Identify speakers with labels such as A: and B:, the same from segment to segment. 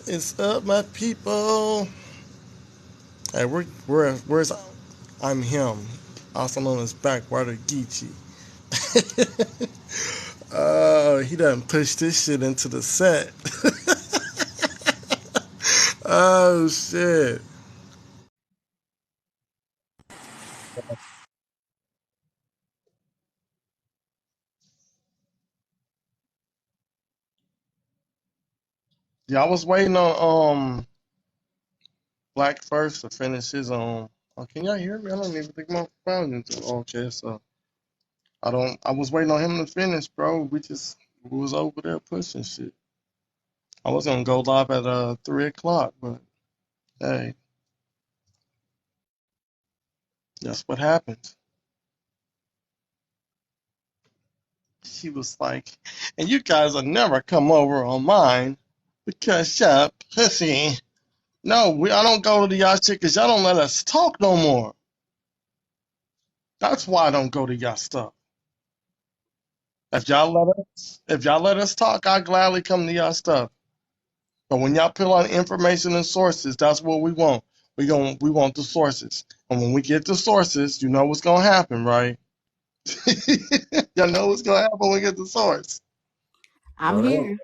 A: It's up, my people. Hey, where's I'm him, also known as Backwater Geechee. He done pushed this shit into the set. Oh shit. Yeah, I was waiting on Black First to finish his Oh, can y'all hear me? I don't even think my phone is okay. So I was waiting on him to finish, bro. We was over there pushing shit. I was gonna go live at 3 o'clock, but hey, that's what happened. She was like, and you guys will never come over on mine because y'all pussy. No, I don't go to y'all shit because y'all don't let us talk no more. That's why I don't go to y'all stuff. If y'all let us talk, I gladly come to y'all stuff. But when y'all put on information and sources, that's what we want. We want the sources. And when we get the sources, you know what's gonna happen, right? Y'all know what's gonna happen when we get the source.
B: I'm
C: Bro,
B: here.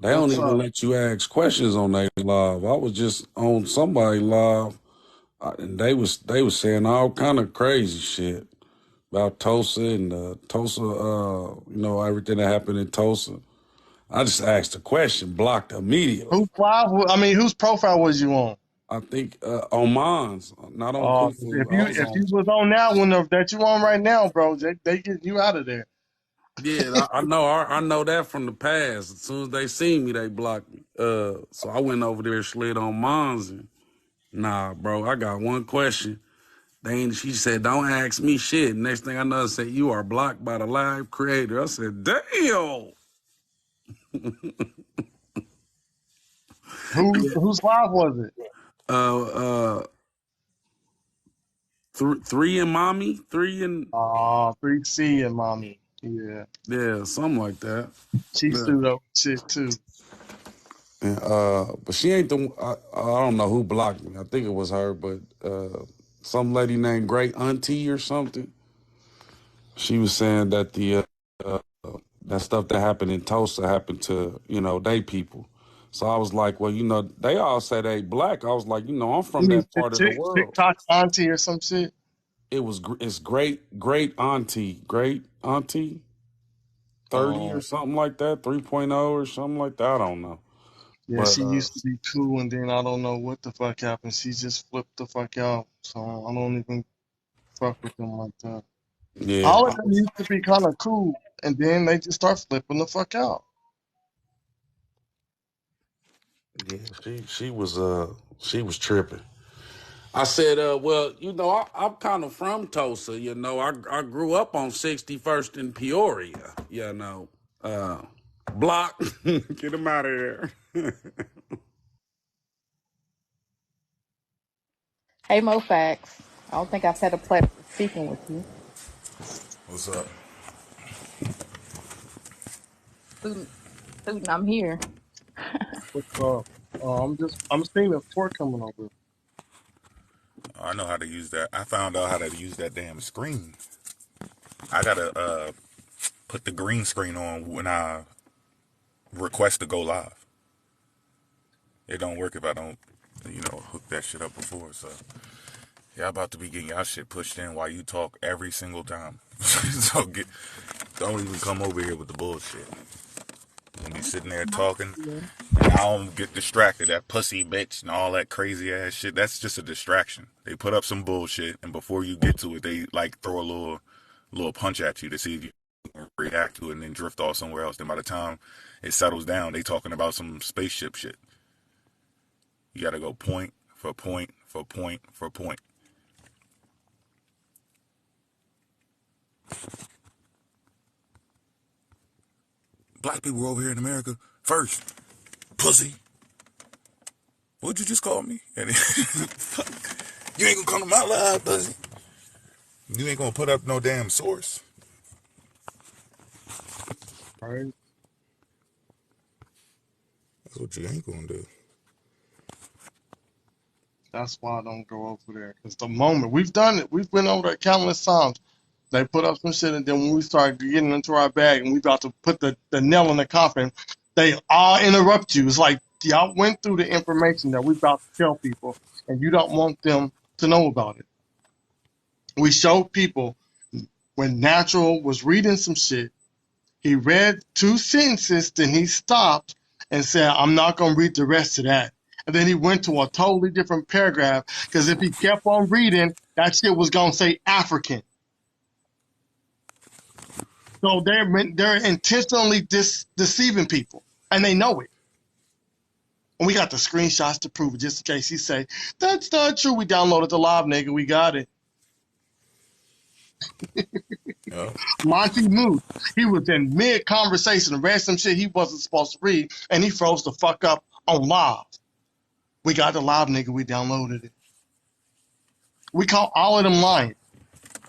C: they don't
A: What's
C: even
A: up?
C: let you ask questions on their live. I was just on somebody live, and they was saying all kind of crazy shit about Tulsa and Tulsa. Everything that happened in Tulsa. I just asked a question, blocked immediately.
A: Whose profile was you on?
C: I think on mine's, not on
A: 'Cause
C: Kufu. I was
A: if
C: on.
A: you was on that one that you on right now, bro, they get you out of there.
C: Yeah, I know. I know that from the past. As soon as they see me, they block me. So I went over there, slid on mines, and nah, bro. I got one question. She said, "Don't ask me shit." Next thing I know, I said, "You are blocked by the live creator." I said, "Damn." Yeah.
A: Whose live was it?
C: Uh, uh, 3 and mommy, 3 and
A: 3C and mommy. Yeah.
C: yeah, something like that.
A: She
C: Yeah.
A: sued up shit too.
C: And, but she ain't the. I don't know who blocked me. I think it was her, but some lady named Great Auntie or something. She was saying that uh, that stuff that happened in Tulsa happened to they people. So I was like, well, they all say they black. I was like, I'm
A: You
C: from
A: mean
C: that part of the world.
A: TikTok auntie or some shit?
C: It's great auntie 30 or
A: Oh,
C: something like that, 3.0 or something like that. I don't know,
A: yeah,
C: but
A: she used to be cool and then I don't know what the fuck happened. She just flipped the fuck out. So I don't even fuck with them like that.
C: yeah,
A: All of them used to be kind of cool and then they just start flipping the fuck out.
C: yeah, she was tripping. I said, well, I'm kind of from Tulsa. I grew up on 61st in Peoria. Uh, block, get him out of there.
B: Hey, Mofax. I don't think I've had a pleasure speaking with you.
C: What's up?
B: Student, I'm here.
A: What's up? I'm seeing a tour coming over.
D: I know how to use that. I found out how to use that damn screen. I gotta put the green screen on when I request to go live. It don't work if I don't, hook that shit up before. So y'all about to be getting y'all shit pushed in while you talk every single time. So don't even come over here with the bullshit. When you sitting there talking, and I don't get distracted. That pussy bitch and all that crazy ass shit. That's just a distraction. They put up some bullshit, and before you get to it, they like throw a little punch at you to see if you react to it, and then drift off somewhere else. Then by the time it settles down, they talking about some spaceship shit. You got to go point for point for point for point. Black people were over here in America first. Pussy. What'd you just call me? And you ain't gonna come to my live, pussy. You ain't gonna put up no damn source.
A: Right?
D: That's what you ain't gonna do.
A: That's why I don't go over there. Because the moment we've done it, we've been over there countless times. They put up some shit, and then when we start getting into our bag and we about to put the nail in the coffin, they all interrupt you. It's like y'all went through the information that we about to tell people, and you don't want them to know about it. We showed people when Natural was reading some shit. He read two sentences, then he stopped and said, I'm not going to read the rest of that. And then he went to a totally different paragraph because if he kept on reading, that shit was going to say African. So they're intentionally deceiving people, and they know it. And we got the screenshots to prove it, just in case he say, that's not true. We downloaded the live, nigga. We got it.
D: Yeah.
A: Monty Moose, he was in mid-conversation and read some shit he wasn't supposed to read, and he froze the fuck up on live. We got the live, nigga. We downloaded it. We caught all of them lying.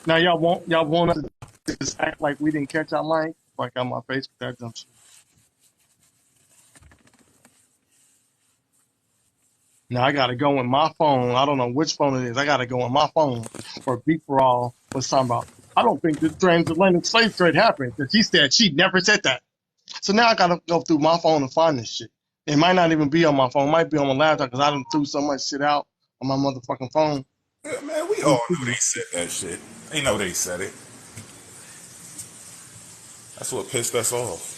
A: Now y'all want us to just act like we didn't catch our lying? Like on my Facebook, that dumb shit. Now I gotta go in my phone. I don't know which phone it is. I gotta go in my phone where Beat for All was talking about. I don't think the transatlantic slave trade happened. Because she said she never said that. So now I gotta go through my phone and find this shit. It might not even be on my phone. It might be on my laptop because I done threw so much shit out on my motherfucking phone.
D: Yeah, man, we all knew they said that shit. They know they said it. That's what pissed us off.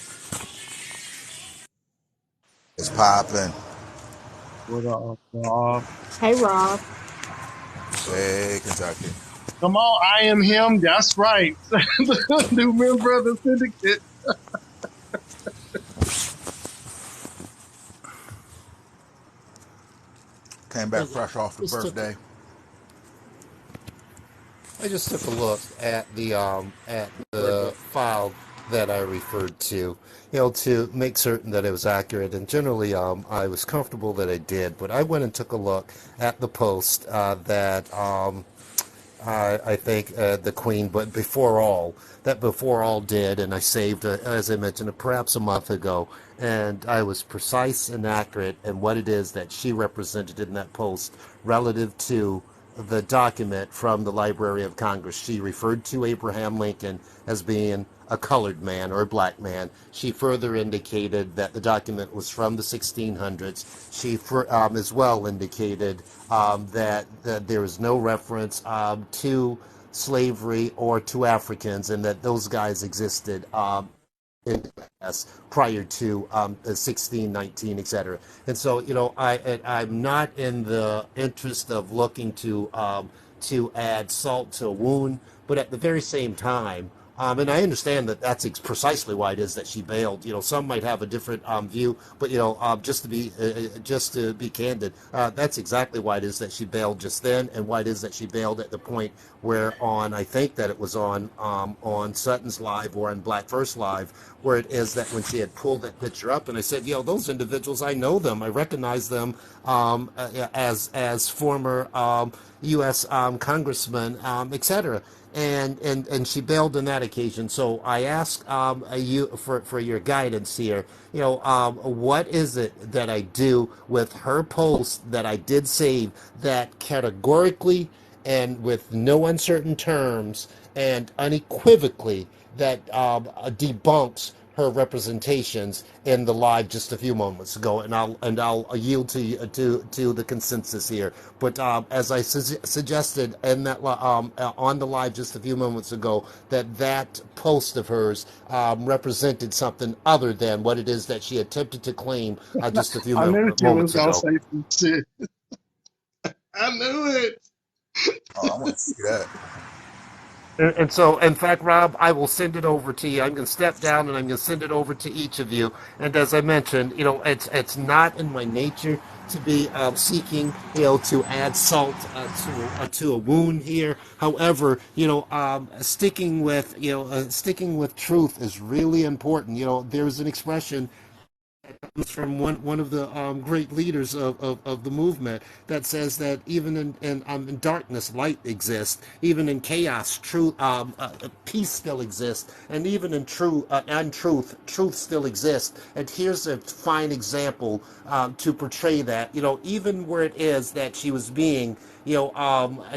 E: It's popping.
A: What up, dog?
B: Hey, Rob.
E: Hey, Kentucky.
A: Come on, I am him. That's right. The New Men Brothers Syndicate.
E: Came back fresh off the birthday.
F: I just took a look at the file that I referred to, to make certain that it was accurate. And generally, I was comfortable that I did. But I went and took a look at the post that I think the Queen, but before all did, and I saved, as I mentioned, perhaps a month ago, and I was precise and accurate in what it is that she represented in that post relative to the document from the Library of Congress. She referred to Abraham Lincoln as being a colored man or a black man. She further indicated that the document was from the 1600s. She as well indicated that there is no reference to slavery or to Africans, and that those guys existed in the U.S. prior to 1619, etc. And so, I'm not in the interest of looking to add salt to a wound, but at the very same time, and I understand that that's precisely why it is that she bailed. Some might have a different view, but just to be candid, that's exactly why it is that she bailed just then, and why it is that she bailed at the point where I think that it was on Sutton's Live or on Black First Live, where it is that when she had pulled that picture up, and I said, those individuals, I know them, I recognize them as former U.S. Congressmen, etc. And she bailed on that occasion. So I ask you for your guidance here. What is it that I do with her post that I did save that categorically and with no uncertain terms and unequivocally that debunks her representations in the live just a few moments ago, and I'll yield to the consensus here. But as I suggested in that on the live just a few moments ago, that post of hers represented something other than what it is that she attempted to claim just a few
A: I knew she was
F: moments
A: gonna
F: ago.
A: say some shit. I knew it.
E: Oh, I want to see that.
F: And so, in fact, Rob, I will send it over to you. I'm going to step down and I'm going to send it over to each of you. And as I mentioned, it's not in my nature to be seeking, to add salt to a wound here. However, sticking with truth is really important. There's an expression comes from one of the great leaders of the movement that says that even in darkness, light exists. Even in chaos, peace still exists. And even in untruth, truth still exists. And here's a fine example to portray that. Even where it is that she was being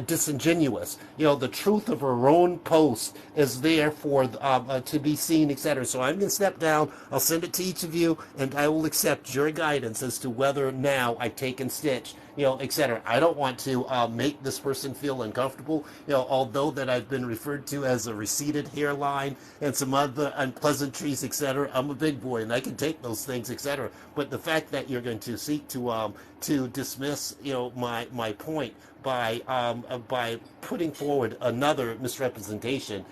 F: disingenuous. The truth of her own post is there for to be seen, etc. So I'm going to step down. I'll send it to each of you, and I will accept your guidance as to whether now I take and stitch, etc. I don't want to make this person feel uncomfortable. Although that I've been referred to as a receded hairline and some other unpleasantries, etc. I'm a big boy, and I can take those things, etc. But the fact that you're going to seek to dismiss, my point by putting forward another misrepresentation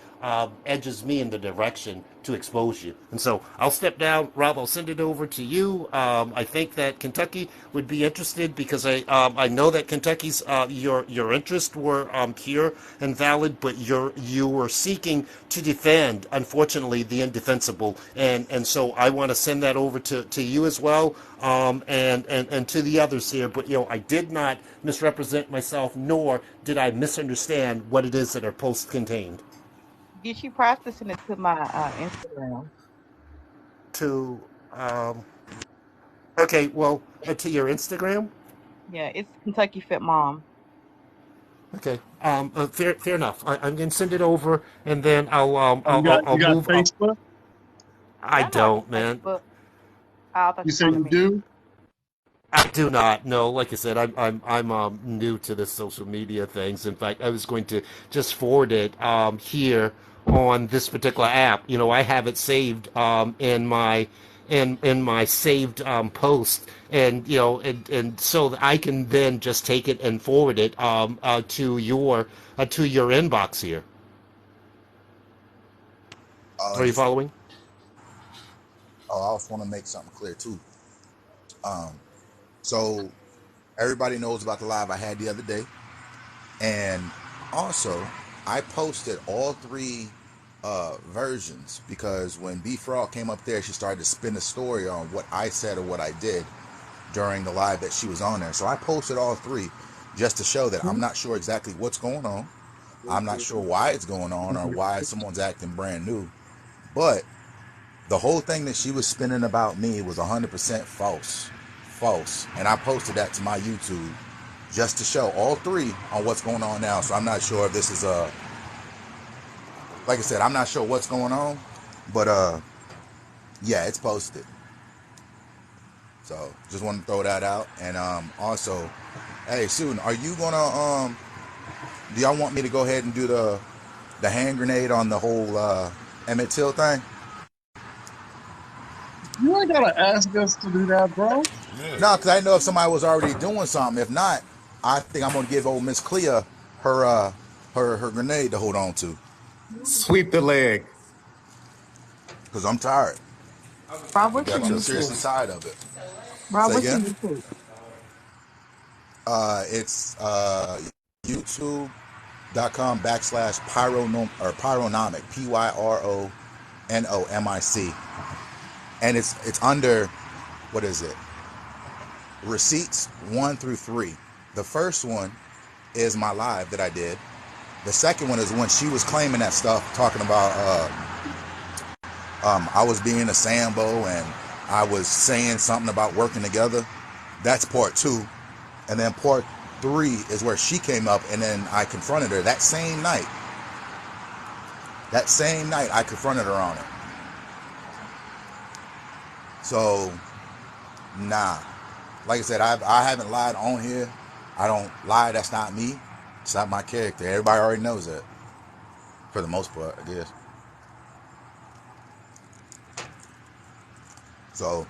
F: edges me in the direction to expose you. And so I'll step down. Rob, I'll send it over to you. I think that Kentucky would be interested because I know that Kentucky's your interests were pure and valid, but you were seeking to defend, unfortunately, the indefensible. And so I want to send that over to you as well, and to the others here. But I did not misrepresent myself, nor did I misunderstand what it is that our post contained.
B: Get you processing it to my Instagram.
F: To okay, well, to your Instagram.
B: Yeah, it's Kentucky Fit Mom.
F: Okay, fair enough. I'm gonna send it over, and then
A: Oh,
F: I'll
A: you got
F: move up.
A: Facebook?
F: I
B: Yeah, I know I got
F: don't, man.
B: Facebook. Oh, I thought
A: You
B: you
A: say
B: wanted
A: you
B: me.
A: do?
F: I do not. No, like I said, I'm new to this social media things. In fact, I was going to just forward it here on this particular app. I have it saved in my saved post, and and so that I can then just take it and forward it to your inbox here.
E: I
F: Are you
E: just
F: following?
E: I also want to make something clear too. So everybody knows about the live I had the other day, and also I posted all three versions because when B Frog came up there, she started to spin a story on what I said or what I did during the live that she was on there. So I posted all three just to show that I'm not sure exactly what's going on. I'm not sure why it's going on or why someone's acting brand new. But the whole thing that she was spinning about me was 100% false. False. And I posted that to my YouTube just to show all three on what's going on now. So I'm not sure if this is like I said, I'm not sure what's going on, but yeah, it's posted. So just want to throw that out. And also, hey, Susan, are you gonna do y'all want me to go ahead and do the hand grenade on the whole Emmett Till thing?
A: You ain't gotta ask us to do that, bro.
E: No, because I didn't know if somebody was already doing something. If not, I think I'm gonna give old Miss Clea her her grenade to hold on to
G: Sweep the leg.
E: because I'm tired.
B: Rob,
E: We
B: what's your
E: got to
B: YouTube?
E: seriously tired of it.
B: Rob,
E: Say
B: what's your
E: again.
B: YouTube?
E: It's youtube.com/ pyronomic pyronomic, and it's under, what is it, receipts 1 through 3. The first one is my live that I did. The second one is when she was claiming that stuff, talking about I was being a Sambo and I was saying something about working together. That's part 2. And then part 3 is where she came up and then I confronted her that same night. That same night I confronted her on it. So, nah. Like I said, I haven't lied on here. I don't lie. That's not me. It's not my character. Everybody already knows that. For the most part, I guess. So,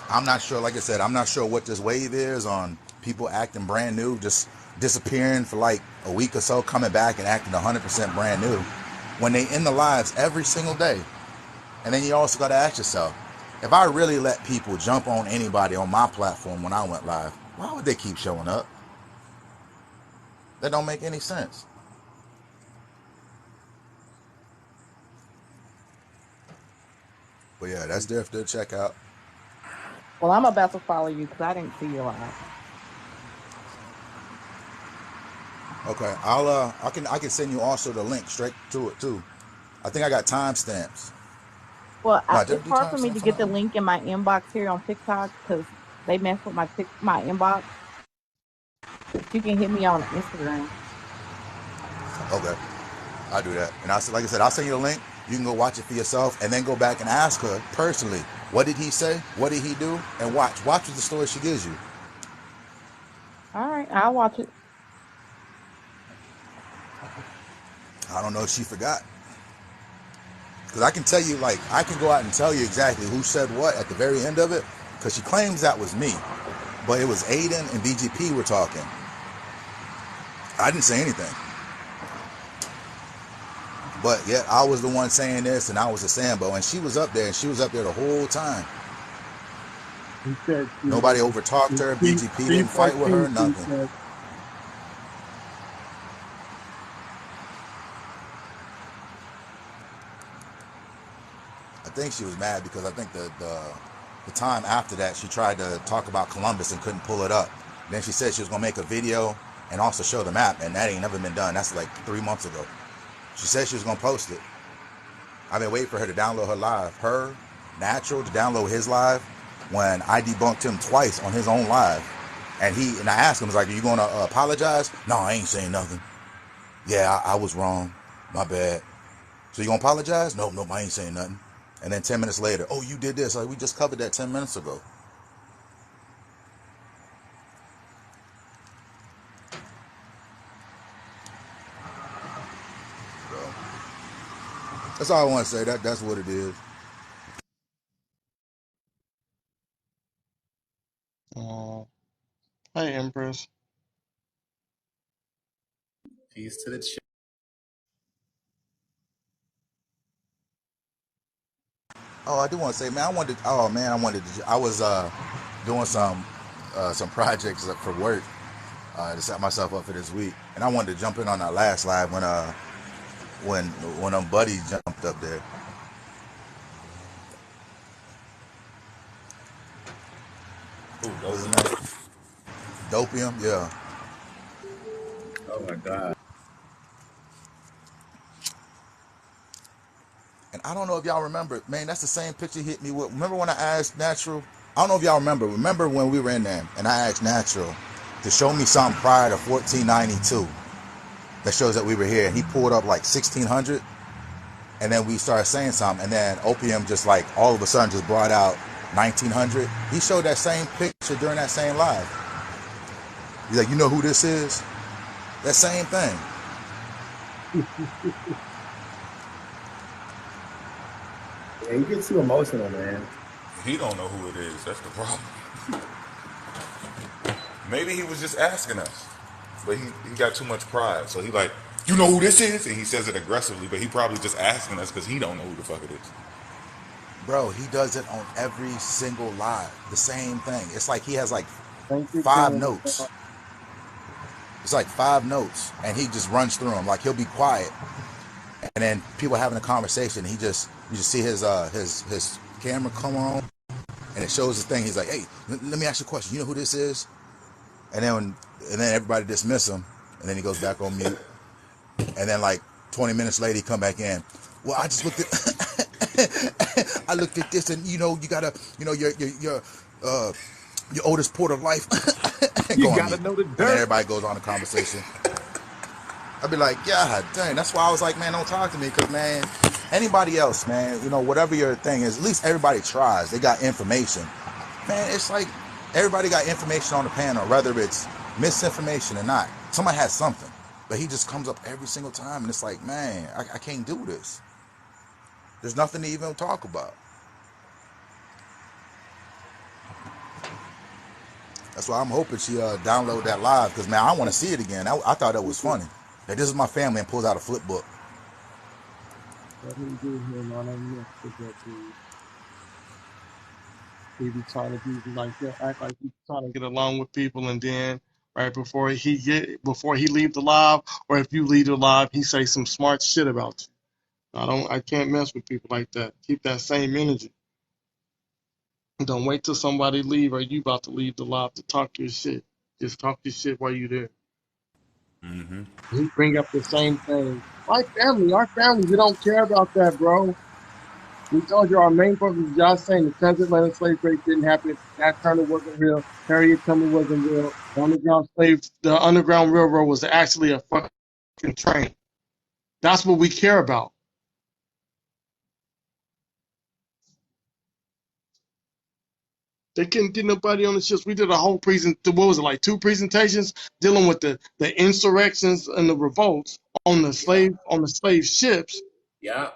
E: I'm not sure. Like I said, I'm not sure what this wave is on people acting brand new, just disappearing for like a week or so, coming back and acting 100% brand new when they in the lives every single day. And then you also got to ask yourself, if I really let people jump on anybody on my platform when I went live, why would they keep showing up? That don't make any sense. But yeah, that's there to check out.
B: Well, I'm about to follow you because I didn't see you live.
E: Okay, I can send you also the link straight to it too. I think I got timestamps.
B: Well,
E: No, did I
B: it's
E: do
B: hard for me to
E: timestamps on
B: get
E: that
B: the
E: one?
B: link in my inbox here on TikTok because they mess with my inbox. But you can hit me on Instagram.
E: Okay, I'll do that. And like I said, I'll send you the link. You can go watch it for yourself, and then go back and ask her personally, what did he say? What did he do? And watch what the story she gives you.
B: All right, I'll watch it.
E: I don't know if she forgot, because I can tell you, like, I can go out and tell you exactly who said what at the very end of it, because she claims that was me, but it was Aiden and BGP were talking. I didn't say anything. But yet I was the one saying this, and I was a Sambo, and she was up there, and she was up there the whole time.
A: He said she
E: Nobody
A: was
E: overtalked her.
A: Chief,
E: BGP
A: Chief
E: didn't
A: or
E: fight with her.
A: Chief, he
E: Nothing.
A: said.
E: I think she was mad because I think the time after that she tried to talk about Columbus and couldn't pull it up. Then she said she was gonna make a video and also show the map, and that ain't never been done. That's like 3 months ago. She said she was gonna post it. I've been waiting for her to download her live. Her Natural to download his live when I debunked him twice on his own live. And I asked him, I was like, are you gonna apologize? No, I ain't saying nothing. Yeah, I was wrong. My bad. So you gonna apologize? No, no, I ain't saying nothing. And then 10 minutes later, oh, you did this. Like, we just covered that 10 minutes ago. So that's all I want to say. That's what it is.
A: Uh, hey, Empress.
G: Peace to the chat.
E: Oh, I do want to say, man, I was doing some projects for work to set myself up for this week, and I wanted to jump in on that last live when Buddy jumped up there.
D: Ooh,
E: What was
D: dope.
E: his name? Dopium, yeah.
G: Oh my god.
E: And I don't know if y'all remember, man, that's the same picture he hit me with. Remember when I asked Natural? I don't know if y'all remember. Remember when we were in there and I asked Natural to show me something prior to 1492 that shows that we were here. And he pulled up like 1600, and then we started saying something. And then Opium just like all of a sudden just brought out 1900. He showed that same picture during that same live. He's like, you know who this is? That same thing.
G: Yeah, you get too emotional, man.
D: He don't know who it is. That's the problem. Maybe he was just asking us, but he got too much pride. So he like, you know who this is, and he says it aggressively, but he probably just asking us because he don't know who the fuck it is.
E: Bro, he does it on every single live. The same thing. It's like he has like
A: Thank you,
E: five
A: Canada.
E: notes. It's like five notes, and he just runs through them. Like he'll be quiet, and then people are having a conversation. You just see his camera come on, and it shows the thing. He's like, "Hey, let me ask you a question. You know who this is?" And then everybody dismiss him, and then he goes back on mute. And then like 20 minutes later, he come back in. Well, I just looked at I looked at this, and you gotta uh, your oldest port of life and
G: You
E: go on
G: gotta
E: mute.
G: know the
E: And then
G: dirt.
E: everybody goes on a conversation. I'd be like, yeah, dang. That's why I was like, man, don't talk to me, because man, anybody else, man, whatever your thing is, at least everybody tries. They got information, man. It's like everybody got information on the panel, whether it's misinformation or not. Somebody has something, but he just comes up every single time, and it's like, man, I can't do this. There's nothing to even talk about. That's why I'm hoping she download that live, because man, I want to see it again. I thought that was funny. That this is my family, and pulls out a flip book.
A: Let him do him. I don't mess with that dude. He be trying to be like that, act like he's trying to get along with people, and then right before he leave the live, or if you leave the live, he say some smart shit about you. I can't mess with people like that. Keep that same energy. Don't wait till somebody leave or you about to leave the live to talk your shit. Just talk your shit while you there. He bring up the same thing. Our family, we don't care about that, bro. We told you our main focus is y'all saying the transatlantic slave trade didn't happen. Nat Turner wasn't real. Harriet Tubman wasn't real. The Underground Railroad was actually a fucking train. That's what we care about. They couldn't get nobody on the ships. We did a whole what was it, like two presentations dealing with the insurrections and the revolts
G: Yeah.
A: on the slave ships.
G: Yeah.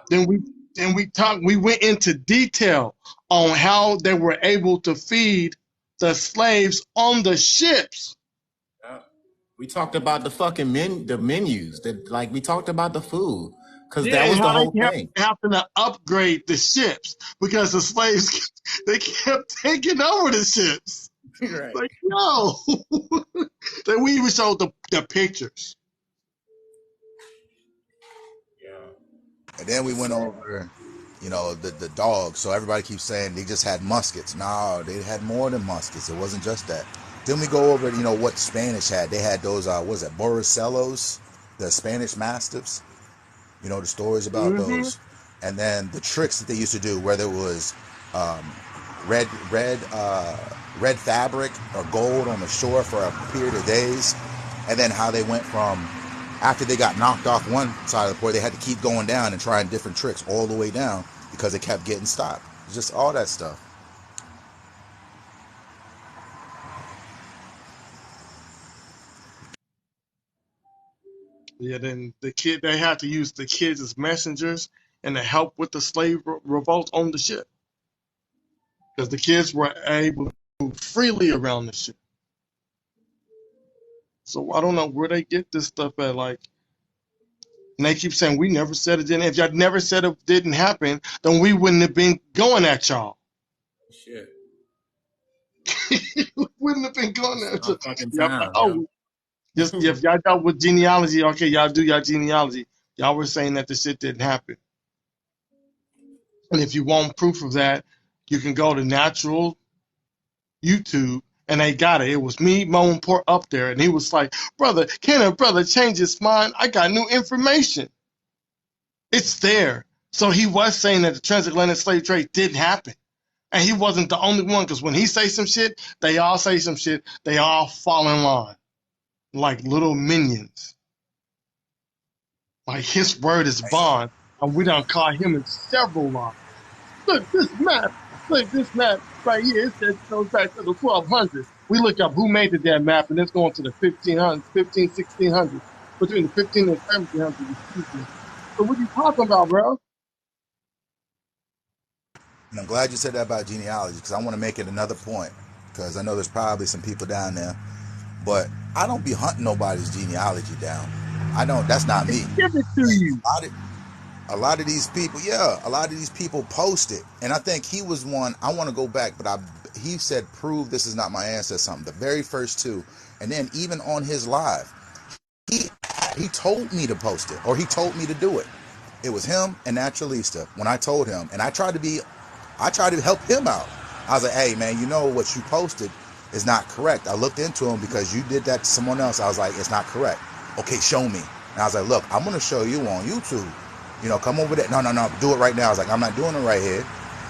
A: We went into detail on how they were able to feed the slaves on the ships.
G: Yeah. We talked about the fucking the menus. That like we talked about the food. Cause
A: Yeah,
G: that
A: and
G: was the
A: how they
G: whole
A: kept
G: thing.
A: having to upgrade the ships because the slaves they kept taking over the ships.
G: Right.
A: Like, no. Then we even showed the pictures.
G: Yeah.
E: And then we
G: Yes,
E: went
G: sir.
E: over, the dogs. So everybody keeps saying they just had muskets. No, they had more than muskets. It wasn't just that. Then we go over, what Spanish had. They had those, what was it, Boricellos, the Spanish Mastiffs. The stories about
A: Hmm.
E: those. And then the tricks that they used to do, whether it was um, red, red, red fabric or gold on the shore for a period of days, and then how they went from after they got knocked off one side of the port, they had to keep going down and trying different tricks all the way down because they kept getting stopped. Just all that stuff.
A: Yeah, then they had to use the kids as messengers and to help with the slave revolt on the ship because the kids were able to move freely around the ship. So I don't know where they get this stuff at. Like, and they keep saying we never said it didn't. If y'all never said it didn't happen, then we wouldn't have been going at y'all.
G: Shit.
A: We wouldn't have been going
G: It's
A: at
G: our
A: y'all.
G: fucking
A: Yep.
G: time, yo.
A: Oh, just if y'all dealt with genealogy, okay, y'all do y'all genealogy. Y'all were saying that the shit didn't happen. And if you want proof of that, you can go to natural YouTube, and they got it. It was me, Mo, and Port up there, and he was like, "Brother, can a brother change his mind? I got new information. It's there." So he was saying that the transatlantic slave trade didn't happen, and he wasn't the only one. Because when he say some shit, they all say some shit. They all fall in line like little minions. Like his word is bond, and we done caught him in several lies. Look, this map. Look, this map right here. It says it goes back to the 1200s. We look up who made the damn map, and it's going to the 1500s, 1600s, between the 15 and 1700s. Excuse me. So what are you talking about, bro?
E: And I'm glad you said that about genealogy because I want to make it another point because I know there's probably some people down there, but I don't be hunting nobody's genealogy down. I don't. That's not
A: They
E: me.
A: give it to
E: And
A: you.
E: a lot of these people, yeah, a lot of these people post it, and I think he was one. I want to go back, but he said, "Prove this is not my ancestor." Something. The very first two, and then even on his live, he he told me to post it, or he told me to do it. It was him and Naturalista when I told him, and I tried to help him out. I was like, "Hey man, you know what you posted is not correct." I looked into him because you did that to someone else. I was like, "It's not correct." Okay, show me. And I was like, "Look, I'm gonna show you on YouTube. Come over there. No, no, no, do it right now." I was like, "I'm not doing it right here.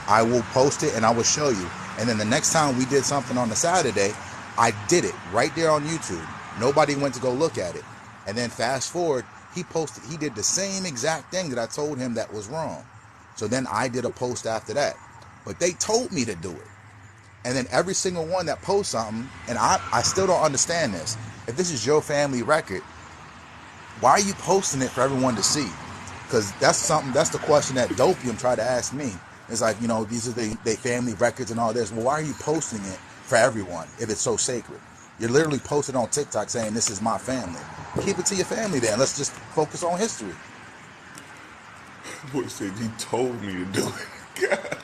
E: I will post it and I will show you." And then the next time we did something on the Saturday, I did it right there on YouTube. Nobody went to go look at it. And then fast forward, he did the same exact thing that I told him that was wrong. So then I did a post after that. But they told me to do it. And then every single one that posts something, and I still don't understand this. If this is your family record, why are you posting it for everyone to see? Because that's the question that Dopium tried to ask me. It's like, these are they family records and all this. Well, why are you posting it for everyone if it's so sacred? You're literally posting on TikTok saying this is my family. Keep it to your family then. Let's just focus on history.
D: Boy said he told me to do it. God.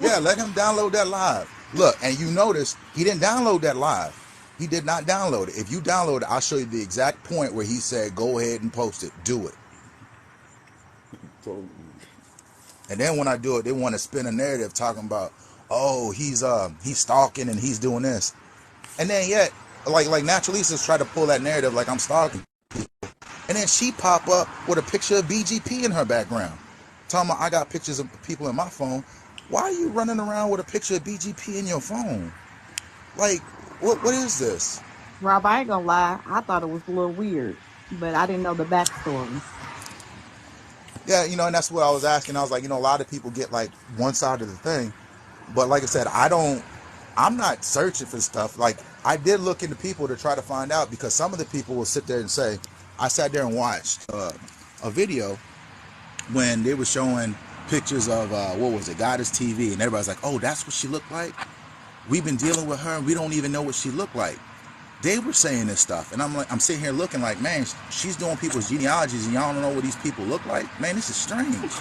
E: Yeah, let him download that live. Look, and you notice he didn't download that live. He did not download it. If you download it, I'll show you the exact point where he said, go ahead and post it. Do it.
D: Told me.
E: And then when I do it, they want to spin a narrative talking about, oh, he's stalking and he's doing this. And then yet, like Naturalistas try to pull that narrative like I'm stalking. And then she pop up with a picture of BGP in her background. Talking about I got pictures of people in my phone. Why are you running around with a picture of BGP in your phone? Like, what is this?
B: Rob, I ain't gonna lie. I thought it was a little weird, but I didn't know the backstory.
E: Yeah, and that's what I was asking. I was like, a lot of people get like one side of the thing. But like I said, I'm not searching for stuff. Like, I did look into people to try to find out, because some of the people will sit there and say, I sat there and watched a video when they were showing pictures of, what was it, Goddess TV, and everybody's like, oh, that's what she looked like? We've been dealing with her and we don't even know what she looked like. They were saying this stuff, and I'm sitting here looking like, man, she's doing people's genealogies and y'all don't know what these people look like? Man, this is strange.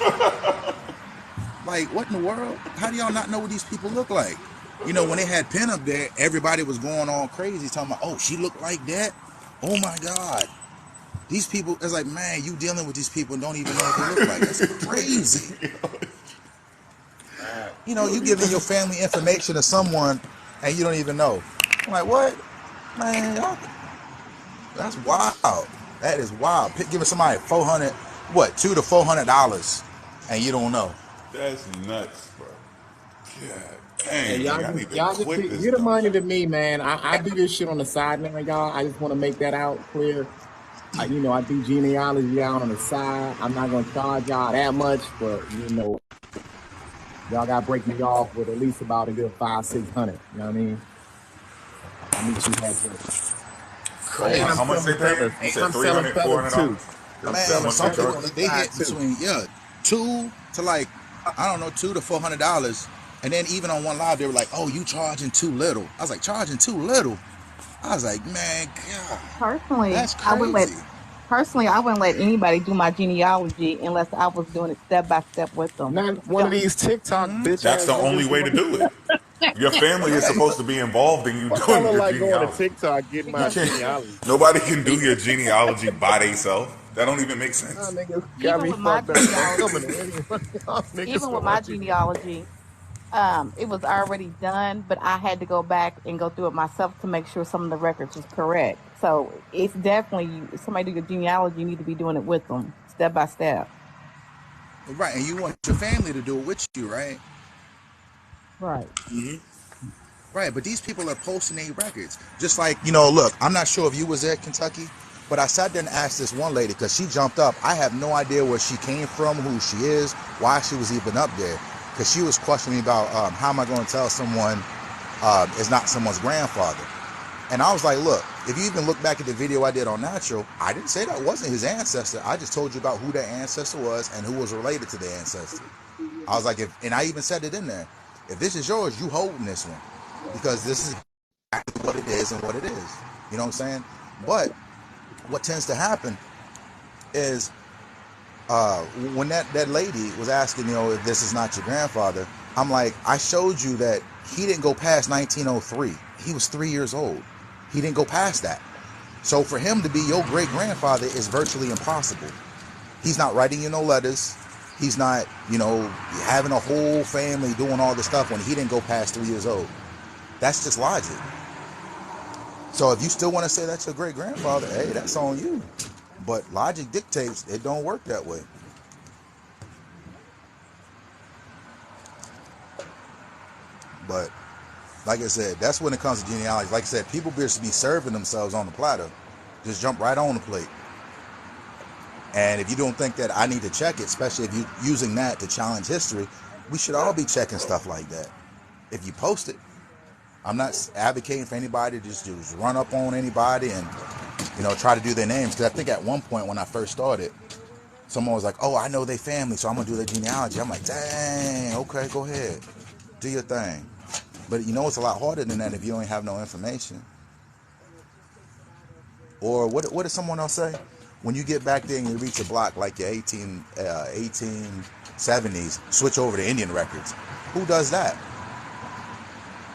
E: Like, what in the world? How do y'all not know what these people look like? When they had Penn up there, everybody was going all crazy talking about, oh, she looked like that? Oh my God. These people, it's like, man, you dealing with these people and don't even know what they look like. That's crazy. You giving your family information to someone and you don't even know. I'm like, what? Man, that's wild. That is wild. Giving somebody $400, what, $200 to $400, and you don't know.
D: That's nuts, bro. God
G: Hey,
D: dang,
G: y'all
D: man, I
G: just
D: need to
G: y'all just
D: quit this
G: get the
D: dumb
G: money
D: shit.
G: to me, man. I do this shit on the side now, y'all. I just want to make that out clear. I do genealogy out on the side. I'm not gonna charge y'all that much, but y'all gotta break me off with at least about a good 500-600. You know what I mean? I need you halfway.
D: Oh,
G: And
E: Crazy.
G: I'm
D: how much they
G: selling
D: paying?
G: feathers.
D: You
G: And
D: said
G: I'm selling
D: $300,
G: feathers too.
D: $400?
G: I'm
E: Man,
G: selling
D: Once they
E: some
G: feathers
E: people
G: on
D: charge?
G: the
E: they
G: side
E: hit
G: too.
E: between $200 to like, I don't know, $200 to $400. And then even on one live they were like, oh, you charging too little. I was like, charging too little? I was like, man, God,
B: Personally,
E: that's
B: I wouldn't let
E: crazy.
B: personally I wouldn't let anybody do my genealogy unless I was doing it step by step with them.
G: Not
B: We
G: one of
B: don't.
G: these TikTok bitch
D: That's
G: ass
D: the only
G: niggas
D: way to
G: doing
D: do it. Your family is
E: Right.
D: supposed to be involved in you
G: fuck I
D: doing
G: look
D: your
G: like going to
D: genealogy.
G: TikTok getting
D: You
G: my
B: Because
D: can't.
G: genealogy.
D: Nobody can do
B: even
D: your genealogy by themselves. That don't even make
G: Y'all
D: sense.
G: niggas got
B: even
G: me
B: with my
G: fucked up. I'm coming
B: genealogy,
G: to any one of y'all niggas
B: even
G: for
B: with
G: my
B: my
G: genealogy.
B: genealogy, it was already done, but I had to go back and go through it myself to make sure some of the records was correct. So it's definitely if somebody do your genealogy, you need to be doing it with them step by step.
E: Right, and you want your family to do it with you, right?
B: Right.
E: Right, but these people are posting their records. Just like, look, I'm not sure if you was at Kentucky, but I sat there and asked this one lady, because she jumped up. I have no idea where she came from, who she is, why she was even up there. Because she was questioning me about how am I going to tell someone is not someone's grandfather. And I was like, look, if you even look back at the video I did on Natural, I didn't say that wasn't his ancestor. I just told you about who that ancestor was and who was related to the ancestor. I was like, and I even said it in there. If this is yours, you holding this one, because this is what it is and what it is. You know what I'm saying? But what tends to happen is when that lady was asking, if this is not your grandfather, I'm like, I showed you that he didn't go past 1903. He was 3 years old. He didn't go past that. So for him to be your great grandfather is virtually impossible. He's not writing you no letters. He's not, having a whole family doing all this stuff when he didn't go past 3 years old. That's just logic. So if you still want to say that's your great grandfather, hey, that's on you. But logic dictates it don't work that way. But like I said, that's when it comes to genealogy. Like I said, people just be serving themselves on the platter. Just jump right on the plate. And if you don't think that I need to check it, especially if you're using that to challenge history, we should all be checking stuff like that. If you post it, I'm not advocating for anybody to just run up on anybody and try to do their names. Because I think at one point when I first started, someone was like, oh, I know their family, so I'm going to do their genealogy. I'm like, dang, okay, go ahead. Do your thing. But it's a lot harder than that if you don't have no information. Or what did someone else say? When you get back there and you reach a block like your 1870s, switch over to Indian records. Who does that?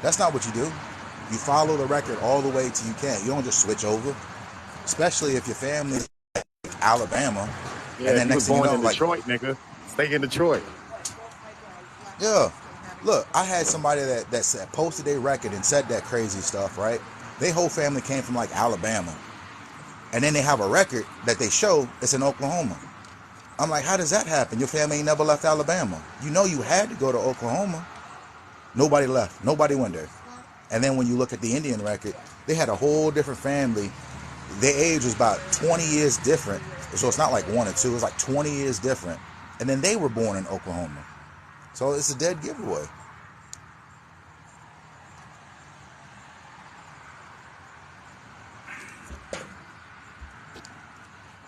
E: That's not what you do. You follow the record all the way till you can't. You don't just switch over. Especially if your family is like Alabama.
G: Yeah,
E: And
G: if
E: then
G: you was
E: next thing you
G: born
E: know,
G: in
E: like,
G: Detroit, nigga, stay in Detroit.
E: yeah. Look, I had somebody that said, posted their record and said that crazy stuff, right? Their whole family came from like Alabama. And then they have a record that they show it's in Oklahoma. I'm like, how does that happen? Your family ain't never left Alabama. You know you had to go to Oklahoma. Nobody left. Nobody went there. And then when you look at the Indian record, they had a whole different family. Their age was about 20 years different. So it's not like one or two. It's like 20 years different. And then they were born in Oklahoma. So it's a dead giveaway.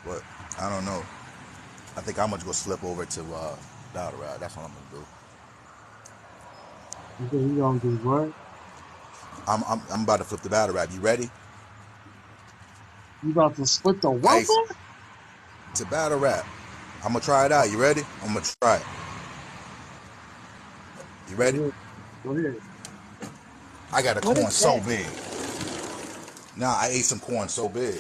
E: But I don't know. I think I'm going to go slip over to Battle Ride. That's what I'm going to do.
A: You think you gonna do what?
E: I'm about to flip the Battle Ride. You ready?
A: You about to split the
E: I
A: what?
E: It's a battle rap. I'm gonna try it out. You ready? I'm gonna try it. You
A: Go
E: ready?
A: ahead. Go ahead.
E: I got a
A: What is
E: corn so
A: that?
E: big. Nah, I ate some corn so big.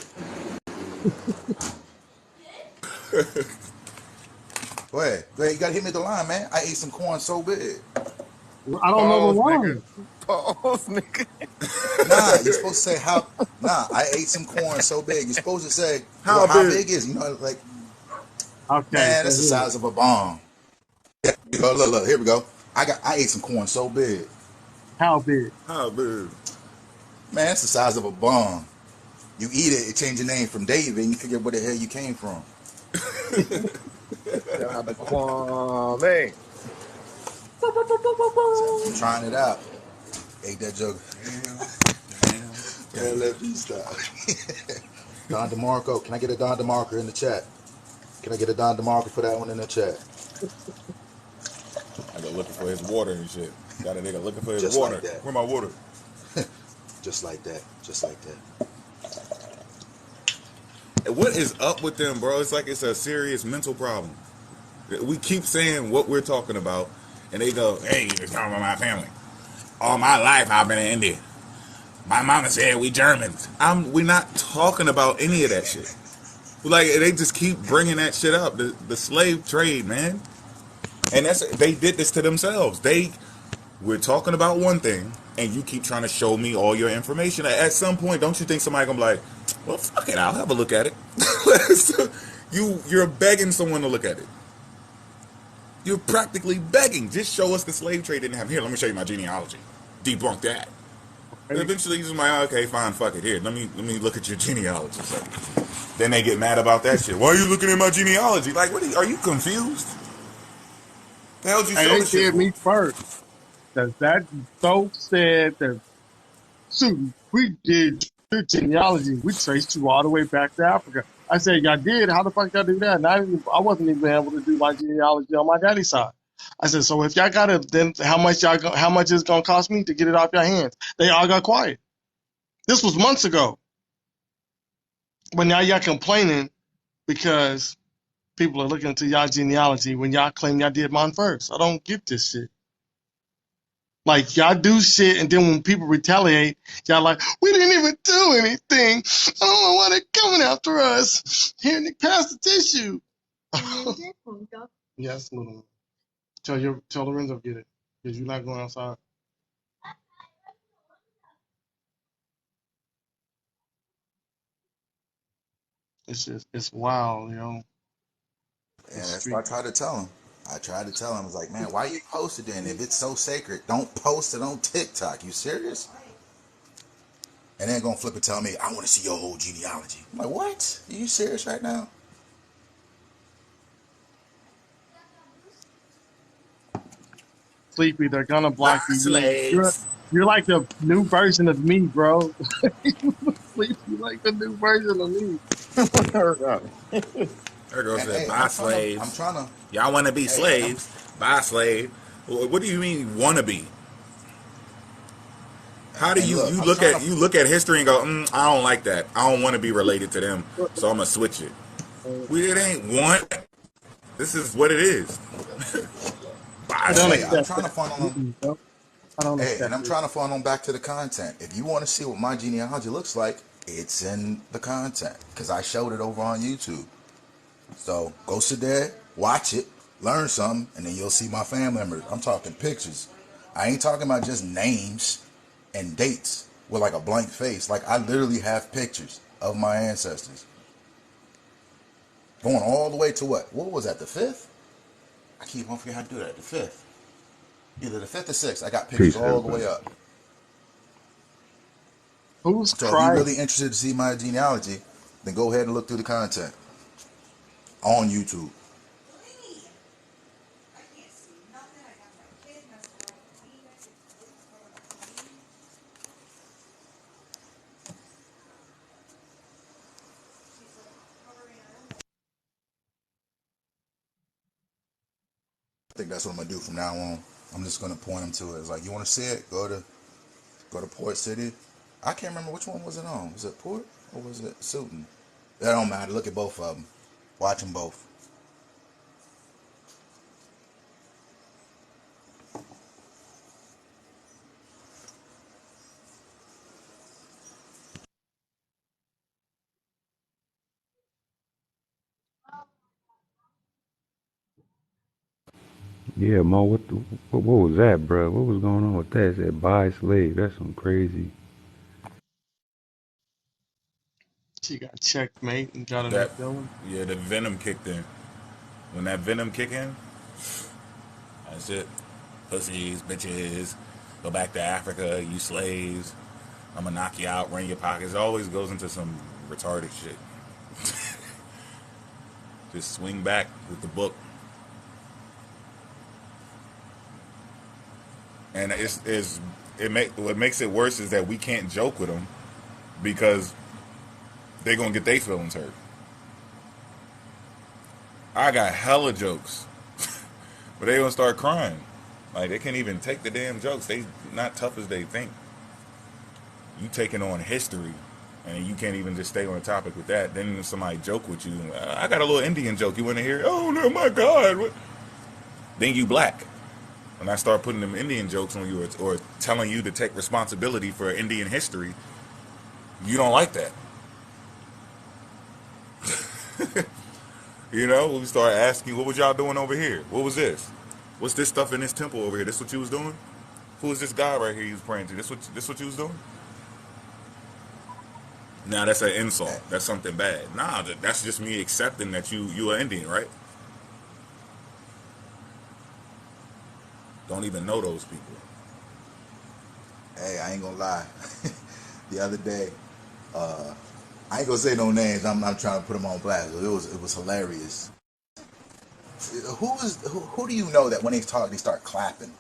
E: Go ahead. Go ahead. You gotta hit me with the line, man. I ate some corn so big.
A: I don't know the
D: Pause, nigga.
A: line.
D: Pause, nigga.
E: Nah, you're supposed to say how. Nah, I ate some corn so big. You're supposed to say, well,
D: How
E: how
D: big?
E: big is it? You know, like,
A: Okay,
E: man,
A: go
E: that's the
A: ahead.
E: size of a bomb. Yeah, look, here we go. I ate some corn so big.
A: How big?
D: How big?
E: Man, that's the size of a bomb. You eat it, it change your name from David, and you forget where the hell you came from.
D: Shout out to Kwame.
E: So I'm trying it out. Ate that joke. Man, let me stop. Don DeMarco, can I get a Don DeMarco in the chat? Can I get a Don DeMarco for that one in the chat?
D: I go looking for his water and shit. Got a nigga looking for his
E: Just like
D: water.
E: that.
D: Where my water?
E: Just like that. Just like that.
D: What is up with them, bro? It's like it's a serious mental problem. We keep saying what we're talking about, and they go, "Hey, you're talking about my family. All my life I've been in India. My mama said we Germans. We're not talking about any of that shit. Like they just keep bringing that shit up. The slave trade, man. And they did this to themselves. We're talking about one thing, and you keep trying to show me all your information. At some point, don't you think somebody gonna be like, "Well, fuck it, I'll have a look at it." You're begging someone to look at it. You're practically begging. Just show us the slave trade didn't happen. Here, let me show you my genealogy. Debunk that. And
A: Hey,
D: eventually, you're like, okay, fine, fuck it. Here, let me look at your genealogy. So then they get mad about that shit. Why are you looking at my genealogy? Like, are you confused? The hell did you show
A: they
D: this shit
A: said
D: for?
A: me first. That folks said that, shoot, we did your genealogy. We traced you all the way back to Africa. I said, y'all did. How the fuck y'all do that? And I wasn't even able to do my genealogy on my daddy's side. I said, so if y'all got it, then how much is it gonna cost me to get it off your hands? They all got quiet. This was months ago. But now y'all complaining because people are looking into y'all genealogy when y'all claim y'all did mine first. I don't get this shit. Like y'all do shit, and then when people retaliate, y'all like, we didn't even do anything. I don't know why they're coming after us. Here, Nick, pass the tissue. Yes, little. Tell Lorenzo get it, because you're not going outside. It's wild, you know. The
E: Yeah, that's what
A: street.
E: I tried to tell him. I tried to tell him, I was like, man, why you post it then? If it's so sacred, don't post it on TikTok. You serious? And then gonna flip and tell me, I want to see your whole genealogy. I'm like, what? Are you serious right now?
A: Sleepy, they're gonna block
D: Bye,
A: you. You're
D: slaves.
A: you're like the new version of me, bro. Sleepy, like the new version of me.
D: That girl
E: And
D: said,
E: hey,
D: bye,
E: I'm
D: slaves.
E: trying to,
D: Y'all want to be
E: hey, and I'm,
D: slaves? Bye, slave. What do you mean, want to be? How do
E: and
D: you
E: look, I'm
D: look
E: trying
D: at
E: to,
D: history and go, I don't like that. I don't want to be related to them, so I'm gonna switch it. It ain't want. This is what it is. Bye,
A: I
E: and
A: don't
E: hey, I'm
A: accept
D: slaves.
E: trying
A: that.
E: to funnel them.
A: No, I don't
E: Hey, and
A: accept
E: I'm
A: it.
E: trying to funnel them back to the content. If you want to see what my genealogy looks like, it's in the content because I showed it over on YouTube. So go sit there, watch it, learn something, and then you'll see my family members. I'm talking pictures. I ain't talking about just names and dates with like a blank face. Like I literally have pictures of my ancestors going all the way to what? What was that? The fifth? I keep on forgetting how to do that. The fifth, either the fifth or sixth. I got pictures
H: Peace,
E: all the way
H: everybody.
E: up.
A: Who's
E: So if you're really
A: Christ?
E: interested to see my genealogy, then go ahead and look through the content on YouTube. I think that's what I'm gonna do from now on. I'm just gonna point them to it. It's like you want to see it, go to Port City. I can't remember which one was it on. Was it Port or was it Suiton? That don't matter. Look at both of them. Watch them both.
H: Yeah, Mo, what was that, bro? What was going on with that? It said buy a slave. That's some crazy.
A: She got checkmate and got in her
D: That
A: feeling.
D: yeah, the venom kicked in. When that venom kick in, that's it. Pussies, bitches, go back to Africa, you slaves. I'm gonna knock you out, run your pockets. It always goes into some retarded shit. Just swing back with the book. And what makes it worse is that we can't joke with them because they gonna get their feelings hurt. I got hella jokes, but they gonna start crying. Like they can't even take the damn jokes. They not tough as they think. You taking on history, and you can't even just stay on the topic with that. Then somebody joke with you. I got a little Indian joke. You want to hear? Oh no, my God! What? Then you black. When I start putting them Indian jokes on you or telling you to take responsibility for Indian history, you don't like that. You know, we start asking, what was y'all doing over here? What was this? What's this stuff in this temple over here? This what you was doing? Who is this guy right here you was praying to? This what you was doing? Nah, that's an insult. That's something bad. Nah, that's just me accepting that you are Indian, right? Don't even know those people.
E: Hey, I ain't gonna lie. The other day, I ain't gonna say no names. I'm trying to put them on blast. It was hilarious. Who do you know that when they talk they start clapping?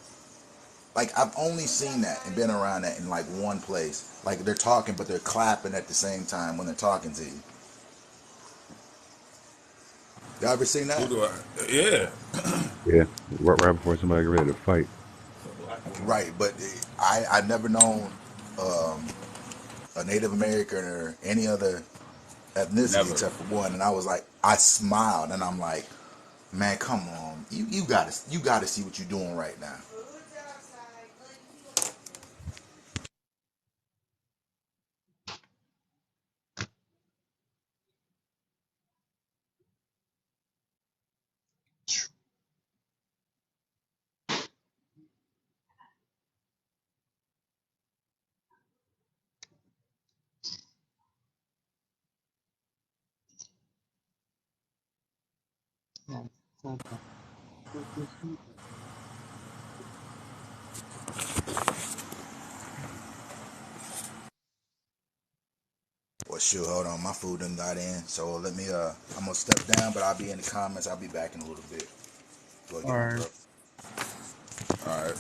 E: Like I've only seen that and been around that in like one place. Like they're talking but they're clapping at the same time when they're talking to you. Y'all ever seen
D: Who
E: that?
D: do I? Yeah.
H: Yeah, right before somebody get ready to fight.
E: Right, but I've never known a Native American or any other ethnicity
D: Never.
E: except for one, and I was like, I smiled, and I'm like, man, come on, you gotta see what you're doing right now.
A: Oh, hold on. What this is?
E: Well, shoot, hold on, my food done got in, so let me I'm gonna step down, but I'll be in the comments. I'll be back in a little bit. Go
A: All
E: get me,
A: right.
E: bro.
D: All right.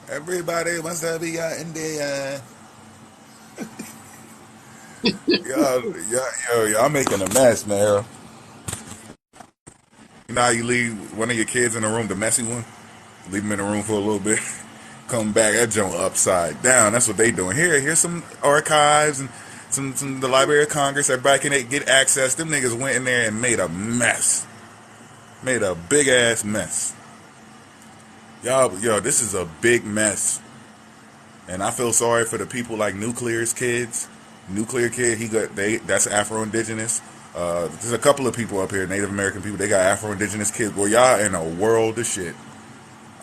D: Everybody wants to be Indian. Y'all making a mess, man. You know how you leave one of your kids in the room, the messy one? Leave them in the room for a little bit. Come back, that joint upside down. That's what they doing. Here's some archives and some the Library of Congress. Everybody can get access. Them niggas went in there and made a mess. Made a big ass mess. This is a big mess. And I feel sorry for the people like Nuclear's kids. Nuclear kid, that's Afro Indigenous. There's a couple of people up here, Native American people. They got Afro-Indigenous kids. Boy, y'all in a world of shit.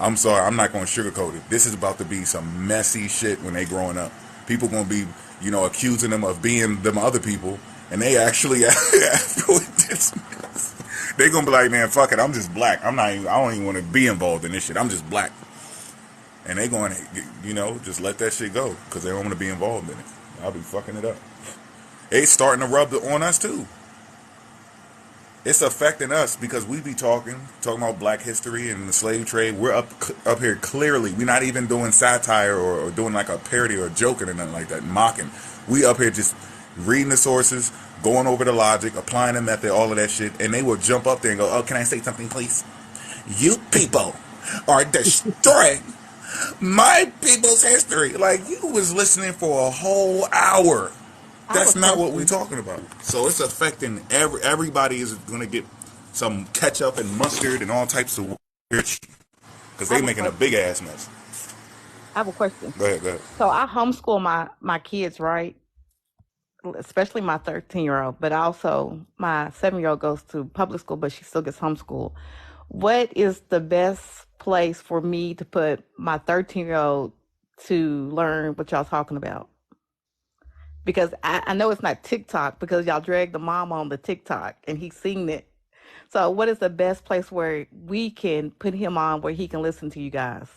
D: I'm sorry, I'm not going to sugarcoat it. This is about to be some messy shit when they growing up. People going to be, accusing them of being them other people, and they actually Afro-Indigenous. They going to be like, man, fuck it, I'm just black. I don't even want to be involved in this shit. I'm just black. And they going to, just let that shit go because they don't want to be involved in it. I'll be fucking it up. It's starting to rub on us too. It's affecting us because we be talking about black history and the slave trade. We're up here clearly. We're not even doing satire or doing like a parody or joking or nothing like that, mocking. We up here just reading the sources, going over the logic, applying the method, all of that shit, and they will jump up there and go, "Oh, can I say something, please? You people are destroying my people's history." Like, you was listening for a whole hour.
B: I have a
D: That's not what we're
B: question.
D: talking about. So it's affecting everybody is going to get some ketchup and mustard and all types of weird shit because
B: I
D: they
B: have a
D: making a big
B: question.
D: ass mess.
B: I have a question.
D: Go ahead, go ahead.
B: So I homeschool my kids, right? Especially my 13-year-old, but also my 7-year-old goes to public school, but she still gets homeschooled. What is the best place for me to put my 13-year-old to learn what y'all talking about? Because I know it's not TikTok because y'all dragged the mom on the TikTok and he's seen it. So what is the best place where we can put him on where he can listen to you guys?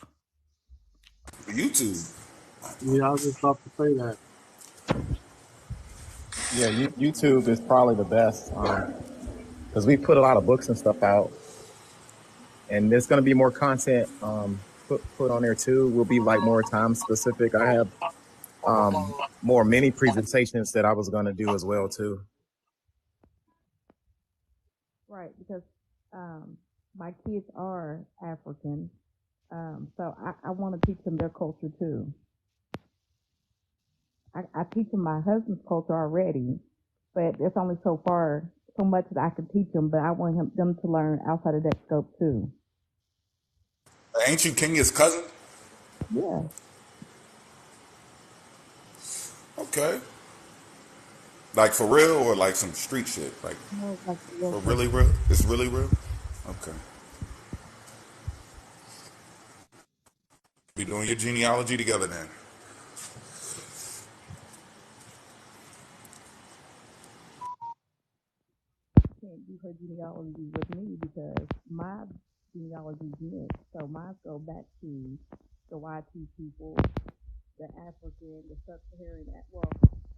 D: YouTube.
A: Yeah, I was just about to say that.
G: Yeah, YouTube is probably the best because we put a lot of books and stuff out, and there's going to be more content put on there too. Will be like more time specific. I have more mini presentations that I was going to do as well too.
B: Right, because my kids are African, so I want to teach them their culture too. I teach them my husband's culture already, but it's only so much that I can teach them. But I want them to learn outside of that scope too.
D: Ain't you Kenya's cousin?
B: Yeah,
D: Okay. Like for real or like some street shit? Like
B: no, like real
D: for
B: stuff.
D: really real? It's really real? Okay. Be doing your genealogy together then.
B: Can't do her genealogy with me because my genealogy is mixed. So mine go back to the YT people, the African, the Sub-Saharan. Well,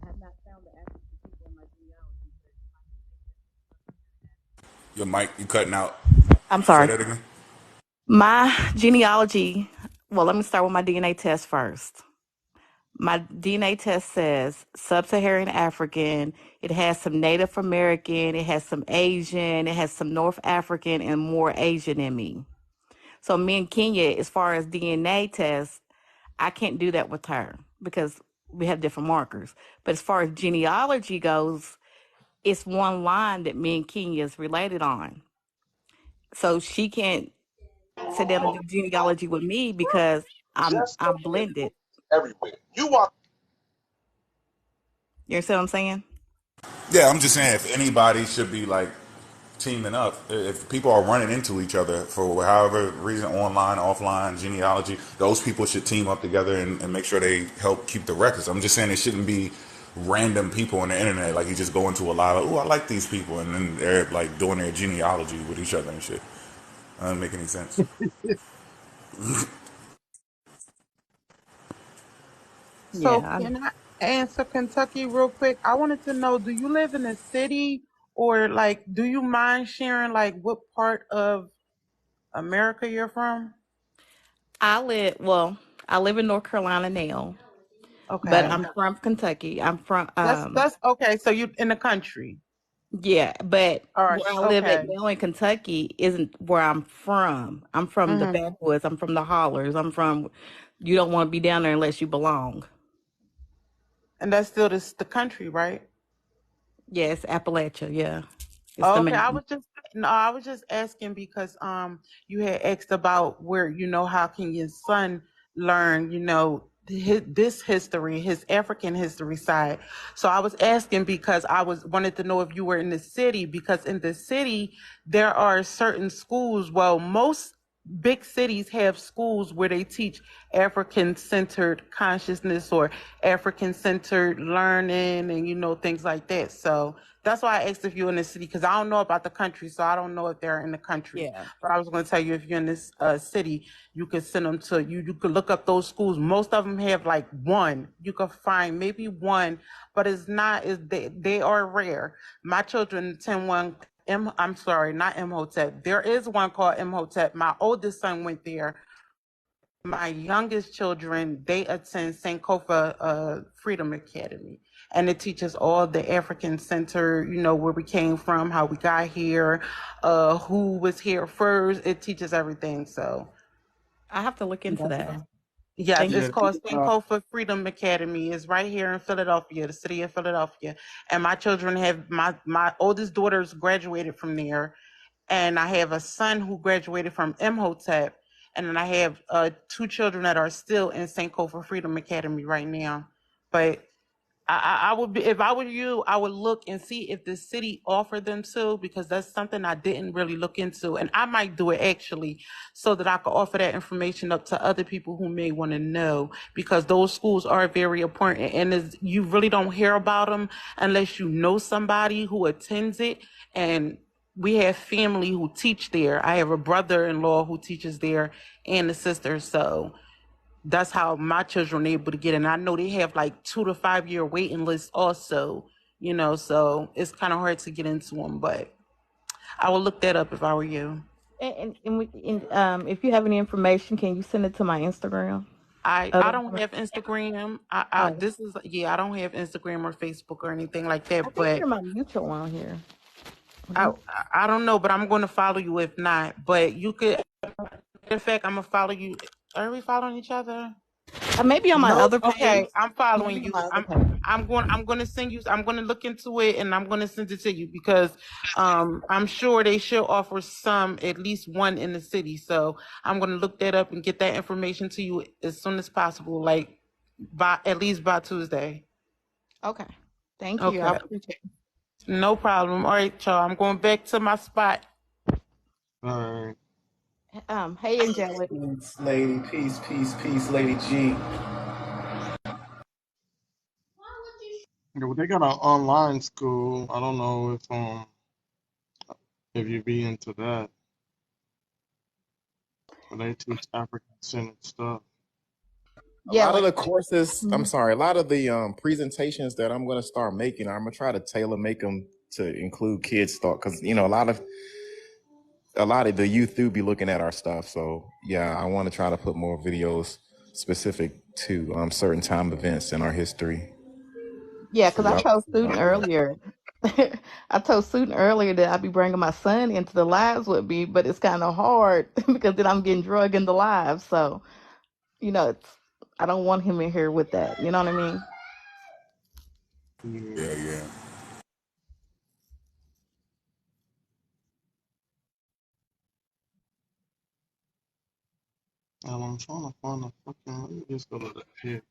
B: I have not found the African people in my genealogy.
D: Your mic, you cutting out.
B: I'm
D: Say
B: sorry.
D: that again.
B: My genealogy. Well, let me start with my DNA test first. My DNA test says Sub-Saharan African. It has some Native American. It has some Asian. It has some North African and more Asian in me. So me and Kenya, as far as DNA tests, I can't do that with her because we have different markers. But as far as genealogy goes, it's one line that me and Kenya is related on. So she can't sit down and do genealogy with me because I'm blended. You understand what I'm saying?
D: Yeah, I'm just saying if anybody should be like teaming up, if people are running into each other for however reason, online, offline, genealogy, those people should team up together and make sure they help keep the records. I'm just saying it shouldn't be random people on the internet. Like you just go into a lot of, oh, I like these people, and then they're like doing their genealogy with each other and shit. That doesn't make any sense.
I: So
B: Yeah.
I: can I answer Kentucky real quick? I wanted to know, do you live in a city or like do you mind sharing like what part of America you're from?
B: I live in North Carolina now, but
I: Okay.
B: I'm from Kentucky. I'm from
I: That's okay. So you in the country.
B: yeah, but
I: All right.
B: where I live at
I: Okay.
B: now in Kentucky isn't where I'm from. I'm from the
I: Mm-hmm.
B: backwoods. I'm from the hollers. I'm from you don't want to be down there unless you belong.
I: And that's still the country, right?
B: Yes, Appalachia, yeah. It's the
I: Okay. I
B: mountain.
I: was just no, I was just asking because you had asked about where how can your son learn, this history, his African history side. So I was asking because wanted to know if you were in the city, because in the city there are certain schools. Well, most big cities have schools where they teach African centered consciousness or African centered learning and things like that. So that's why I asked if you're in the city, because I don't know about the country, so I don't know if they're in the country.
B: Yeah.
I: But I was going to tell you, if you're in this city, you could send them to you. You could look up those schools. Most of them have like one. You could find maybe one, but it's not. They are rare. My children attend one. I'm sorry, not Imhotep. There is one called Imhotep. My oldest son went there. My youngest children, they attend St. Kofa Freedom Academy. And it teaches all the African center, where we came from, how we got here, who was here first. It teaches everything. So
B: I have to look into that.
I: yes,
B: Thank
I: it's
A: Yeah.
I: called Sankofa Freedom Academy. It's right here in Philadelphia, the city of Philadelphia. And my children have my oldest daughter's graduated from there, and I have a son who graduated from Imhotep, and then I have two children that are still in Sankofa Freedom Academy right now. But I would be, if I were you, I would look and see if the city offered them too, because that's something I didn't really look into. And I might do it actually so that I could offer that information up to other people who may want to know, because those schools are very important. And you really don't hear about them unless you know somebody who attends it. And we have family who teach there. I have a brother-in-law who teaches there and a sister. So that's how my children are able to get in. I know they have like 2 to 5 year waiting lists also, so it's kind of hard to get into them, but I will look that up if I were you.
B: If you have any information, can you send it to my Instagram?
I: I don't have Instagram.
B: Oh,
I: This is, yeah, I don't have Instagram or Facebook or anything like that,
B: I think
I: but
B: you're my mutual on here.
I: I, I don't know, but I'm going to follow you if not, but you could, in fact, I'm going to follow you. Are we following each other?
B: Maybe on my
I: No,
B: other page.
I: okay, I'm following
B: Maybe on
I: you.
B: my other page.
I: I'm going to send you. I'm going to look into it and I'm going to send it to you, because I'm sure they should offer some, at least one in the city. So I'm going to look that up and get that information to you as soon as possible, like at least by Tuesday.
B: Okay. Thank you. I
I: Okay,
B: appreciate it.
I: no problem. All right, y'all. I'm going back to my spot.
A: All right.
B: Hey, Angelic.
G: Peace, lady. Peace, peace, peace, Lady G.
A: Yeah, well, they got an online school. I don't know if you be into that, but they teach African centered stuff.
G: A
B: Yeah,
G: lot of
B: like
G: the courses, I'm
B: mhm.
G: sorry, a lot of the presentations that I'm going to start making, I'm going to try to tailor make them to include kids thought, because a lot of the youth do be looking at our stuff. So yeah, I want to try to put more videos specific to certain time events in our history.
B: Yeah,
G: So
B: because I
G: y'all,
B: told student earlier. I told student earlier that I'd be bringing my son into the lives with me, but it's kind of hard because then I'm getting drugged in the lives. So it's I don't want him in here with that. You know what I mean?
A: Yeah.
D: Yeah, yeah.
A: And I'm trying to find a fucking. Let me just go to the pic.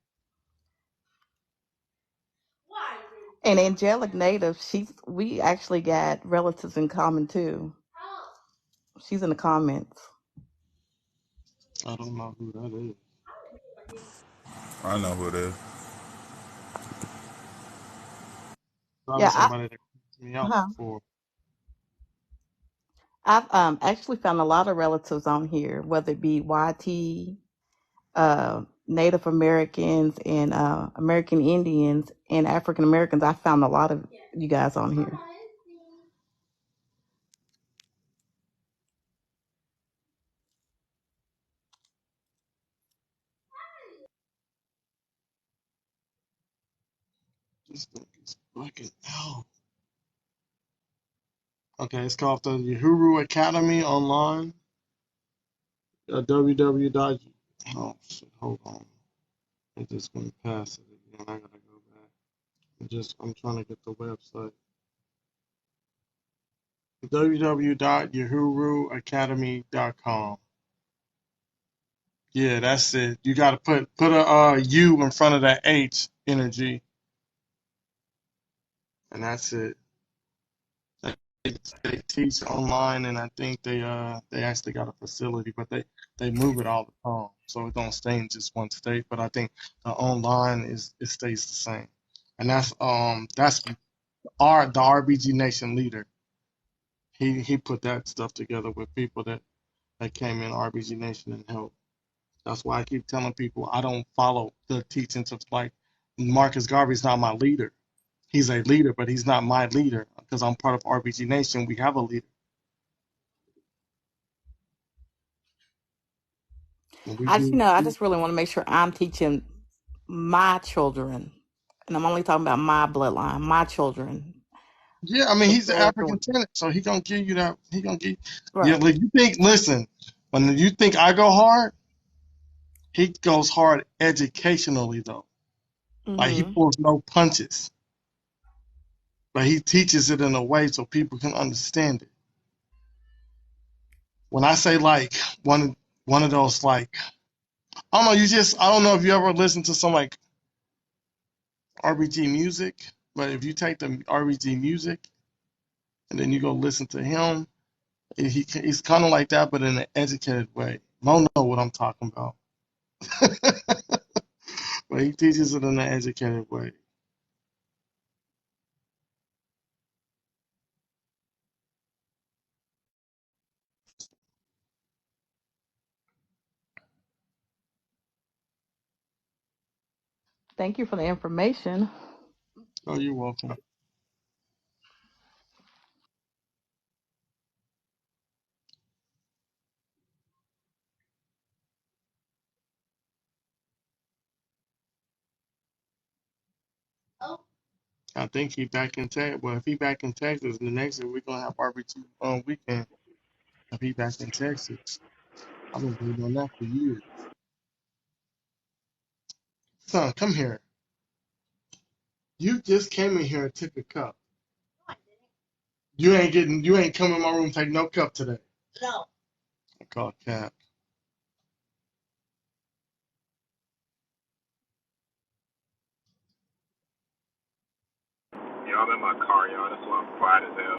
B: And angelic native, we actually got relatives in common too. She's in the comments.
A: I don't know who that is.
D: I know who it is.
A: Probably
B: Yeah,
A: somebody that cussed me out
B: uh-huh.
A: before.
B: I've actually found a lot of relatives on here, whether it be YT, Native Americans, and American Indians and African Americans. I found a lot of you guys on here.
A: This thing is fucking hell. Okay, it's called the Uhuru Academy online. www. Oh shit, hold on. It just went past it again. I gotta go back. I'm trying to get the website. www.uhuruacademy.com. Yeah, that's it. You got to put a U in front of that H energy, and that's it. They, they teach online, and I think they actually got a facility, but they move it all the time, so it don't stay in just one state. But I think the online is it stays the same, and that's the RBG Nation leader. He put that stuff together with people that came in RBG Nation and helped. That's why I keep telling people I don't follow the teachings of like Marcus Garvey's not my leader. He's a leader, but he's not my leader because I'm part of RBG Nation. We have a leader. And we do.
B: I just really want to make sure I'm teaching my children, and I'm only talking about my bloodline, my children,
A: Yeah, I mean
B: the
A: he's an
B: character.
A: African tenant, so he gonna give you that. He gonna give. Yeah,
B: Right.
A: like you think. Listen, when you think I go hard, he goes hard educationally though. Like he
B: Mm-hmm.
A: pulls no punches, but he teaches it in a way so people can understand it. When I say like one of those like I don't know, I don't know if you ever listen to some like RBG music, but if you take the RBG music and then you go listen to him, he's kind of like that, but in an educated way. Mo know what I'm talking about, but he teaches it in an educated way.
B: Thank you for the information.
A: Oh, you're welcome. I think he back in Texas. Well, if he back in Texas, the next year we're gonna have RBG weekend. If he back in Texas, I've been waiting on that for years. Son, come here. You just came in here and took a cup. You ain't come in my room take no cup today. I call cap.
G: Y'all in my car, y'all. That's why I'm quiet as hell.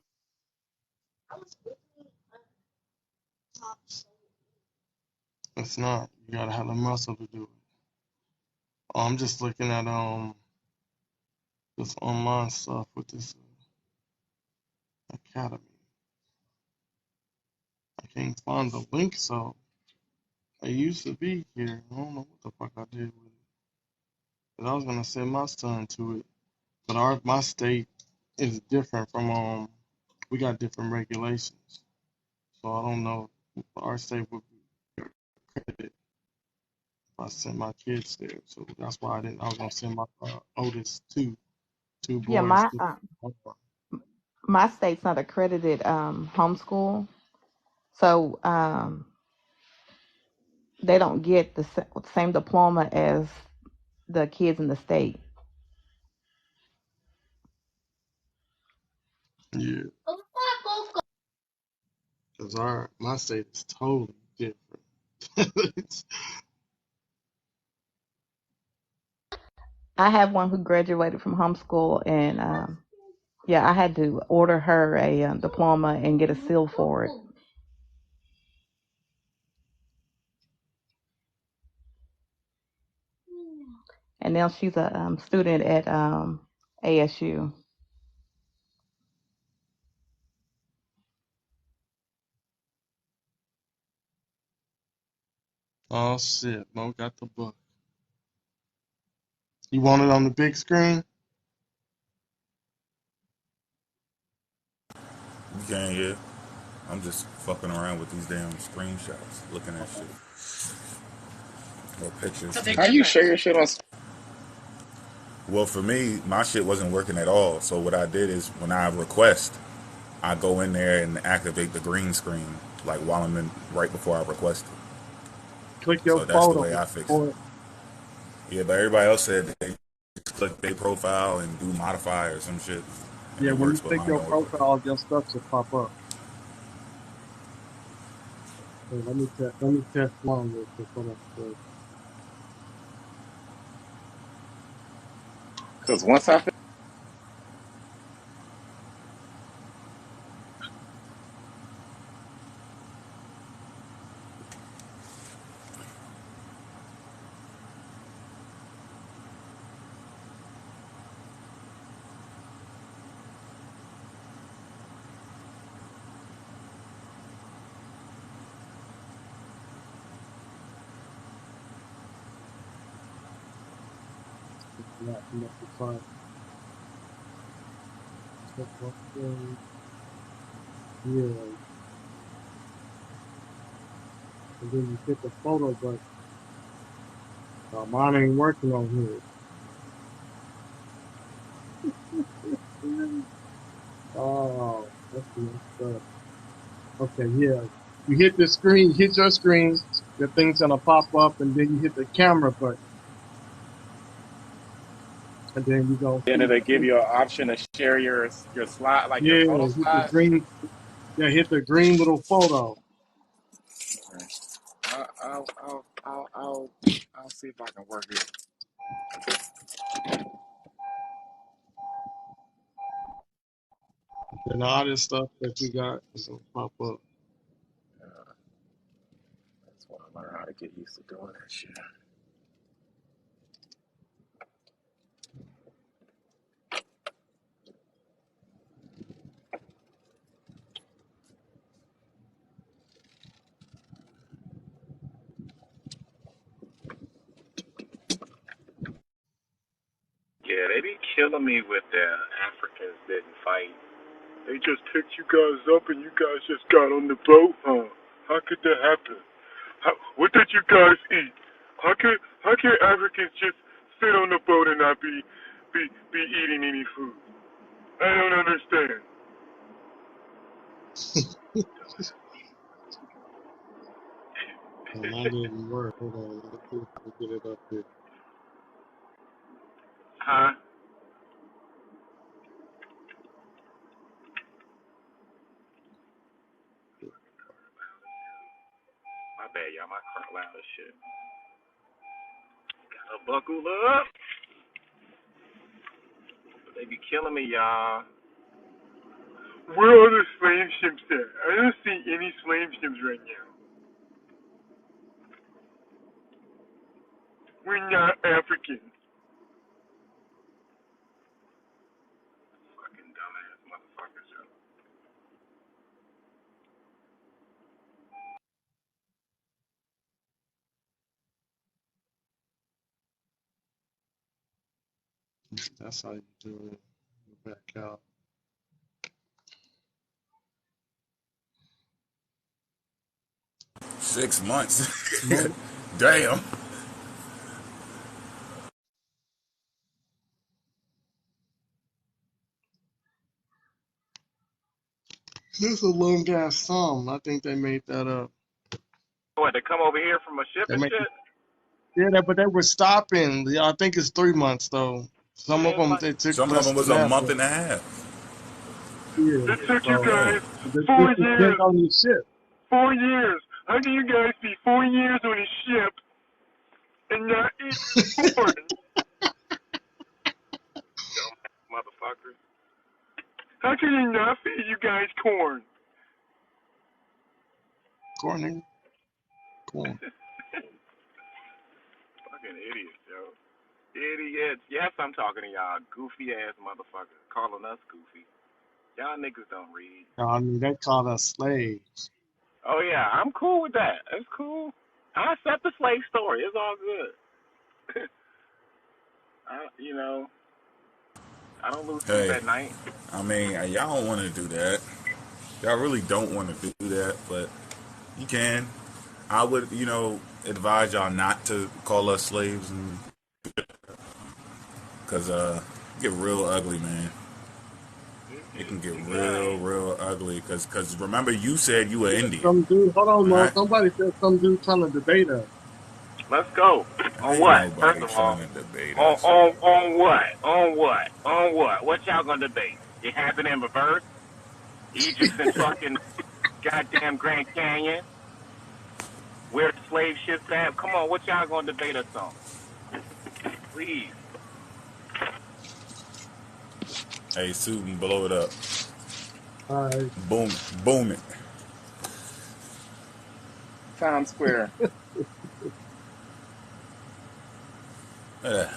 A: It's not. You gotta have the muscle to do it. I'm just looking at this online stuff with this academy. I can't find the link, so it used to be here. I don't know what the fuck I did with it. But I was gonna send my son to it. But my state is different from we got different regulations. So I don't know if our state would be accredited if I send my kids there. So that's why I was gonna send my oldest two
B: Yeah,
A: boys to.
B: my state's not accredited homeschool, so they don't get the same diploma as the kids in the state.
A: Yeah, because my state is totally different.
B: I have one who graduated from homeschool, and yeah, I had to order her a diploma and get a seal for it. And now she's a student at ASU.
A: Oh shit, Mo got the book. You want it on the big screen?
D: You can't hear. I'm just fucking around with these damn screenshots, looking at shit or pictures.
G: How you share your shit on?
D: Well, for me, my shit wasn't working at all. So what I did is when I request, I go in there and activate the green screen, like while I'm in, right before I request it.
A: Click your
D: So that's the
A: photo.
D: way I fix it.
A: Or
D: Yeah, but everybody else said they just click their profile and do modify or some shit, and
A: yeah,
D: it
A: when you
D: works, but
A: click
D: mine
A: your
D: don't work.
A: profile, your stuff should pop up. Hey, let me test one real quick. Hold on.
G: Because once I
A: Yeah, you know, it's fine. Check one thing. Yeah, and then you hit the photo button. Mine ain't working on here. Oh, that's messed up. Okay, yeah. You hit the screen, hit your screen, the thing's gonna pop up, and then you hit the camera button, and then you gonna
G: then
A: see the
G: it'll give you
A: picture.
G: an option to share your slide, like your
A: Yeah,
G: photo
A: hit the
G: slide.
A: green, yeah, hit the green little photo.
G: I'll see if I can work it.
A: And all this stuff that you got is gonna pop up.
G: That's what I learned how to get used to doing that shit. Yeah, they be killing me with the Africans didn't fight. They just picked you guys up and you guys just got on the boat, huh? How could that happen? What did you guys eat? How can Africans just sit on the boat and not be eating any food? I don't understand.
A: And that didn't work. Hold on, let me see if I can get it up here.
G: Huh? My bad, y'all. My car loud as shit. Gotta buckle up. They be killing me, y'all. Where are the slave ships at? I don't see any slave ships right now. We're not African. Fucking dumbass motherfuckers, yo.
A: That's how you do it. Back out.
D: 6 months.
A: No,
D: Damn.
A: this is a long ass song. I think they made that up.
G: What, they come over here from a ship
A: They
G: and
A: made,
G: shit?
A: yeah, but they were stopping. Yeah, I think it's 3 months though. Some of
G: Man,
A: them
G: like,
A: they took
D: Some of
A: less
D: them was
A: than
D: a
A: that,
D: month
A: but
D: and a half.
A: yeah.
G: it took you
A: So
D: Yeah.
G: guys
A: this
G: 4
A: has been
G: years.
A: on the ship.
G: 4 years. How can you guys be 4 years on a ship and not eat corn? Dumb motherfuckers. How can you not feed you guys corn?
A: Corn, nigga. Corn.
G: Fucking idiots, yo. Idiots. Yes, I'm talking to y'all goofy ass motherfuckers calling us goofy. Y'all niggas don't read.
A: I mean, they called us slaves.
G: Oh yeah, I'm cool with that. It's cool. I accept the slave story. It's all good. You know, I don't lose sleep
D: Hey,
G: at night.
D: I mean, y'all don't want to do that. Y'all really don't want to do that, but you can. I would, advise y'all not to call us slaves, and because it get real ugly, man. It can get
G: Yeah.
D: real ugly. Cause remember, you said you were
A: Yeah,
D: Indian,
A: some dude, hold on,
D: all
A: Mo.
D: right?
A: Somebody said some dude trying to debate us.
G: Let's go. On
D: Ain't
G: what? First
D: nobody
G: of all,
D: trying to debate
G: on
D: us.
G: on on what? On what? On what? What y'all gonna debate? It happened in reverse. Egypt and fucking goddamn Grand Canyon.
J: Where the slave ships at? Come on, what y'all gonna debate us on? Please.
D: Hey, suit and blow it up.
A: All right.
D: Boom, boom it.
J: Times Square.
D: Yeah.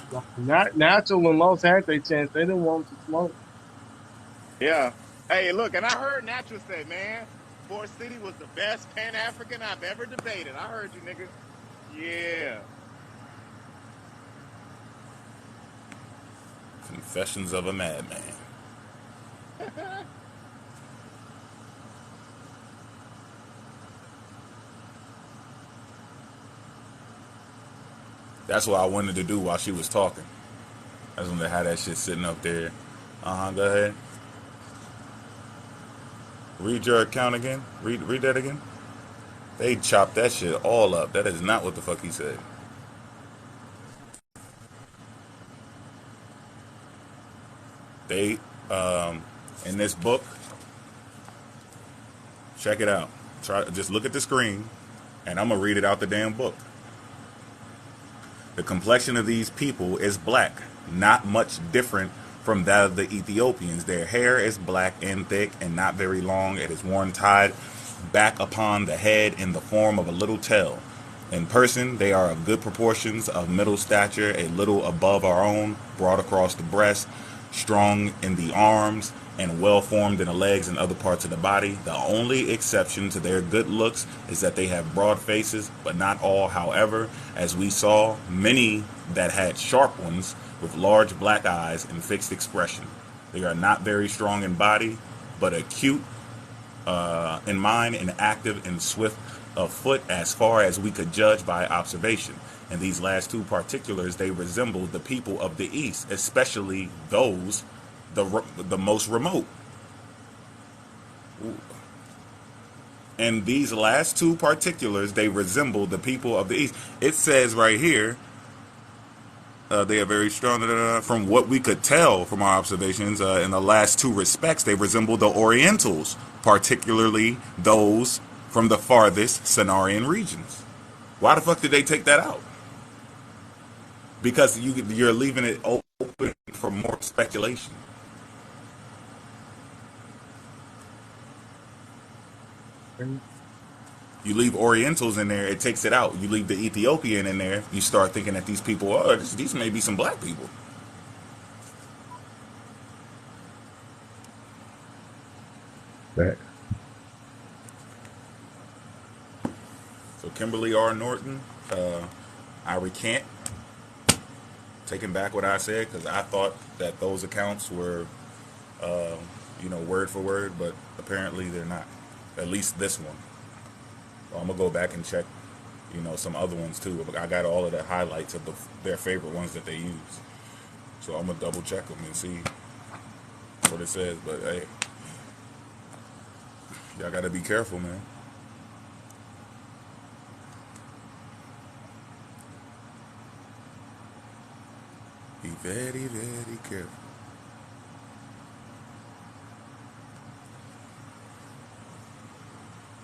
A: Natural and Los had their chance. They didn't want to smoke.
J: Yeah. Hey, look, and I heard Natural say, man, Ford City was the best Pan African I've ever debated. I heard you, nigga. Yeah.
D: Confessions of a Madman. That's what I wanted to do while she was talking. I just wanted to have that shit sitting up there. Go ahead. Read your account again. Read that again. They chopped that shit all up. That is not what the fuck he said. They in this book, check it out. Just look at the screen, and I'm gonna read it out the damn book. The complexion of these people is black, not much different from that of the Ethiopians. Their hair is black and thick and not very long. It is worn tied back upon the head in the form of a little tail. In person, they are of good proportions, of middle stature, a little above our own, broad across the breast, strong in the arms, and well formed in the legs and other parts of the body. The only exception to their good looks is that they have broad faces, but not all. However, as we saw, many that had sharp ones with large black eyes and fixed expression. They are not very strong in body, but acute in mind and active and swift of foot as far as we could judge by observation. In these last two particulars, they resemble the people of the East, especially those the most remote. In these last two particulars, they resemble the people of the East. It says right here, they are very strong. From what we could tell from our observations, in the last two respects, they resemble the Orientals, particularly those from the farthest Cenarian regions. Why the fuck did they take that out? Because you're leaving it open for more speculation. You leave Orientals in there, it takes it out. You leave the Ethiopian in there, you start thinking that these people, these may be some black people.
H: Facts.
D: So Kimberly R. Norton, I recant, taking back what I said, because I thought that those accounts were, word for word, but apparently they're not. At least this one. So I'm gonna go back and check, some other ones too. I got all of the highlights of their favorite ones that they use. So I'm gonna double check them and see what it says. But hey, y'all gotta be careful, man. Be very, very careful.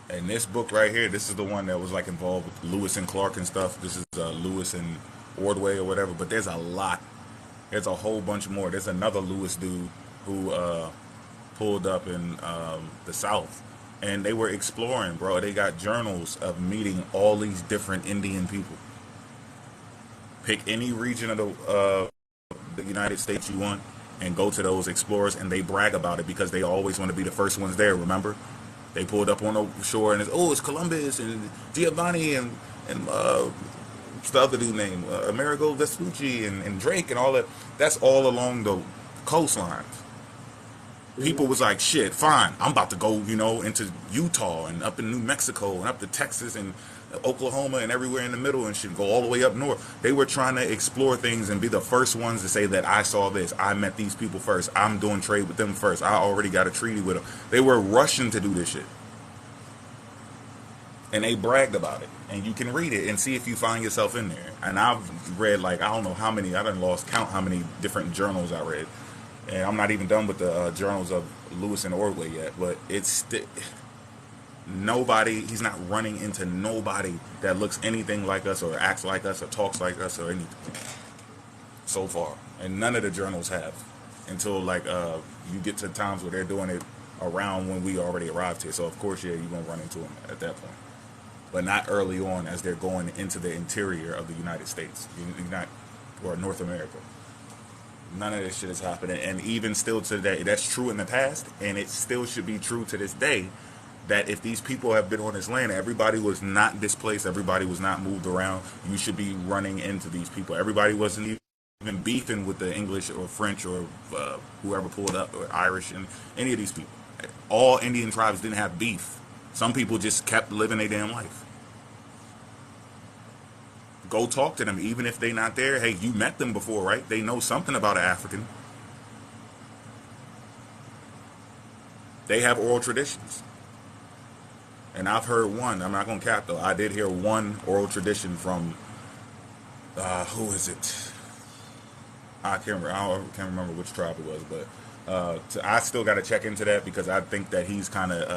D: And this book right here, this is the one that was like involved with Lewis and Clark and stuff. This is Lewis and Ordway or whatever. But there's a lot. There's a whole bunch more. There's another Lewis dude who pulled up in the South, and they were exploring, bro. They got journals of meeting all these different Indian people. Pick any region of the United States you want, and go to those explorers, and they brag about it because they always want to be the first ones there. Remember? They pulled up on the shore and it's Columbus and Giovanni and what's the other dude name? Amerigo Vespucci and Drake and all that. That's all along the coastlines. People was like, shit, fine, I'm about to go, into Utah and up in New Mexico and up to Texas and Oklahoma and everywhere in the middle and shit, go all the way up north. They were trying to explore things and be the first ones to say that I saw this, I met these people first, I'm doing trade with them first, I already got a treaty with them. They were rushing to do this shit. And they bragged about it. And you can read it and see if you find yourself in there. And I've read I don't know how many, I done lost count how many different journals I read. And I'm not even done with the journals of Lewis and Ordway yet, but Nobody, he's not running into nobody that looks anything like us or acts like us or talks like us or anything so far. And none of the journals have until like you get to times where they're doing it around when we already arrived here. So of course, yeah, you're gonna run into them at that point, but not early on as they're going into the interior of the United States, not or North America. None of this shit is happening, and even still today, that's true in the past, and it still should be true to this day. That if these people have been on this land, everybody was not displaced, everybody was not moved around. You should be running into these people. Everybody wasn't even beefing with the English or French or whoever pulled up or Irish and any of these people. All Indian tribes didn't have beef. Some people just kept living their damn life. Go talk to them, even if they're not there. Hey, you met them before, right? They know something about an African. They have oral traditions. And I've heard one, I'm not going to cap though, I did hear one oral tradition from, who is it? I can't remember which tribe it was, but I still got to check into that because I think that he's kind of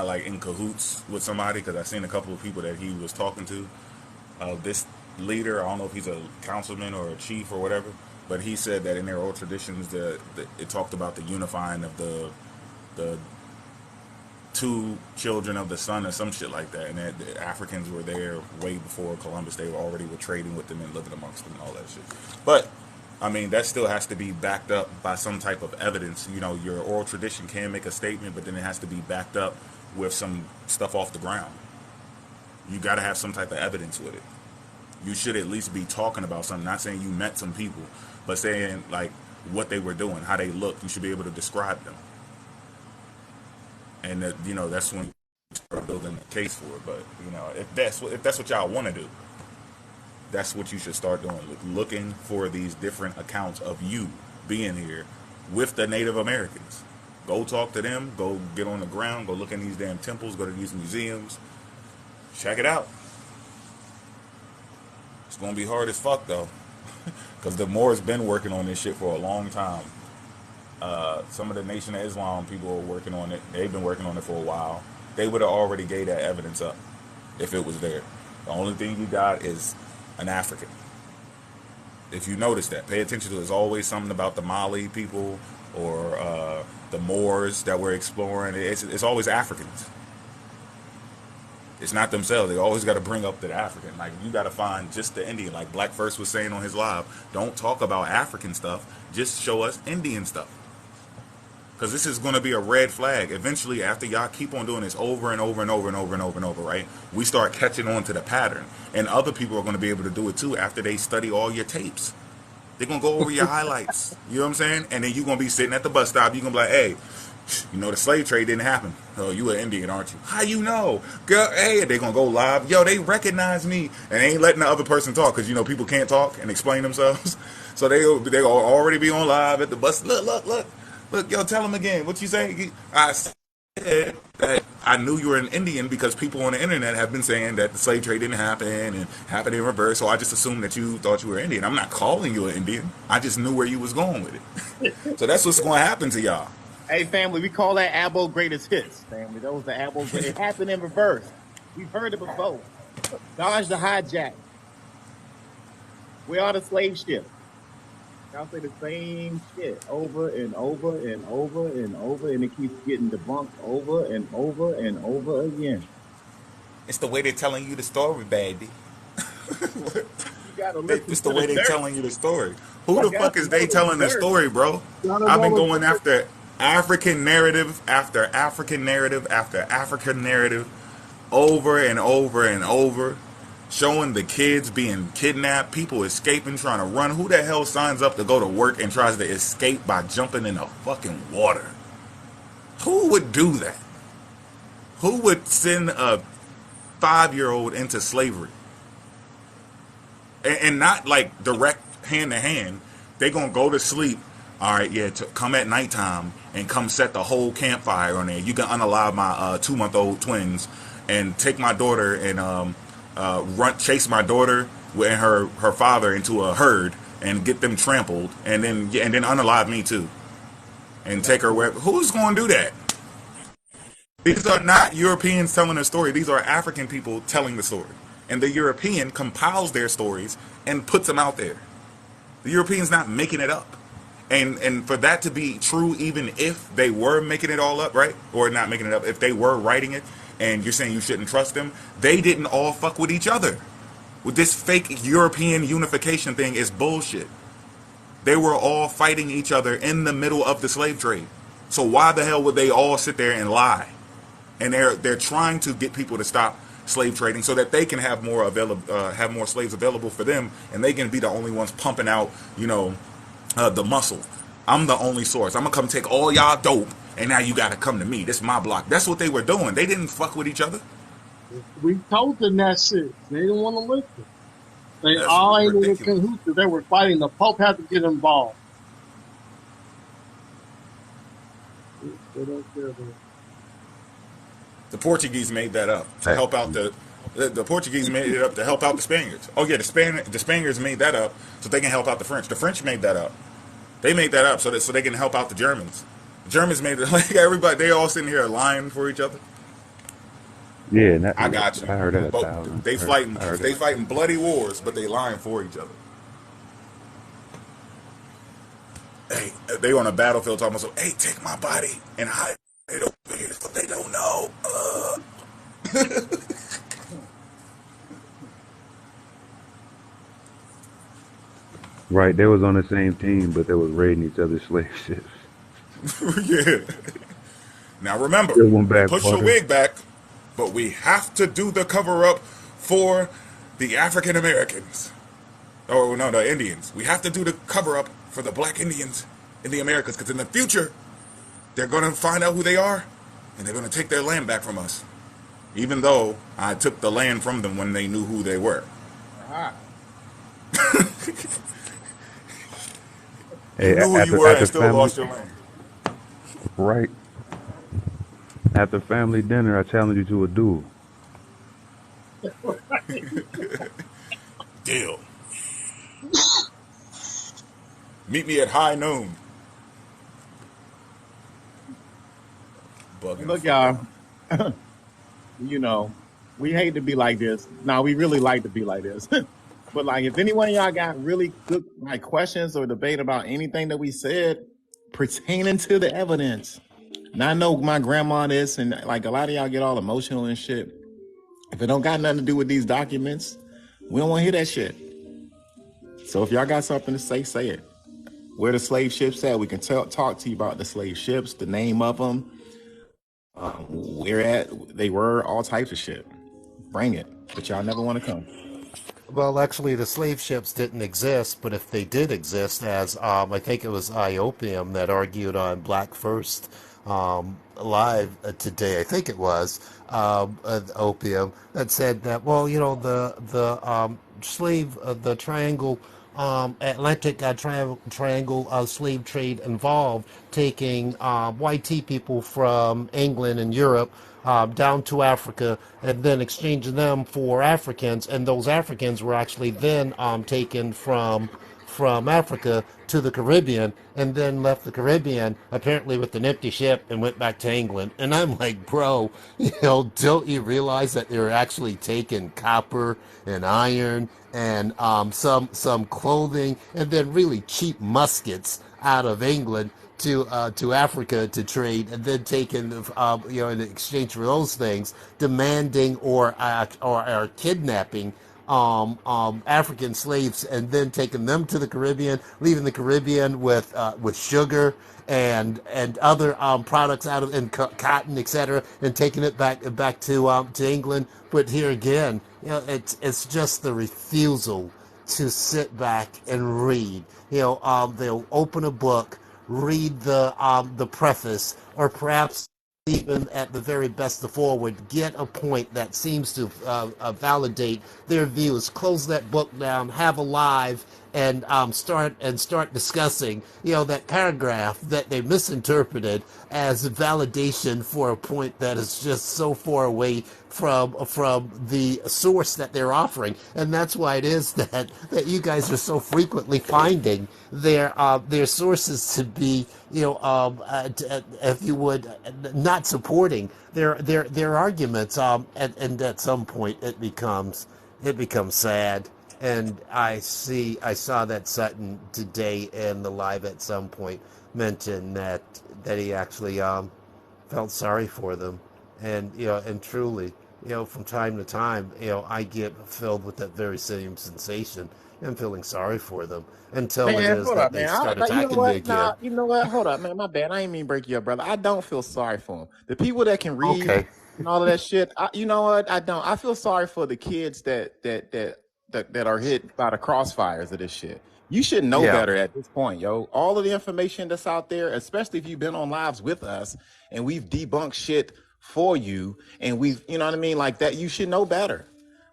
D: like in cahoots with somebody because I've seen a couple of people that he was talking to. This leader, I don't know if he's a councilman or a chief or whatever, but he said that in their oral traditions, it talked about the unifying of the two children of the sun or some shit like that, and that the Africans were there way before Columbus. They were trading with them and living amongst them and all that shit. But I mean, that still has to be backed up by some type of evidence. You know, your oral tradition can make a statement, but then it has to be backed up with some stuff off the ground. You got to have some type of evidence with it. You should at least be talking about something. Not saying you met some people, but saying like what they were doing, how they looked. You should be able to describe them. And that, you know, that's when you start building a case for it. But you know, if that's what y'all want to do, that's what you should start doing. Looking for these different accounts of you being here with the Native Americans. Go talk to them. Go get on the ground. Go look in these damn temples. Go to these museums. Check it out. It's gonna be hard as fuck though, because the Moors been working on this shit for a long time. Some of the Nation of Islam people are working on it. They've been working on it for a while. They would have already gave that evidence up if it was there. The only thing you got is an African. If you notice that, pay attention to it. There's always something about the Mali people or the Moors that we're exploring. It's always Africans. It's not themselves. They always got to bring up the African. Like, you got to find just the Indian. Like Black First was saying on his live, don't talk about African stuff. Just show us Indian stuff. Because this is going to be a red flag. Eventually, after y'all keep on doing this over and over and over and over and over and over, right? We start catching on to the pattern. And other people are going to be able to do it too after they study all your tapes. They're going to go over your highlights. You know what I'm saying? And then you're going to be sitting at the bus stop. You're going to be like, hey, you know the slave trade didn't happen. Oh, you an Indian, aren't you? How you know? Girl, hey, they're going to go live. Yo, they recognize me. And they ain't letting the other person talk because, you know, people can't talk and explain themselves. So they'll already be on live at the bus. Look, yo, tell them again. What you say? I said that I knew you were an Indian because people on the internet have been saying that the slave trade didn't happen and happened in reverse. So I just assumed that you thought you were Indian. I'm not calling you an Indian. I just knew where you was going with it. So that's what's going to happen to y'all.
J: Hey, family, we call that Abo Greatest Hits, family. That was the Abo. It happened in reverse. We've heard it before. Dodge the hijack. We are the slave ship. Y'all say the same shit over and over and over and over, and it keeps getting debunked over and over and over again.
D: It's the way they're telling you the story, baby.
J: You gotta listen
D: It's
J: to
D: the way they're
J: dirt.
D: telling you the story. Who the fuck is they telling the story, bro?
J: Gotta
D: I've been
J: know
D: going after African narrative after African narrative after African narrative over and over and over, showing the kids being kidnapped, people escaping, trying to run. Who the hell signs up to go to work and tries to escape by jumping in the fucking water? Who would do that? Who would send a 5-year-old into slavery? And not like direct hand to hand. They gonna go to sleep. All right, yeah. Come at nighttime and come set the whole campfire on there. You can unalive my 2-month-old twins and take my daughter and chase my daughter and her father into a herd and get them trampled, and then unalive me too, and take her where. Who's gonna do that? These are not Europeans telling a story. These are African people telling the story. And the European compiles their stories and puts them out there. The European's not making it up. And for that to be true, even if they were making it all up, right? Or not making it up, if they were writing it and you're saying you shouldn't trust them, they didn't all fuck with each other. With this fake European unification thing is bullshit. They were all fighting each other in the middle of the slave trade. So why the hell would they all sit there and lie? And they're trying to get people to stop slave trading so that they can have have more slaves available for them, and they can be the only ones pumping out, the muscle. I'm the only source. I'm gonna come take all y'all dope, and now you gotta come to me. This is my block. That's what they were doing. They didn't fuck with each other.
A: We told them that shit. They didn't want to listen. They
D: That's
A: all ain't in
D: ridiculous.
A: cahoots. They were fighting. The Pope had to get involved. They don't care about
D: The Portuguese made that up to
H: Hey,
D: help out the Portuguese made it up to help out the Spaniards. Oh yeah, the Spaniards made that up so they can help out the French. The French made that up. They made that up so they can help out the Germans. The Germans made it like everybody. They all sitting here lying for each other.
H: yeah,
D: I got you.
H: I heard that a
D: But
H: thousand. I heard
D: they
H: it.
D: fighting bloody wars, but they lying for each other. Hey, they on a battlefield talking about, hey, take my body and hide it over here so they don't know.
H: Right, they was on the same team, but they was raiding each other's slave ships.
D: Yeah. Now remember,
H: Still one back
D: push your
H: water.
D: wig back, but we have to do the cover up for the African Americans. Oh no, the Indians. We have to do the cover up for the black Indians in the Americas because in the future they're going to find out who they are and they're going to take their land back from us. Even though I took the land from them when they knew who they were.
A: ah,
D: You
H: Hey,
D: knew who you
H: after
D: were and
H: after
D: still
H: family,
D: lost your land.
H: right? After family dinner, I challenge you to a duel.
D: Deal. Meet me at high noon. Bugging the
G: Look,
D: fuck
G: y'all,
D: out.
G: you know, we hate to be like this. No, we really like to be like this. But like, if any one of y'all got really good like questions or debate about anything that we said pertaining to the evidence, now I know my grandma this, and like a lot of y'all get all emotional and shit. If it don't got nothing to do with these documents, we don't want to hear that shit. So if y'all got something to say it. Where the slave ships at? We can talk to you about the slave ships, the name of them, where at they were, all types of shit. Bring it, but y'all never want to come.
F: Well, actually, the slave ships didn't exist, but if they did exist, as I think it was Iopium that argued on Black First live today, I think it was Opium that said that, well, the slave, the triangle. Atlantic Triangle slave trade involved taking white tea people from England and Europe down to Africa and then exchanging them for Africans, and those Africans were actually then taken from Africa to the Caribbean and then left the Caribbean apparently with an empty ship and went back to England. And I'm like, bro, don't you realize that they're actually taking copper and iron and some clothing and then really cheap muskets out of England to Africa to trade, and then taking in exchange for those things, demanding or kidnapping African slaves and then taking them to the Caribbean, leaving the Caribbean with sugar and other products out of and cotton, etc., and taking it back to England. But here again, it's just the refusal to sit back and read. They'll open a book, read the preface, or perhaps even at the very best the forward, get a point that seems to validate their views, close that book down, have a live, and start discussing, that paragraph that they misinterpreted as validation for a point that is just so far away from the source that they're offering. And that's why it is that you guys are so frequently finding their sources to be, if you would, not supporting their arguments. And at some point it becomes sad. And I saw that Sutton today in the live at some point mentioned that he actually felt sorry for them. And and truly, from time to time, I get filled with that very same sensation and feeling sorry for them until it
G: Man,
F: is
G: hold
F: that
G: up,
F: they
G: man.
F: start
G: You know
F: attacking me
G: what? Nah,
F: again.
G: you know what? Hold up, man. My bad. I ain't mean break you up, brother. I don't feel sorry for them. The people that can read
F: Okay.
G: and all of that shit. You know what? I don't. I feel sorry for the kids that are hit by the crossfires of this shit. You should know
F: Yeah.
G: better at this point, yo. All of the information that's out there, especially if you've been on lives with us and we've debunked shit for you, and you know what I mean, like that. You should know better,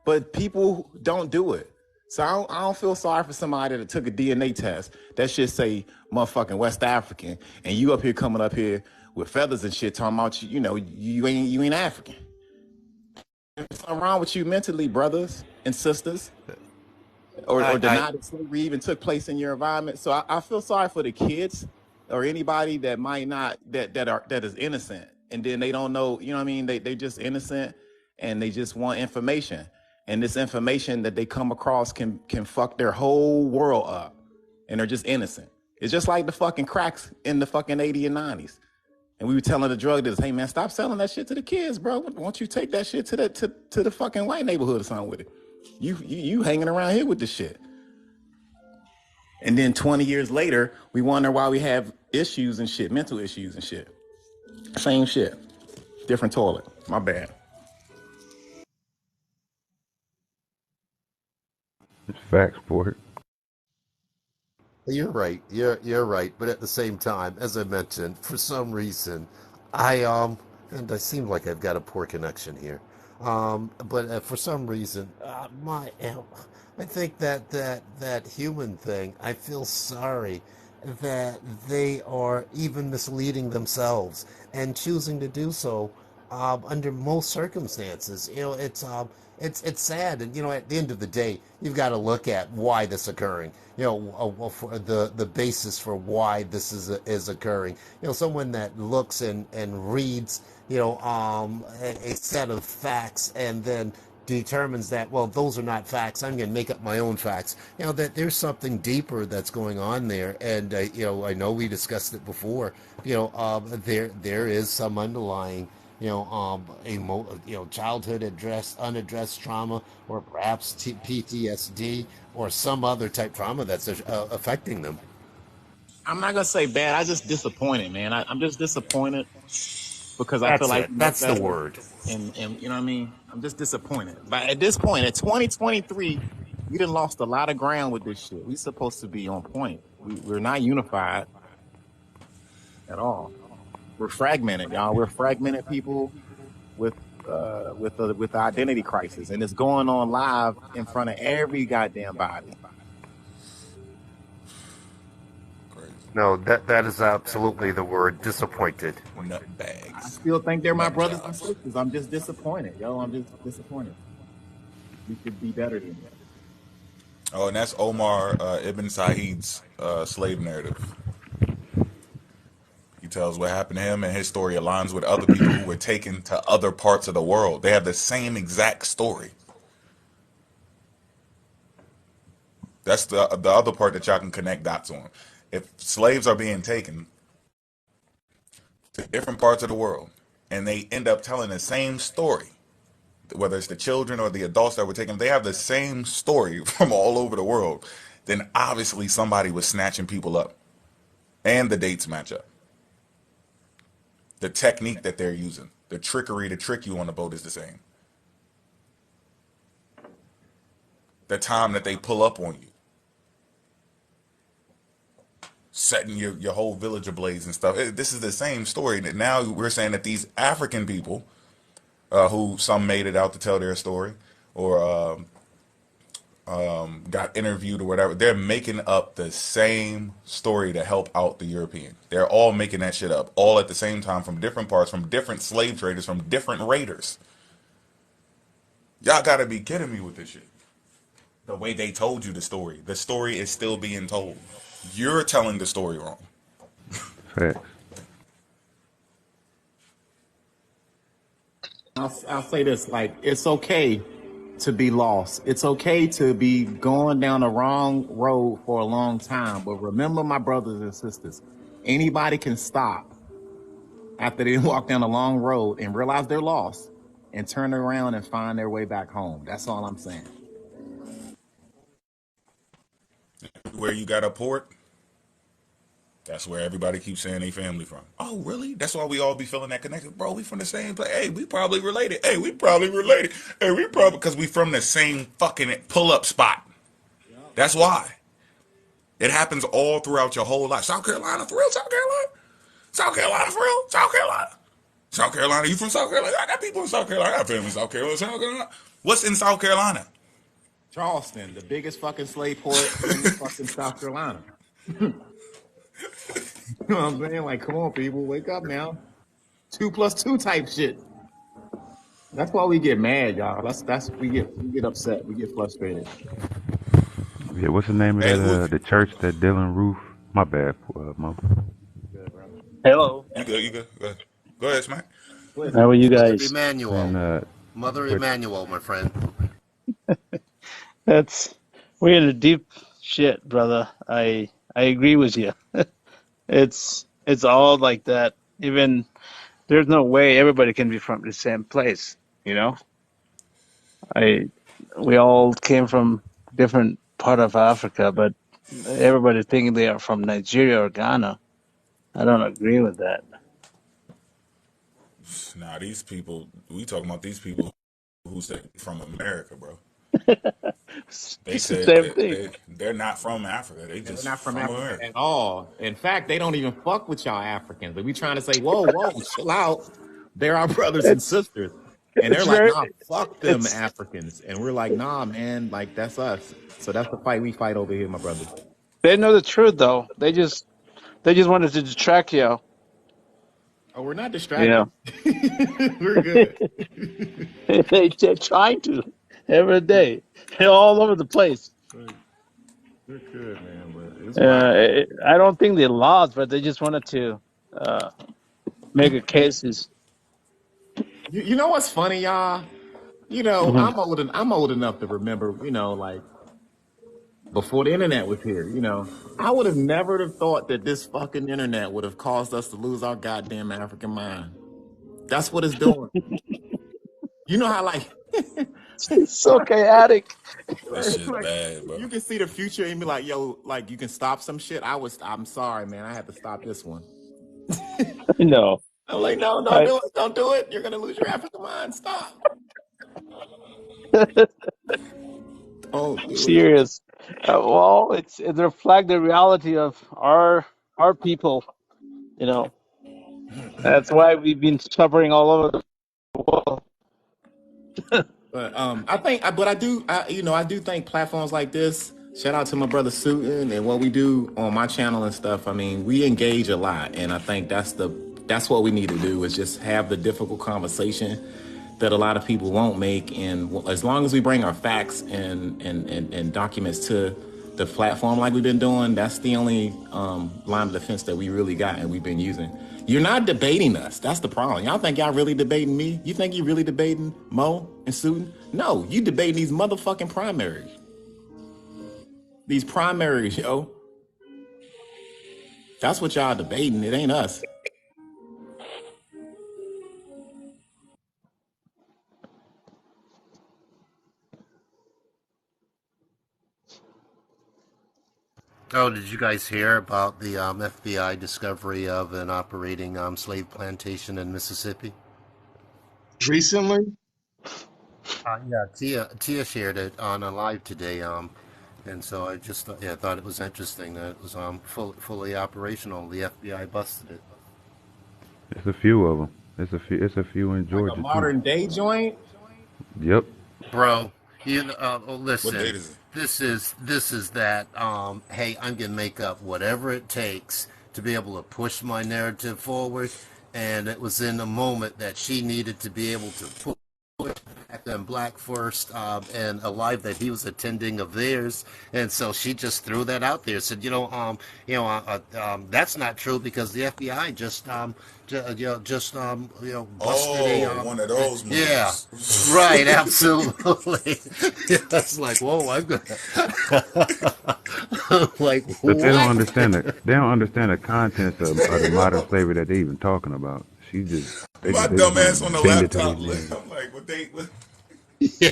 G: but people don't do it. So I don't feel sorry for somebody that took a DNA test that should say motherfucking West African, and you up here coming up here with feathers and shit talking about you ain't African. There's something wrong with you mentally, brothers and sisters, or
F: I
G: deny that slavery even took place in your environment. So I feel sorry for the kids or anybody that might not that is innocent, and then they don't know. You know what I mean? They just innocent and they just want information, and this information that they come across can fuck their whole world up, and they're just innocent. It's just like the fucking cracks in the fucking 80s and 90s. And we were telling the drug dealers, hey man, stop selling that shit to the kids, bro. Why don't you take that shit to the fucking white neighborhood or something with it? You hanging around here with this shit. And then 20 years later, we wonder why we have issues and shit, mental issues and shit. Same shit. Different toilet. My bad.
H: It's facts, sport.
F: You're right. You're right. But at the same time, as I mentioned, for some reason, and I seem like I've got a poor connection here. But for some reason, I think that human thing. I feel sorry that they are even misleading themselves and choosing to do so under most circumstances. It's sad, and at the end of the day, you've got to look at why this occurring. For the basis for why this is occurring. Someone that looks and reads, a set of facts and then determines that, well, those are not facts. I'm going to make up my own facts. That there's something deeper that's going on there, and I know we discussed it before. There is some underlying, childhood unaddressed trauma, or perhaps PTSD, or some other type trauma that's affecting them.
G: I'm not gonna say bad. I just disappointed, man. I'm just disappointed because I feel
F: That's
G: like
F: it.
G: we know
F: That's the
G: better.
F: word.
G: And you know what I mean? I'm just disappointed. But at this point, at 2023, we done lost a lot of ground with this shit. We supposed to be on point. We're not unified at all. We're fragmented, y'all. We're fragmented people with with the identity crisis, and it's going on live in front of every goddamn body.
D: Crazy.
F: No, that is absolutely the word. Disappointed.
D: Nut
G: I
D: bags.
G: still think they're my
D: Nut
G: brothers and
D: jobs.
G: sisters. I'm just disappointed, yo. I'm just disappointed. We should be better than that.
D: Oh, and that's Omar Ibn Said's slave narrative. He tells what happened to him, and his story aligns with other people who were taken to other parts of the world. They have the same exact story. That's the other part that y'all can connect dots on. If slaves are being taken to different parts of the world, and they end up telling the same story, whether it's the children or the adults that were taken, they have the same story from all over the world, then obviously somebody was snatching people up. And the dates match up. The technique that they're using, the trickery to trick you on the boat is the same. The time that they pull up on you, setting your whole village ablaze and stuff. This is the same story. That now we're saying that these African people, who some made it out to tell their story, or got interviewed or whatever, they're making up the same story to help out the European. They're all making that shit up, all at the same time, from different parts, from different slave traders, from different raiders. Y'all gotta be kidding me with this shit. The way they told you the story is still being told. You're telling the story wrong.
H: Facts.
G: I'll say this: like, it's okay to be lost. It's okay to be going down the wrong road for a long time. But remember, my brothers and sisters, anybody can stop after they walk down a long road and realize they're lost and turn around and find their way back home. That's all I'm saying.
D: Where you got a port, that's where everybody keeps saying they family from. Oh, really? That's why we all be feeling that connection. Bro, we from the same place. Hey, we probably related. Hey, we probably related. Hey, we probably, because we from the same fucking pull-up spot. That's why. It happens all throughout your whole life. South Carolina, for real? South Carolina? South Carolina, for real? South Carolina? South Carolina, you from South Carolina? I got people in South Carolina. I got family in South Carolina. South Carolina. What's in South Carolina?
G: Charleston, the biggest fucking slave port in fucking South Carolina. You know what I'm saying? Like, come on, people, wake up now. 2+2 type shit. That's why we get mad, y'all. We get upset. We get frustrated.
H: Yeah, what's the name of
D: Hey,
H: that
D: who?
H: the church that Dylan Roof? My bad, Mo.
K: Hello.
D: You good? You good? Go ahead. Go ahead, Smack.
K: How are you
F: Mother
K: guys?
H: And
F: Emmanuel. Mother
H: what
F: Emmanuel, my friend.
K: That's we're in a deep shit, brother. I agree with you. It's all like that. Even there's no way everybody can be from the same place, you know? I we all came from different part of Africa, but everybody thinking they are from Nigeria or Ghana. I don't agree with that.
D: Nah, these people. We talking about these people who say from America, bro.
K: It's
D: They
K: the
D: said
K: same
D: that
K: thing.
D: they're not from Africa. They
G: They're
D: just
G: not from
D: from
G: Africa
D: America.
G: at all. In fact, they don't even fuck with y'all Africans. They be trying to say, whoa, chill out. They're our brothers and
K: It's
G: sisters. And they're
K: it's
G: like,
K: very
G: nah, fuck them
K: it's
G: Africans. And we're like, nah, man, like that's us. So that's the fight we fight over here, my brother.
K: they know the truth though. They just wanted to distract you,
G: Oh, we're not
K: you know.
G: distracted. We're good.
K: They're trying to every day. They're all over the place.
G: We're good, man. But it's wild.
K: I don't think they lost, but they just wanted to uh, make a cases.
G: You know what's funny, y'all? You know,
K: Hmm.
G: I'm old enough to remember, like before the internet was here, I would have never have thought that this fucking internet would have caused us to lose our goddamn African mind. That's what it's doing. You know how like
K: It's so chaotic.
D: This shit's
G: like
D: bad, bro.
G: you can see the future and be like, yo, like you can stop some shit. I'm sorry, man. I had to stop this one.
K: No,
G: I'm like, no, don't
K: I
G: do it. Don't do it. You're gonna lose your African mind. Stop. Don't do it.
K: serious. Well, it reflects the reality of our people. You know, that's why we've been suffering all over the world.
G: But I do think platforms like this. Shout out to my brother Sutin and what we do on my channel and stuff. I mean, we engage a lot, and I think that's what we need to do is just have the difficult conversation that a lot of people won't make. And as long as we bring our facts and documents to the platform like we've been doing, that's the only line of defense that we really got and we've been using. You're not debating us. That's the problem. Y'all think y'all really debating me? You think you really debating Mo and Susan? No, you debating these motherfucking primaries. These primaries, yo. That's what y'all debating. It ain't us.
F: Oh, did you guys hear about the FBI discovery of an operating slave plantation in Mississippi?
A: Recently,
F: Yeah, Tia shared it on a live today. And so I just thought it was interesting that it was fully operational. The FBI busted it.
H: it's a few of them. It's a few in
G: Like a
H: Georgia too.
G: modern day joint.
H: Yep.
F: Bro,
D: What date
F: listen.
D: is it?
F: this is that. Hey, I'm gonna make up whatever it takes to be able to push my narrative forward, and it was in the moment that she needed to be able to push at them Black First and a live that he was attending of theirs, and so she just threw that out there. Said, that's not true because the FBI just busted a
E: Oh, one of those
F: yeah.
E: moves.
F: Right, absolutely. That's like, whoa, I'm gonna like
H: But they don't
F: what?
H: understand the they don't understand the contents of the modern slavery that they even talking about.
E: My
H: They just
E: dumb
H: want to
E: ass on the
H: bend it to their
E: laptop.
H: narrative.
E: I'm like, what they? What?
F: Yeah.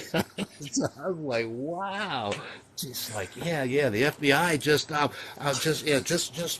F: So I'm like, wow. Just like, yeah. The FBI just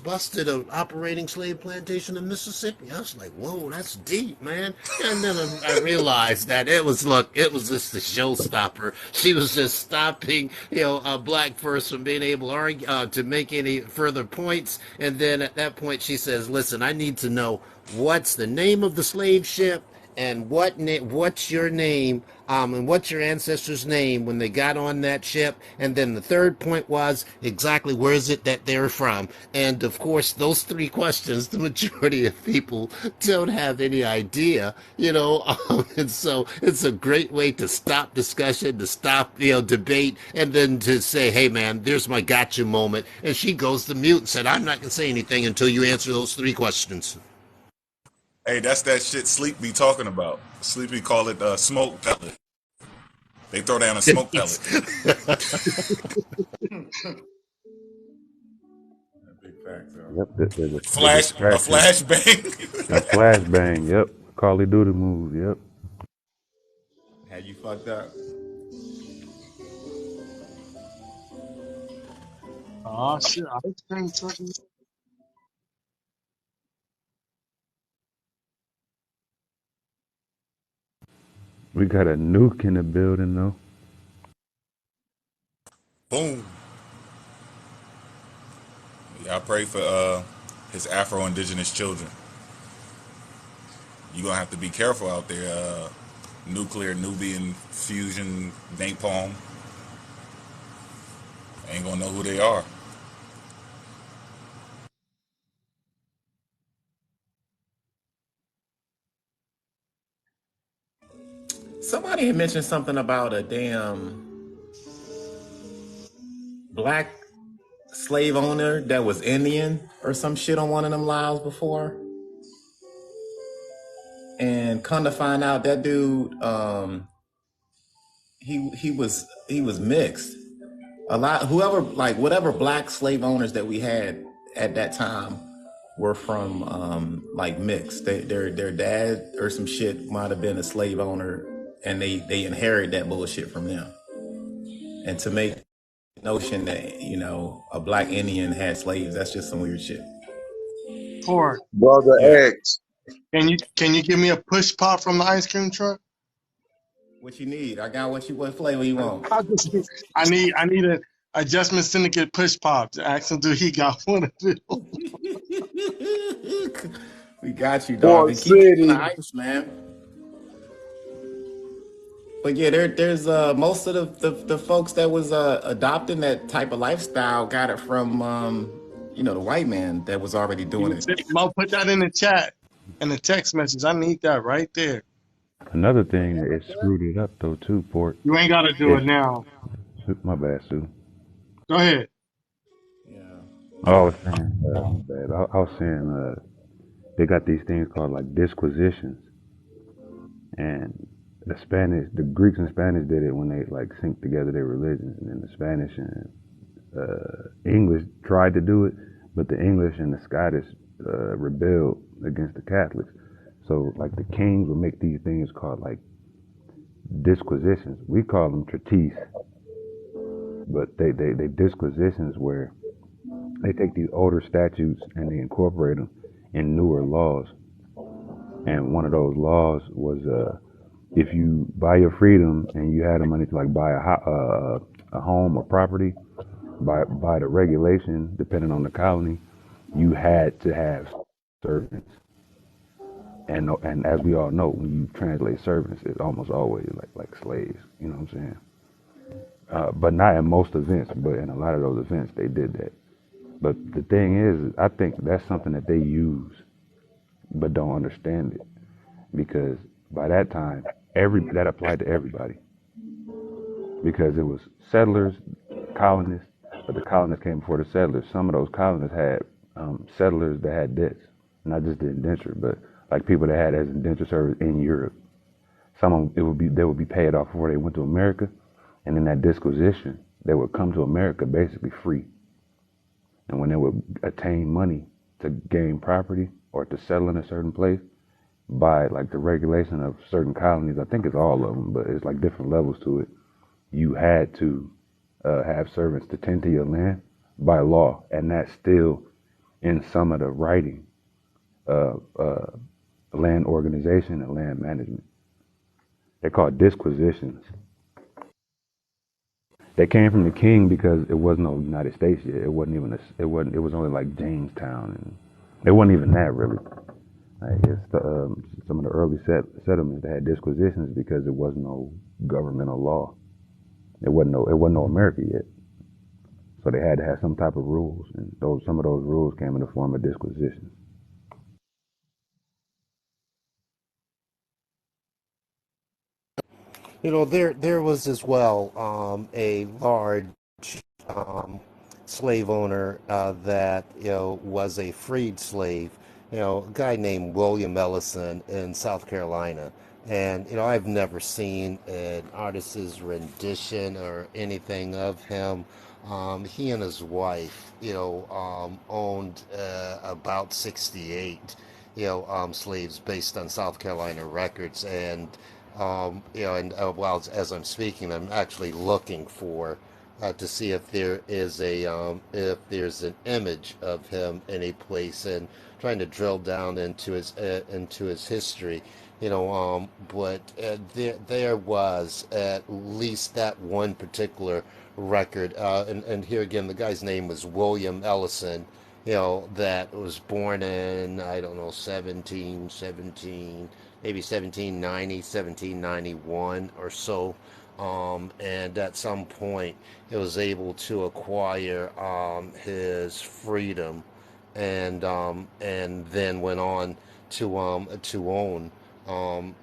F: busted an operating slave plantation in Mississippi. I was like, whoa, that's deep, man. And then I realized that it was just the showstopper. She was just stopping, a black person from being able to argue, to make any further points. And then at that point, she says, listen, I need to know what's the name of the slave ship and what's your name, and what's your ancestor's name when they got on that ship. And then the third point was exactly where is it that they're from. And of course, those three questions, the majority of people don't have any idea, and so it's a great way to stop discussion, to stop, debate, and then to say, hey man, there's my gotcha moment. And she goes to mute and said, I'm not going to say anything until you answer those three questions.
E: Hey, that's that shit Sleep be talking about. Sleepy call it smoke pellet. They throw down a smoke pellet. Big facts,
H: Yep,
E: yo.
H: the
E: A
H: distraction, a
E: flashbang.
H: flashbang. Yep, Call of Duty move. Yep.
E: Had you fucked up?
A: Oh shit, ice cream truck.
H: We got a nuke in the building though.
E: Boom. Yeah, I pray for his Afro-Indigenous children. You're gonna have to be careful out there. Nuclear, Nubian fusion, napalm. Ain't gonna know who they are.
G: Somebody had mentioned something about a damn black slave owner that was Indian or some shit on one of them lives before. And come to find out that dude, he was mixed. A lot, whoever, like whatever black slave owners that we had at that time were from like mixed. Their dad or some shit might have been a slave owner, and they inherit that bullshit from them. And to make the notion that a black Indian had slaves, that's just some weird shit.
A: Four.
G: Yeah.
L: Brother X.
A: Can you give me a push pop from the ice cream truck?
G: What you need? I got what flavor you want.
A: I just I need a adjustment syndicate push pop. Ask him do he got one of them.
G: We got you, dog.
L: Port
G: And keep it on the
L: City.
G: ice, man. But yeah, there's most of the folks that was adopting that type of lifestyle got it from the white man that was already doing it.
A: Mo, put that in the chat in the text message. I need that right there.
H: Another thing that it screwed it up though too, Port.
A: You ain't got to do
H: It
A: it now.
H: my bad, Sue.
A: Go ahead.
G: Yeah.
H: Oh, I was saying, my bad. I was saying, they got these things called like disquisitions, and the Greeks and Spanish did it when they like synced together their religions, and then the Spanish and English tried to do it, but the English and the Scottish rebelled against the Catholics. So like the kings would make these things called like disquisitions. We call them treatise, but they disquisitions where they take these older statutes and they incorporate them in newer laws. And one of those laws was if you buy your freedom and you had the money to like buy a home or property, by the regulation, depending on the colony, you had to have servants. And as we all know, when you translate servants, it's almost always like slaves. You know what I'm saying? but not in most events. But in a lot of those events, they did that. But the thing is, I think that's something that they use, but don't understand it, because by that time, every that applied to everybody, because it was settlers, colonists, but the colonists came before the settlers. Some of those colonists had settlers that had debts, not just the indenture, but like people that had as indenture service in Europe. Some of them, they would be paid off before they went to America, and in that disquisition, they would come to America basically free. And when they would attain money to gain property or to settle in a certain place, by like the regulation of certain colonies, I think it's all of them, but it's like different levels to it. You had to have servants to tend to your land by law, and that's still in some of the writing of land organization and land management. They're called disquisitions. They came from the king because it wasn't no United States yet. It wasn't even it wasn't. It was only like Jamestown, and it wasn't even that really. Like it's some of the early settlements that had disquisitions because it wasn't no governmental law. It wasn't no America yet. So they had to have some type of rules, and some of those rules came in the form of disquisitions.
F: There was as well a large um, slave owner that was a freed slave, a guy named William Ellison in South Carolina. And I've never seen an artist's rendition or anything of him. He and his wife, owned about 68, slaves based on South Carolina records. And while as I'm speaking, I'm actually looking for to see if there is if there's an image of him in a place, and trying to drill down into his history. But there was at least that one particular record, and here again, the guy's name was William Ellison. That was born in, I don't know, 1717, maybe 1790, 1791 or so. And at some point, he was able to acquire his freedom, and then went on to own to own a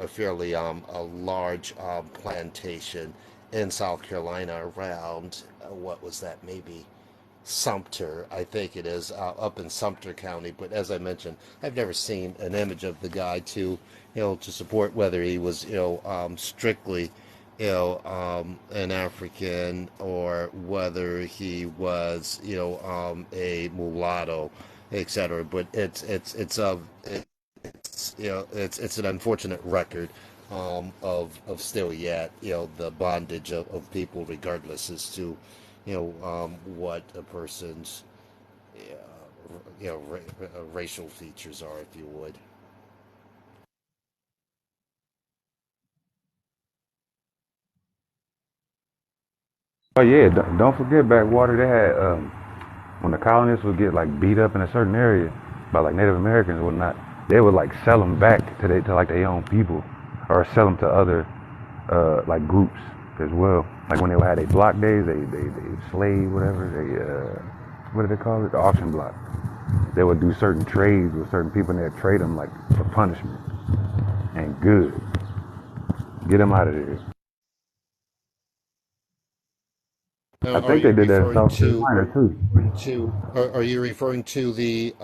F: fairly a large plantation in South Carolina around what was that, maybe Sumter, I think it is, up in Sumter County. But as I mentioned, I've never seen an image of the guy to support whether he was, strictly, an African, or whether he was, a mulatto, etc. But it's an unfortunate record of still yet the bondage of people, regardless as to what a person's racial features are, if you would.
H: Oh yeah, don't forget backwater. They had when the colonists would get like beat up in a certain area by like Native Americans or whatnot, they would like sell them back to like their own people, or sell them to other like groups as well. Like when they had their block days, they slave whatever what do they call it? The auction block. They would do certain trades with certain people, and they'd trade them like for punishment and good. Get them out of there. I
F: Are
H: think they
F: you
H: did that in
F: referring
H: South Carolina too.
F: are you referring to the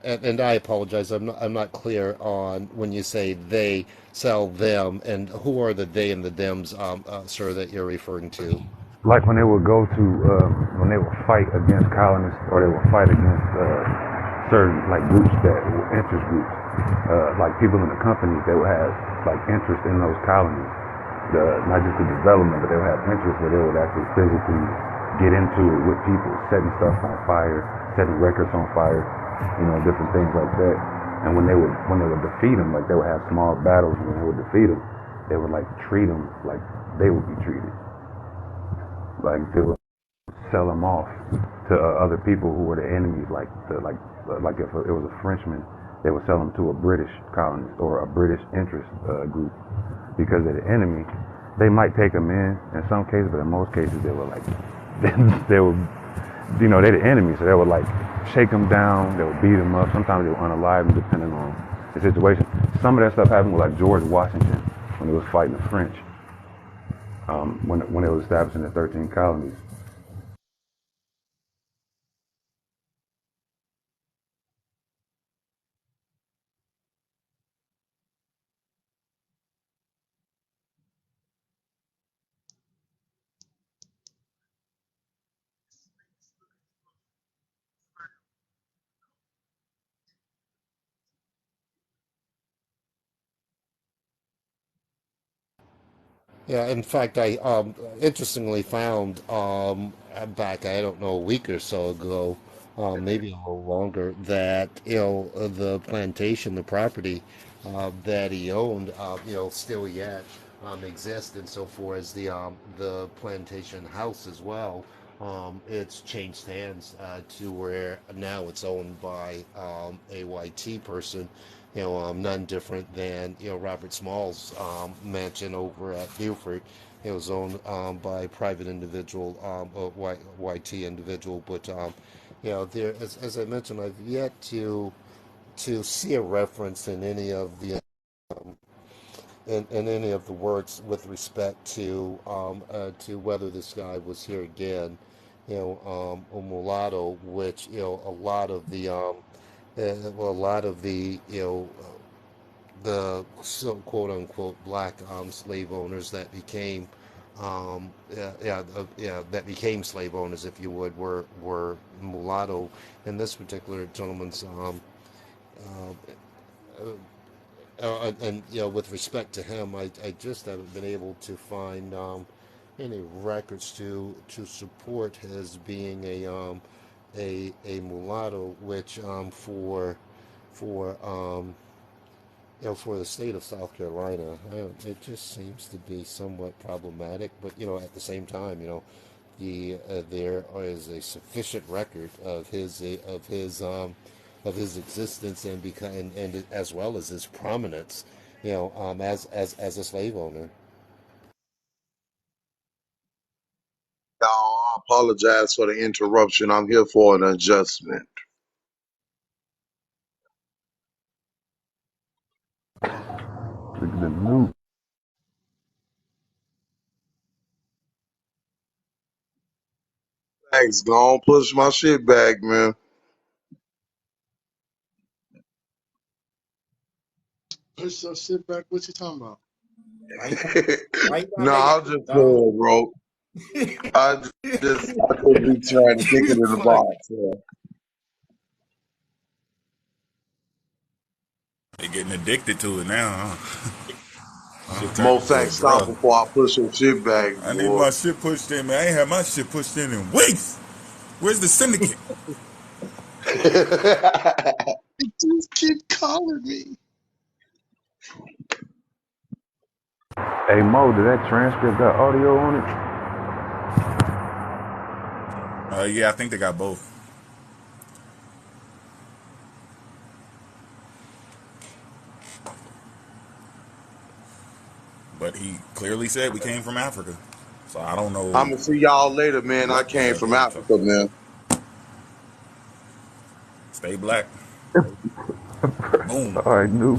F: and I apologize, I'm not clear on when you say they sell them, and who are the they and the thems, sir, that you're referring to?
H: Like when they would go to when they would fight against colonists, or they would fight against certain like groups that were interest groups, like people in the companies that would have like interest in those colonies, not just the development, but they would have interest where they would actually physically get into it with people, setting stuff on fire, setting records on fire, different things like that. And when they would defeat them, like they would have small battles, and when they would defeat them, they would like treat them like they would be treated. Like they would sell them off to other people who were the enemies. Like if it was a Frenchman, they would sell them to a British colonist or a British interest group because they're the enemy. They might take them in some cases, but in most cases they were like, they were, they're the enemy, so they would like shake them down, they would beat them up. Sometimes they would unalive them, depending on the situation. Some of that stuff happened with like George Washington when he was fighting the French, when they was establishing the 13 colonies.
F: Yeah, in fact, I interestingly found back, I don't know, a week or so ago, maybe a little longer, that the plantation, the property that he owned, still yet exists, and so far as the plantation house as well. It's changed hands to where now it's owned by a YT person, none different than Robert Small's mansion over at Beaufort. It was owned by a private individual, YT individual, but there, as I mentioned, I've yet to see a reference in any of the in any of the works with respect to whether this guy was here again, a mulatto, which a lot of the well, a lot of the so quote unquote black slave owners that became that became slave owners, if you would, were mulatto. And this particular gentleman's and with respect to him, I just haven't been able to find any records to support his being a mulatto, which for for the state of South Carolina, it just seems to be somewhat problematic. But at the same time, there is a sufficient record of his existence and as well as his prominence, as a slave owner.
L: Y'all, I apologize for the interruption. I'm here for an adjustment.
H: The new
L: Thanks. Go on, push my shit back, man.
A: Push your shit back. What you talking about?
G: Why you gotta, why you gotta
L: No,
G: make it
L: I'll
G: deep,
L: just
G: dog?
L: go, bro. I just be trying to kick it in the
G: Fuck.
L: box. Yeah.
D: They getting addicted to it now, huh? Shit turned
L: Mo,
D: into a
L: thanks. Stop
D: drug.
L: before I push your shit back,
D: I need
L: boy.
D: my shit pushed in, man. I ain't had my shit pushed in weeks. Where's the syndicate?
A: You just keep calling me.
H: Hey Mo, did that transcript got audio on it?
D: Yeah, I think they got both. But he clearly said we came from Africa. So I don't know
L: I'm gonna see y'all later, man. I
D: what the
L: came
D: hell
L: from
D: they were
L: Africa,
D: talking about.
L: man.
D: Stay black. Boom.
H: All right, new.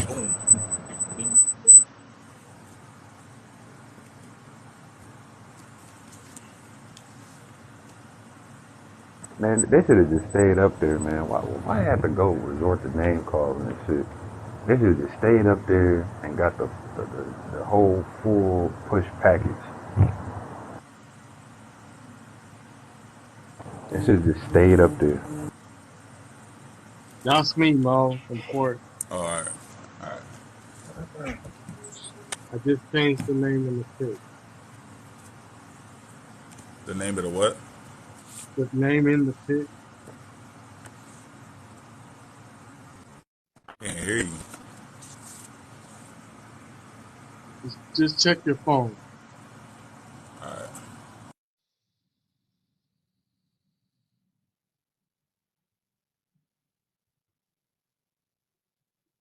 H: Man, they should have just stayed up there, man. Why have to go resort to name calling and shit? They should have just stayed up there and got the whole full push package. They should have just stayed up there.
A: That's me, Mo, from court.
D: All right.
A: I just changed the name in the pic.
D: The name of the what?
A: The name in the pic.
D: Can't hear you.
A: Just check your phone.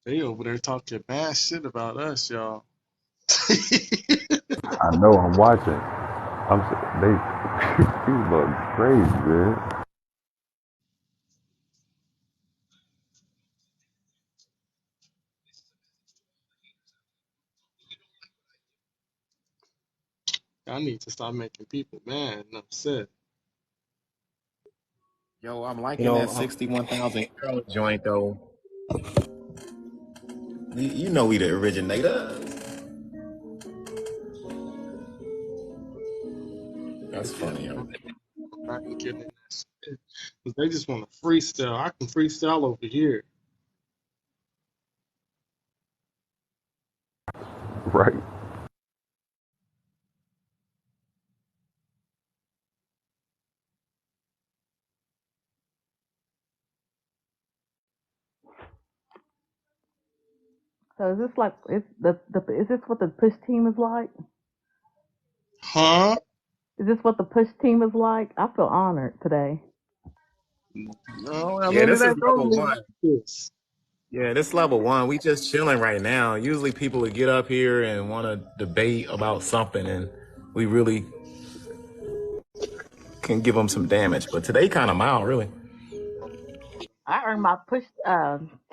A: They over there talking bad shit about us, y'all.
H: I know I'm watching. They these look crazy, man.
A: I need to stop making people mad and upset.
G: Yo, I'm liking that 61,000 joint though. You know we the originator. That's
A: Yeah,
G: funny, yo.
A: I'm back and getting in that shit. 'Cause they just want to freestyle. I can freestyle over here.
H: Right.
B: So is this like is this what the push team is like?
A: Huh?
B: Is this what the push team is like? I feel honored today.
A: No, I
G: Yeah,
A: mean, it
G: this is
A: ain't
G: level
A: normally
G: one.
A: like this.
G: Yeah, this level one. We just chilling right now. Usually people would get up here and want to debate about something, and we really can give them some damage. But today kind of mild, really.
B: I earned my push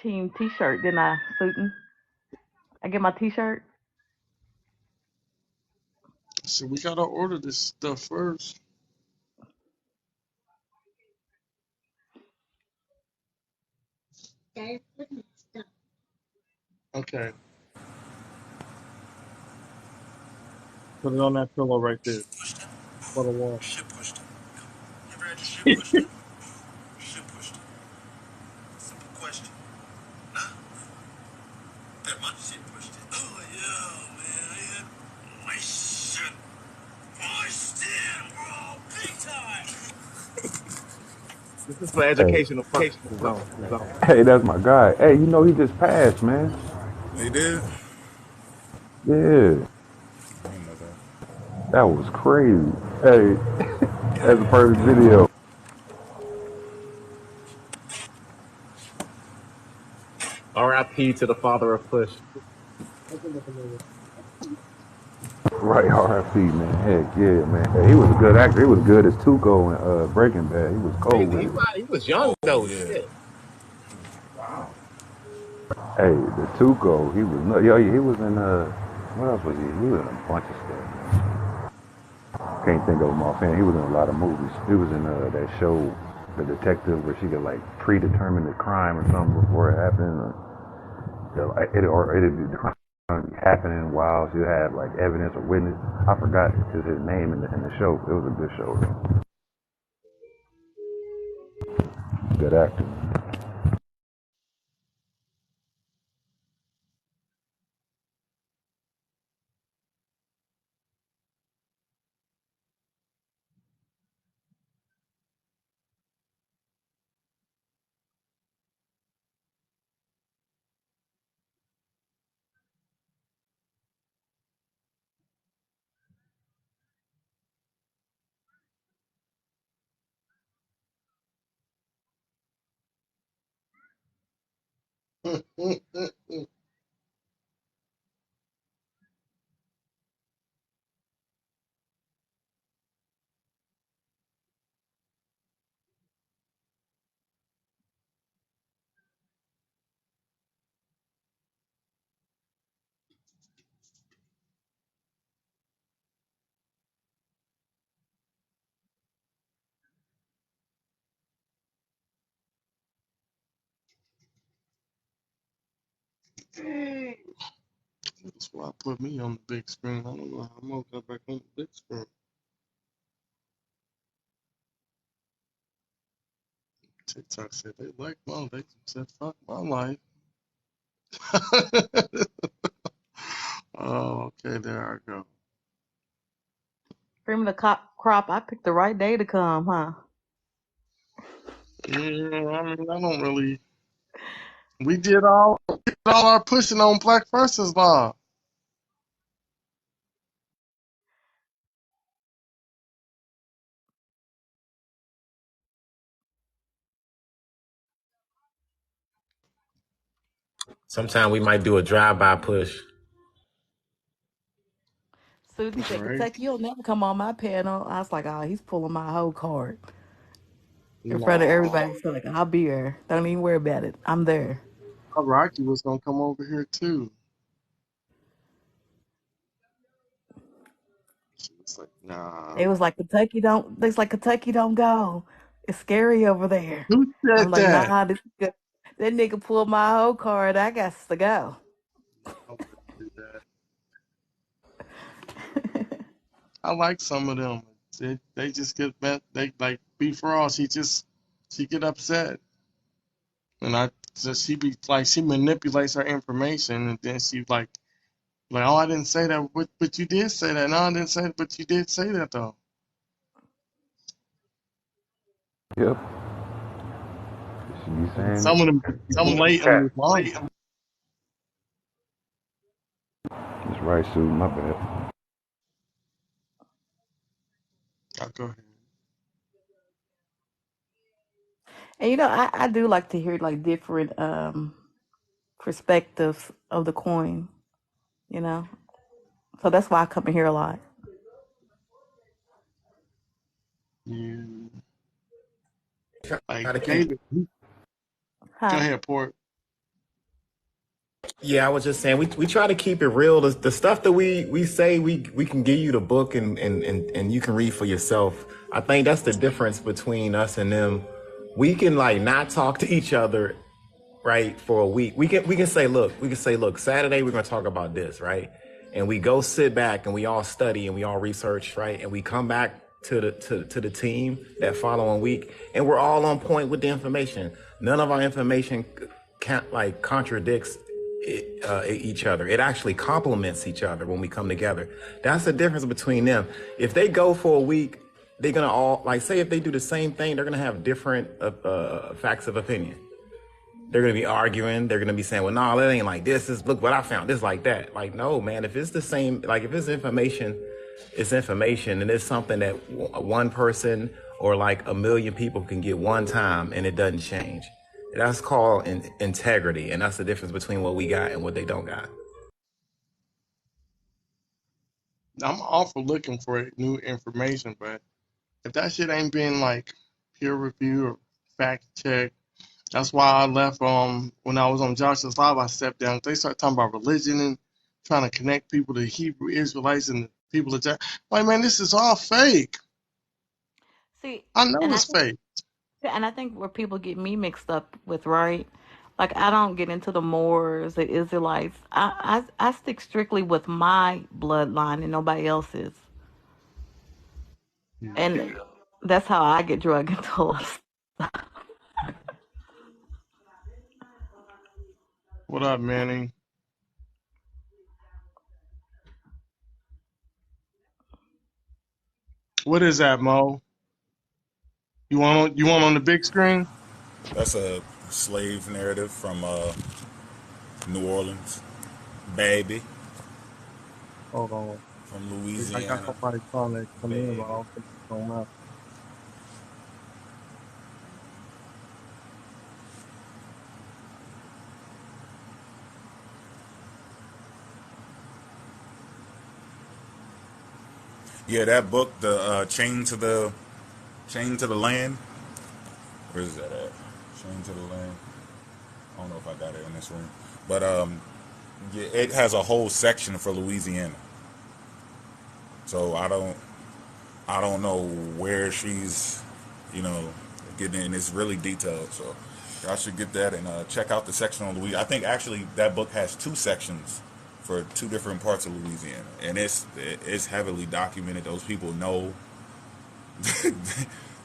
B: team T-shirt, didn't I, Suitin? I get my T-shirt.
A: So we gotta order this stuff first. Okay, put it on that pillow right there for the wall.
M: Shit pushed him. Never had your shit pushed him? Shit pushed him. Simple question. Nah, that my shit pushed him. Oh yeah, man. I had my shit pushed in, bro. Big time.
G: This is for
H: Hey,
G: educational purposes only.
H: hey, that's my guy. Hey, you know he just passed, man.
D: He did?
H: Yeah,
D: I didn't know that.
H: that was crazy. Hey, that's a perfect video.
G: R.I.P. to the father of push.
H: Right, RFP, man. Heck yeah, man. Hey, he was a good actor. He was good as Tuco in Breaking Bad. He was cold with it.
G: He was young
D: Oh,
G: though.
D: yeah.
G: Shit.
H: Hey, the Tuco, he was yo, he was in what else was he? He was in a bunch of stuff. Man. Can't think of him offhand. He was in a lot of movies. He was in that show, The Detective, where she could like predetermine the crime or something before it happened, or the crime be happening while she had like evidence or witness. I forgot his name in the show. It was a good show though. Good actor.
A: That's why I put me on the big screen. I don't know how I'm gonna go back on the big screen. TikTok said they like my, they said fuck my life. Oh, okay, there I go.
B: Cream of the crop. I picked the right day to come, huh?
A: Yeah, I mean, I don't really. We did all our pushing on Black versus Law.
G: Sometime we might do a drive-by push.
B: Soon as he said
A: Right?
B: Kentucky, you'll never come on my panel. I was like, oh, he's pulling my whole card in front of
A: No.
B: everybody. So like, I'll be there. Don't even worry about it. I'm there.
A: Rocky was gonna come over here too. She was like, nah.
B: They was like Kentucky don't. They was like Kentucky don't go. It's scary over there.
A: Who
B: I'm
A: said
B: like,
A: that?
B: nah. This good. That nigga pulled my whole card. I got to go.
A: I wouldn't do that. I like some of them. They just get mad. They like B for all. She get upset, and I just she be like she manipulates her information, and then she like oh I didn't say that, but you did say that. No, I didn't say it, but you did say that though.
H: Yep. She be
A: And
H: saying
A: some of them blatantly lying.
H: it. That's right, Sue. My bad.
A: Oh, go ahead.
B: And I do like to hear like different perspectives of the coin. You know, so that's why I come in here a lot.
A: You
G: Try
A: like
G: to keep.
A: David. Go
B: Huh?
A: ahead, Port.
G: Yeah, I was just saying we try to keep it real. The stuff that we say we can give you the book and you can read for yourself. I think that's the difference between us and them. We can like not talk to each other right for a week. We can say look, Saturday we're gonna talk about this, right? And we go sit back and we all study and we all research, right? And we come back to the team that following week and we're all on point with the information. None of our information can't like contradicts each other. It actually complements each other when we come together. That's the difference between them. If they go for a week, they're gonna all like say if they do the same thing, they're gonna have different facts of opinion. They're gonna be arguing. They're gonna be saying, "Well, no, that ain't like this. This look what I found. This like that." Like, no, man. If it's the same, like if it's information, it's information, and it's something that one person or like a million people can get one time, and it doesn't change. That's called integrity, and that's the difference between what we got and what they don't got.
A: I'm all for looking for new information, but if that shit ain't been like peer review or fact check, that's why I left. When I was on Josh's Live, I stepped down. They started talking about religion and trying to connect people to Hebrew Israelites and the people of Josh. Like, man, this is all fake.
B: See,
A: I know
B: and I
A: it's
B: think,
A: fake.
B: and I think where people get me mixed up with, right? Like I don't get into the Moors, the Israelites. I stick strictly with my bloodline and nobody else's,
A: Yeah.
B: and that's how I get drug into a lot of stuff.
A: What up, Manny? What is that, Mo? You want on the big screen?
D: That's a slave narrative from New Orleans, baby,
A: Hold on.
D: from
A: I got
D: Louisiana,
A: somebody trying to come in, but
D: baby.
A: I don't think it's going up.
D: Yeah, that book, the Chain to the Land. Where is that at? Chain to the Land. I don't know if I got it in this room, but yeah, it has a whole section for Louisiana. So I don't know where she's, you know, getting in. It's really detailed. So y'all should get that and check out the section on Louisiana. I think actually that book has two sections for two different parts of Louisiana, and it's heavily documented. Those people know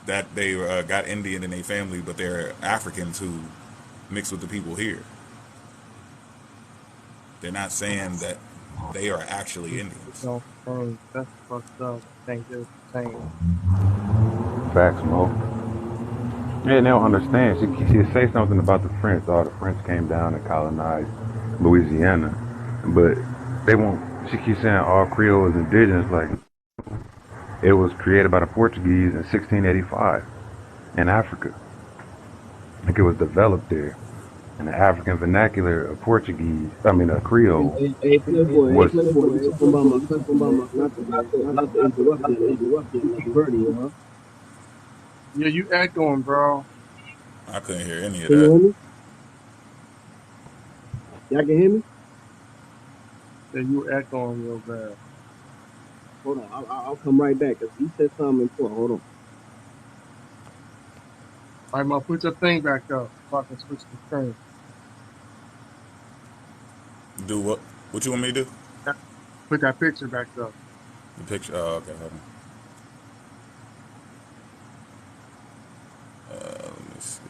D: that they got Indian in their family, but they're Africans who mix with the people here. They're not saying that they are actually Indians.
A: No, dang, that's fucked up. Can't get change.
H: Facts, Mo. Yeah, and they don't understand. She say something about the French. All the French came down and colonized Louisiana, but they won't. She keeps saying all Creole is indigenous. Like it was created by the Portuguese in 1685 in Africa. Like it was developed there. And the African vernacular of Portuguese, I mean, Creole,
N: Hey,
H: was
N: Playboy, you talking about my cousin, man? Not to interrupt you, like you keep hurting, huh?
A: Yeah, you echoing, bro.
D: I couldn't hear any of
N: Can you
D: that.
N: hear me? Y'all can hear me?
A: Yeah, you echoing real bad.
N: Hold on, I'll come right back. Cause he said something important. Hold on.
A: All right, man, put your thing back up so I can switch the screen.
D: Do what? What you want me to do?
A: Put that picture back up.
D: The picture. Oh, okay. Hold on. Let me see.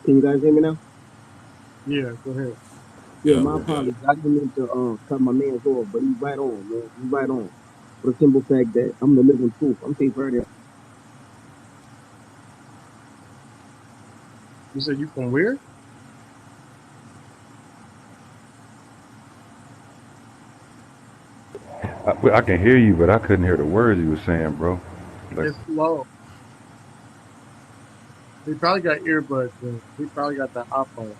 N: Can you guys hear me now?
A: Yeah, go ahead.
N: Yeah,
D: Yep.
N: my
D: Yeah.
N: apologies. I didn't mean to cut my man's off, but he's right on, man. He's right on. For the simple fact that I'm the living proof. I'm Cape Verde.
A: You said you from where?
H: I can hear you, but I couldn't hear the words you were saying, bro. Like,
A: It's low. He probably got earbuds in. He probably got the iPhone.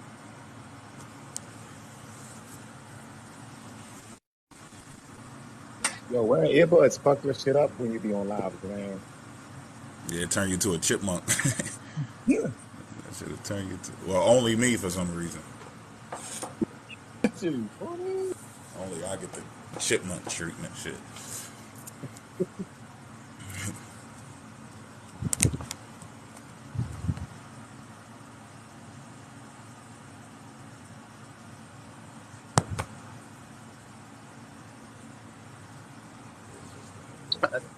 G: Yo, wear earbuds fuck your shit up when you be on live, man.
D: Yeah. It turned you to a chipmunk.
G: Yeah.
D: That should have turned you to. Well, only me for some reason.
G: That shit be funny.
D: Only I get the chipmunk treatment. Shit.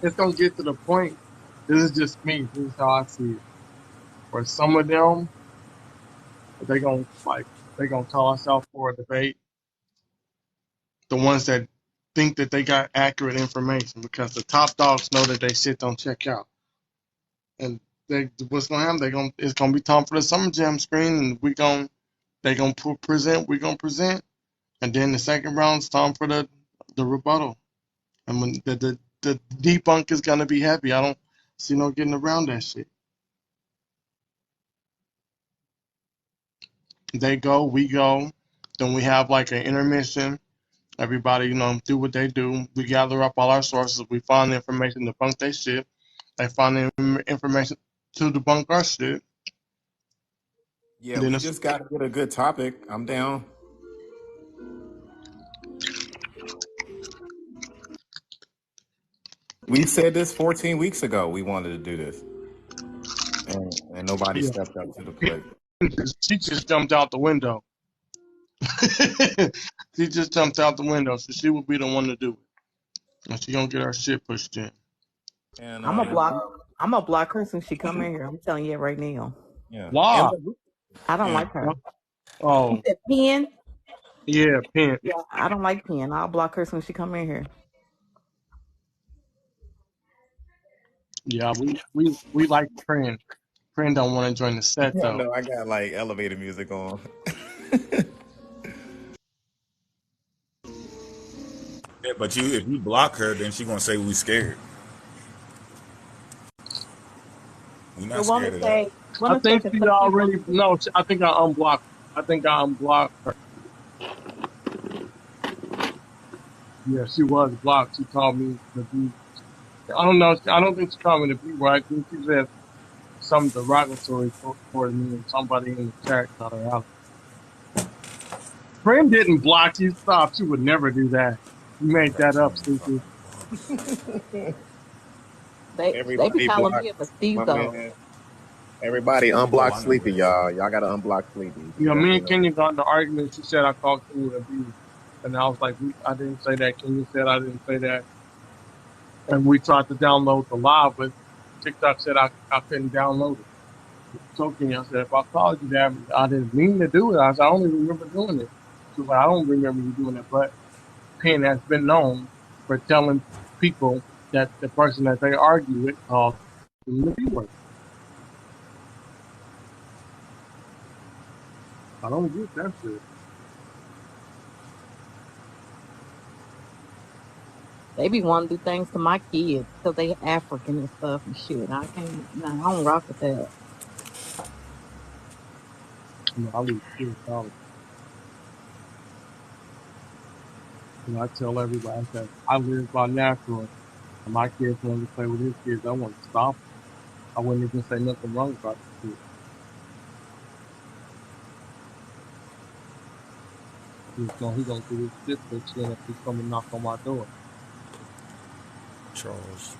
A: It's gonna get to the point. This is just me. This is how I see it. Where some of them, they gonna like, they gonna call us out for a debate. The ones that think that they got accurate information, because the top dogs know that they shit don't check out. And what's gonna happen? It's gonna be time for the summer jam screen, and they gonna present. We gonna present, and then the second round's time for the rebuttal. And when the debunk is gonna be heavy. I don't see no getting around that shit. They go, we go. Then we have like an intermission. Everybody, do what they do. We gather up all our sources. We find the information to debunk their shit. They find the information to debunk our shit.
G: Yeah,
A: And then
G: we
A: it's
G: just gotta get a good topic. I'm down. We said this 14 weeks ago. We wanted to do this, and nobody
A: yeah.
G: stepped up to the plate.
A: She just jumped out the window. She just jumped out the window, so she would be the one to do it. And she gonna get her shit pushed in.
G: And
B: I'm a block. I'm a block her since she come in here. I'm telling you right now.
G: yeah, and
A: Why?
B: I don't
G: yeah,
B: like her. You
A: Oh,
B: said Pen?
A: yeah, Pin.
B: Yeah, I don't like Pen. I'll block her since she come in here.
A: Yeah, we like Prin. Prin don't want to join the set
G: I
A: though.
G: know. I got like elevator music on.
D: Yeah, but if you block her, then she gonna say we scared. We
B: So
D: not scared of that.
A: I
B: wanna say
A: think she
B: Kentucky
A: already
B: Road.
A: no. I think I unblocked. I think I unblocked her. Yeah, she was blocked. She called me the B. I don't know. I don't think she called me the B word. I think she said some derogatory toward me, and somebody in the chat got her out. Prin didn't block you. Stop. She would never do that. You made
D: Got
A: that
D: too
A: up,
D: many
A: Stupid.
D: fucking books.
B: They be
G: Everybody
B: calling me
G: blocked
B: a
G: my
B: mestizo.
G: man. Everybody
D: Oh,
G: unblock
D: I know who
G: Sleepy,
D: that is.
G: y'all. Y'all gotta unblock Sleepy.
A: You know,
G: Don't
A: me
G: be
A: and
G: no.
A: Kenya got in the argument. She said I called Kenya a B, and I was like, I didn't say that. Kenya said I didn't say that, and we tried to download the live, but TikTok said I couldn't download it. So Kenya, I said, if I called you that, I didn't mean to do it. I said, I only remember doing it. She was like, I don't remember you doing it, but Penn has been known for telling people that the person that they argue with called them the B word. I don't get that shit.
B: They be wanting to do things to my kids because they African and stuff and shit. I can't. No, I don't rock with that.
A: I leave kids out. I tell everybody that I live by natural. And my kids want to play with his kids. I want to stop them. I wouldn't even say nothing wrong about the kid. He gonna do his shit this shit if he come and knock on my door.
D: Charles.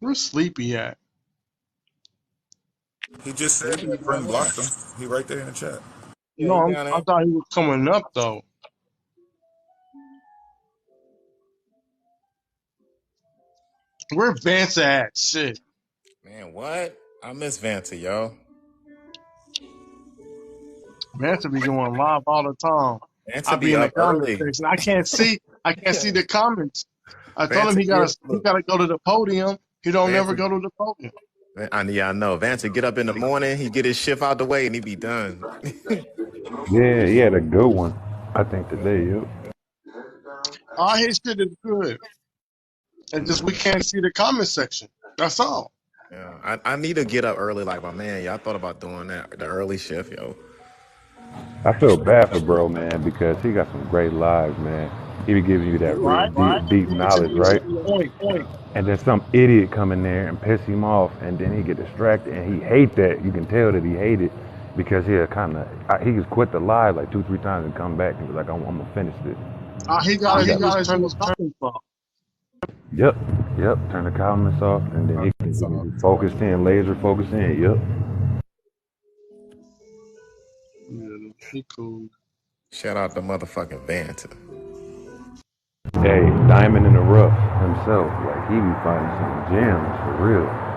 A: Where's Sleepy at?
D: He just said
E: Sleepy
D: your
E: down
D: friend
E: there.
D: blocked him. He right there in the chat.
E: Yeah, he
A: No,
E: down
A: I
E: there.
A: thought he was coming up though. Where Vance at? Shit.
E: Man, what? I miss Vanta, yo.
A: Vance be going live all the time. I
E: Vanta
A: be
E: be
A: in the
E: up
A: comment
E: early.
A: section. I can't see the comments. I told him
E: Vanta get
A: he
E: look.
A: gotta go to the podium. He don't never
E: Vanta,
A: go to the podium.
E: yeah, I know. Vanta get up in the morning, he get his shift out the way, and he be done.
H: Yeah, he had a good one. I think today, yep.
A: All his shit is good. It's just we can't see the comment section. That's all.
E: Yeah, I need to get up early like my man. Yeah, I thought about doing that, the early shift, yo.
H: I feel bad for bro, man, because he got some great lives, man. He be giving you that real
A: Right?
H: deep knowledge,
A: It's
H: right?
A: a point.
H: And then some idiot come in there and piss him off, and then he get distracted, and he hate that. You can tell that he hate it because he'll kind of he just quit the lie like 2, 3 times and come back and be like, I'm gonna finish this.
A: All he
H: You
A: gotta
H: got
A: do is turn his comments off.
H: Yep, yep. Turn the comments off, and then he can focus in, laser focus in. Yep.
A: Yeah, he cool.
E: Shout out to motherfucking Vanta.
H: Hey, diamond in the rough himself. Like he be finding some gems for real.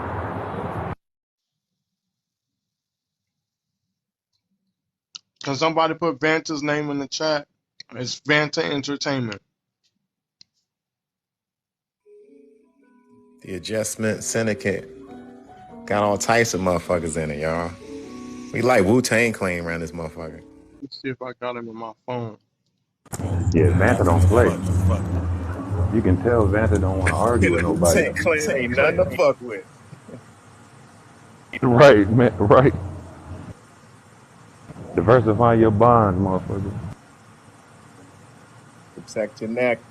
A: Can somebody put Vanta's name in the chat? It's Vanta Entertainment.
E: The Adjustment Syndicate got all types of motherfuckers in it, y'all. We like Wu-Tang Clan around this motherfucker.
A: Let's see if I got him in my phone.
H: Yeah, Vanta don't play.
D: Fuck.
H: You can tell Vanta don't want to argue with nobody.
E: Wu-Tang Clan ain't nothing to fuck with.
H: Right, man. Right. Diversify your bonds, motherfucker.
E: Protect your neck.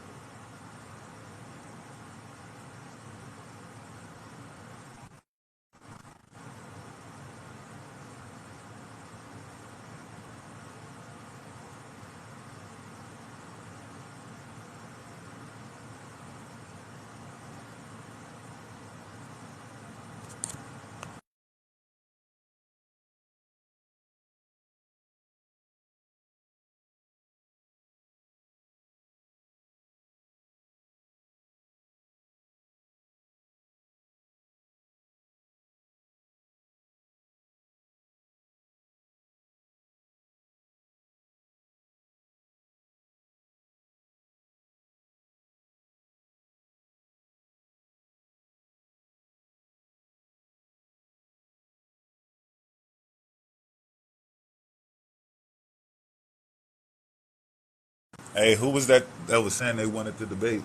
D: Hey, who was that was saying they wanted to debate?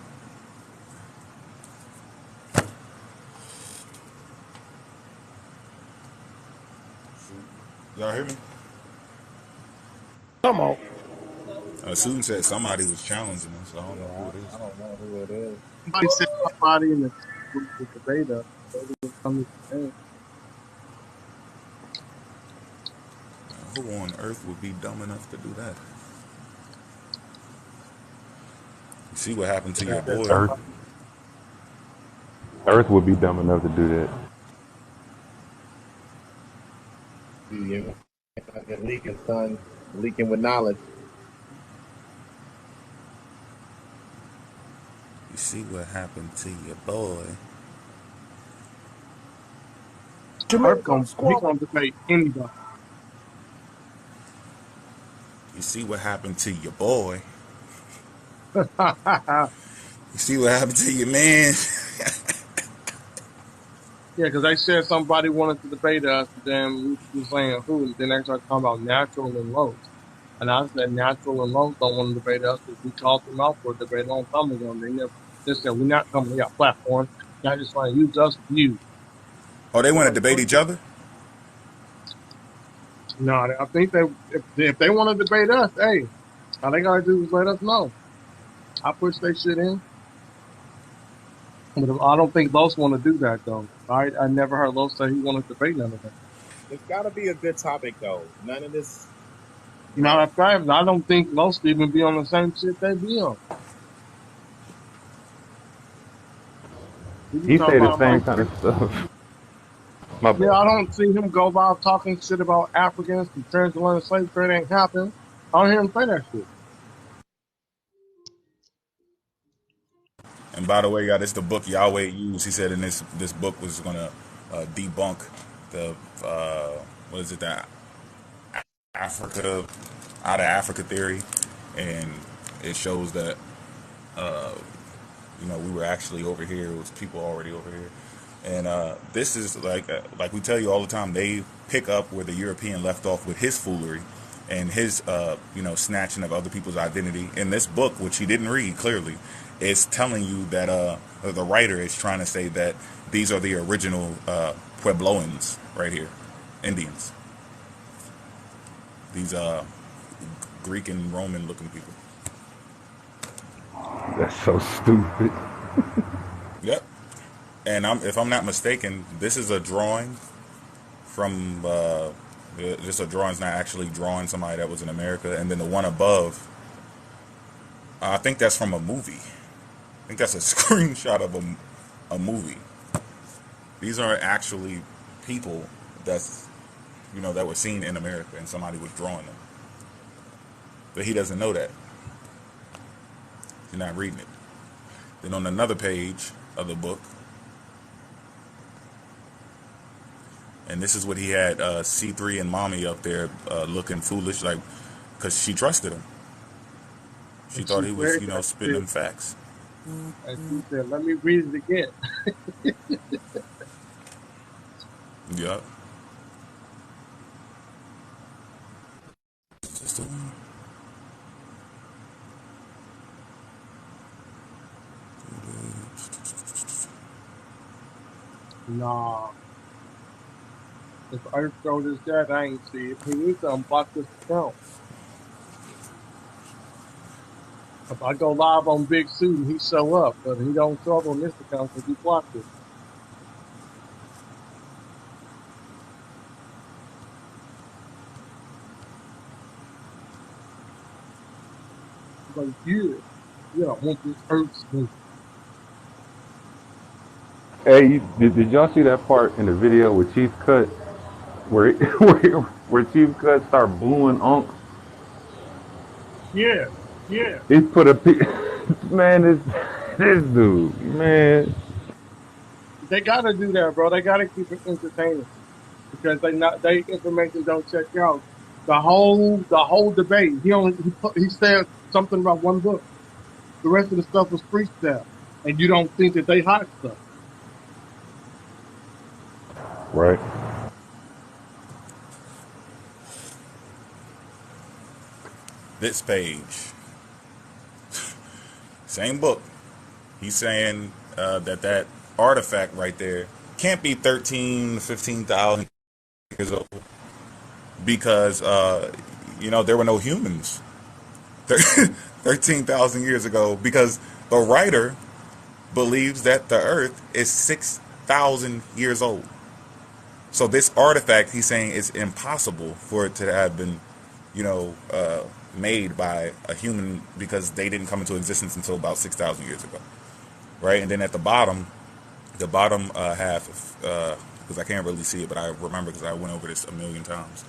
D: Y'all hear me?
G: Come on.
D: Susan said somebody was challenging him, so I don't know who
G: Yeah,
D: it
G: I
D: is.
G: don't know who it is.
A: Somebody said somebody in the group was the beta. They didn't come to the thing.
D: Who on earth would be dumb enough to do that? You see what happened to
A: They
D: your
A: said
D: boy?
H: Earth,
A: somebody.
H: Earth would be dumb enough to do that.
G: You leaking, son. Leaking with knowledge.
D: You see what happened to your boy?
G: Jamaica,
A: He
G: squad.
A: gonna debate anybody.
D: You see what happened to your boy? You see what happened to your man?
A: Yeah, because they said somebody wanted to debate us, and then we were saying who, and then they started talking about Natural and Los. And I said Natural and Los don't want to debate us because we called them out for a debate a long time ago. And they never, they said we're not coming to your platform. Y'all just trying to use us for you.
D: Oh, they
A: I'm
D: want to
A: like,
D: debate
A: what?
D: each other?
A: No, I think they if they want to debate us, hey, all they gotta do is let us know. I push their shit in, but I don't think Los want to do that though. I never heard Los say he wanted to debate none of them.
G: It's got to be a good topic though. None of this, you
A: Matter
G: know.
A: of fact, I don't think Los even be on the same shit they be on. He be
H: He say
A: talking
H: the
A: about
H: same kind of stuff. My
A: yeah,
H: bad.
A: I don't see him go about talking shit about Africans and transatlantic slave trade ain't happened. I don't hear him say that shit.
D: And by the way, y'all, this is the book Yahweh used. He said in this book was gonna debunk the what is it, that Africa out of Africa theory, and it shows that we were actually over here. It was people already over here. And this is like we tell you all the time. They pick up where the European left off with his foolery and his snatching of other people's identity. In this book, which he didn't read clearly, is telling you that the writer is trying to say that these are the original Puebloans right here, Indians. These Greek and Roman looking people.
H: That's so stupid.
D: Yep. And if I'm not mistaken, this is a drawing from just a drawing's not actually drawing somebody that was in America, and then the one above, I think that's from a movie. I think that's a screenshot of a movie. These aren't actually people that's that were seen in America, and somebody was drawing them. But he doesn't know that. He's not reading it. Then on another page of the book, and this is what he had C3 and Mommy up there looking foolish, like, because she trusted him. She
A: And
D: thought
A: she
D: he was,
A: said that
D: spitting
A: shit,
D: them facts.
A: and she said, "Let me read it again."
D: Yup.
A: Nah, if Earth showed us that, I ain't see it. He needs to unblock this account. If I go live on Big Suit and he show up, but he don't show up on this account because he blocked it. He's like, yeah, I want this Earth smoke.
H: Hey, did y'all see that part in the video with Chief Cut where where Chief Cut start booing Unc?
A: Yeah,
H: He put a man, this dude, man.
A: they gotta do that, bro. They gotta keep it entertaining because they information don't check out. The whole debate. He said something about one book. The rest of the stuff was freestyle, and you don't think that they hot stuff.
H: Right.
D: This page, same book. He's saying that artifact right there can't be 13, 15,000 years old because there were no humans 13,000 years ago, because the writer believes that the Earth is 6,000 years old. So this artifact, he's saying, is impossible for it to have been, made by a human, because they didn't come into existence until about 6,000 years ago, right? And then at the bottom half, because I can't really see it, but I remember because I went over this a million times.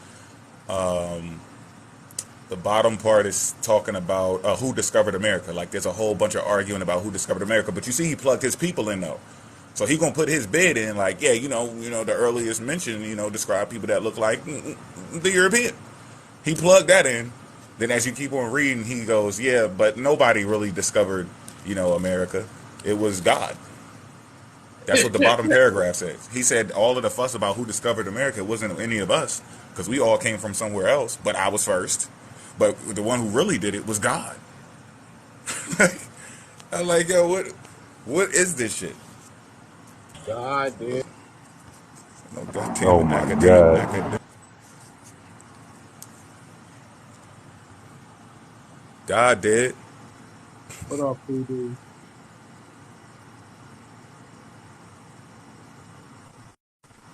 D: The bottom part is talking about who discovered America. Like, there's a whole bunch of arguing about who discovered America, but you see, he plugged his people in though. So he gonna put his bid in, like, yeah, the earliest mention, describe people that look like the European. He plugged that in. Then as you keep on reading, he goes, yeah, but nobody really discovered, America. It was God. That's what the bottom paragraph says. He said all of the fuss about who discovered America wasn't any of us because we all came from somewhere else. But I was first. But the one who really did it was God. I'm like, yo, what is this shit?
G: God did.
D: No goddamn
H: Oh my God.
D: God did.
A: What up, PD?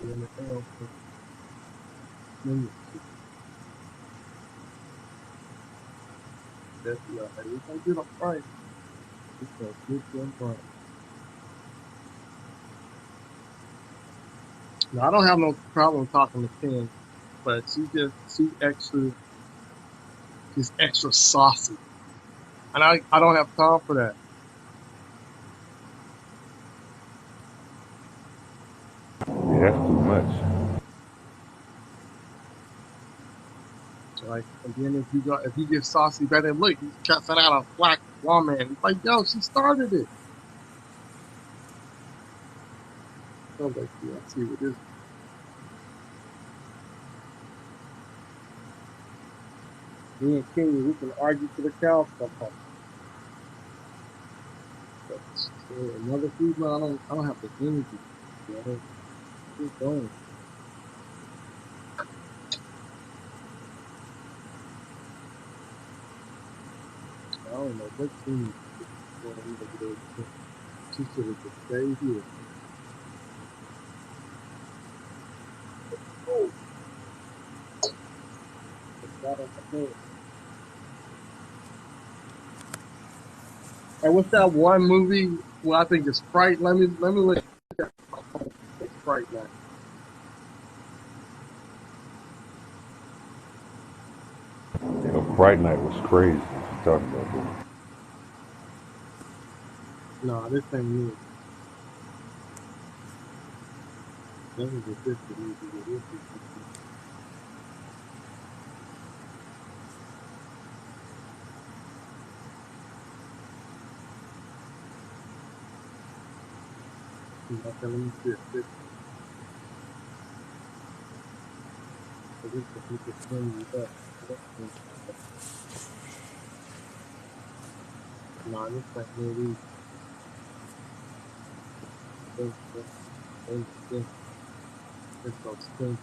A: In the L for minutes. That's yeah. Hey, we gonna get them right. We gonna get them right. Now, I don't have no problem talking to Ken, but she's extra saucy, and I don't have time for that.
H: Yeah, that's too much.
A: Like, and then if you get saucy, better look, he's cussing out a black woman. It's like, yo, she started it. So like, yeah, I see what this. Me and Kenya, we can argue to the cows come home. But another female, I don't have the energy. You know, keep going. I don't know what team is going over there. She should have just stayed here. Oh, got on my head. And what's that one movie? Well, I think it's Fright. Let me look at my phone. It's Fright Night.
H: You know, Fright Night was crazy. What you talking about?
A: No, this ain't it. This is a different movie. This is okay, let me see it. This is bring you up. No, this ain't it either. They, it's those things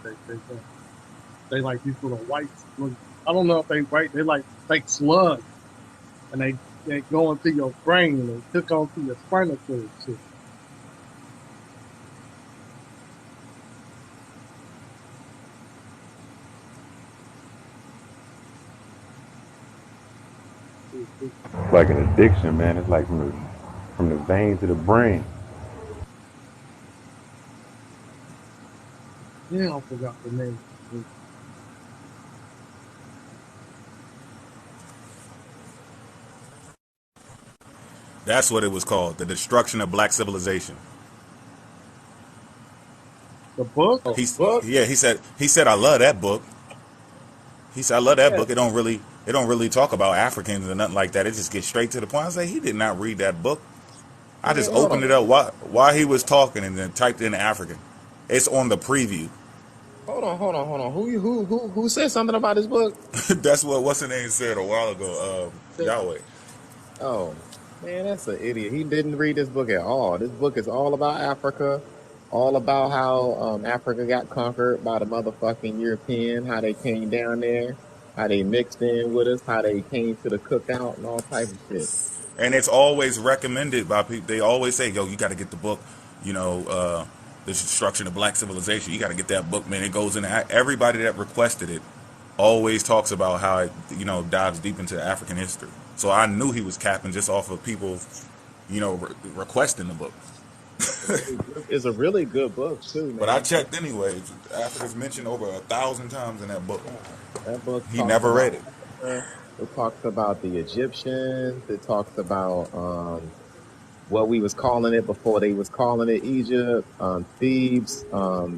A: they like these little whites. I don't know if they white. They like slugs, and they go into your brain and they hook onto your spinal cord and shit.
H: It's like an addiction, man. It's like from the vein to the brain.
A: Yeah, I forgot the name.
D: That's what it was called. The destruction of black civilization.
A: The book?
G: Oh,
D: He's
G: book.
D: yeah. He said I love that book. He said I love that
A: Yeah.
D: book. It don't really talk about Africans or nothing like that. It just gets straight to the point. I say he did not read that book. I
G: Man,
D: just
G: hold
D: opened
G: on.
D: it up while he was talking and then typed in African. It's on the preview.
G: Hold on. Who said something about this book?
D: That's what what's the name said a while ago. Yahweh.
G: Oh, man, that's an idiot. He didn't read this book at all. This book is all about Africa, all about how Africa got conquered by the motherfucking European, how they came down there, how they mixed in with us, how they came to the cookout and all type of shit.
D: And it's always recommended by people. They always say, "Yo, you got to get the book." You know, the destruction of black civilization. You got to get that book, man. It goes in. Everybody that requested it always talks about how it, dives deep into African history. So I knew he was capping just off of people, requesting the book.
G: It's a really good book too,
D: But I
G: man.
D: checked anyways. Africa's mentioned over 1,000 times in that book.
G: That book
D: He
G: talks
D: never
G: about
D: read it.
G: Africa. It talks about the Egyptians. It talks about what we was calling it before they was calling it Egypt, Thebes.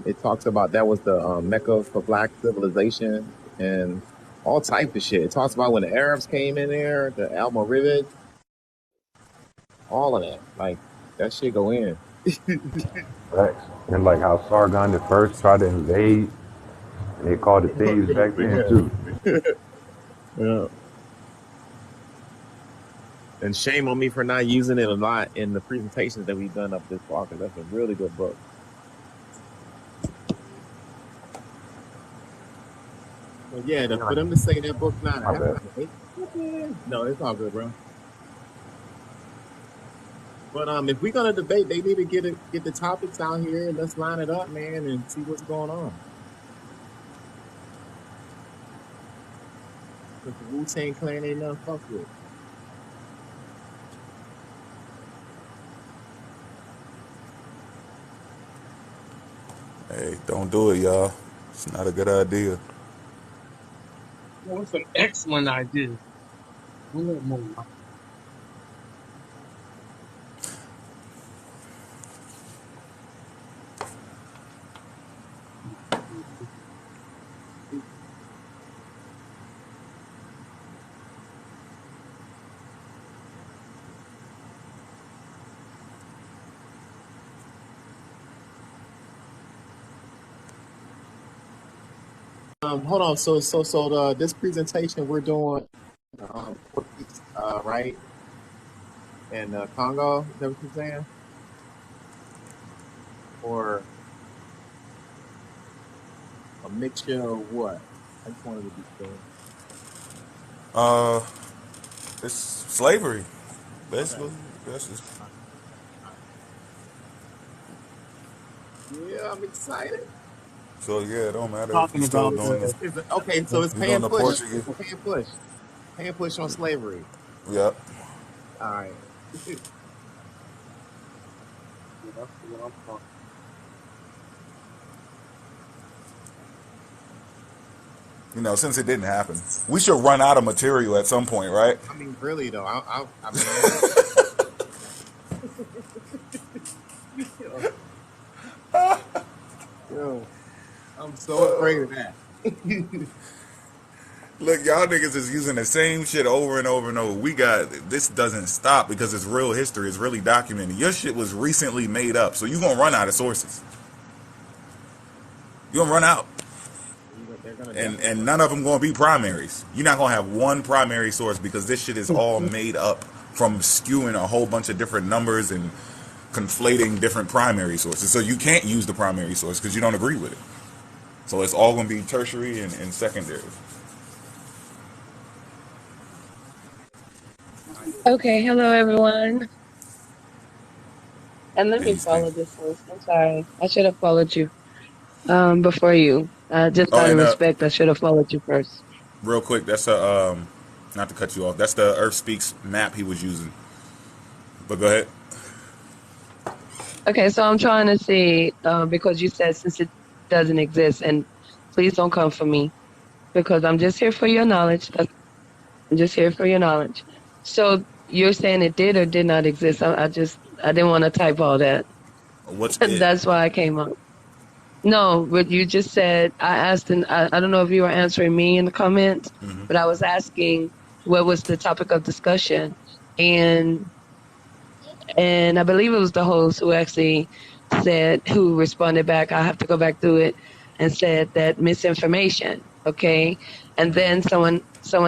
G: It talks about that was the Mecca for Black civilization and all type of shit. It talks about when the Arabs came in there, the Almoravids, all of that. Like that shit go in.
H: Facts. And like how Sargon at first tried to invade, and they called it thieves back then too.
G: Yeah. And shame on me for not using it a lot in the presentations that we've done up this far, because that's a really good book. But yeah,
H: Yeah,
G: for
H: like,
G: them to say that book's not a
H: my bad.
G: no, it's all good, bro. But if we're gonna debate, they need to get the topics out here and let's line it up, man, and see what's going on. Because the Wu-Tang Clan ain't nothing fuck with.
D: Hey, don't do it, y'all. It's not a good idea.
K: That was an excellent idea. We'll let more.
G: Hold on. This presentation we're doing, right? And Congo, is that what you're saying? Or a mixture of what? I just wanted to be clear.
D: Uh, it's slavery,
G: Okay.
D: basically. That's just,
G: All right. All right. Yeah, I'm excited.
D: so yeah, it don't matter if you
K: Talking
D: still
K: about
D: doing the
G: Okay, so it's
D: you doing
G: pan
D: the
G: push.
D: Portuguese.
G: Pan push. Pan push on slavery.
D: Yep.
G: All right.
K: that's what I'm talking.
D: Since it didn't happen, we should run out of material at some point, right?
G: I mean, really though, I mean, yo, yo, I'm so afraid of that.
D: Look, y'all niggas is using the same shit over and over and over. We got this doesn't stop because it's real history. It's really documented. Your shit was recently made up, so you gonna run out of sources. You gonna run out,
G: They're gonna definitely
D: and
G: run
D: none
G: out.
D: of them gonna be primaries. You're not gonna have one primary source because this shit is all made up from skewing a whole bunch of different numbers and conflating different primary sources. So you can't use the primary source because you don't agree with it. So it's all gonna be tertiary and secondary.
O: Okay, hello everyone. And let me
D: Peace, peace.
O: follow this list. I'm sorry. I should have followed you before you. Just
D: Oh,
O: out of
D: and
O: respect, I should have followed you first.
D: real quick, that's a not to cut you off. That's the Earth Speaks map he was using. But go ahead.
O: Okay, so I'm trying to see because you said since it doesn't exist, and please don't come for me because I'm just here for your knowledge. I'm just here for your knowledge. So you're saying it did or did not exist. I didn't want to type all that.
D: What's it?
O: That's why I came up. No, what you just said, I asked, and I don't know if you were answering me in the comments, but I was asking what was the topic of discussion, and I believe it was the host who actually who responded back. I have to go back through it and said that misinformation. Okay, and then someone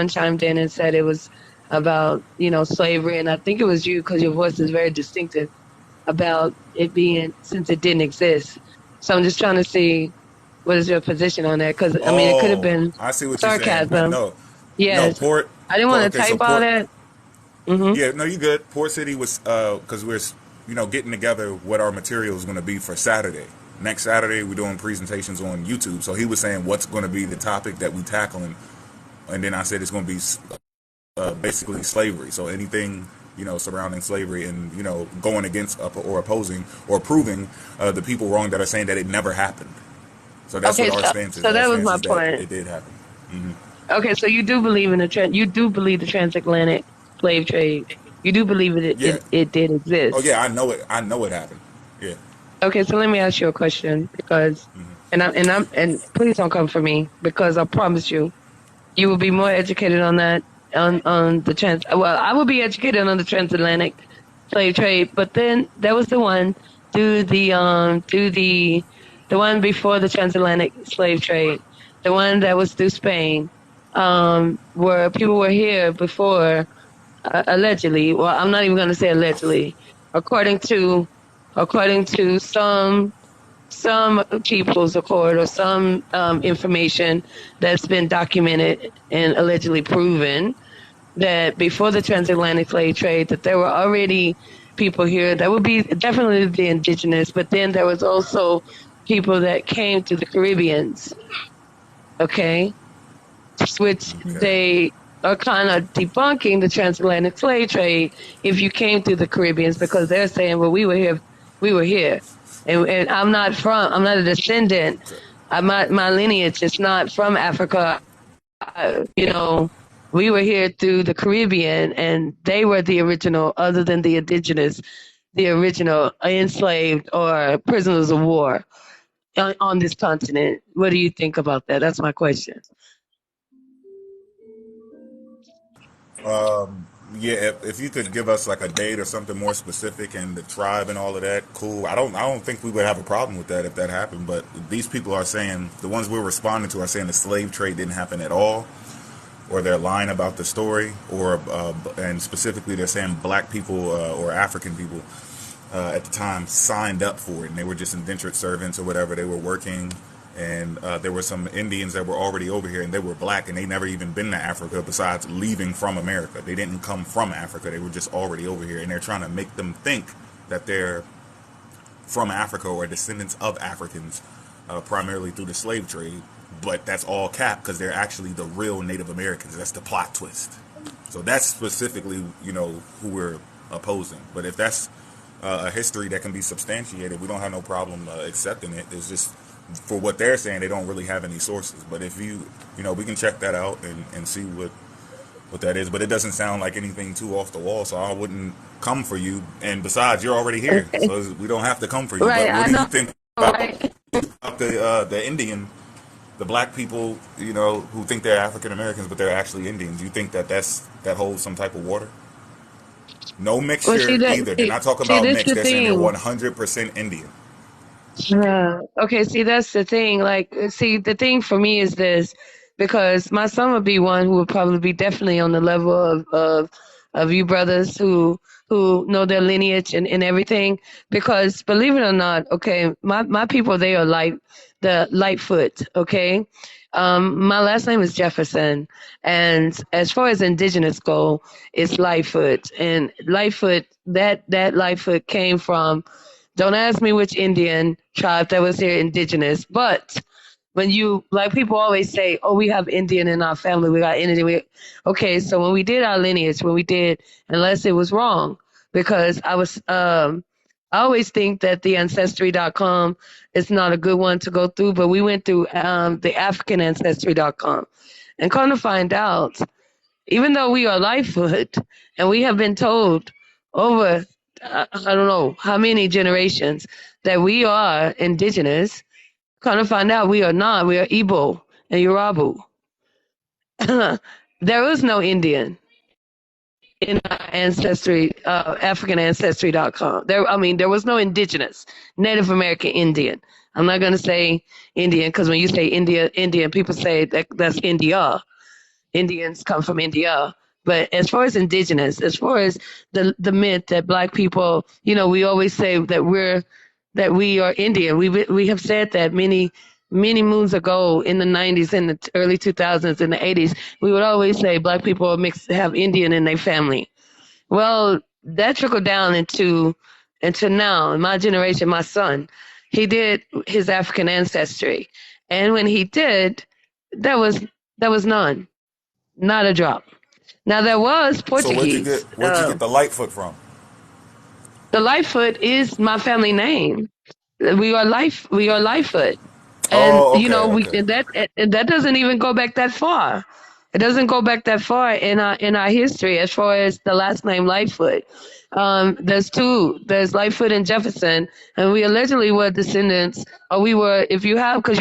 O: chimed in and said it was about slavery, and I think it was you because your voice is very distinctive about it being since it didn't exist. So I'm just trying to see what is your position on that? Because I mean, it could have
D: Oh,
O: been
D: I see what you're saying.
O: sarcasm.
D: No, no,
O: Yes, I didn't want to
D: Okay, so
O: type all
D: port.
O: that. Hmm.
D: Yeah, no, you good. Port City was because we're getting together what our material is going to be for Saturday. Next Saturday, we're doing presentations on YouTube. So he was saying what's going to be the topic that we tackling, and then I said it's going to be basically slavery. So anything surrounding slavery and going against or opposing or proving the people wrong that are saying that it never happened. So that's what
O: Okay,
D: our
O: so
D: stance is.
O: so
D: Our
O: that was
D: stance
O: my
D: is that
O: point.
D: it did happen. Hmm.
O: Okay, so you do believe in you do believe the transatlantic slave trade. You do believe
D: Yeah.
O: it did
D: Oh
O: exist.
D: yeah, I know it. I know it happened. Yeah.
O: Okay, so let me ask you a question because, and please don't come for me because I promise you, you will be more educated on that on the trans. Well, I will be educated on the transatlantic slave trade, but then there was the one. the one before the transatlantic slave trade, the one that was through Spain, where people were here before, allegedly. Well, I'm not even going to say allegedly. According to according to some people's accord or some information that's been documented and allegedly proven that before the transatlantic slave trade that there were already people here that would be definitely the indigenous, but then there was also people that came to the Caribbeans, okay, which
D: Okay.
O: they are kind of debunking the transatlantic slave trade if you came through the Caribbeans because they're saying, well, we were here, and I'm not a descendant.
D: Okay.
O: My lineage is not from Africa. You know, we were here through the Caribbean, and they were the original, other than the indigenous, the original enslaved or prisoners of war on this continent. What do you think about that? That's my question.
D: Yeah, if you could give us like a date or something more specific and the tribe and all of that, cool. I don't think we would have a problem with that if that happened. But these people are saying the ones we're responding to are saying the slave trade didn't happen at all, or they're lying about the story, or and specifically they're saying black people or African people at the time signed up for it, and they were just indentured servants or whatever. They were working, and there were some Indians that were already over here, and they were black, and they never even been to Africa besides leaving from America. They didn't come from Africa; they were just already over here, and they're trying to make them think that they're from Africa or descendants of Africans, primarily through the slave trade. But that's all cap because they're actually the real Native Americans. That's the plot twist. So that's specifically, who we're opposing. But if that's a history that can be substantiated, we don't have no problem accepting it. It's just for what they're saying, they don't really have any sources. But if we can check that out and see what that is. But it doesn't sound like anything too off the wall, so I wouldn't come for you. And besides, you're already here,
O: Okay.
D: so we don't have to come for you.
O: Right,
D: But what
O: I
D: do you
O: know,
D: think
O: right?
D: about the Indian, the black people, who think they're African Americans, but they're actually Indians? You think that holds some type of water? No
O: Well, see
D: mixture
O: that.
D: either. They're not talking
O: See,
D: about
O: this
D: mix.
O: the
D: They're saying they're
O: thing.
D: 100% Indian.
O: Okay, see, that's the thing. Like, see, the thing for me is this, because my son would be one who would probably be definitely on the level of you brothers who know their lineage and everything. Because believe it or not, okay, my people, they are like the Lightfoot, okay? My last name is Jefferson, and as far as indigenous go, it's Lightfoot, and Lightfoot, that Lightfoot came from, don't ask me which Indian tribe that was here indigenous, but when you, like, people always say, oh, we have Indian in our family, we got Indian. Okay, so when we did our lineage, unless it was wrong, because I always think that the ancestry.com is not a good one to go through, but we went through the African ancestry.com and come to find out, even though we are Lightfoot and we have been told over, I don't know how many generations that we are indigenous, kind of find out we are not. We are Igbo and Yoruba. There is no Indian in our ancestry, African ancestry.com. There was no indigenous Native American Indian. I'm not going to say Indian because when you say Indian, people say that's India. Indians come from India. But as far as indigenous, as far as the myth that black people, we always say that we are Indian. We have said that many moons ago in the 90s and the early 2000s and the 80s. We would always say black people are mixed, have Indian in their family. Well, that trickled down into now. In my generation, my son, he did his African ancestry, and when he did, there was none. Not a drop. Now there was
D: So
O: Portuguese.
D: where'd you get the Lightfoot from?
O: The Lightfoot is my family name. We are Lightfoot, and
D: Oh, okay,
O: we
D: okay.
O: and that doesn't even go back that far. It doesn't go back that far in our history as far as the last name Lightfoot. There's two. There's Lightfoot and Jefferson, and we allegedly were descendants, or we were. If you have, because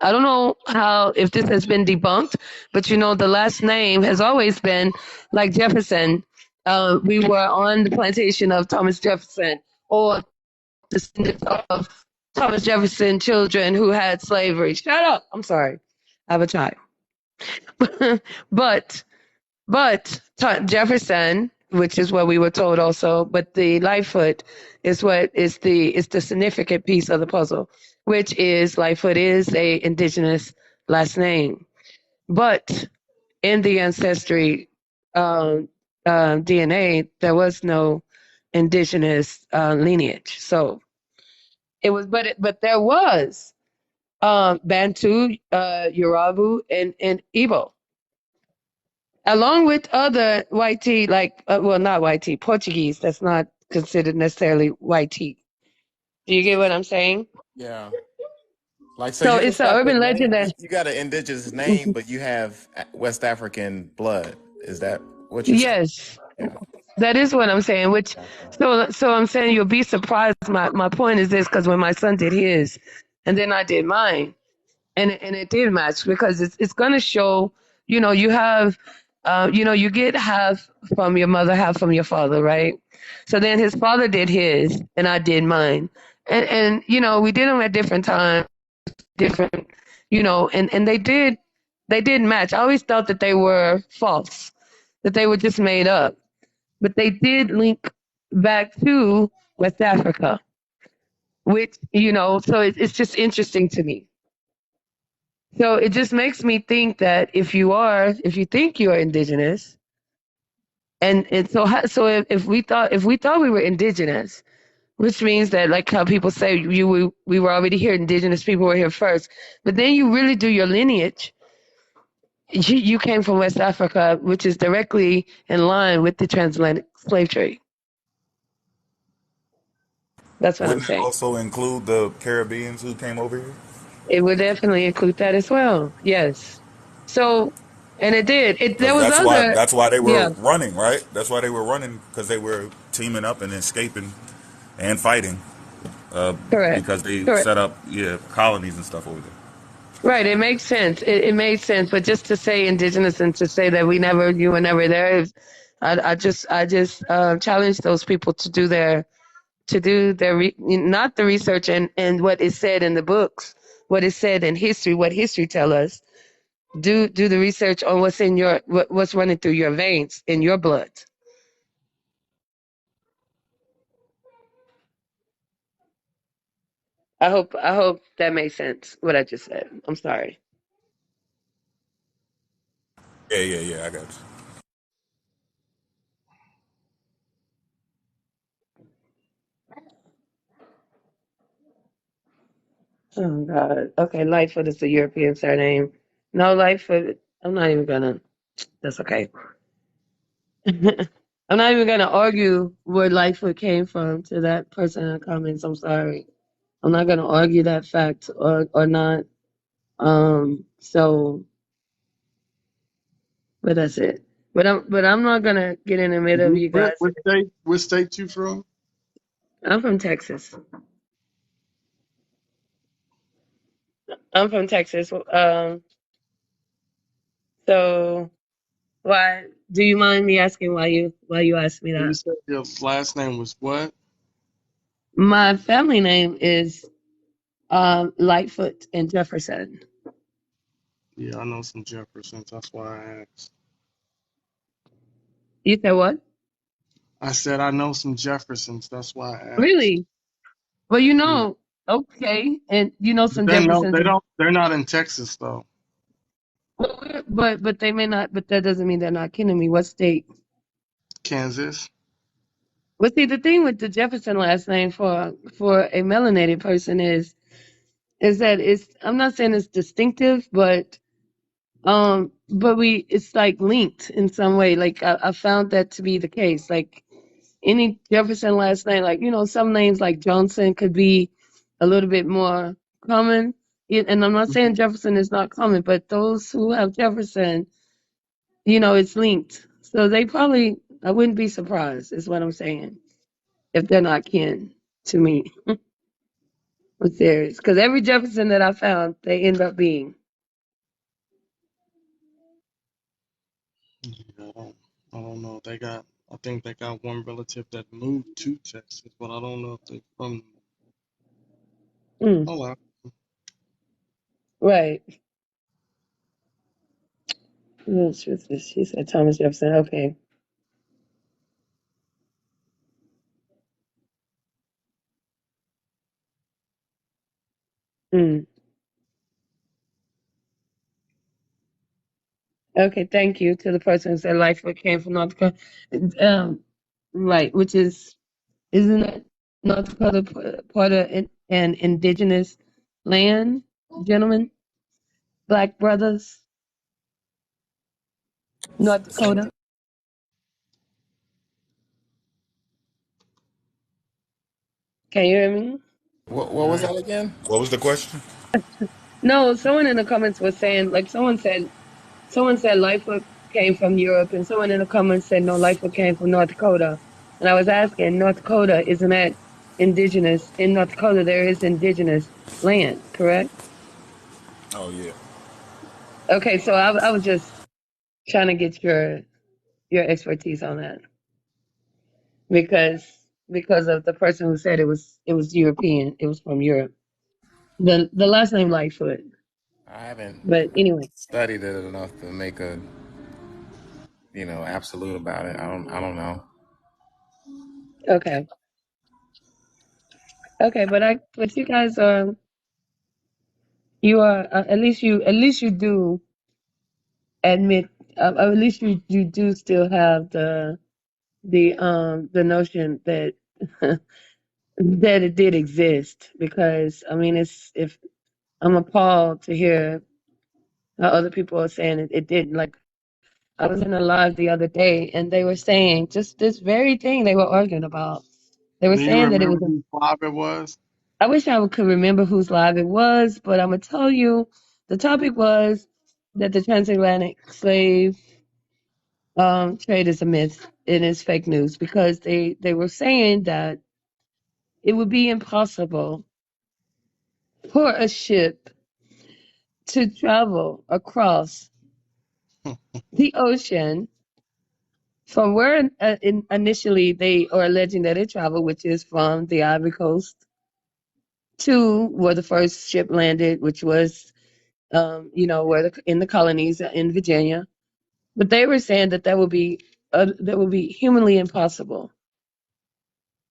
O: I don't know how if this has been debunked, but the last name has always been like Jefferson. We were on the plantation of Thomas Jefferson, or descendants of Thomas Jefferson children who had slavery. Shut up. I'm sorry. I have a child. but Jefferson, which is what we were told also, but the Lightfoot is what is the significant piece of the puzzle, which is Lightfoot is a indigenous last name. But in the ancestry DNA, there was no indigenous lineage. So it was, but there was Bantu, Yoruba, and Igbo, along with other white tea, like well, not white tea, Portuguese. That's not considered necessarily white tea. Do you get what I'm saying?
J: Yeah. Like, so
O: So
J: you
O: it's
J: just
O: an
J: got the
O: urban legend
J: name,
O: that
J: you got an indigenous name, but you have West African blood. Is that what you're saying?
O: yes,
J: Yeah.
O: that is what I'm saying. Which
J: Gotcha.
O: so I'm saying you'll be surprised. My point is this, because when my son did his, and then I did mine, and it did match, because it's gonna show. You have, you get half from your mother, half from your father, right? So then his father did his, and I did mine, and we did them at different times, different, and they did match. I always thought that they were false, that they were just made up, but they did link back to West Africa, which so it's just interesting to me. So it just makes me think that if you think you are indigenous, and so if we thought we were indigenous, which means that, like how people say we were already here, indigenous people were here first, but then you really do your lineage, you came from West Africa, which is directly in line with the transatlantic slave trade. That's what I'm
D: Wouldn't it
O: saying.
D: also include the Caribbeans who came over here?
O: It would definitely include that as well. Yes. So, and it did. There
D: Because
O: was other,
D: that's why they were
O: yeah,
D: running, right? That's why they were running, because they were teaming up and escaping and fighting,
O: correct.
D: because they
O: Correct.
D: set up colonies and stuff over there.
O: Right, it makes sense. It made sense, but just to say indigenous and to say that you were never there, I just challenge those people to do their not the research and what is said in the books, what is said in history, what history tell us. Do the research on what's in what's running through your veins, in your blood. I hope that makes sense. What I just said. I'm sorry.
D: Yeah, yeah, yeah. I got you.
O: Oh God. Okay, Lightfoot is a European surname. No, Lightfoot. I'm not even gonna. That's okay. I'm not even gonna argue where Lightfoot came from to that person in the comments. I'm sorry. I'm not gonna argue that fact or not. So, but that's it. But I'm not gonna get in the middle of you
A: Where,
O: guys.
A: what state you from?
O: I'm from Texas. I'm from Texas. So why do you mind me asking why you asked me
A: You
O: that?
A: said your last name was what?
O: My family name is Lightfoot and Jefferson.
A: Yeah, I know some Jeffersons. That's why I asked.
O: You said what?
A: I said I know some Jeffersons. That's why I asked.
O: Really? Well,
A: Yeah,
O: okay, and
A: but
O: some
A: they know
O: Jeffersons.
A: they don't. They're not in Texas though.
O: But they may not. But that doesn't mean they're not kidding me. What state?
A: Kansas.
O: Well, see, the thing with the Jefferson last name for a melanated person is that I'm not saying it's distinctive, but it's like linked in some way. Like I found that to be the case. Like any Jefferson last name, like some names like Johnson could be a little bit more common. And I'm not saying Jefferson is not common, but those who have Jefferson, it's linked. So they probably, I wouldn't be surprised, is what I'm saying, if they're not kin to me. I'm serious. Because every Jefferson that I found, they end up being.
A: Yeah, I don't know. I think they got one relative that moved to Texas, but I don't know if they're from.
O: Mm,
A: Hold on.
O: right. She said Thomas Jefferson. Okay. Mm. Okay. Thank you to the person who said Lightfoot came from North Dakota. Right. Which is, isn't it North Dakota part of an indigenous land, gentlemen, black brothers, North Dakota? Can you hear me?
E: What was that again?
D: What was the question?
O: No, someone in the comments was saying, like someone said Lightfoot came from Europe, and someone in the comments said no, Lightfoot came from North Dakota. And I was asking, North Dakota, isn't that indigenous? In North Dakota, there is indigenous land, correct?
D: Oh yeah.
O: Okay, so I was just trying to get your expertise on that because of the person who said it was European, it was from Europe. The last name Lightfoot,
E: I haven't
O: but anyway,
E: studied it enough to make a absolute about it. I don't know.
O: okay, okay, but you guys are you are at least you do admit at least you do still have the notion that that it did exist because I mean it's if I'm appalled to hear how other people are saying it didn't. Like I was in a live the other day and they were saying just this very thing they were arguing about. They were
A: Do you
O: saying that it
A: remember
O: was
A: whose father it was?
O: I wish I could remember whose live it was, but I'm gonna tell you the topic was that the transatlantic slave trade is a myth and it's fake news because they were saying that it would be impossible for a ship to travel across the ocean from where initially they are alleging that it traveled, which is from the Ivory Coast to where the first ship landed, which was where in the colonies in Virginia. But they were saying that would be humanly impossible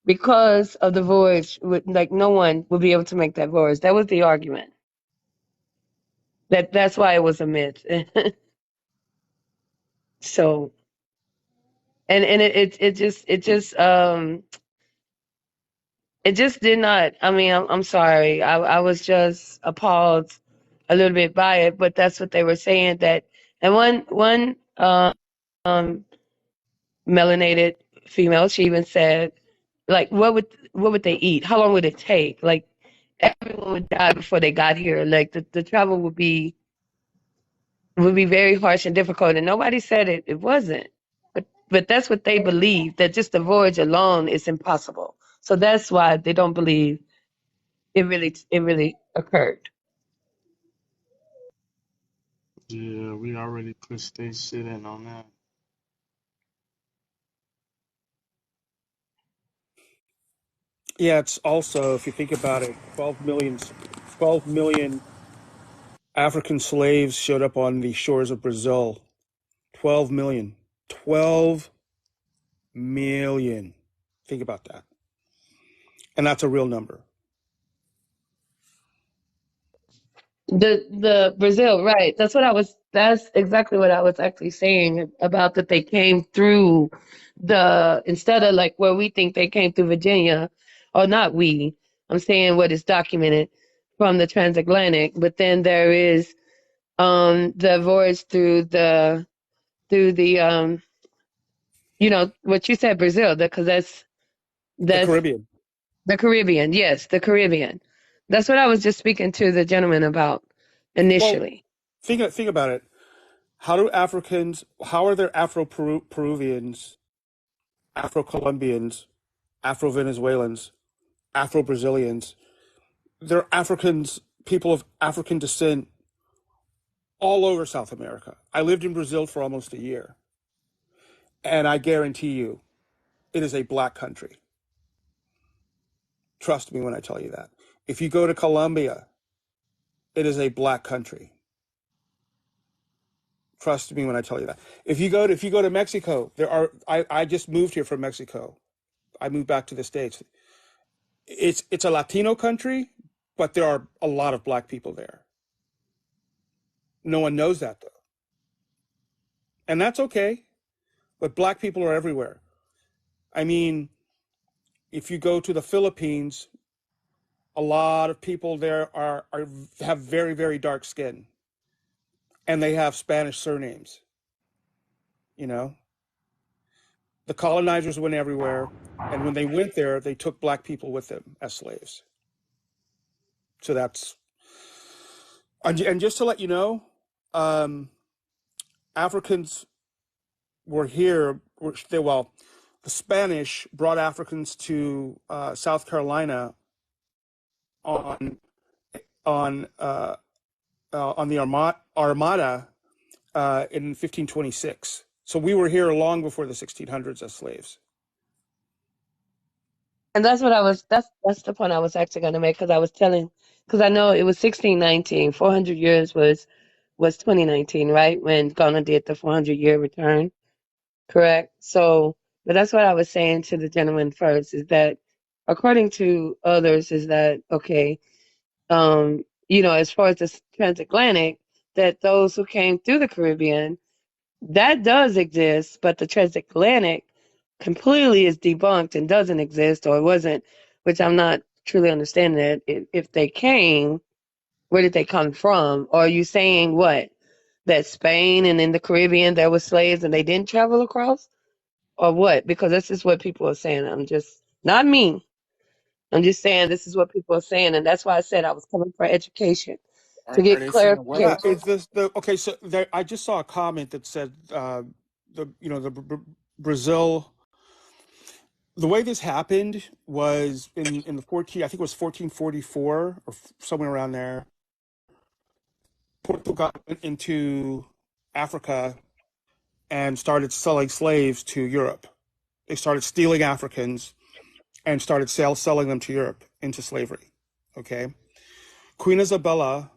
O: because of the voyage. Like no one would be able to make that voyage. That was the argument. That's why it was a myth. So and it just did not. I mean, I'm sorry. I was just appalled a little bit by it, but that's what they were saying. That and one melanated female, she even said, like, what would they eat? How long would it take? Like, everyone would die before they got here. Like, the travel would be very harsh and difficult. And nobody said it wasn't. But that's what they believe. That just the voyage alone is impossible. So that's why they don't believe it really occurred.
A: Yeah, we already pushed they shit in on that.
P: Yeah, it's also, if you think about it, 12 million African slaves showed up on the shores of Brazil. 12 million. 12 million. Think about that. And that's a real number.
O: The Brazil, right? That's exactly what I was actually saying about that they came through instead of like where we think they came through Virginia, or not we. I'm saying what is documented from the transatlantic, but then there is the voyage through the what you said, Brazil, because
P: The
O: that's
P: Caribbean.
O: the Caribbean. Yes, the Caribbean. That's what I was just speaking to the gentleman about
P: Well,
O: initially.
P: think about it. How are there Afro-Peruvians, Afro-Colombians, Afro-Venezuelans, Afro-Brazilians? There are Africans, people of African descent all over South America. I lived in Brazil for almost a year, and I guarantee you, it is a black country. Trust me when I tell you that. If you go to Colombia, it is a black country. Trust me when I tell you that. If you go to Mexico, I just moved here from Mexico. I moved back to the States. It's a Latino country, but there are a lot of black people there. No one knows that though. And that's okay. But black people are everywhere. I mean, if you go to the Philippines, a lot of people there have very, very dark skin. And they have Spanish surnames. You know? The colonizers went everywhere, and when they went there, they took black people with them as slaves. So that's, and just to let you know, um, Africans were here. Well, the Spanish brought Africans to South Carolina on on uh, on the Armada in 1526. So we were here long before the 1600s as slaves.
O: And that's what that's the point I was actually going to make, because I know it was 1619, 400 years was 2019, right? When Ghana did the 400-year return, correct? So, but that's what I was saying to the gentleman first, is that according to others, is that, okay, as far as the transatlantic, that those who came through the Caribbean, that does exist, but the transatlantic completely is debunked and doesn't exist, or it wasn't, which I'm not truly understanding that. If they came, where did they come from? Or are you saying what? That Spain and in the Caribbean there were slaves and they didn't travel across? Or what? Because this is what people are saying. I'm just, not me. I'm just saying this is what people are saying. And that's why I said I was coming for education, to
E: Are
O: get
E: they saying what?
P: Yeah,
O: clarification.
P: it's this. Okay, so there, I just saw a comment that said the Brazil. The way this happened was in the 14. I think it was 1444 or somewhere around there. Portugal got into Africa and started selling slaves to Europe. They started stealing Africans and started selling them to Europe into slavery. Okay, Queen Isabella,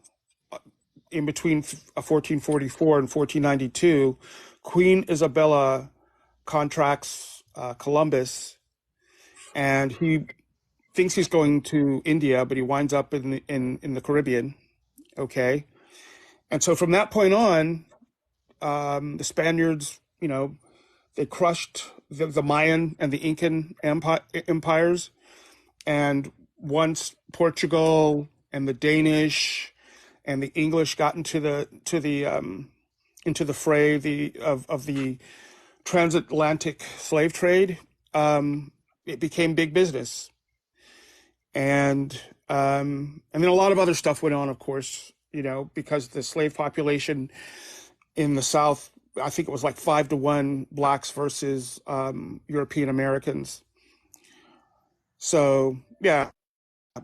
P: in between 1444 and 1492, Queen Isabella contracts Columbus, and he thinks he's going to India, but he winds up in the Caribbean. Okay, and so from that point on, the Spaniards, they crushed the Mayan and the Incan empires, and once Portugal and the Danish and the English got into the fray of the transatlantic slave trade, it became big business, and then a lot of other stuff went on, of course, because the slave population in the South, I think it was like 5-1 blacks versus European Americans. So yeah,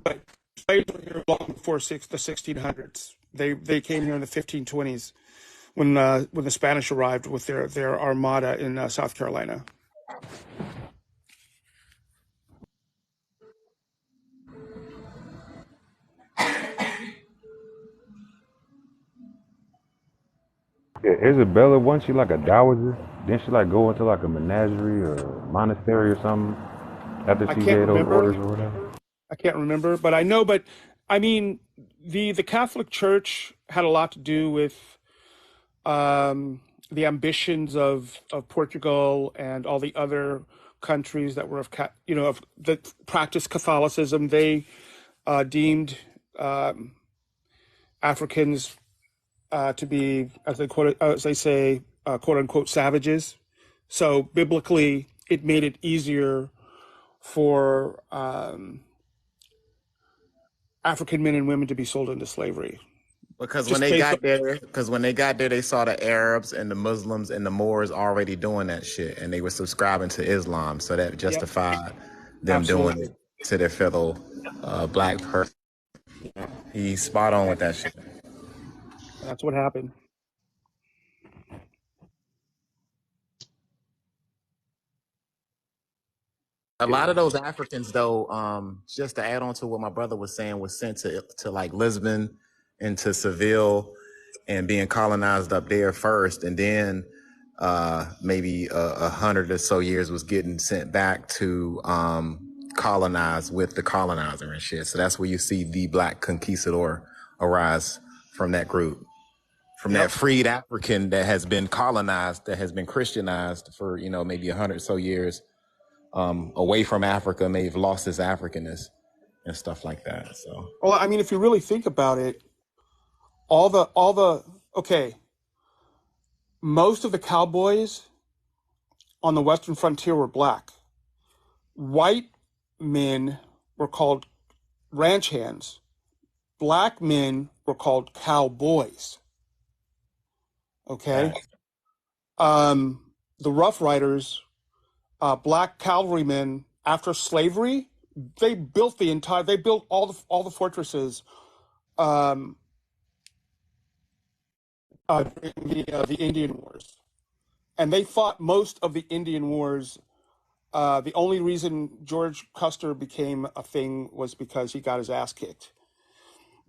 P: but slaves were here long before the 1600s. They came here in the 1520s when the Spanish arrived with their armada in South Carolina.
H: Yeah, Isabella, wasn't she like a dowager? Didn't she like go into like a menagerie or monastery or something after
P: I
H: she
P: can't
H: gave those
P: remember.
H: orders or whatever?
P: I can't remember, but I know. But I mean, the Catholic Church had a lot to do with the ambitions of Portugal and all the other countries that were of that practiced Catholicism. They deemed Africans to be, as they say, quote unquote, savages. So biblically, it made it easier for African men and women to be sold into slavery,
E: Because
P: just based on.
E: when they got there, they saw the Arabs and the Muslims and the Moors already doing that shit, and they were subscribing to Islam, so that
P: Yep,
E: justified them doing
P: absolutely.
E: it to their fellow black person. He's spot on with that shit.
P: That's what happened.
G: A lot of those Africans, though, just to add on to what my brother was saying, was sent to like Lisbon and to Seville and being colonized up there first, and then maybe 100 or so years was getting sent back to colonize with the colonizer and shit. So that's where you see the Black Conquistador arise from that group, from that
P: Yep.
G: freed African that has been colonized, that has been Christianized for maybe 100 or so years, away from Africa, may have lost his Africanness and stuff like that. So
P: Well, I mean, if you really think about it, okay, most of the cowboys on the western frontier were black. White men were called ranch hands. Black men were called cowboys. Okay. The Rough Riders, black cavalrymen after slavery, they built all the fortresses during the Indian Wars, and they fought most of the Indian Wars. The only reason George Custer became a thing was because he got his ass kicked.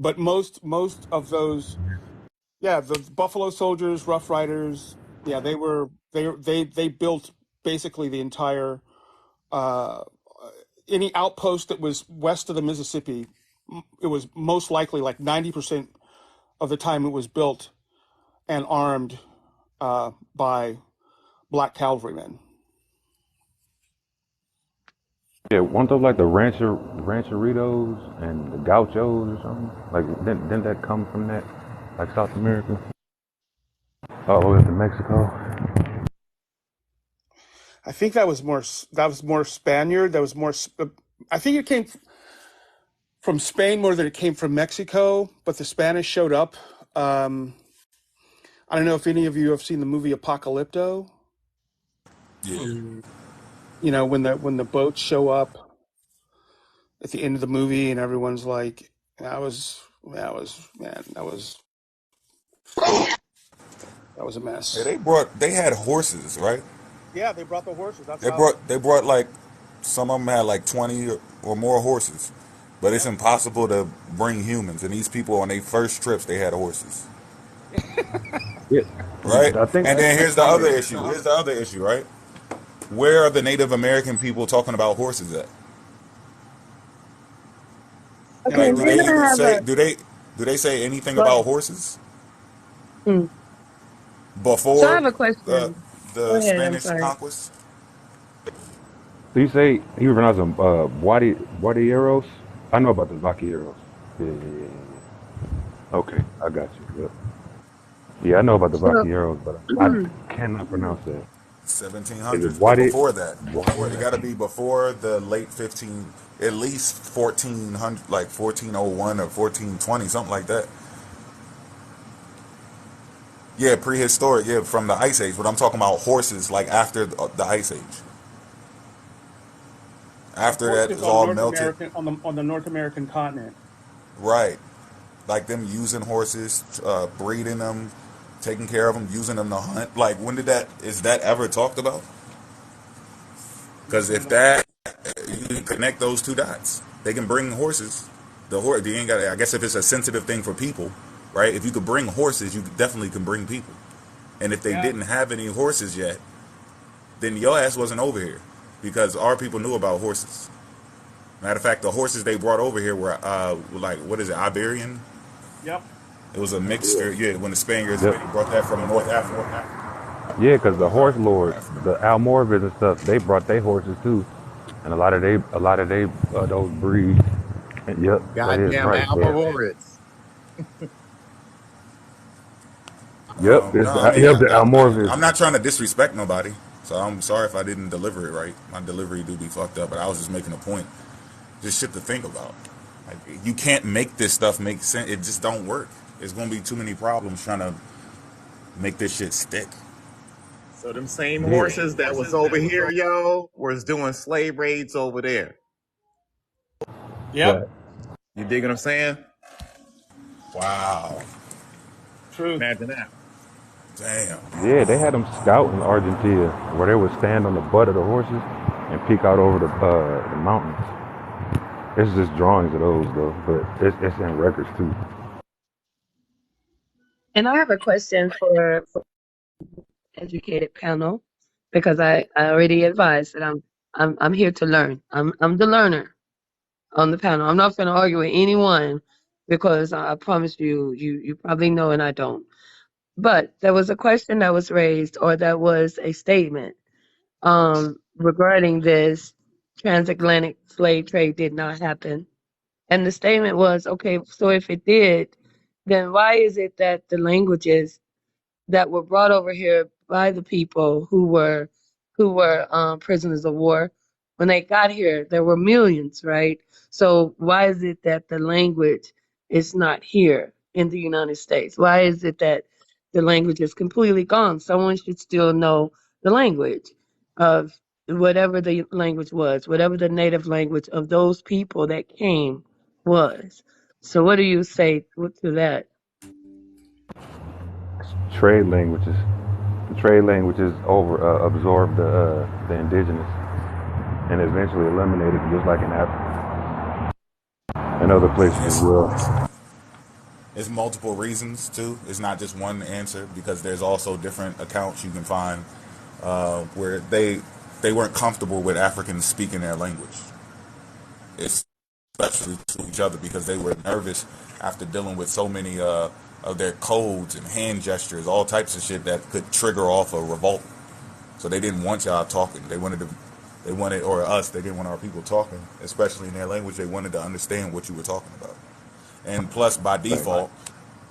P: But most of those, yeah, the Buffalo Soldiers, Rough Riders, yeah, they built basically the entire any outpost that was west of the Mississippi. It was most likely like 90% of the time it was built and armed by black cavalrymen.
H: Yeah, weren't those like the rancheritos and the gauchos or something? Like, didn't that come from that, like South America? Oh, into Mexico.
P: I think that was more Spaniard. That was more. I think it came from Spain more than it came from Mexico. But the Spanish showed up. I don't know if any of you have seen the movie Apocalypto.
D: Yeah.
P: When the boats show up at the end of the movie and everyone's like, that was a
D: Yeah,
P: mess.
D: they had horses, right?
P: Yeah, they brought the horses. That's
D: They
P: how.
D: brought like some of them had like 20 or more horses, but it's
P: Yep.
D: impossible to bring humans. And these people on their first trips they had horses,
H: Yeah,
D: right?
H: I think.
D: And then here's the other issue. Here's the other issue, right? Where are the Native American people talking about horses at?
P: Yeah,
O: Okay,
P: you're
D: Like, do
O: we're
P: right.
D: they
O: gonna
D: even
O: have
D: say
O: a.
D: do they say anything
O: But
D: about horses
O: mm. So I
D: before
O: have a
D: the
O: question. Go
D: the
O: ahead. I'm
D: Spanish
O: sorry.
D: conquest?
H: So you say you pronounce them Guadieros? I know about the Vaqueros. Yeah. Okay, I got you. Yep. Yeah, I know about the
O: So
H: Vaqueros, but I cannot pronounce that. Is it
D: 1700s, but
H: Guadi?
D: before that, it got to
H: Guadi?
D: be before the late 15, at least 1400, like 1401 or 1420, something like that. Yeah, prehistoric. Yeah, from the Ice Age. But I'm talking about horses, like after the Ice Age. After that,
P: Horses
D: it's
P: on
D: all
P: North
D: melted.
P: American on the North American continent.
D: Right, like them using horses, breeding them, taking care of them, using them to hunt. Like, when did that? Is that ever talked about? Because
P: Using
D: if
P: them.
D: that, you can connect those two dots. They can bring horses. The horse, you ain't got. I guess if it's a sensitive thing for people, right? If you could bring horses, you definitely can bring people. And if they
P: Yeah.
D: didn't have any horses yet, then your ass wasn't over here because our people knew about horses. Matter of fact, the horses they brought over here were like, what is it, Iberian?
P: Yep.
D: It was a mixture. Yeah, when the Spaniards
H: Yep.
D: brought that from North Africa.
H: Yeah, because the horse lords, the Almoravids and stuff, they brought their horses too, and a lot of they those breeds. And yep, that is
G: goddamn
H: right. So
G: Almoritz.
H: yep,
D: No, I mean,
H: the Almoravids.
D: I'm not trying to disrespect nobody, so I'm sorry if I didn't deliver it right. My delivery do be fucked up, but I was just making a point. Just shit to think about. Like, you can't make this stuff make sense. It just don't work. There's gonna be too many problems trying to make this shit stick.
G: So them same
H: Yeah,
G: horses that was over here, yo, was doing slave raids over there.
P: Yep.
H: but
G: You dig what I'm saying?
D: Wow.
P: Truth.
G: Imagine that.
D: Damn.
H: yeah, they had them scout in Argentina where they would stand on the butt of the horses and peek out over the mountains. It's just drawings of those though, but it's in records too.
O: And I have a question for educated panel because I already advised that I'm here to learn. I'm the learner on the panel. I'm not going to argue with anyone because I promise you probably know and I don't. But there was a question that was raised, or that was a statement regarding this transatlantic slave trade did not happen. And the statement was, okay, so if it did, then why is it that the languages that were brought over here by the people who were prisoners of war, when they got here, there were millions, right? So why is it that the language is not here in the United States? Why is it that the language is completely gone? Someone should still know the language of whatever the language was, whatever the native language of those people that came was. So what do you say to that?
H: Trade languages. The trade languages over absorbed the indigenous and eventually eliminated them, just like in Africa and other places
D: And
H: as well.
D: it's multiple reasons too. It's not just one answer because there's also different accounts you can find where they weren't comfortable with Africans speaking their language, especially to each other because they were nervous after dealing with so many of their codes and hand gestures, all types of shit that could trigger off a revolt. So they didn't want y'all talking. They wanted, or us, they didn't want our people talking, especially in their language. They wanted to understand what you were talking about. And plus, by
H: Right.
D: default,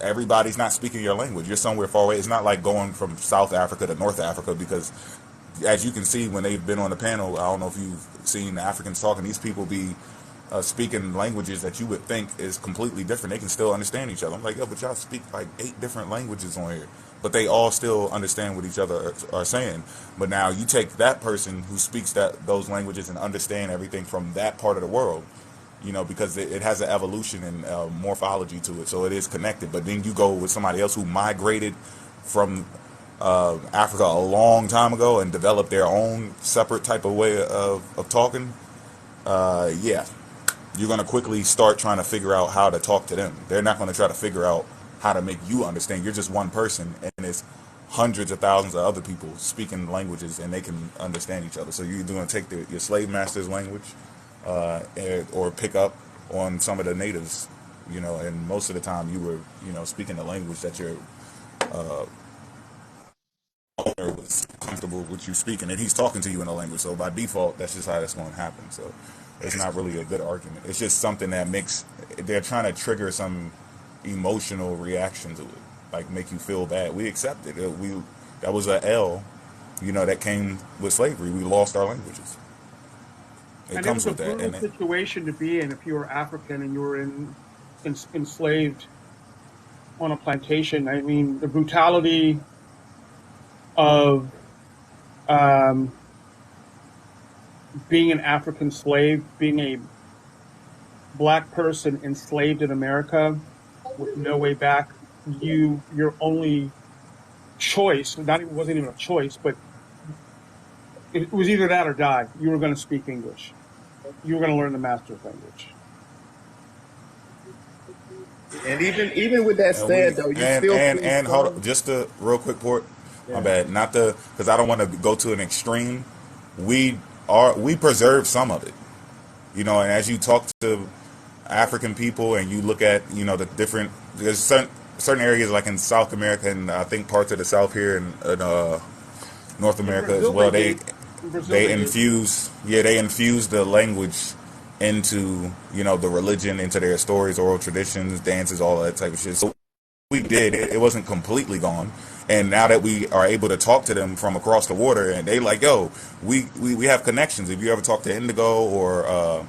D: everybody's not speaking your language. You're somewhere far away. It's not like going from South Africa to North Africa because, as you can see when they've been on the panel, I don't know if you've seen the Africans talking. These people be speaking languages that you would think is completely different. They can still understand each other. I'm like, yo, but y'all speak like 8 different languages on here, but they all still understand what each other are saying. But now you take that person who speaks those languages and understand everything from that part of the world, because it has an evolution and morphology to it, so it is connected. But then you go with somebody else who migrated from Africa a long time ago and developed their own separate type of way of talking. Yeah, you're going to quickly start trying to figure out how to talk to them. They're not going to try to figure out how to make you understand. You're just one person, and it's hundreds of thousands of other people speaking languages, and they can understand each other. So you're either going to take your slave master's language or pick up on some of the natives, and most of the time you were, speaking the language that your owner was comfortable with you speaking, and he's talking to you in a language. So by default, that's just how that's going to happen. So it's not really a good argument. It's just something that they're trying to trigger some emotional reaction to it, like make you feel bad. We accepted it. That was a L, that came with slavery. We lost our languages. It
P: And it
D: comes
P: was a
D: with that,
P: brutal
D: and
P: situation to be in if you were African and you were enslaved on a plantation. I mean, the brutality of um, being an African slave, being a black person enslaved in America with no way back. Your only choice, not even wasn't even a choice, but it was either that or die. You were going to speak English. You were going to learn the master's language.
J: And even with that
D: And we
J: said, though, you
D: and
J: still
D: and
J: see
D: and hold on,
J: some.
D: just a real quick port. My
J: Yeah.
D: bad. Not the because I don't want to go to an extreme. We preserve some of it, and as you talk to African people and you look at the different there's certain areas like in South America and I think parts of the South here in North
P: In
D: America as
P: Brazil,
D: well.
P: they
D: They
P: did. In Brazil,
D: they
P: they did.
D: infuse they infuse the language into the religion, into their stories, oral traditions, dances, all that type of shit. So we did. It wasn't completely gone. And now that we are able to talk to them from across the water, and they like, yo, we have connections. If you ever talk to Indigo or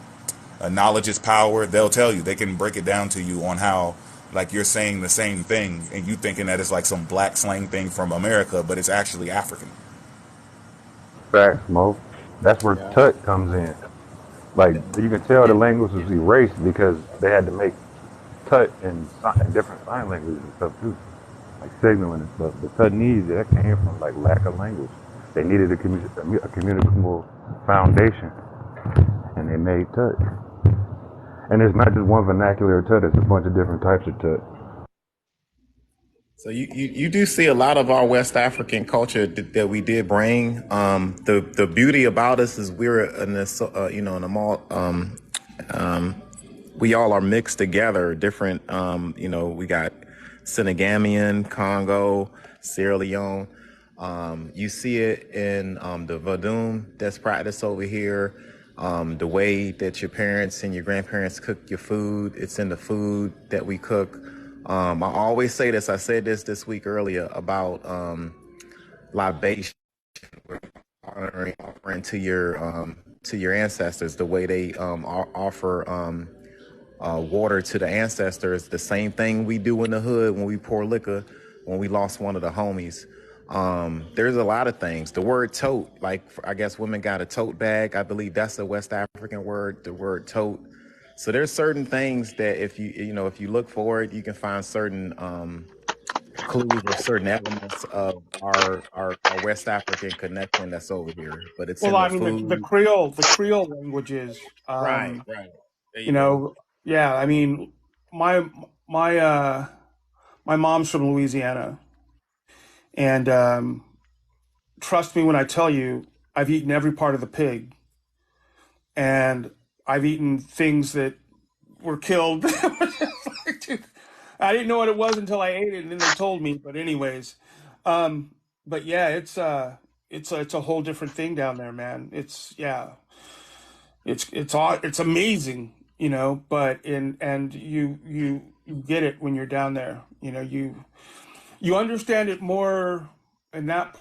D: Knowledge is Power, they'll tell you. They can break it down to you on how, like, you're saying the same thing, and you thinking that it's like some black slang thing from America, but it's actually African.
H: Facts, Mo. That's where
J: Yeah.
H: Tut comes in. Like you can tell the language was erased because they had to make Tut and different sign languages and stuff too, like signaling and stuff. The Tutnese that came from like lack of language. They needed a communicable foundation, and they made tut. And it's not just one vernacular of tut; it's a bunch of different types of tut.
G: So you do see a lot of our West African culture that we did bring. The beauty about us is we're in this, in a mall. We all are mixed together. Different, we got Senegamian, Congo, Sierra Leone. You see it in the Vadum that's practiced over here. The way that your parents and your grandparents cook your food, it's in the food that we cook. I always say this. I said this week earlier about libation, offering to your ancestors. The way they offer water to the ancestors, the same thing we do in the hood when we pour liquor when we lost one of the homies. There's a lot of things. The word tote, like I guess women got a tote bag. I believe that's a West African word, the word tote. So there's certain things that if you look for it, you can find certain clues or certain elements of our West African connection that's over here. But it's
P: Well,
G: in the
P: I mean, the
G: food.
P: Creole languages.
G: Right. There you
P: You
G: go.
P: know, yeah. I mean, my my uh, my mom's from Louisiana, and trust me when I tell you, I've eaten every part of the pig, and I've eaten things that were killed. Dude, I didn't know what it was until I ate it, and then they told me. But anyways, but yeah, it's a whole different thing down there, man. It's amazing, But and you get it when you're down there. You understand it more in that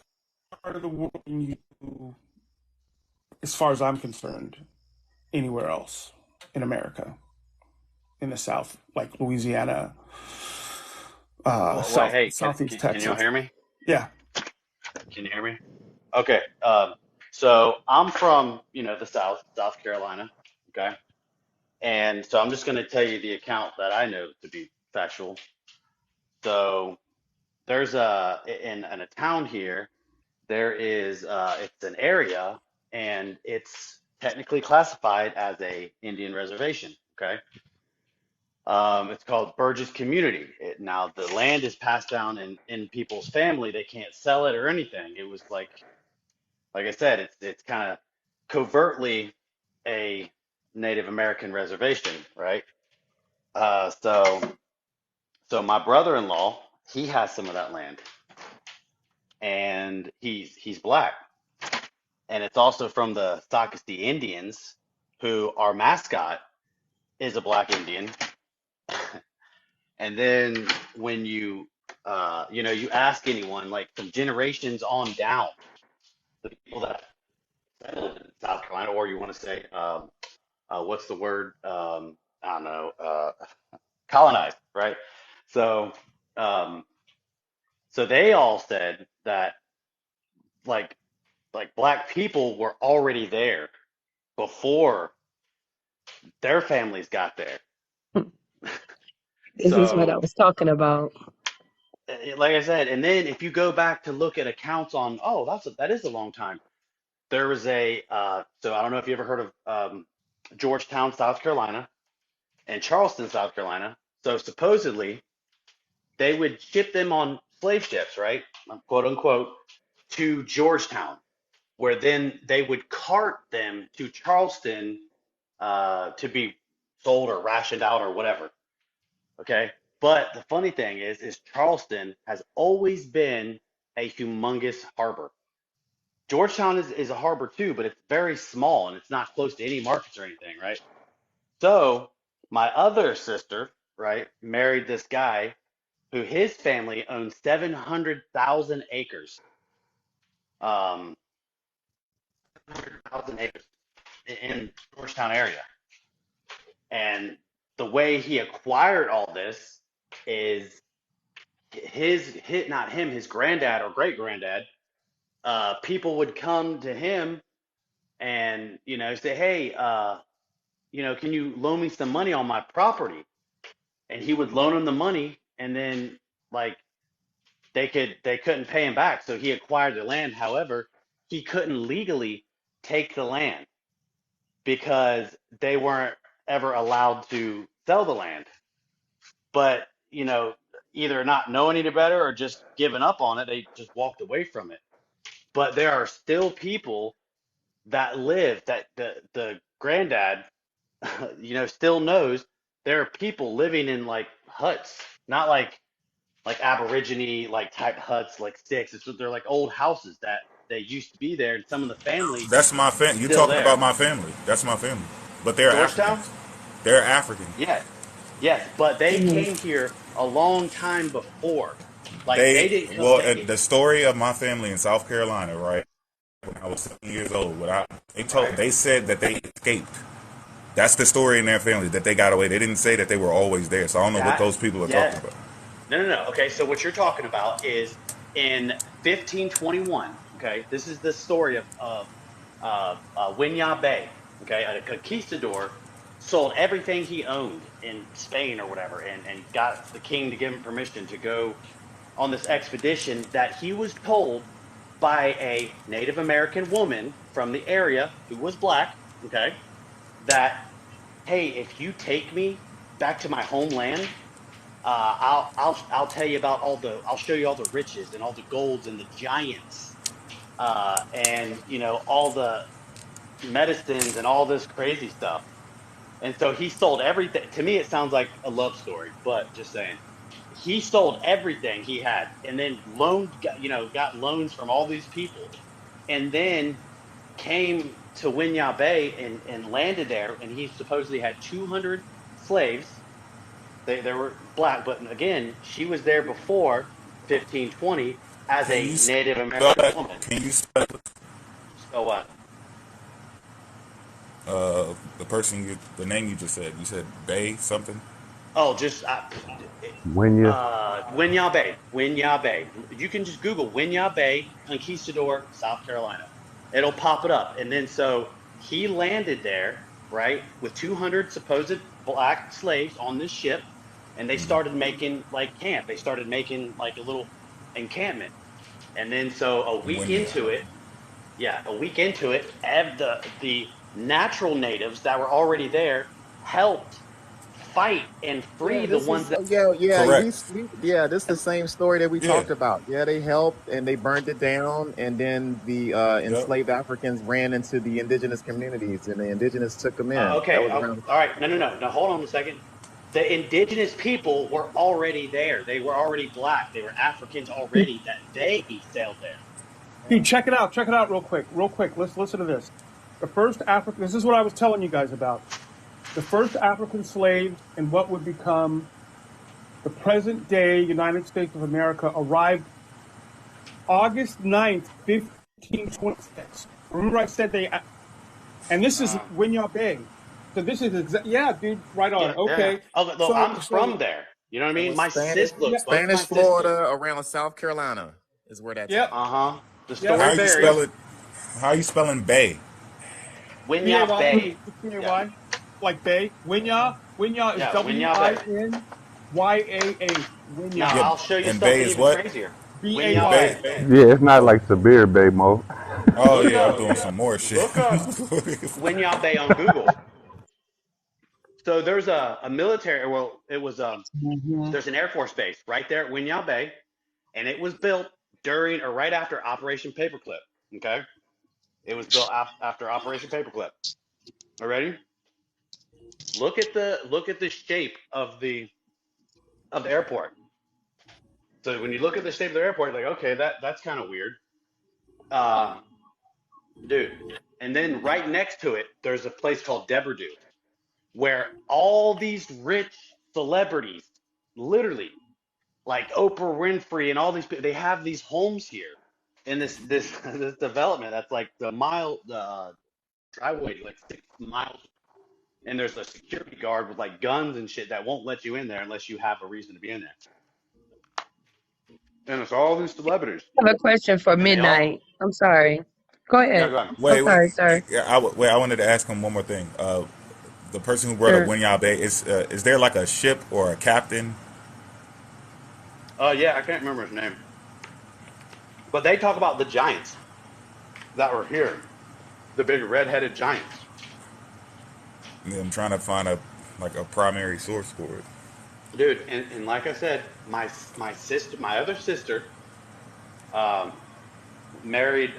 P: part of the world than you do, as far as I'm concerned, anywhere else in America, in the South, like Louisiana,
Q: Well, wait, hey,
P: Southeast
Q: can you all
P: Texas.
Q: hear me?
P: Yeah.
Q: Can you hear me? Okay. So I'm from, the South, South Carolina. Okay. And so I'm just going to tell you the account that I know to be factual. So there's in a town here, there is, it's an area and it's technically classified as a Indian reservation. Okay. It's called Burgess Community. Now the land is passed down in people's family. They can't sell it or anything. It was like I said, it's kind of covertly a Native American reservation, right? So my brother-in-law, he has some of that land, and he's black, and it's also from the Sakasti Indians, who our mascot is a black Indian. And then when you ask anyone, like from generations on down, the people that settled in South Carolina, or you want to say, what's the word? I don't know, colonized, right? So, um, so they all said that like black people were already there before their families got there.
O: This is what I
Q: So,
O: was talking about.
Q: like I said, and then if you go back to look at accounts on, oh, that is a long time. There was so I don't know if you ever heard of Georgetown, South Carolina, and Charleston, South Carolina. So supposedly they would ship them on slave ships, right? Quote unquote, to Georgetown, where then they would cart them to Charleston to be sold or rationed out or whatever. Okay. But the funny thing is Charleston has always been a humongous harbor. Georgetown is a harbor too, but it's very small and it's not close to any markets or anything, right? So my other sister, right, married this guy who his family owns 700,000 acres. 100,000 acres in Georgetown area. And the way he acquired all this is not him, his granddad or great granddad. People would come to him and say, "Hey, can you loan me some money on my property?" And he would loan them the money, and then like they couldn't pay him back, so he acquired the land. However, he couldn't legally take the land because they weren't ever allowed to sell the land. But, either not knowing any better or just giving up on it, they just walked away from it. But there are still people that live that the granddad, still knows there are people living in like huts, not like Aborigine like type huts, like sticks. They're like old houses that they used to be there, and some of the family
D: That's my family. You
Q: still
D: talking
Q: there.
D: about my family? That's my family. But they're
Q: Georgetown?
D: Africans. They're African.
Q: Yes, yes, but they
O: Mhm.
Q: came here a long time before. Like they
D: They
Q: didn't come.
D: well, the story of my family in South Carolina, right? When I was 7 years old,
Q: Right.
D: they said that they escaped. That's the story in their family that they got away. They didn't say that they were always there. So I don't know what
Q: That
D: those people are talking
Q: yes.
D: about.
Q: No, no, no. Okay, so what you're talking about is in 1521. Okay, this is the story of Winya Bay. Okay, a conquistador sold everything he owned in Spain or whatever, and got the king to give him permission to go on this expedition that he was told by a Native American woman from the area who was black. Okay, that hey, if you take me back to my homeland, I'll tell you about I'll show you all the riches and all the golds and the giants, and all the medicines and all this crazy stuff. And so he sold everything. To me, it sounds like a love story, but just saying, he sold everything he had, and then got loans from all these people, and then came to Winya Bay and landed there, and he supposedly had 200 slaves. They were black, but again, she was there before 1520 as
D: Can
Q: a
D: you
Q: Native
D: spell
Q: American
D: that?
Q: woman.
D: Can you spell
Q: So what?
D: the name you just said? You said Bay something.
Q: Oh, just
H: Winya.
Q: Winya Bay. Winya Bay. You can just Google Winya Bay, Conquistador, South Carolina. It'll pop it up. And then so he landed there, right, with 200 supposed black slaves on this ship, and they started making like camp. They started making like a little encampment. And then so a week
D: When you
Q: into it, yeah, a week into it, the natural natives that were already there helped fight and
G: Yeah,
Q: free the
G: this
Q: ones
G: is
Q: that.
G: yeah
D: correct.
G: yeah, this is the same story that we
D: Yeah.
G: talked about. Yeah, they helped and they burned it down, and then the
D: Yep.
G: enslaved Africans ran into the indigenous communities, and the indigenous took them in. That
Q: Okay,
G: was around.
Q: all right, no, no, no, no. Hold on a second. The indigenous people were already there. They were already black. They were Africans already. That they sailed there.
P: Dude, check it out. Check it out real quick. Real quick. Let's listen to this. The first African, this is what I was telling you guys about. The first African slaves in what would become the present day United States of America arrived August 9th, 1526. Remember I said and this is Winyah Bay. So this is, yeah, dude, right on.
Q: Yeah, yeah, yeah.
P: Okay.
Q: Oh, no,
P: So,
Q: I'm
P: so,
Q: from there. You know what I
G: That
Q: mean?
G: was
Q: My
G: Spanish,
Q: sis,
P: yeah,
Q: look, both my
G: Spanish
Q: sisters.
G: Florida around South Carolina is where that's
P: yep,
G: at.
Q: Uh huh. The
P: yep,
D: How
Q: story
D: are you
P: yep.
Q: varies.
D: spelling? How are you spelling Bay?
Q: Winya
P: B-A-Y,
Q: Bay.
P: it's
Q: Yeah,
P: B-A-Y, like Bay. Winyah is
Q: yeah, Winya Bay.
P: Winyah.
Q: Now
D: Yeah,
P: Winyah.
Q: I'll show you
D: and Bay
Q: something
D: is
Q: even
D: what?
Q: crazier. Winya
P: B-A-Y.
D: Bay.
Q: Bay.
H: Yeah, it's not
D: Oh,
H: like Sabir Bay, Mo.
D: oh
Q: Look
D: yeah, I'm
Q: up,
D: doing some more shit.
Q: look up Winya Bay on Google. So there's a military. Well, it was
P: Mm-hmm.
Q: there's an Air Force base right there at Winyah Bay, and it was built during or right after Operation Paperclip. Okay, it was built after Operation Paperclip. All ready? Look at the shape of the airport. So when you look at the shape of the airport, like okay, that's kind of weird, uh, dude. And then right next to it, there's a place called Deberdu, where all these rich celebrities, literally like Oprah Winfrey and all these people, they have these homes here in this this development that's like the driveway like 6 miles, and there's a security guard with like guns and shit that won't let you in there unless you have a reason to be in there. And it's all these celebrities,
O: I have a question for
Q: and they all
O: midnight. I'm sorry. Go
Q: yeah,
O: ahead.
Q: go ahead.
O: I'm
D: wait, wait.
O: sorry, sir.
D: Yeah, wait. I wanted to ask him one more thing. The person who brought up
O: Sure.
D: Winyah Bay is there like a ship or a captain?
Q: Oh yeah, I can't remember his name, but they talk about the giants that were here. the big red-headed giants.
D: I'm trying to find a primary source for it.
Q: Dude, and like I said, my other sister, um, married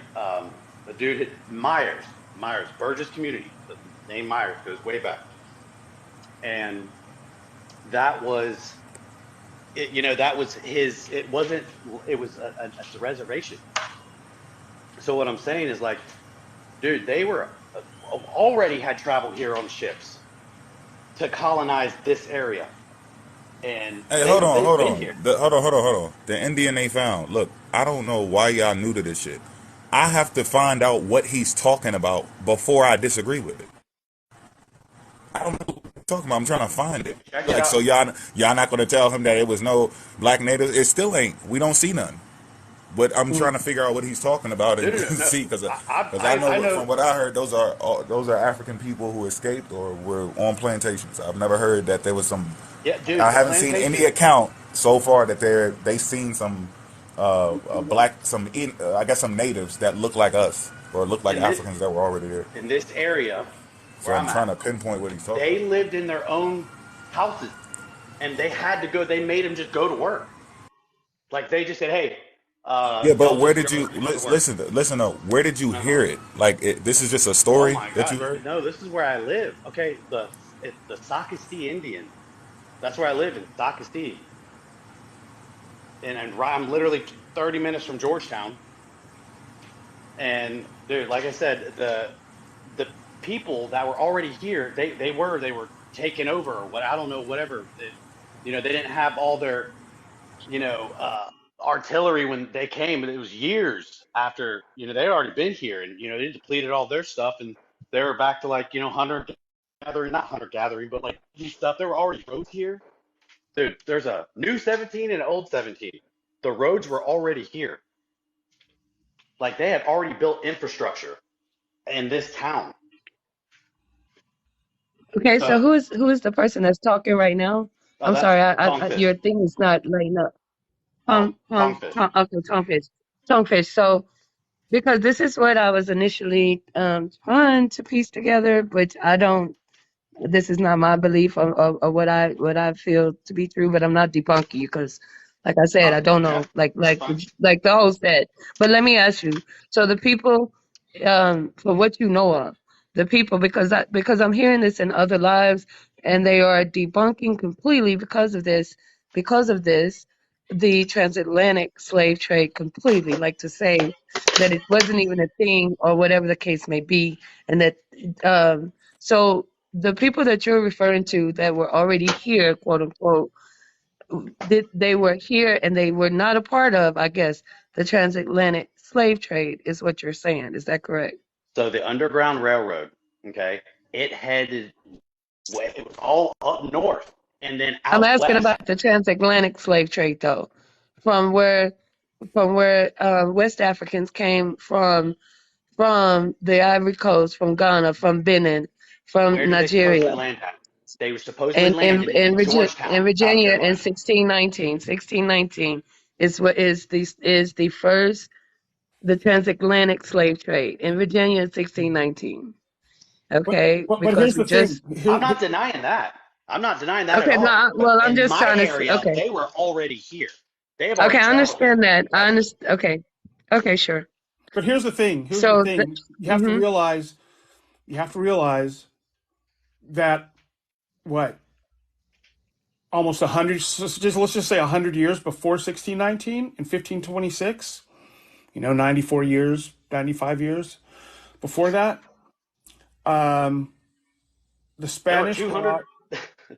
Q: a dude Myers Burgess community. The name Myers goes way back, and that was it. You know, that was his. It wasn't. It was it's a reservation. So what I'm saying is like, dude, they were already had traveled here on ships to colonize this area, and
D: Hey,
Q: they've
D: hold
Q: been
D: on.
Q: here.
D: Hold on. The Indian they found. Look, I don't know why y'all new to this shit. I have to find out what he's talking about before I disagree with it. I don't know what he's talking about. I'm trying to find it.
Q: Check it
D: Like,
Q: out,
D: so y'all not gonna tell him that it was no black natives? It still ain't. We don't see none. But I'm trying to figure out what he's talking about and
Q: dude. No,
D: see because I
Q: I
D: know
Q: know.
D: from what I heard those are African people who escaped or were on plantations. I've never heard that there was some.
Q: Yeah, dude,
D: I
Q: the
D: haven't seen any
Q: plantation.
D: account so far that they seen some black I guess some natives that look like us or look like
Q: in this
D: Africans that were already there.
Q: in this area
D: So
Q: where
D: I'm
Q: I'm at,
D: trying to pinpoint what he's talking
Q: they
D: about.
Q: lived in their own houses, and they had to go. They made them just go to work. Like they just said, "Hey,
D: Yeah, but
Q: y'all
D: where
Q: just
D: did you
Q: go to work."
D: listen up? Where did you
Q: Uh huh.
D: hear it? Like this is just a
Q: Oh
D: story
Q: my
D: that you
Q: God!
D: heard?
Q: No, this is where I live. Okay, the Sakasti Indians. That's where I live in Sakasti, and I'm literally 30 minutes from Georgetown. And dude, like I said, the people that were already here, they were taken over or what I don't know, whatever. You know, they didn't have all their you know artillery when they came, but it was years after they had already been here, and they depleted all their stuff, and they were back to like hunter gathering, not hunter gathering, but like stuff. There were already roads here, dude. There's a new 17 and an old 17. The roads were already here, like they had already built infrastructure in this town.
O: Okay, so
Q: So
O: who is the person that's talking right now? I'm
Q: that's
O: sorry,
Q: Tonfish.
O: your thing is not lighting up.
Q: Oh, Tonfish.
O: Okay, tonguefish. So because this is what I was initially trying to piece together, but I don't. This is not my belief of what I feel to be true, but I'm not debunking you because, like I said, I
Q: Oh,
O: don't
Q: yeah,
O: know. Like
Q: that's
O: like
Q: fine.
O: like the host said. But let me ask you. So the people, for what you know of, the people because I'm hearing this in other lives, and they are debunking completely because of this the transatlantic slave trade completely. Like to say that it wasn't even a thing or whatever the case may be, and that so the people that you're referring to that were already here, quote unquote, they were here and they were not a part of, I guess, the transatlantic slave trade, is what you're saying. Is that correct?
Q: So the Underground Railroad, okay, it headed it was all up north and then
O: I'm
Q: out
O: asking
Q: west.
O: about the transatlantic slave trade, though, from where West Africans came from the Ivory Coast, from Ghana, from Benin, from
Q: Where did they supposedly
O: Nigeria,
Q: land at? They were supposedly
O: and
Q: landed in
O: In
Q: Georgetown, South
O: Virginia in
Q: Carolina.
O: 1619 is what is the first the transatlantic slave trade in Virginia in 1619.
P: But
O: Okay,
P: but
O: because
P: here's
O: we
P: the thing.
O: just
Q: I'm not denying that. I'm not denying that at
O: okay. No,
Q: all. But
O: well, I'm
Q: in
O: just
Q: my
O: trying to
Q: area,
O: okay,
Q: they were already here. They have
O: okay.
Q: already
O: I
Q: traveled here.
O: understand that. I
Q: Like,
O: understand. Okay, okay, sure.
P: But here's the thing. Here's the
O: So,
P: thing. You have to
O: mm-hmm.
P: realize. You have to realize that what almost 100. Let's just say 100 years before 1619 in 1526. 94 years, 95 years before that. Um, the
Q: there were
P: Spanish
Q: 200,
P: brought.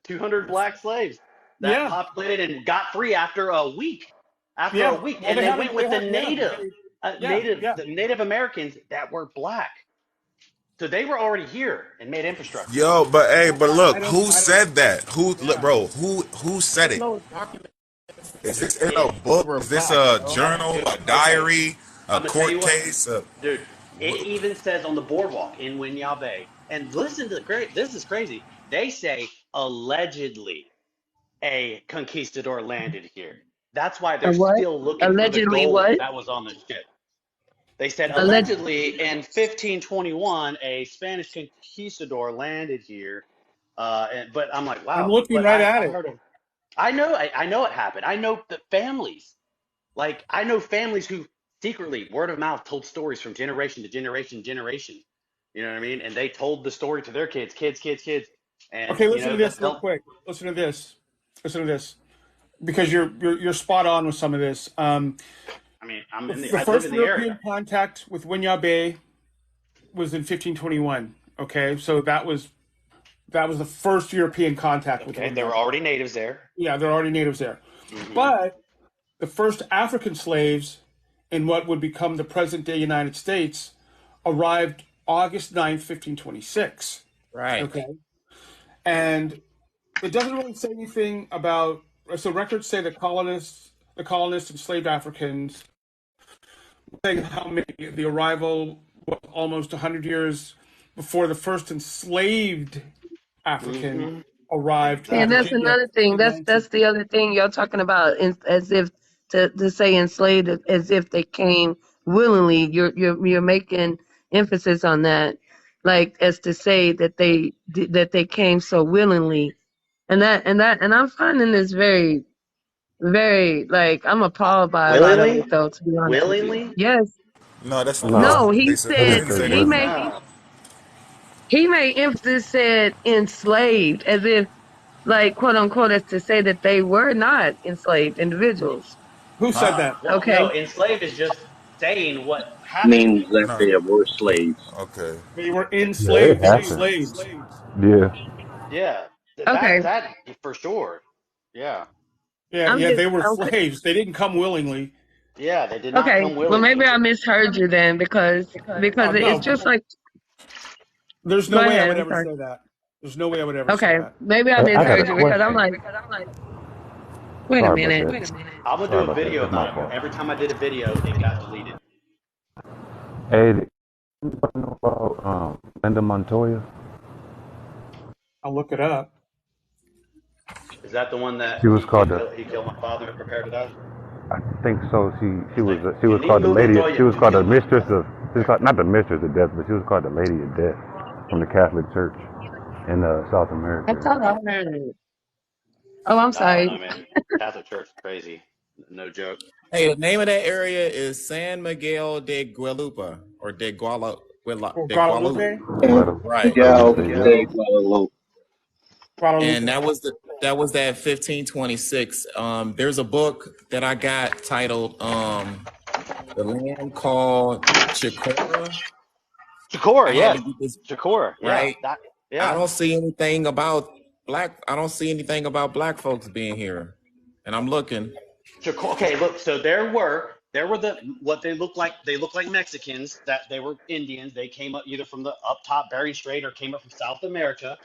Q: 200 black slaves that
P: Yeah,
Q: populated and got free after a week. After a
P: yeah.
Q: week,
P: Well,
Q: and
P: they
Q: they
P: had
Q: went
P: they
Q: with the
P: had yeah
Q: native,
P: yeah yeah.
Q: the Native Americans that were black. So they were already here and made infrastructure.
D: Yo, but hey, but look,
P: I don't
D: who
P: I don't.
D: said that? Who, look,
P: Yeah,
D: bro? Who said
A: There's
D: it?
A: no document
D: Is this in
Q: It,
D: a book?
A: we're
D: Is this
A: black,
D: a
A: bro.
D: journal,
Q: dude,
D: a
Q: okay,
D: diary, a
Q: I'm gonna tell you
D: court
Q: what,
D: case?
Q: dude. It even says on the boardwalk in Winyah Bay, and listen to the great. This is crazy. They say allegedly a conquistador landed here. That's why
O: A
Q: they're
O: what?
Q: still looking for the
O: Allegedly
Q: gold
O: what?
Q: that was on the ship. They said
O: Alleg-
Q: allegedly in 1521 a Spanish conquistador landed here, but I'm like,
P: I'm
Q: wow.
P: looking
Q: But
P: right at
Q: I've
P: it.
Q: heard of. I know it happened. I know the families. Like I know families who secretly, word of mouth, told stories from generation to generation to generation. You know what I mean? And they told the story to their kids, kids, and
P: Okay,
Q: you
P: listen
Q: know
P: to this real
Q: they'll.
P: quick. Listen to this. Listen to this. Because you're spot on with some of this.
Q: I mean,
P: The
Q: I live
P: first
Q: in the
P: European
Q: area.
P: contact with Winyah was in 1521. Okay, so that was the first European contact with
Q: Okay, there
P: Winyah.
Q: were already natives there.
P: Yeah, there are already natives there.
Q: Hmm.
P: But the first African slaves in what would become the present day United States arrived August 9th, 1526.
G: Right.
P: Okay. And it doesn't really say anything about, so records say the colonists enslaved Africans, saying how many, the arrival was almost 100 years before the first enslaved African
Q: Hmm.
P: arrived in
O: and that's
Q: Exactly.
P: Virginia
O: another thing.
P: in
O: That's
P: 19.
O: the other thing y'all talking about, as if to say enslaved as if they came willingly. You're making emphasis on that, like as to say that they came so willingly, and I'm finding this very very like I'm appalled by a lot of
Q: Willingly,
O: it though. To be honest with you,
Q: willingly.
O: yes.
D: No, that's
H: No,
O: No,
D: no.
O: he
H: I
D: They
O: said
H: didn't
D: didn't
H: say
D: say that.
H: willing.
O: he made emphasis said enslaved as if like quote unquote as to say that they were not enslaved individuals.
P: Who said
D: Huh?
P: that?
Q: Well,
O: Okay.
Q: no, enslaved is just saying what happened.
M: Means that
D: No.
M: they were slaves.
D: Okay.
P: They were
H: Yeah, it
P: enslaved. They were
H: happened.
P: slaves.
H: Yeah.
Q: Yeah,
O: Okay.
Q: that for sure. Yeah,
P: Yeah,
O: I'm
P: yeah,
O: just
P: they were
O: okay.
P: slaves. They didn't come willingly.
Q: yeah, they did not
O: Okay.
Q: come
O: Well, maybe
Q: willingly.
O: I misheard you then because it's
P: No,
O: just like
P: there's
O: go
P: no way I
O: ahead.
P: would
O: I'm
P: ever
O: sorry.
P: say that. There's no way I would ever say
O: Okay.
P: that.
O: Maybe I
H: I got a
O: misheard you because I'm
H: question.
O: like, wait a
H: Sorry about
O: minute.
H: that.
Q: I'm gonna do
H: Sorry
Q: a
H: about that.
Q: video
H: That's my
Q: about it.
H: fault.
Q: Every time I did a video, it got deleted.
H: Hey, do you know about Linda Montoya?
P: I'll look it up.
Q: Is that the one that
H: She was called the.
Q: he killed my father and prepared to die?
H: I think so. She
Q: He's
H: was
Q: like,
H: she
Q: "You
H: was called the
Q: Ningu
H: lady. She
Q: Montoya,
H: was
Q: you
H: called the
Q: killed my
H: mistress
Q: father
H: of.
Q: and
H: She was
Q: prepared to
H: called
Q: die."
H: not the mistress of death, but she was called the lady of death from the Catholic Church in South
O: I
H: America.
O: thought I heard it. Oh, I'm
Q: I don't
O: sorry.
Q: know, man. Catholic Church is crazy. No joke.
G: Hey, the name of that area is San Miguel de Guadalupe or
P: Or
G: de Guadalupe.
P: Guadalupe?
H: Guadalupe.
G: Right.
M: Miguel
H: Guadalupe. Yep.
M: de Guadalupe.
G: And
P: Guadalupe.
G: that was that 1526. There's a book that I got titled The Land Called Chicora. I
Q: Chikora,
G: had
Q: yes.
G: to get this
Q: Chikora, yeah.
G: right.
Q: That,
G: I
Q: yeah.
G: don't see anything about I don't see anything about black folks being here. And I'm looking.
Q: Okay, look. So there were the what they look like. They look like Mexicans. That they were Indians. They came up either from the up top Bering Strait or came up from South America.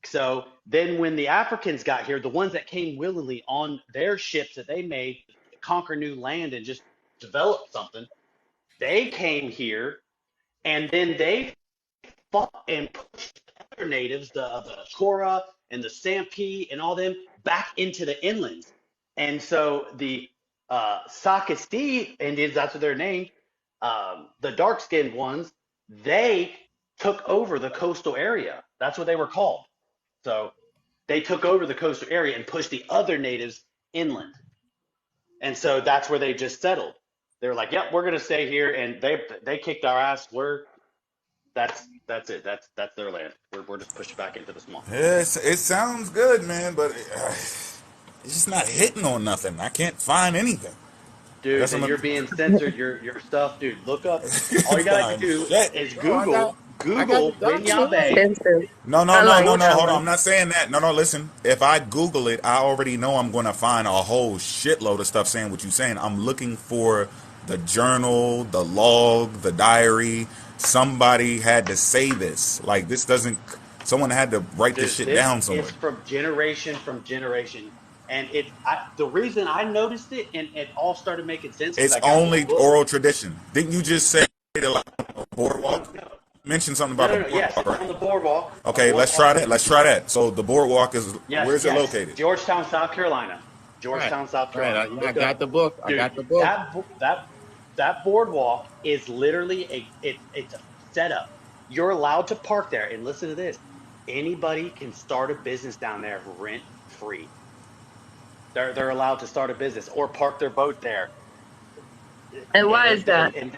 Q: So then when the Africans got here, the ones that came willingly on their ships that they made to conquer new land and just develop something, they came here and then they fought and pushed other natives, the Cora and the Stampede and all them, back into the inlands. And so the Sakasti Indians, that's what they're named, the dark skinned ones, they took over the coastal area. That's what they were called. So they took over the coastal area and pushed the other natives inland. And so that's where they just settled. They were like, "Yep, we're gonna stay here," and they kicked our ass. That's it. That's their land. We're just pushed back into the swamp.
D: Yeah, it sounds good, man, but it's just not hitting on nothing. I can't find anything. I
Q: Dude,
D: guess
Q: then
D: I'm a
Q: you're being censored. Your stuff, dude. Look up. All you gotta
D: fine
Q: do
D: shit.
Q: is
G: No, I got the
Q: Google Winya
G: document right
Q: Bay.
G: here.
O: Expensive.
D: No, no,
O: I
D: no,
O: like
D: no,
Q: George.
D: no.
O: that
D: Hold on.
O: one.
D: I'm not saying that. No, no. Listen. If I Google it, I already know I'm going to find a whole shitload of stuff saying what you're saying. I'm looking for the journal, the log, the diary. Somebody had to say this. Like this doesn't. Someone had to write this
Q: Dude,
D: shit
Q: this
D: down
Q: is
D: somewhere.
Q: from generation, and the reason I noticed it and it all started making sense because
D: It's
Q: I got this
D: only
Q: book.
D: oral tradition. Didn't you just say it like a
Q: No,
D: boardwalk?
Q: no,
D: Mention something
Q: no,
D: about
Q: no,
D: a
Q: no. Yes,
D: boardwalk,
Q: it's
D: right?
Q: on the boardwalk. A
D: Okay, let's
Q: boardwalk.
D: try that. Let's try that. So the boardwalk is
Q: Yes,
D: where's it
Q: yes.
D: located?
Q: Georgetown, South Carolina.
G: Right.
Q: Georgetown, South
G: Right.
Q: Carolina.
G: I
Q: Look up,
G: got the book. I
Q: dude.
G: got the book.
Q: That That boardwalk is literally it's a setup. You're allowed to park there, and listen to this. Anybody can start a business down there rent free. They're allowed to start a business or park their boat there.
O: And why is that?
Q: And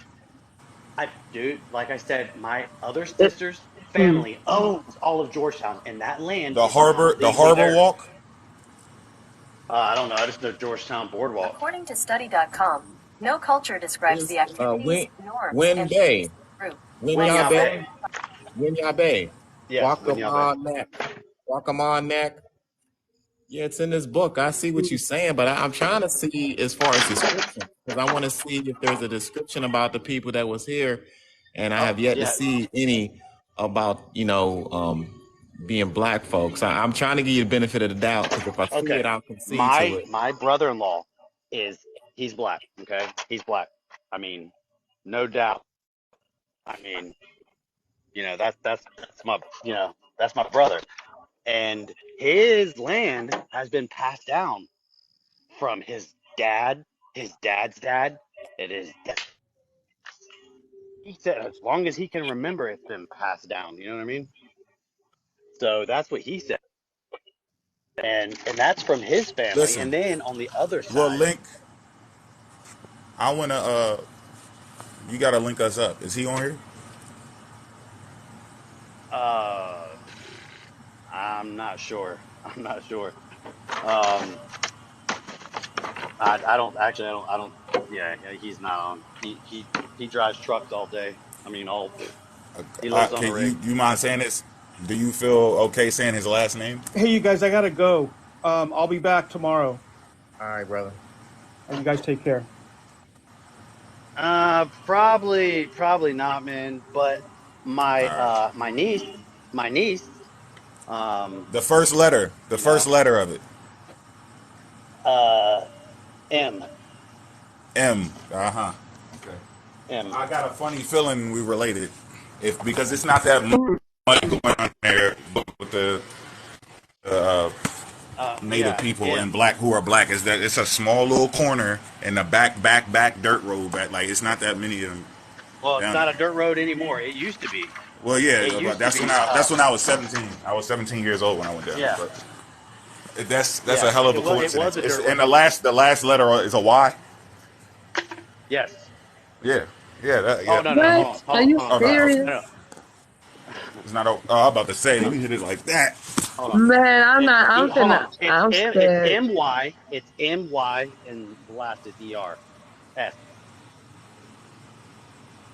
Q: I, dude, like I said, my other
O: It,
Q: sister's
O: mm.
Q: family owns all of Georgetown, and that land
D: The
Q: is now
D: harbor, the
Q: legally
D: harbor
Q: theirs.
D: walk.
Q: I don't know. I just know Georgetown Boardwalk.
M: According to study.com, no culture describes
G: It's
M: the activities, norms,
G: Win
M: and
G: Bay.
M: group.
G: Win
Q: Winyah
G: Y'all Bay.
Q: Bay.
G: Win Y'all Bay.
Q: Yes,
G: Walk 'em
Q: Winyah Bay.
G: on neck. Walk 'em on neck. Yeah, it's in this book. I see what you're saying, but I'm trying to see as far as description because I want to see if there's a description about the people that was here, and I
Q: Oh,
G: have yet to
Q: yeah.
G: see any about being black folks. I'm trying to give you the benefit of the doubt because if I see it,
Q: Okay.
G: I'll concede to
Q: My
G: it.
Q: my brother-in-law is he's black. Okay, he's black. I mean, no doubt. I mean, that's my that's my brother, and his land has been passed down from his dad's dad. It is. He said as long as he can remember, it's been passed down. You know what I mean? So that's what he said, and that's from his family.
D: Listen,
Q: And then on the other
D: well,
Q: side,
D: Link, I wanna. You gotta link us up. Is he on here?
Q: uh, I'm not sure. I'm not sure. Um, I don't actually. I don't. Yeah, yeah, he's not on. He drives trucks all day. I mean, all he lives on a
D: Can
Q: rig.
D: you mind saying this? Do you feel okay saying his last name?
P: Hey, you guys, I gotta go. I'll be back tomorrow.
G: All right, brother.
P: You guys take care.
Q: Probably not, man. But
D: All
Q: my
D: right.
Q: my niece, um,
D: The first letter. The
Q: you
D: first
Q: know,
D: letter of it.
Q: uh, M
D: M. Uh huh. Okay.
Q: M.
D: I got a funny feeling we related, if because it's not that much going on there with the uh, native
Q: Yeah,
D: people and
Q: M.
D: black who are black. Is that it's a small little corner in the back dirt road back. Like it's not that many of them
Q: Well, it's
D: down
Q: not
D: there.
Q: a dirt road anymore. It used to be.
D: Well,
Q: It
D: yeah, but
Q: used to be.
D: that's when I was 17. I was 17 years old when I went down there.
Q: Yeah,
D: But that's a
Q: yeah.
D: hell of a
Q: It was
D: coincidence.
Q: a
D: It's
Q: dirt
D: and
Q: road.
D: the last letter is a Y.
Q: Yes.
D: Yeah, yeah,
Q: Oh
D: yeah.
Q: no no no.
O: What?
Q: Hold on
O: Are
Q: hold on
O: you
Q: hold on.
D: Okay, okay.
O: serious?
Q: No no.
D: It's not. I'm about to say.
Q: Hold
D: Let
Q: on.
D: me hit it like that.
Q: Hold on.
O: Man, I'm not. I'm
Q: Hold
O: finna.
Q: on. It's
O: I'm
Q: M. It's
O: scared.
Q: M Y. It's M Y, and the last is E R S.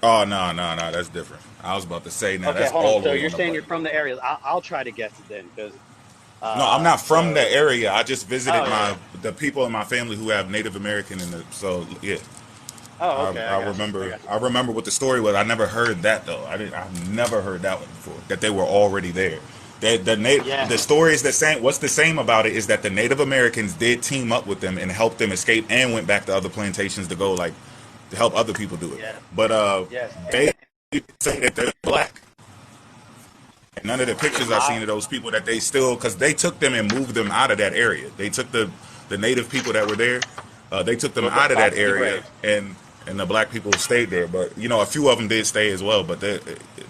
D: Oh no, that's different. I was about to say now
Q: Okay,
D: that's
Q: hold on.
D: all the
Q: So
D: way
Q: you're
D: on the
Q: saying you're
D: button.
Q: from the area? I'll try to guess it then, because
D: No, I'm not from the
Q: so
D: area. I just visited
Q: oh yeah, yeah.
D: the people in my family who have Native American in the. So yeah,
Q: Oh okay, I got you. I got you.
D: I remember what the story was. I never heard that though. I've never heard that one before. That they were already there. The
Q: Yes,
D: story is the same. What's the same about it is that the Native Americans did team up with them and help them escape and went back to other plantations to go like to help other people do it.
Q: yes,
D: But
Q: yes.
D: they say that they're black. And none of the
Q: Yeah,
D: pictures I've seen of those people that they still because they took them and moved them out of that area. They took the native people that were there. They took them
Q: look up
D: out of that
Q: Sock City
D: area
Q: Braves.
D: and the black people stayed there. But you know, a few of them did stay as well. But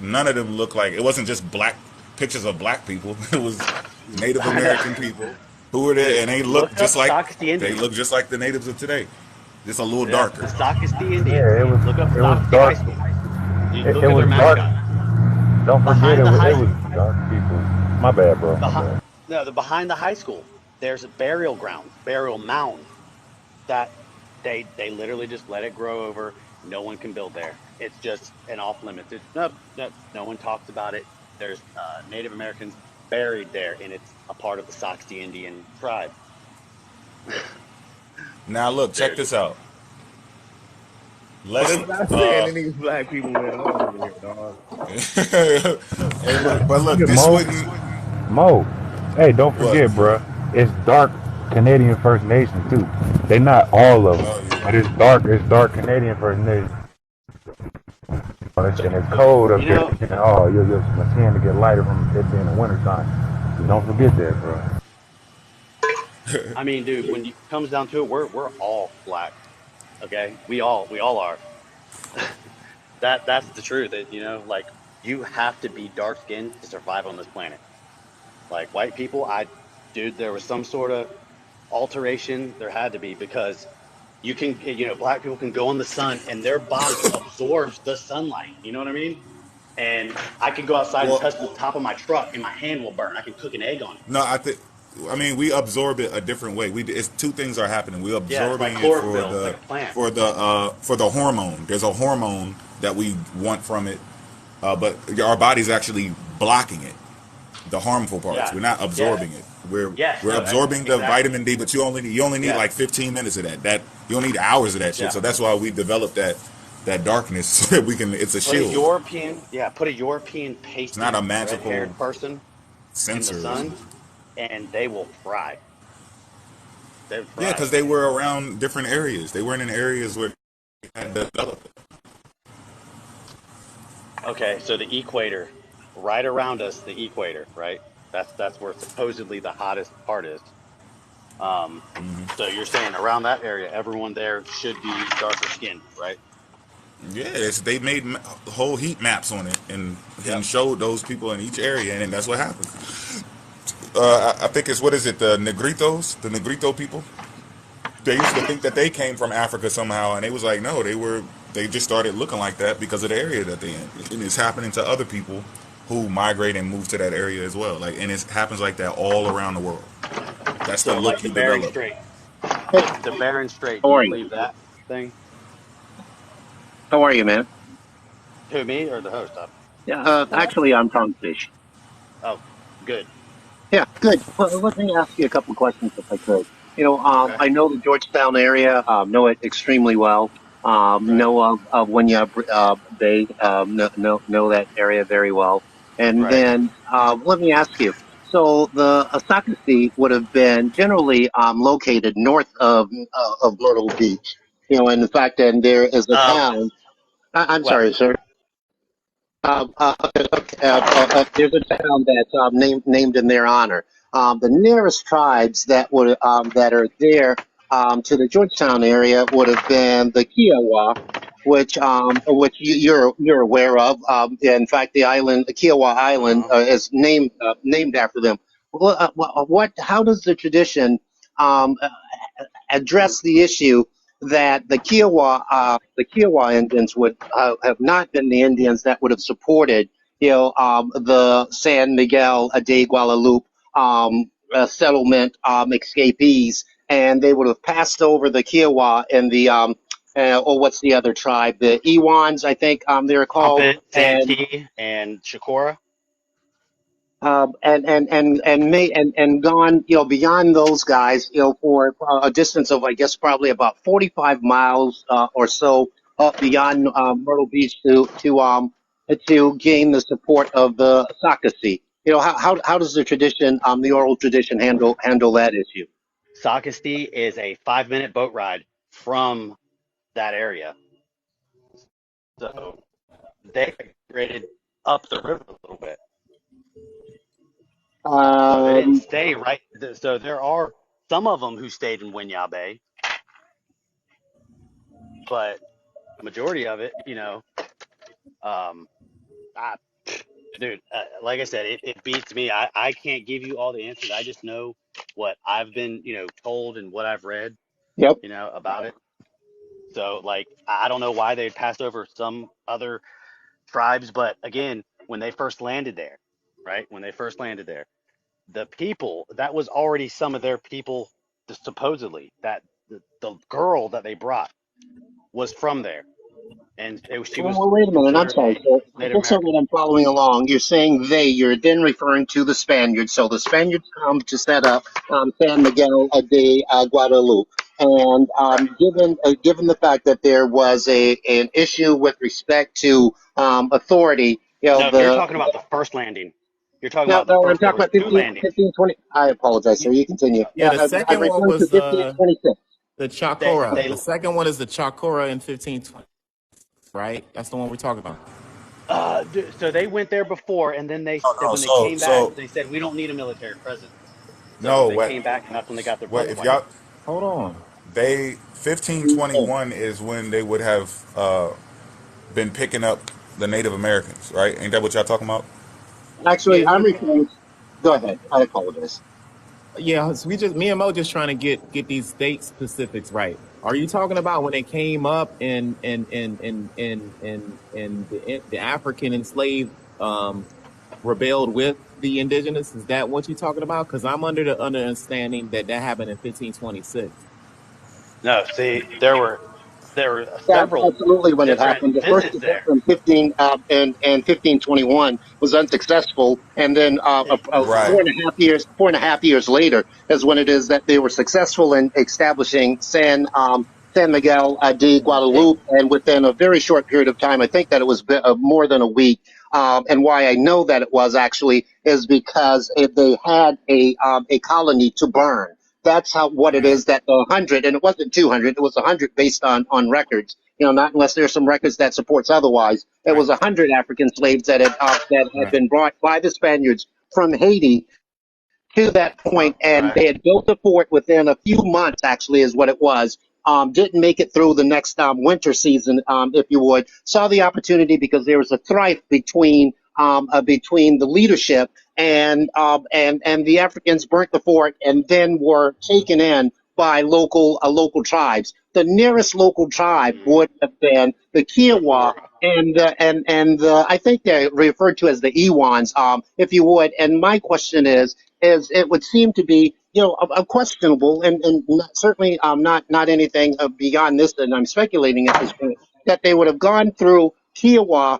D: none of them looked like it wasn't just black pictures of black people. It was Native
Q: I know,
D: American people who were there,
Q: dude.
D: and
Q: Look up
D: they
Q: Sockasty
D: look
Q: Indians.
D: just like the natives of today, just a little
Q: Yeah,
D: darker.
Q: the Sockasty Indians.
H: Yeah,
Q: Look up
H: it was
Q: Sockasty High
H: dark.
Q: School. You
H: It
Q: look at their
H: was dark.
Q: mascot.
H: Don't forget
Q: Behind the
H: it
Q: high,
H: was dark people. My bad, bro. My
Q: behind
H: bad.
Q: no, the behind the high school. There's a burial grounds, burial mounds that they literally just let it grow over. No one can build there. It's just an off limits. It's no one talks about it. There's Native Americans buried there, and it's a part of the Soxie Indian tribe.
D: Now look, check
Q: Dude,
D: this out.
G: But
D: Let's
G: it's not saying any black people went on over here, dog.
D: hey, look, but look, this
H: Mo,
D: wouldn't.
H: Mo. Hey, don't
D: What?
H: forget, bruh. It's dark Canadian First Nation too. They not all of them,
D: Oh
H: but
D: yeah.
H: it's dark Canadian First Nation. And it's cold up
Q: you
H: there.
Q: know,
H: And, oh, your skin to get lighter from it being the winter time. So don't forget that, bro.
Q: I mean, dude, when it comes down to it, we're all black. Okay, we all are. That's the truth. Like you have to be dark skinned to survive on this planet. Like white people, dude, there was some sort of alteration. There had to be because black people can go in the sun and their body absorbs the sunlight. You know what I mean? And I can go outside and
D: Well,
Q: touch the top of my truck and my hand will burn. I can cook an egg on it.
D: no, I mean, we absorb it a different way. It's two things are happening. We're
Q: Yeah, it's like
D: absorbing it
Q: chlorophyll. It's like a plant.
D: for the hormone. There's a hormone that we want from it, but our body's actually blocking it. The harmful parts.
Q: Yeah.
D: We're not
Q: Yeah.
D: absorbing it. We're
Q: Yes.
D: we're
Q: No.
D: absorbing the
Q: Exactly.
D: vitamin D, but you only need
Q: Yeah.
D: like 15 minutes of that. You don't need hours of that shit.
Q: Yeah.
D: So that's why we developed that darkness so that we can. It's a shield.
Q: Put a European
D: It's not a
Q: pasty
D: magical
Q: red-haired person in the
D: sensor or
Q: sun
D: something.
Q: and they will fry. They would
D: Yeah,
Q: fry.
D: because they were around different areas. They weren't in areas where they had developed.
Q: Okay, so the equator, right around us, the equator, right? That's where supposedly the hottest part is. Um, so you're saying around that area, everyone there should be darker skinned, right?
D: Yeah, they made whole heat maps on it and
Q: Yep.
D: showed those people in each area, and that's what happened. I think it's what is it, the Negrito people. They used to think that they came from Africa somehow, and they was like, no, they just started looking like that because of the area that they in, and it's happening to other people who migrate and move to that area as well. Like, and it happens like that all around the world. That's the
Q: So like
D: look
Q: the
D: you
Q: Bering
D: develop.
Q: Strait,
R: Hey,
Q: the Bering Strait. Do
R: how
Q: you
R: are you?
Q: believe that thing?
R: How are you, man?
Q: Who, me or the host?
R: Yeah,
Q: What?
R: actually, I'm Tom Fish.
Q: Oh, good.
R: Yeah, good. Well, let me ask you a couple of questions if I could.
Q: Okay.
R: I know the Georgetown area, know it extremely well.
Q: Right.
R: Know of Winyah Bay, know that area very well. And
Q: Right.
R: then let me ask you. So the Asakasi would have been generally located north of Myrtle Beach. In fact, and there is a
Q: Uh,
R: town. I'm sorry,
Q: west.
R: sir. There's a town that's named in their honor. The nearest tribes that are there to the Georgetown area would have been the Kiowa, which you're aware of. In fact, the island, the Kiowa Island,
Q: Uh-huh.
R: is named after them. How does the tradition um, address the issue that the Kiowa Indians would have not been the Indians that would have supported, the San Miguel de Guadalupe settlement escapees, and they would have passed over the Kiowa and or what's the other tribe? The Iwans, I think they're called,
Q: Wampet,
R: and
Q: Santee, and Shakora.
R: and gone, beyond those guys, for a distance of, I guess, probably about 45 miles or so up beyond Myrtle Beach to gain the support of the Sakasi. How does the oral tradition handle that issue?
Q: Sockasty is a 5-minute boat ride from that area. So they migrated up the river a little bit. So they didn't
R: Um,
Q: stay right. So there are some of them who stayed in Winyah Bay, but majority of it, um, I, dude, like I said, it beats me. I can't give you all the answers. I just know what I've been, told and what I've read,
R: yep.
Q: about it. So like, I don't know why they passed over some other tribes, but again, when they first landed there, right? When they first landed there, the people that was already some of their people, supposedly that the girl that they brought was from there, and she was
R: Well, wait a minute. I'm
Q: considered
R: sorry,
Q: a
R: sir.
Q: Native
R: Just so
Q: American.
R: that I'm following along, you're saying they. You're then referring to the Spaniards. So the Spaniards come to set up San Miguel de Guadalupe, and
Q: Right.
R: given the fact that there was an issue with respect to authority,
Q: No, you're talking about the first landing. You're talking
R: no,
Q: about the
R: no, I'm
Q: first. There
R: talking
Q: was
R: about
Q: two
R: 15,
Q: landings.
R: 1520. I apologize, sir. You continue.
G: Yeah, the
R: I'm
G: second one
R: referring to
G: was
R: 1526.
G: the
Q: They
G: Chakora.
Q: they
G: The second one is the Chakora in 1520, right? That's the one we're talking about.
Q: so they went there before, and then
D: No, no.
Q: when they
D: So
Q: came back,
D: so
Q: they said we don't need a military presence. So
D: no.
Q: they came back, and that's when they got their
D: What
Q: public
D: if
Q: land.
D: y'all
G: Hold on.
D: they 1521 is when they would have. been picking up the Native Americans, right? Ain't that what y'all talking about?
R: Actually,
Q: Yeah,
R: I'm referring. Go ahead. I apologize.
G: Yeah, so me and Mo just trying to get these state specifics right. Are you talking about when they came up and the African enslaved rebelled with the indigenous? Is that what you're talking about? Because I'm under the understanding that happened in 1526.
Q: no. See, there were
R: That's
Q: several
R: absolutely when it
Q: different
R: happened. The first
Q: visits
R: attempt
Q: there.
R: in 1521 was unsuccessful, and then
D: Right.
R: 4.5 years later is when it is that they were successful in establishing San Miguel de
Q: Yep.
R: Guadalupe, and within a very short period of time, I think that it was more than a week. And why I know that it was actually is because they had a colony to burn. That's how what it is that the 100, and it wasn't 200, it was 100 based on records. Not unless there's some records that supports otherwise. It
Q: Right.
R: was 100 African slaves that had
G: Right.
R: been brought by the Spaniards from Haiti to that point, and
Q: Right.
R: they had built a fort within a few months. Actually, is what it was. Didn't make it through the next winter season, if you would. Saw the opportunity because there was a strife between the leadership and the Africans burnt the fort and then were taken in by local tribes. The nearest local tribe would have been the
Q: The
R: Kiowa
Q: Ora.
R: and I think they're referred to as the Iwans, if you would. And my question is it would seem to be a questionable and certainly not anything beyond this, and I'm speculating at this point that they would have gone through a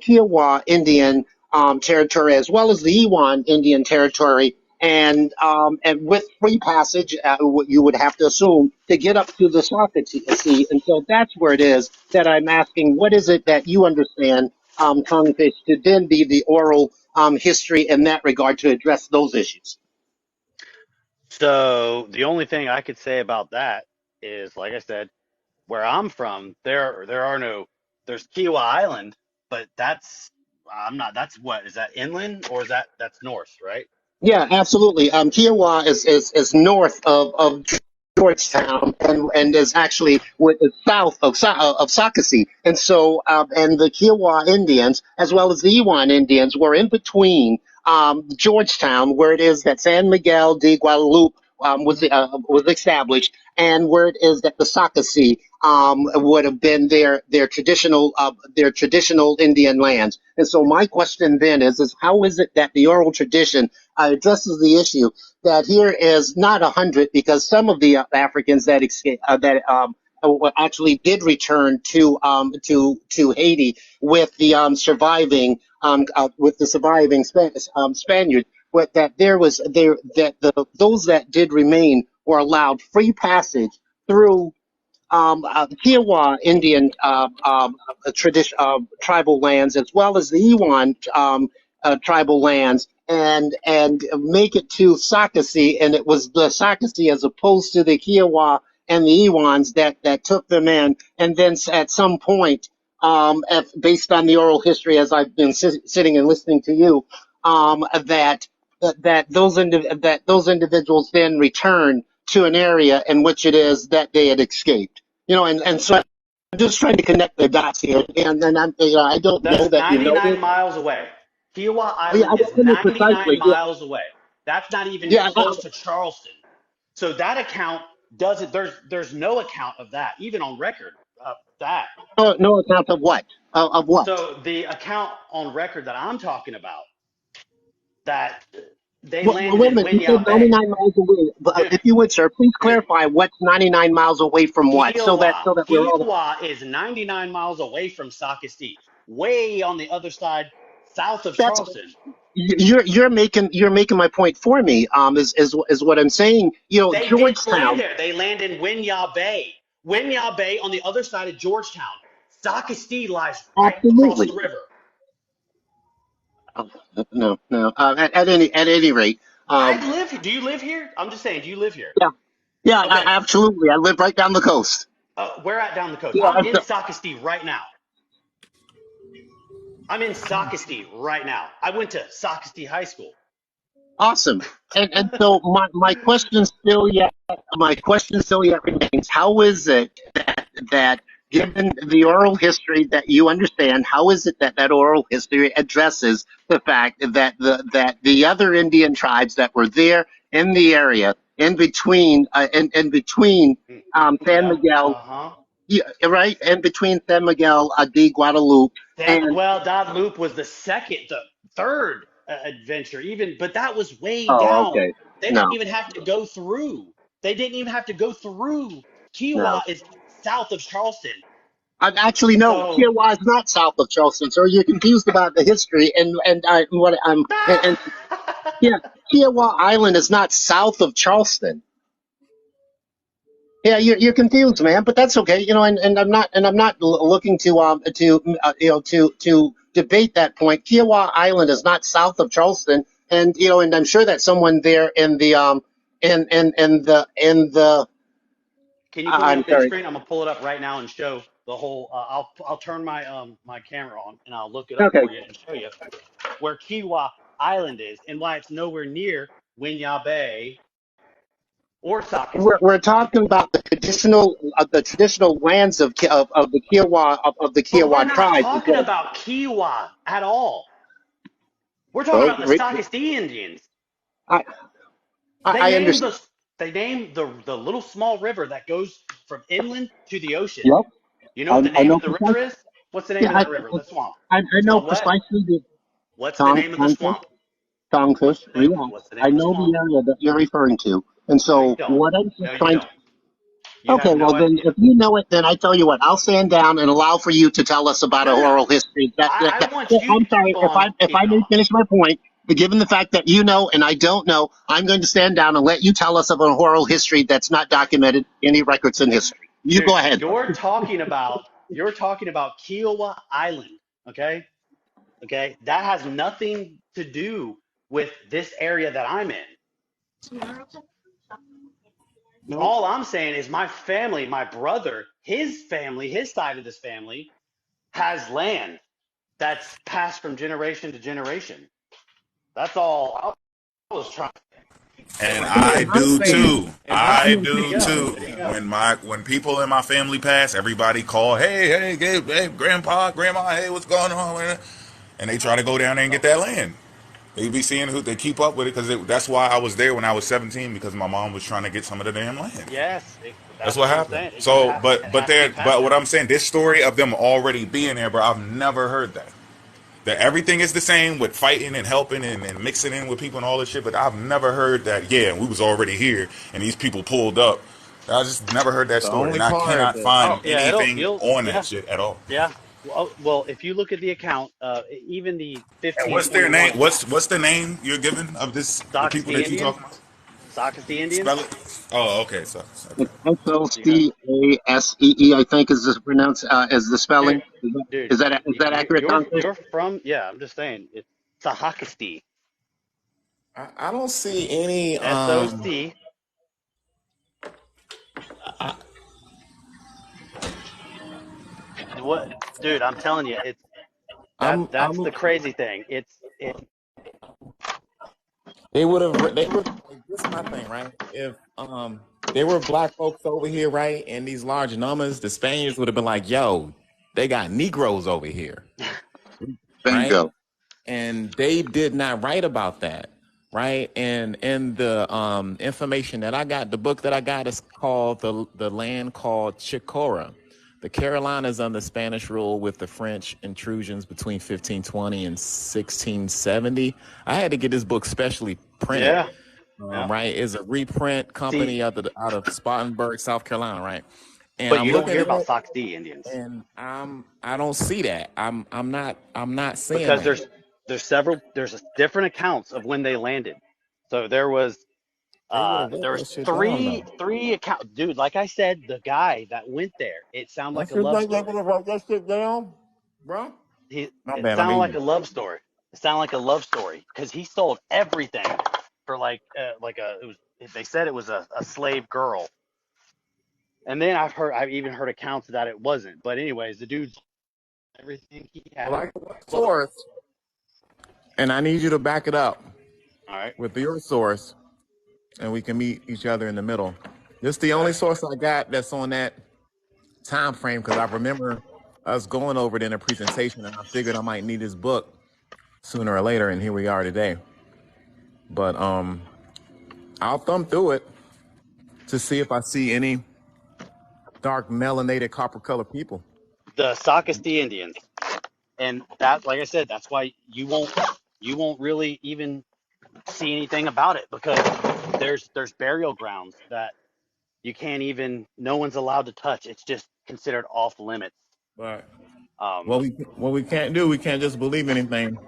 R: Kiowa Indian territory as well as the Iwan Indian territory, and with free passage, you would have to assume to get up to the Sarkati Sea. And so that's where it is that I'm asking, what is it that you understand, Tongue Fish, to then be the oral history in that regard to address those issues?
Q: So the only thing I could say about that is, like I said, where I'm from, there are no there's Kiawah Island, but I'm not that's what is that inland or is that's north, right?
R: Yeah, absolutely. Kiowa is north of Georgetown and is actually is south of Socasee. And so, and the Kiowa Indians, as well as the Iwan Indians, were in between Georgetown, where it is that San Miguel de Guadalupe was established, and where it is that the Socasee would have been their traditional Indian lands. And so, my question then is how is it that the oral tradition addresses the issue that here is not 100 because some of the Africans that actually did return to Haiti with the surviving Spaniards, but that there was there that those that did remain were allowed free passage through Kiowa Indian tradition tribal lands as well as the Iwan tribal lands and make it to Sakasi, and it was the Sakasi as opposed to the Kiowa and the Iwans that took them in, and then at some point, based on the oral history as I've been sitting and listening to you, that those individuals then return to an area in which it is that they had escaped. And so I'm just trying to connect the dots here, and I don't know
Q: That's
R: that you know
Q: 99
R: this.
Q: miles away. Kiowa
R: Oh, yeah,
Q: Island
R: I
Q: is
R: don't know
Q: 99
R: precisely. Yeah,
Q: miles away. That's not even
R: yeah.
Q: close to Charleston. So that account doesn't. There's no account of that, even on record. That.
R: No account of what? Of what?
Q: So the account on record that I'm talking about, that they
R: Well,
Q: landed
R: wait a
Q: in
R: minute. You said
Q: Winyah Bay.
R: 99 miles away. But,
Q: Dude,
R: if you would, sir, please
Q: dude,
R: clarify what's 99 miles away from what, so that
Q: Kiowa.
R: we're all
Q: Kiowa is 99 miles away from Socastee, way on the other side, south of
R: that's
Q: Charleston.
R: you're making my point for me. Is what I'm saying.
Q: They didn't land
R: Georgetown.
Q: there. They land in Winyah Bay. Winyah Bay on the other side of Georgetown. Socastee lies right across
R: Absolutely.
Q: the river.
R: Oh, no, no. At any rate,
Q: I live here. Do you live here? I'm just saying, do you live here?
R: yeah, yeah.
Q: Okay.
R: Absolutely. I live right down the coast.
Q: Where at down the coast?
R: Yeah,
Q: I'm in Socastee right now. I'm in Socastee right now. I went to Socastee High School.
R: awesome. And so my question still yet remains: how is it that given the oral history that you understand, how is it that that oral history addresses the fact that the other Indian tribes that were there in the area in between San
Q: Yep.
R: Miguel,
Q: Uh-huh.
R: yeah, right, in between San Miguel de Guadalupe and
Q: Well, that loop was the third adventure, even, but that was way
R: oh,
Q: down.
R: okay,
Q: They didn't
R: no,
Q: even have to go through. They didn't even have to go through.
R: no.
Q: Kiowa is south of Charleston.
R: Actually, no.
Q: So,
R: Kiowa is not south of Charleston, so you're confused about the history and what and yeah, Kiowa Island is not south of Charleston. Yeah, you're confused, man. But that's okay, and I'm not looking to debate that point. Kiowa Island is not south of Charleston, and I'm sure that someone there in the
Q: can you put me
R: I'm
Q: on big
R: sorry.
Q: screen? I'm gonna pull it up right now and show the whole. I'll turn my camera on and I'll look it up
R: Okay,
Q: for you and show you where Kiowa Island is and why it's nowhere near Winyah Bay or
R: we're
Q: Sockasty.
R: we're talking about the traditional lands of the Kiowa of the
Q: But we're
R: Kiowa
Q: not
R: tribe.
Q: talking about Kiowa at all. We're talking
R: Well,
Q: about the Sockasty Indians.
R: I
Q: They
R: I
Q: named
R: understand.
Q: the little small river that goes from inland to the ocean.
R: Yep,
Q: You know what the
R: I
Q: name
R: know
Q: of the river
R: precisely.
Q: is? What's the name
R: Yeah,
Q: of that river? The swamp.
R: I
Q: It's
R: know
Q: called what?
R: precisely the
Q: What's the name of the
R: tongue
Q: swamp? What's
R: Tonguefish,
Q: the name?
R: relax.
Q: What's the
R: I
Q: name of the
R: know
Q: swamp?
R: the area that you're referring to. And
Q: No, you
R: so
Q: don't.
R: what I'm
Q: No,
R: just
Q: you
R: trying to,
Q: don't. You have
R: okay,
Q: no
R: well then
Q: idea.
R: if you know it, then I tell you what, I'll stand down and allow for you to tell us about a
Q: No, no, no.
R: oral history.
Q: I want
R: Well,
Q: you
R: I'm
Q: to
R: sorry,
Q: keep on
R: if I
Q: keeping
R: may
Q: on.
R: finish my point, but given the fact that you know and I don't know, I'm going to stand down and let you tell us of an oral history that's not documented in any records in history. You
Q: Dude,
R: go ahead.
Q: you're talking about Kiowa Island, okay? Okay? That has nothing to do with this area that I'm in.
A: Nope.
Q: All I'm saying is my family, my brother, his family, his side of this family has land that's passed from generation to generation. That's all I was trying.
D: And
R: Yeah,
D: I
R: and I
D: do
R: understand.
D: too.
Q: And
R: I
D: I
Q: there you
D: do
R: understand.
Q: go.
D: too.
Q: There you go.
D: When people in my family pass, everybody call, hey, grandpa, grandma, hey, what's going on? And they try to go down there and get that land. They be seeing who they keep up with it because that's why I was there when I was 17 because my mom was trying to get some of the damn land.
Q: Yes,
D: That's
Q: that's
D: what
Q: what I'm
D: happened.
Q: saying. It just
D: So,
Q: has it
D: but
Q: has to be
D: there,
Q: passed
D: but what
Q: down.
D: I'm saying, this story of them already being there, bro, I've never heard that. That everything is the same with fighting and helping and mixing in with people and all this shit. But I've never heard that. Yeah, we was already here and these people pulled up. I just never heard that
G: The
D: story,
G: only
D: and I
G: part
D: cannot
G: that
Q: Oh
D: find
Q: yeah,
D: anything on that
Q: yeah,
D: shit at all.
Q: yeah. Well, if you look at the account, even the
D: And what's their
Q: 1521
D: name?
Q: account,
D: What's the name you're giving of this? The people
Q: Sockasty
D: that you
Q: Indians,
D: talking about?
Q: Sockasty Indians.
D: Spell it. Oh, okay. So okay.
R: It's
Q: You know,
R: SLCASEE, I think is the pronounce is the
Q: dude,
R: spelling.
Q: dude,
R: Is that accurate, Tonguefish?
Q: you're from, yeah. I'm just saying it's Sahakasti,
G: I don't see any.
Q: SOC. What, dude? I'm telling you, it's that's
G: I'm
Q: the crazy thing. It's
G: They would have. They would. Like, this is my thing, right? If there were black folks over here, right, in these large numbers, the Spaniards would have been like, "Yo, they got Negroes over here," right?
R: Bingo.
G: And they did not write about that, right? And in the information that I got, the book that I got is called the land called Chicora. The Carolinas under Spanish rule with the French intrusions between 1520 and 1670. I had to get this book specially printed,
Q: yeah, yeah.
G: right? It's a reprint
Q: See,
G: company out of Spartanburg, South Carolina, right? And
Q: but
G: I'm
Q: you don't
G: looking
Q: hear
G: at
Q: about
G: it,
Q: Sockasty Indians
G: and I don't see that. I'm not seeing
Q: because
G: that.
Q: there's different accounts of when they landed. So
G: They would have
Q: there
G: wrote
Q: was
G: that shit down though.
Q: three account, dude. Like I said, the guy that went there, it sounded
G: I
Q: like a
G: feel
Q: love
G: like they would
Q: story.
G: have wrote that shit down, bro. My
Q: It
G: bad. I'm
Q: sounded like
G: eating.
Q: a love story. It sounded like a love story because he sold everything for like a it was. They said it was a slave girl, and then I've even heard accounts that it wasn't. But anyways, the dude sold everything he
G: Well,
Q: had.
G: I got a
Q: Well,
G: source, and I need you to back it up
Q: all right.
G: with your source, and we can meet each other in the middle. This is the only
Q: Okay.
G: source I got that's on that
J: time frame because I remember us going over it in a presentation, and I figured I might need this book sooner or later, and here we are today. But I'll thumb through it to see if I see any dark melanated copper colored people.
Q: The Sockasty Indians, and that, like I said, that's why you won't really even see anything about it because there's burial grounds that you can't even, no one's allowed to touch. It's just considered off limits.
J: But
Q: Um,
J: what we can't do, we can't just believe anything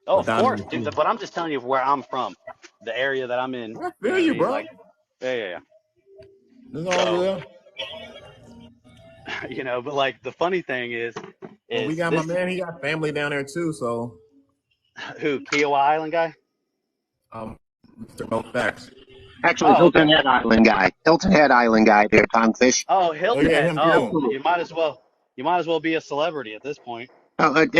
Q: oh, of
J: without
Q: course,
J: any
Q: dude.
J: proof.
Q: But I'm just telling you where I'm from, the area that I'm in.
J: I
Q: You
J: feel
Q: know what I
J: you,
Q: mean?
J: bro.
Q: Like, yeah.
J: It's all
Q: So,
J: good.
Q: but like the funny thing
J: But we
Q: is
J: got my
Q: this
J: man. He got family down there too. So
Q: who Kiowa Island guy?
J: Mr. No Facts.
R: Actually,
Q: Oh,
R: Hilton
Q: okay.
R: Head Island guy. Hilton Head Island guy there, Tom Fish.
Q: Oh,
J: Oh
Q: Hilton
J: yeah,
Q: Head.
J: him
Q: Oh,
J: too.
R: Absolutely.
Q: you might as well be a celebrity at this point,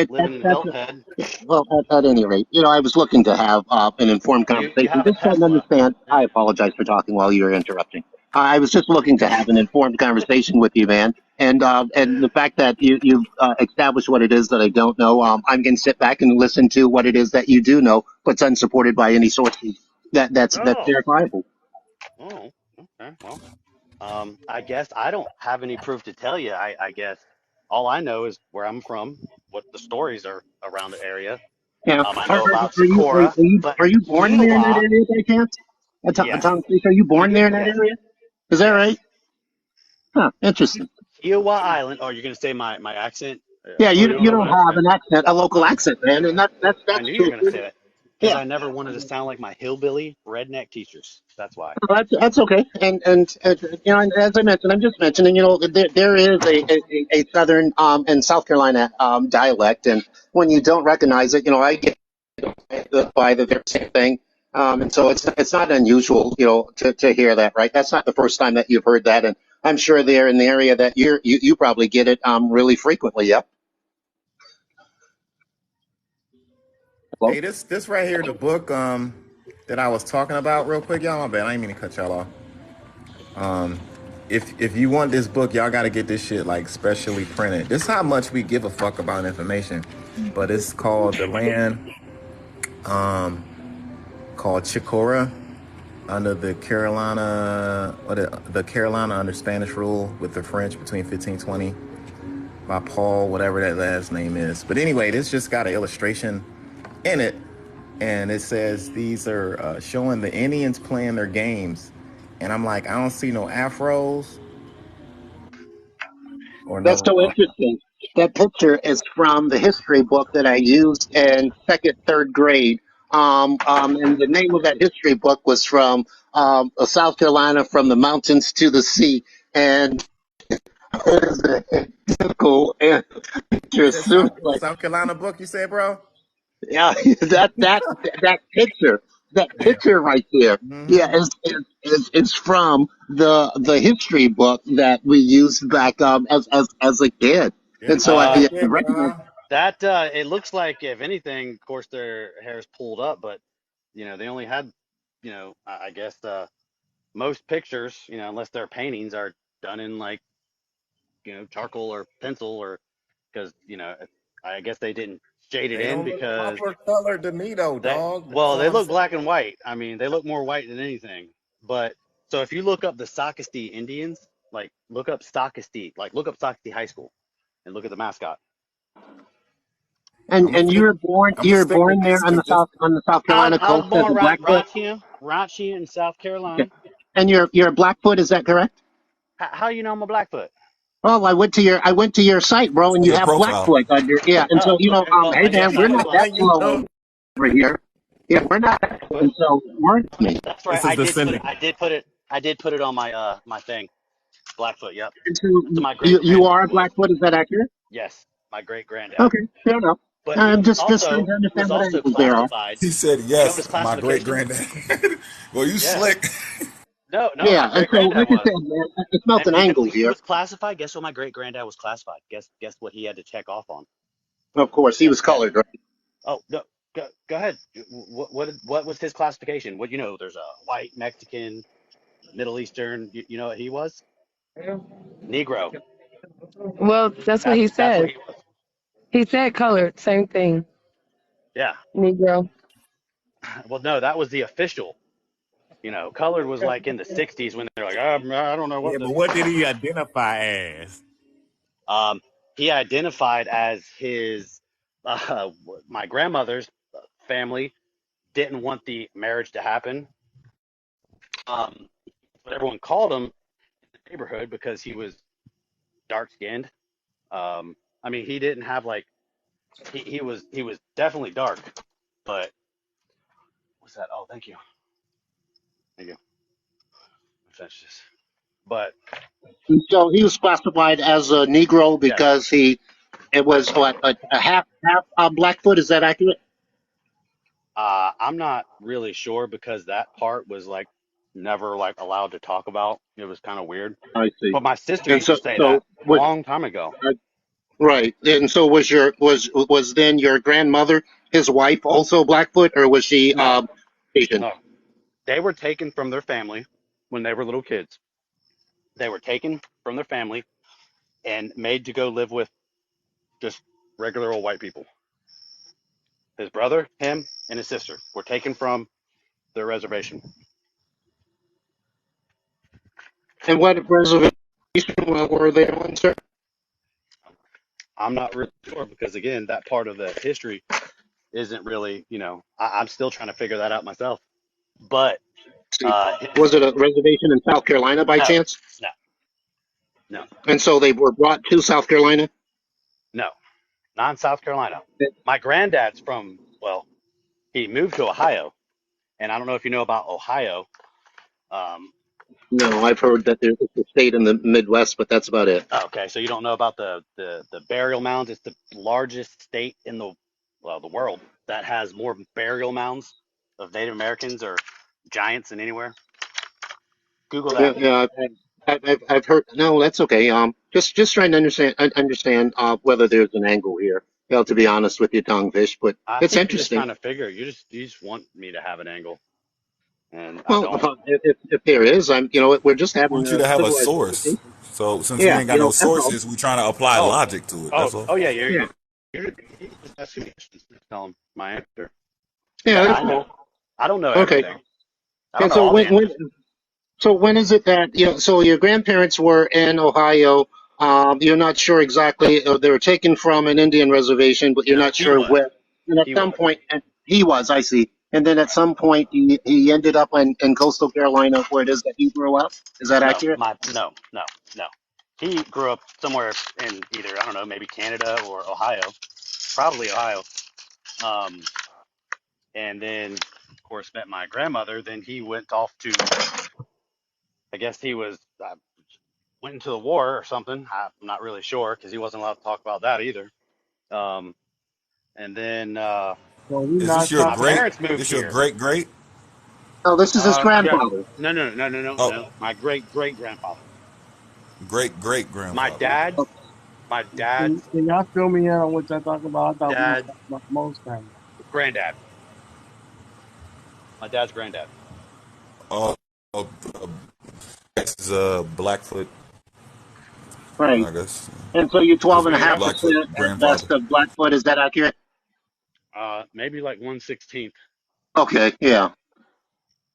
Q: living in
R: That's
Q: Hilton Head.
R: well, at any rate, I was looking to have an informed
Q: You
R: conversation,
Q: have a
R: just trying to
Q: Tesla.
R: understand. I
Q: Yeah.
R: apologize for talking while you were interrupting. I was just looking to have an informed conversation with you, man. And the fact that you've established what it is that I don't know, I'm going to sit back and listen to what it is that you do know, but's unsupported by any sources that's
Q: Oh.
R: verifiable.
Q: Oh. Okay. Well, I guess I don't have any proof to tell you. I guess all I know is where I'm from, what the stories are around the area.
R: Yeah.
Q: I
R: Are,
Q: know
R: are,
Q: about
R: are you are,
Q: Socorro,
R: you
Q: but
R: are you born there in that
Q: Kiowa,
R: area by chance?
Q: yes,
R: Tom Fish, are you born there in that
Q: yes,
R: area? Is that right?
Q: yes.
R: Huh. Interesting.
Q: Kiowa Island. Oh, you're gonna say my accent?
R: Yeah,
Q: Oh,
R: you
Q: you don't
R: you
Q: know
R: don't
Q: my
R: have
Q: accent?
R: an accent, a local
Q: Oh,
R: accent, man, and that's
Q: I
R: that's
Q: knew you were
R: true.
Q: gonna say that because
R: Yeah,
Q: I never wanted to sound like my hillbilly redneck teachers. That's why.
R: that's okay. And and as I mentioned, I'm just mentioning, there is a southern and South Carolina dialect, and when you don't recognize it, I get by the very same thing. And so it's not unusual, to hear that, right? That's not the first time that you've heard that, and I'm sure there in the area that you probably get it really frequently. Yep. Well,
J: Hey, this right here, the book that I was talking about, real quick, y'all. My bad. I ain't mean to cut y'all off. If you want this book, y'all got to get this shit like specially printed. This is how much we give a fuck about information. But it's called The Land, called Chicora, under the Carolina, the Carolina under Spanish rule with the French between 1520, by Paul, whatever that last name is. But anyway, this just got an illustration in it, and it says these are showing the Indians playing their games, and I'm like, I don't see no afros or
R: that's
J: no.
R: so interesting. That picture is from the history book that I used in second, third grade. And the name of that history book was from South Carolina, from the mountains to the sea. And it is a identical picture.
J: Is that
R: So, like,
J: South Carolina book you said, bro?
R: yeah, that picture, that
J: Yeah.
R: picture right there, yeah,
J: Mm-hmm.
R: is from the history book that we used back as a kid, and
J: Yep,
R: so
J: that's
Q: Uh,
R: I
J: it,
R: recognize.
J: bro.
Q: that it looks like if anything, of course, their hair's pulled up, but they only had, I guess most pictures, unless they're paintings, are done in like charcoal or pencil or because I guess they didn't shade it
J: They
Q: in
J: don't look
Q: because
J: copper colored to me though,
Q: they
J: dog. That's
Q: well
J: all
Q: they
J: I'm
Q: look
J: saying.
Q: black and white. I mean they look more white than anything. But so if you look up the Sockasty Indians, like look up Sockasty, like look up Sockasty High School and look at the mascot.
R: And
J: I'm gonna stick. I'm gonna
R: you're
J: stick with
R: born there
J: this because this.
R: on the South
Q: I,
R: Carolina
Q: I was
R: coast as
Q: born
R: a Blackfoot.
Q: Ranchia in South
R: Okay.
Q: Carolina.
R: And you're a Blackfoot, is that correct?
Q: How you know I'm a Blackfoot?
R: Oh, I went to your site, bro, and
D: See
R: you
D: your
R: have
D: profile.
R: Blackfoot under, yeah. And so,
Q: Oh, okay. Well,
R: hey
Q: I
R: man,
Q: guess
R: we're
Q: I
R: not
Q: well
R: that
J: Then you
R: slow
J: know
R: over here. Yeah, we're not that slow. And so work with me.
Q: that's right.
J: this is descendant.
Q: I did put it on my thing. Blackfoot. Yep.
R: And so
Q: To my great
R: you
Q: grandpa
R: are a
Q: was.
R: Blackfoot, is that accurate?
Q: Yes, my great granddad.
R: Okay, fair enough.
Q: But he
R: I'm just trying
Q: also
R: to
Q: was
R: understand what
Q: also
R: angles there are.
Q: classified.
D: He said
Q: You know what his
D: yes, my great
Q: classification?
D: granddad. Well, you
Q: Yeah.
D: slick.
Q: No,
R: Yeah,
Q: my
R: and
Q: great
R: so
Q: granddad
R: like I
Q: was.
R: said, man, it's
Q: And
R: melting
Q: you know
R: angles
Q: what he
R: here.
Q: was classified? Guess what my great granddad was classified? Guess what he had to check off on?
R: Of course, he was
Q: Guess.
R: colored, right?
Q: Oh no, go ahead. What was his classification? What there's a white, Mexican, Middle Eastern. You know what he was? Negro.
O: Well, that's what he
Q: That's what
O: said.
Q: he was.
O: He said colored, same thing.
Q: Yeah.
O: Negro.
Q: Well, no, that was the official. Colored was like in the '60s when they're like, I don't know
M: Yeah,
Q: what the.
M: but what did he identify as?
Q: Um, he identified as his my grandmother's family didn't want the marriage to happen. Um, but everyone called him in the neighborhood because he was dark skinned. I mean, he didn't have like he was definitely dark, but what's that? Oh, thank you, thank you. Finish this. But
R: So he was classified as a Negro
Q: yes,
R: because it was what, a half Blackfoot. Is that accurate?
Q: I'm not really sure because that part was like never like allowed to talk about. It was kind of weird.
R: I see.
Q: But my sister
R: And
Q: used to
R: so
Q: say that
R: so
Q: a
R: what?
Q: long time ago.
R: Right. And so was then your grandmother his wife also Blackfoot, or was she
Q: No,
R: Asian?
Q: no, they were taken from their family when they were little kids. They were taken from their family and made to go live with just regular old white people. His brother, him, and his sister were taken from their reservation.
R: And what reservation were they on, sir?
Q: I'm not really sure because again, that part of the history isn't really, I'm still trying to figure that out myself. But
R: See,
Q: his
R: was it a reservation in South Carolina by
Q: no,
R: chance?
Q: no, no,
R: And so they were brought to South Carolina?
Q: no, not in South Carolina. My granddad's from, well, he moved to Ohio, and I don't know if you know about Ohio. Um,
R: No, I've heard that there's a state in the Midwest, but that's about it.
Q: okay, so you don't know about the burial mounds. It's the largest state in the world that has more burial mounds of Native Americans or giants than anywhere. Google
R: Yeah,
Q: that.
R: yeah, I've heard. No, that's okay. Just trying to understand whether there's an angle here. To be honest with you, Tonguefish, but
Q: I
R: it's
Q: think you're just
R: interesting.
Q: trying to figure. You just want me to have an angle, and I
R: Well,
Q: don't.
R: if there is, we're just
D: I
R: having
D: want you
R: a
D: to have a
R: civilized
D: source.
R: conversation.
D: So since we
R: Yeah,
D: ain't got no
R: that's all.
D: sources, we trying to apply
Q: Oh,
D: logic to it.
Q: oh,
D: That's all.
Q: oh yeah.
R: Yeah,
Q: You just ask me questions. Just tell them my answer.
R: yeah,
Q: Yeah,
R: that's
Q: I
R: cool.
Q: know. I don't know
R: Okay,
Q: everything. I don't
R: and
Q: know
R: so
Q: all the
R: when
Q: answers.
R: so when is it that So your grandparents were in Ohio. You're not sure exactly. They were taken from an Indian reservation, but you're
Q: No,
R: not
Q: he
R: sure
Q: was.
R: where. And at
Q: He
R: some
Q: was.
R: point, and he was. I see. And then at
Q: Right.
R: some point, he ended up in coastal Carolina, where it is that he grew up. Is that
Q: No,
R: accurate?
Q: no. He grew up somewhere in either I don't know, maybe Canada or Ohio, probably Ohio. Um, and then of course met my grandmother. Then he went off to, I guess he was went into the war or something. I'm not really sure because he wasn't allowed to talk about that either. Um, and then
A: So we
D: Is this
A: not
D: your
Q: my
A: talking.
D: great?
Q: parents moved
D: This your
Q: here.
D: great great?
R: No, this is his
Q: Yeah,
R: grandfather.
D: Oh,
Q: no. My great grandfather.
D: great great
Q: My
D: grandfather. Okay.
Q: dad's my dad's
A: Can y'all fill me in on what y'all talking about? I thought we was
Q: dad
A: talking about most things.
Q: granddad. My dad's granddad.
D: Oh, oh, this is Blackfoot.
R: Right.
D: I guess
R: And so you're
D: his
R: 12 and
Q: There
R: a
Q: you
R: half
Q: go.
D: Blackfoot
R: percent at best
D: grandfather.
R: of Blackfoot. Is that accurate?
Q: Maybe like 1/16.
R: Okay. Yeah.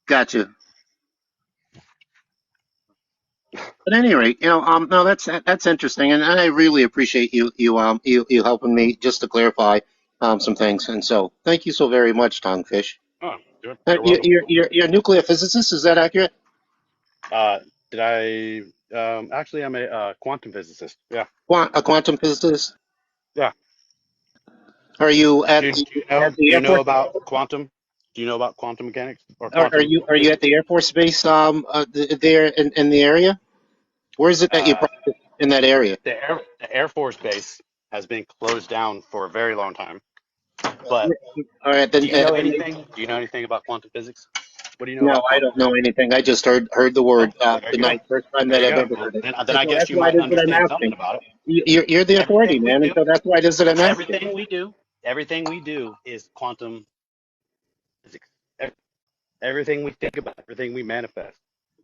R: Gotcha. At any rate, no, that's interesting, and I really appreciate you helping me just to clarify some things. And so, thank you so very much, Tonguefish.
Q: Oh, you're
R: You,
Q: welcome.
R: you're a nuclear physicist, is that accurate?
Q: Uh, did I? Actually, I'm a quantum physicist. Yeah,
R: A quantum physicist?
Q: yeah.
R: Are you
Q: Do,
R: at
Q: do
R: the
Q: you know?
R: at the
Q: Do you
R: Air
Q: know
R: Force?
Q: about quantum? Do you know about quantum mechanics or
R: Are
Q: quantum
R: you at
Q: physics?
R: the Air Force Base there in the area? Where is it that you
Q: Uh,
R: practice in that area?
Q: the Air Force base has been closed down for a very long time. But
R: All right, then.
Q: do you know anything? Do you know anything about quantum physics? What do you know
R: No,
Q: about
R: I
Q: quantum
R: don't know
Q: physics?
R: anything. I just heard the
Q: Oh,
R: word
Q: there you go.
R: tonight. First time
Q: There
R: that
Q: you
R: I've
Q: go.
R: ever
Q: Well,
R: heard it,
Q: then
R: and
Q: I
R: so
Q: guess
R: that's
Q: you
R: why
Q: might
R: it is that I'm
Q: understand something
R: asking.
Q: about it.
R: You're the authority,
Q: Everything we
R: man, and
Q: do,
R: so that's why it is that I'm asking.
Q: everything we do is quantum physics. Everything we think about, everything we manifest,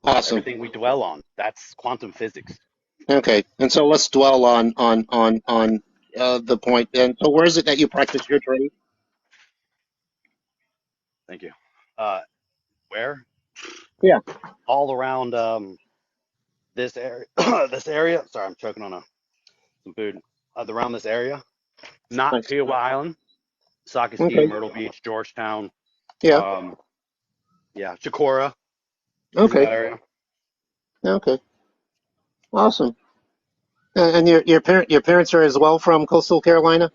R: Awesome.
Q: everything we dwell on, that's quantum physics.
R: Okay, and so let's dwell on the point. And so, where is it that you practice your trade?
Q: Thank you. Uh, where?
R: Yeah,
Q: All around this area. This area. Sorry, I'm choking on some food. Around this area, not
R: nice.
Q: Kiowa Island, Sockasty,
R: Okay,
Q: Myrtle Beach, Georgetown.
R: yeah,
Q: Um, yeah, Chicora, through
R: okay,
Q: that area.
R: okay, awesome. And your parents are as well from coastal Carolina?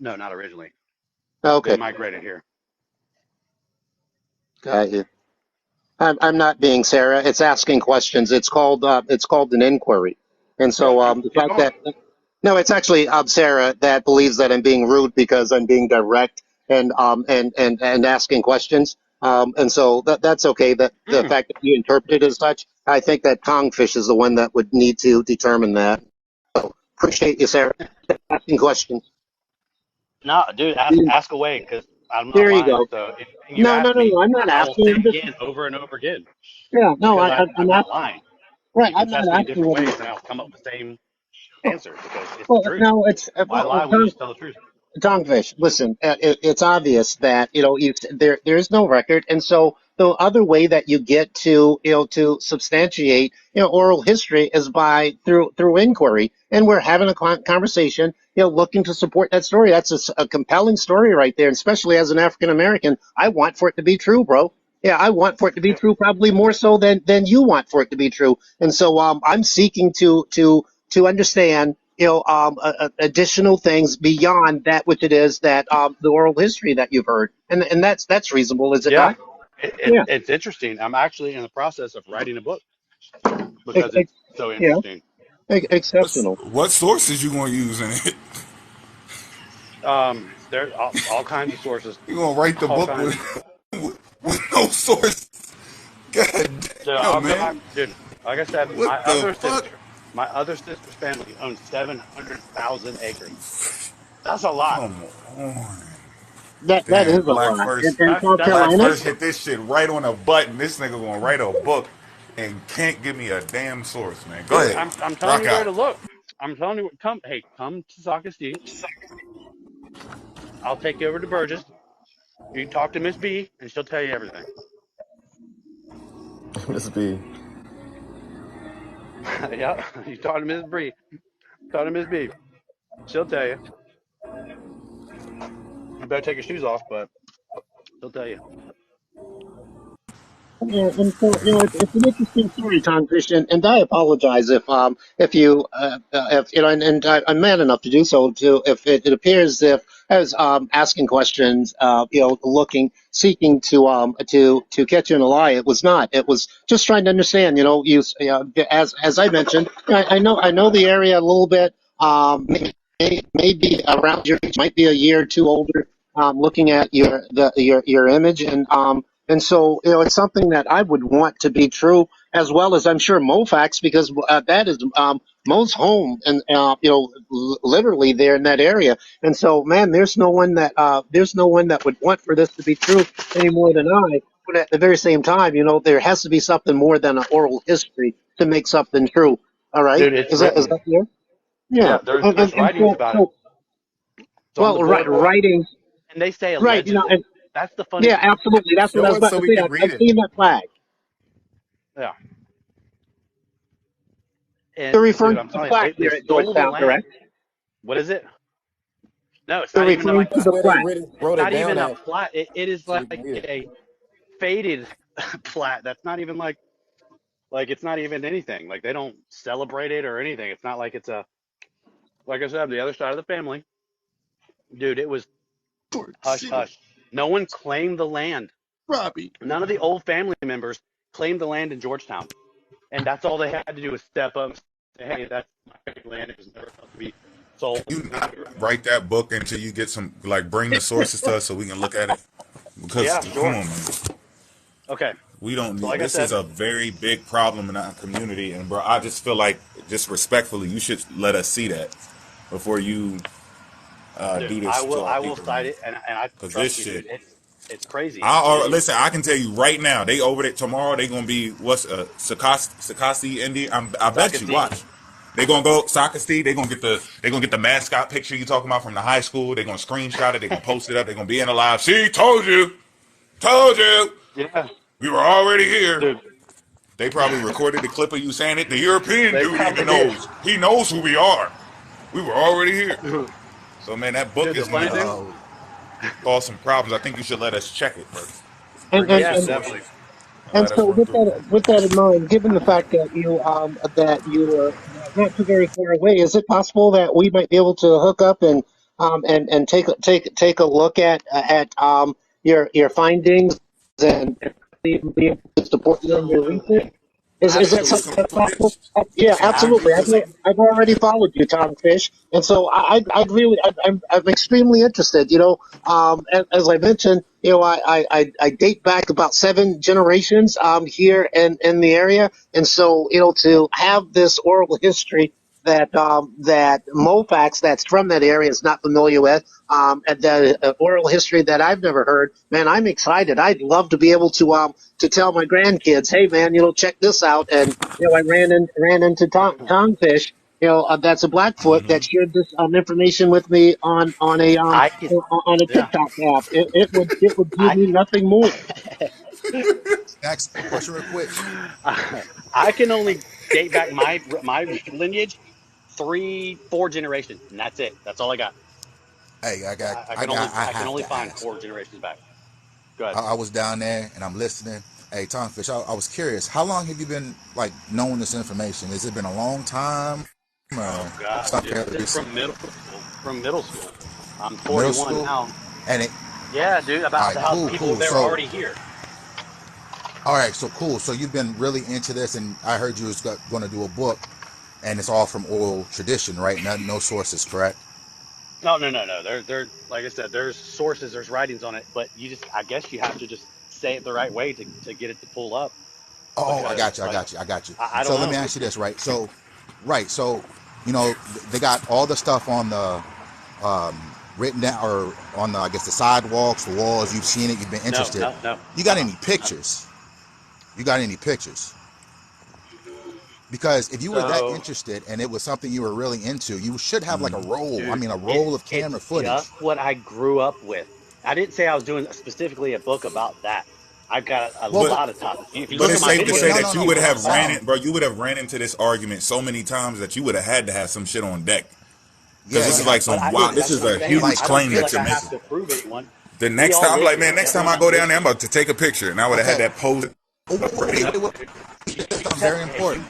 Q: No, not originally. They
R: Okay,
Q: migrated here.
R: got you. I'm not being Sarah. It's asking questions. It's called an inquiry. And
Q: Yeah,
R: so the
Q: keep
R: fact
Q: going.
R: that no, it's actually Sarah that believes that I'm being rude because I'm being direct and asking questions. And so that's okay. That the
Q: Mm.
R: fact that you interpret it as such, I think that Kongfish is the one that would need to determine that. So appreciate you, Sarah, asking questions.
Q: No, dude,
R: Mm,
Q: ask away because I'm not
R: there you
Q: lying.
R: go.
Q: So anything you
R: No, no,
Q: ask
R: no,
Q: me,
R: no. I'm not
Q: I will
R: asking.
Q: say
R: I'm just
Q: again over and over again
R: yeah. No,
Q: because
R: I'm
Q: I'm
R: not
Q: not lying.
R: right.
Q: You can
R: I'm not
Q: test me in
R: asking
Q: different
R: whether.
Q: ways and I'll come up with the same answer because it's the
R: Well,
Q: truth.
R: no, it's
Q: Why lie when you just tell the truth?
R: Dogfish, listen, it's obvious that there's no record, and so the other way that you get to to substantiate oral history is by through inquiry, and we're having a conversation, looking to support that story. That's a compelling story right there, and especially as an African American, I want for it to be true, bro. Yeah, I want for it to be
Q: Yep.
R: true, probably more so than you want for it to be true, and so I'm seeking to understand additional things beyond that which it is that the oral history that you've heard, and that's reasonable, is it
Q: Yeah,
R: not? Yeah,
Q: it's interesting. I'm actually in the process of writing a book
R: ex-
Q: because
R: ex-
Q: it's so
R: yeah,
Q: interesting.
R: exceptional.
D: What sources you gonna use in it?
Q: There's all kinds of sources,
D: You gonna write the
Q: all
D: book
Q: kinds.
D: with no source? God
Q: So
D: damn,
Q: I'll go back,
D: man.
Q: dude. Like I said,
D: What the fuck?
Q: my other sister's family owns 700,000 acres. That's a lot.
D: Come on.
R: That is
D: Damn,
R: a lot. In
Q: That's
R: South
Q: that's
D: Black
R: Carolina,
D: first hit this shit right on a button. This nigga gonna write a book and can't give me a damn source, man. Go
Q: dude.
D: ahead.
Q: I'm telling
D: Rock
Q: you where
D: out.
Q: to look. I'm telling you, come to Sockasty. I'll take you over to Burgess. You can talk to Miss B, and she'll tell you everything.
J: Miss B.
Q: Yeah, you talk to Miss B. Talk to Miss B. She'll tell you. You better take your shoes off, but she'll tell you.
R: and so it's an interesting story, Tom Christian, and I apologize if you if and I'm man enough to do so too. If it appears if I was asking questions, looking, seeking to catch you in a lie, it was not. It was just trying to understand. As I mentioned, I know the area a little bit. Maybe around your age, might be a year or two older. Looking at your image and so, it's something that I would want to be true, as well as I'm sure Mofax, because that is Mo's home, and literally there in that area. And so, man, there's no one that would want for this to be true any more than I. But at the very same time, there has to be something more than an oral history to make something true. All right,
Q: Dude, it's
R: is
Q: written.
R: that clear? Yeah,
Q: Yeah, there's
R: and
Q: writings about it. It's on the
R: well,
Q: boardwalk,
R: writing,
Q: and they say
R: right?
Q: allegedly. That's the funny
R: Yeah,
Q: thing.
R: absolutely. That's what I
E: Show
R: was
E: it
R: about
E: so
R: to
E: we
R: say.
E: can read
R: I've
E: it.
R: seen that flag.
Q: Yeah,
R: They're
Q: and
R: referring
Q: dude,
R: to
Q: I'm
R: the
Q: telling you,
R: plaque
Q: they
R: there at
Q: stole the
R: Georgetown,
Q: land.
R: correct?
Q: What is it? No, it's
R: They're
Q: not even
R: referring
Q: like
R: to
E: That's
R: the
E: where they
R: plaque.
E: really wrote it
Q: not
E: down
Q: even a
E: at,
Q: plat. It is
E: so we can
Q: like
E: read it.
Q: a faded plat. That's not even like it's not even anything. Like they don't celebrate it or anything. It's not like it's a like I said, the other side of the family, dude. It was
A: Torch
Q: hush
A: City,
Q: hush. No one claimed the land.
A: Robbie.
Q: None of the old family members claimed the land in Georgetown, and that's all they had to do was step up and say, "Hey, that's my land. It was never supposed to be sold."
D: You not write that book until you get some, like, bring the sources to us so we can look at it. Because
Q: Yeah,
D: come
Q: sure.
D: on, man,
Q: Okay.
D: we don't
Q: So
D: need.
Q: like I
D: This is
Q: said,
D: a very big problem in our community, and bro, I just feel like, just respectfully, you should let us see that before you
Q: dude,
D: do this to our
Q: I will
D: people,
Q: cite
D: man.
Q: it, and I
D: Because this
Q: trust me,
D: shit,
Q: dude. It's crazy.
D: I
Q: You,
D: listen. I can tell you right now. They over there tomorrow. They gonna be what's Sakasi Indian. I bet you.
Q: Sakasi.
D: Watch. They gonna go Sakasi. They gonna get the mascot picture you talking about from the high school. They gonna screenshot it. They gonna post it up. They gonna be in the live. See, told you.
Q: Yeah,
D: We were already here.
Q: dude.
D: They probably recorded the clip of you saying it. The European
Q: They
D: dude even
Q: probably did.
D: knows. He knows who we are. We were already here.
Q: Dude,
D: So man, that book
Q: the
D: is gonna
Q: funny thing.
E: Yo,
D: cause some problems. I think you should let us check it first.
R: And
D: Bring us
R: and
D: your
Q: Yeah,
R: and
Q: definitely.
D: sources and
R: And
D: let us
R: so,
D: run through it.
R: with that in mind, given the fact that you are not too very far away, is it possible that we might be able to hook up and take a look at your findings and be able to support you in your research? Is that
D: Absolutely.
R: something
D: Some
R: that's possible?
D: footage.
R: Yeah,
D: Some
R: absolutely.
D: footage. Cause
R: I've already followed you, Tom Fish, and so I'd really I'm extremely interested. As I mentioned, I date back about 7 generations here in the area, and so to have this oral history that Mofax that's from that area is not familiar with, and the oral history that I've never heard. Man, I'm excited. I'd love to be able to tell my grandkids, hey man, check this out. And I ran into Tomfish, that's a Blackfoot that shared this information with me
Q: I can.
R: on a
Q: Yeah,
R: TikTok app. It would give
Q: I
R: me nothing more.
E: next question, real quick.
Q: I can only date back my lineage 3, 4 generations, and that's it. That's all I got.
E: Hey, I
Q: I can
E: have
Q: only
E: to
Q: find
E: ask.
Q: 4 generations back. Go ahead.
E: I was down there and I'm listening. Hey, Tom Fish, I was curious. How long have you been like knowing this information? Has it been a long time or
Q: Oh God,
E: something
Q: dude,
E: fairly
Q: since
E: recent?
Q: from middle school. From middle school. I'm
E: Middle
Q: 41
E: school,
Q: now.
E: and it.
Q: Yeah, dude,
E: All
Q: about
E: right,
Q: how
E: cool,
Q: people
E: cool.
Q: that were
E: So,
Q: already here.
E: all right, so cool. So you've been really into this, and I heard you was going to do a book, and it's all from oral tradition, right? No sources, correct?
Q: No, no, no, no. There, like I said, there's sources, there's writings on it, but I guess you have to just say it the right way to get it to pull up
E: Oh, I got
Q: because,
E: you. I got you. I got you.
Q: I
E: So
Q: don't
E: let me
Q: know.
E: ask you this, right? So, right. So, they got all the stuff on the written down or on the, I guess, the sidewalks, the walls. You've seen it. You've been
Q: No,
E: interested.
Q: no, no.
E: You got any
Q: Nothing.
E: pictures? You got any pictures? Because if you were that
Q: So,
E: interested and it was something you were really into, you should have like a roll. I
Q: dude,
E: mean, a roll of camera
Q: it's
E: footage.
Q: just what I grew up with. I didn't say I was doing specifically a book about that. I've got a
E: Well,
D: but
Q: lot of topics. If you
D: but
Q: look
E: yeah,
Q: at
D: it's
Q: my
D: safe to say
Q: videos,
E: no,
Q: you'll
E: no,
D: that you
E: no.
Q: see
D: would
E: But
Q: what
E: I'm
Q: I'm
D: have ran
Q: about.
E: saying,
D: it, bro. You would have ran into this argument so many times that you would have had to have some shit on deck. Because
E: yeah,
D: this is
E: yeah.
D: like
Q: But
D: some wild. This
Q: that's
D: is
Q: what I'm
D: a
Q: saying.
E: Like,
D: huge
Q: I don't
D: claim
Q: feel
D: that
Q: like
D: you're
Q: I have
D: making.
Q: to prove anyone.
D: The
Q: We
D: next
Q: all
D: time, I'm
Q: live
D: like,
Q: here.
D: man, next time I
Q: Everyone
D: go
Q: lives
D: down there, I'm
Q: here.
D: about to take a picture, and I would have had
E: okay.
D: that pose
E: Oh,
D: ready.
E: you said
Q: You
E: something
Q: said,
E: very
Q: hey,
E: important.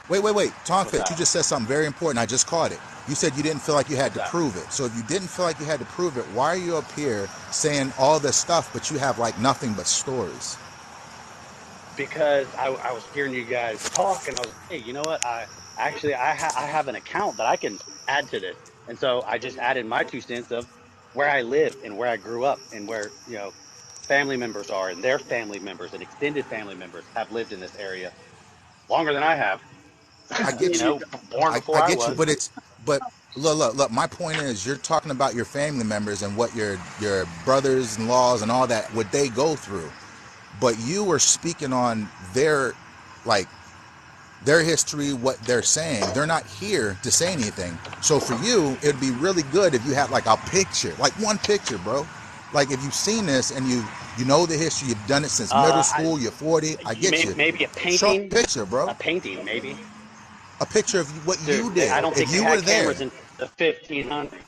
E: Wait. Tom
Q: what's
E: Fitch,
Q: that?
E: you just said something very important. I just caught it. You said you didn't feel like you had
Q: What's
E: to
Q: that?
E: prove it. So if you didn't feel like you had to prove it, why are you up here saying all this stuff, but you have like nothing but stories?
Q: Because I was hearing you guys talk and I was, hey, you know what? I have an account that I can add to this. And so I just added my 2 cents of where I live and where I grew up and where, family members are and their family members and extended family members have lived in this area longer than I have,
E: I get you.
Q: born
E: I
Q: before I
E: get you,
Q: was.
E: but look. My point is, you're talking about your family members and what your brothers-in-laws and all that, what they go through. But you were speaking on their, like, their history, what they're saying. They're not here to say anything. So for you, it'd be really good if you had like a picture, like one picture, bro. Like if you've seen this and you know the history, you've done it since middle
Q: I,
E: school, you're 40. I get you.
Q: maybe
E: Show a picture, bro.
Q: a painting, maybe.
E: A picture of what
Q: Dude,
E: you
Q: I
E: did.
Q: don't think
E: If
Q: they
E: you were
Q: had
E: there,
Q: cameras in the 1500s.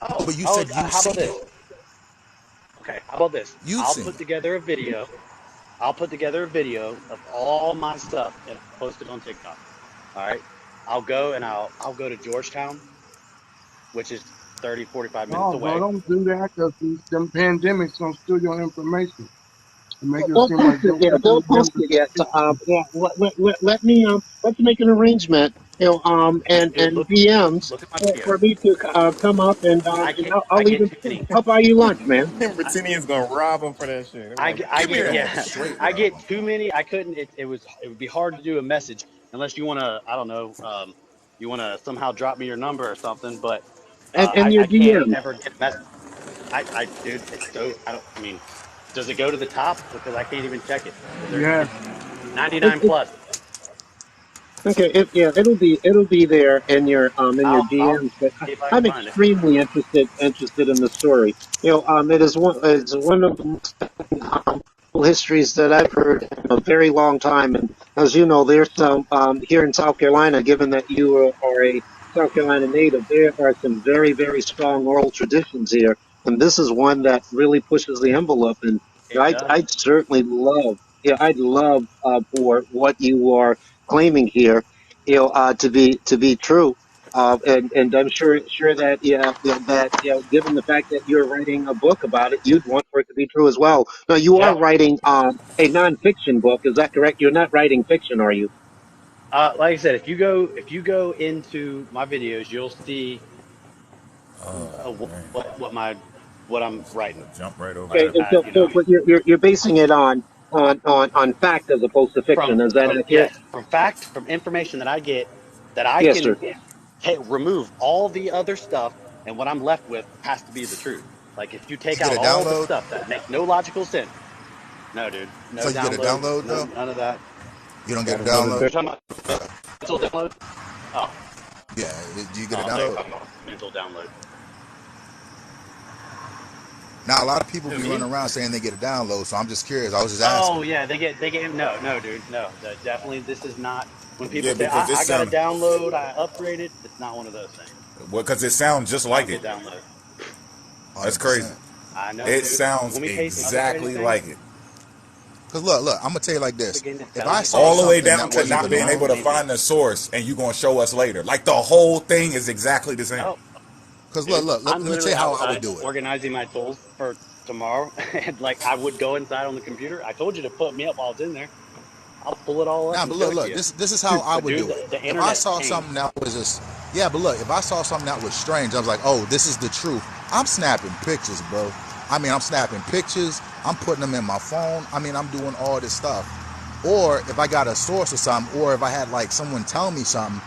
Q: Oh,
E: but you said you
Q: how about
E: seen it.
Q: this? Okay, how about this?
E: You've seen it.
Q: I'll put together a video of all my stuff and post it on TikTok. All right. I'll go to Georgetown, which is 30, 45 minutes
A: No, bro,
Q: away.
A: don't do that because them pandemics gonna steal your information and make
R: Well,
A: it
R: don't
A: seem
R: post
A: like
R: it
A: your
R: yet. Don't post
A: pandemic is
R: it yet.
A: fictional.
R: Yeah, let me let's make an arrangement.
Q: Dude,
R: And DMs
Q: look at my
R: for
Q: videos.
R: me to come up and
Q: I
R: I'll
Q: get
R: even
Q: too many.
R: I'll buy you lunch, man.
G: Them Britannians gonna rob him for that shit. They're like,
Q: I
G: give me
Q: get,
G: that.
Q: yeah,
E: Straight
Q: I
E: rob
Q: get
E: 'em.
Q: too many. I couldn't, it would be hard to do a message unless you want to, I don't know, you want to somehow drop me your number or something, but
R: And your
Q: I can't
R: DMs.
Q: ever get a message. dude, it's so I don't. I mean, does it go to the top? Because I can't even check it because
P: Yeah.
Q: it's 99
R: It,
Q: plus.
R: Okay, yeah, it'll be there in your
Q: I'll
R: DMs. But
Q: see if I can
R: I'm
Q: find it.
R: extremely interested in the story. It is one of the most histories that I've heard in a very long time. And as you know, there's some here in South Carolina. Given that you are a South Carolina native, there are some very strong oral traditions here, and this is one that really pushes the envelope. And
Q: It does.
R: I'd certainly love, yeah, I'd love for what you are claiming here, to be true. And I'm sure that given the fact that you're writing a book about it, you'd want for it to be true as well. Now you are
Q: Yeah.
R: writing a nonfiction book, is that correct? You're not writing fiction, are you?
Q: Like I said, if you go into my videos, you'll see
E: Man,
Q: what I'm writing.
E: jump right over
R: Okay,
Q: Like
E: that.
R: and
Q: I, you know,
R: but you're basing it on fact as opposed to fiction. Is that
Q: from
R: accurate?
Q: yes, from fact, from information that I get, that I
R: Yes, sir.
Q: can remove all the other stuff, and what I'm left with has to be the truth. Like if you
E: You
Q: take
E: get
Q: out
E: a
Q: all the
E: download.
Q: stuff that makes no logical sense, no, dude,
E: So
Q: no
E: you get a
Q: download,
E: download though.
Q: none of that.
E: You don't get a
R: Got another
E: download.
Q: You're talking about mental download? Oh,
E: Yeah, do you get a
Q: oh, I thought you were
E: download?
Q: talking about mental download.
E: Now a lot of people
Q: Who,
E: be
Q: me?
E: running around saying they get a download, so I'm just curious. I was just asking.
Q: Oh yeah, they get no, dude, no, definitely this is not. When people
D: Yeah,
Q: say
D: because it
Q: I got a
D: sound
Q: download, I upgraded, it's not one of those things.
D: well, because it sounds just
Q: I
D: like
Q: don't
D: it.
Q: get downloads.
D: That's
E: 100%.
D: crazy.
Q: I know,
D: It
Q: dude. You
D: sounds
Q: want me to tell you some other crazy
D: exactly
Q: things?
D: like it.
E: Cause look, I'm gonna tell you like this.
Q: Beginning
E: If I
Q: felony
E: saw
D: All the
Q: things,
D: way
E: something
D: down
E: that
D: to
E: wasn't
Q: misdemeanor
D: not being
E: demonic,
D: able
Q: felony
D: to
Q: things.
D: find the source, and you gonna show us later. Like the whole thing is exactly the same.
Q: Oh,
E: cause
Q: dude,
E: let
Q: I'm
E: me tell
Q: literally
E: you how I would
Q: outside
E: do it.
Q: organizing my tools for tomorrow, and like I would go inside on the computer. I told you to put me up while I was in there. I'll pull it all up
E: Nah,
Q: and
E: but
Q: show it to
E: look,
Q: you.
E: this is how I
Q: But
E: would
Q: dude,
E: do it.
Q: the
E: If I
Q: internet's
E: saw
Q: changed.
E: something that was just yeah, but look, if I saw something that was strange, I was like, oh, this is the truth. I'm snapping pictures, bro. I mean, I'm snapping pictures. I'm putting them in my phone. I mean, I'm doing all this stuff. Or if I got a source or something, or if I had like someone tell me something,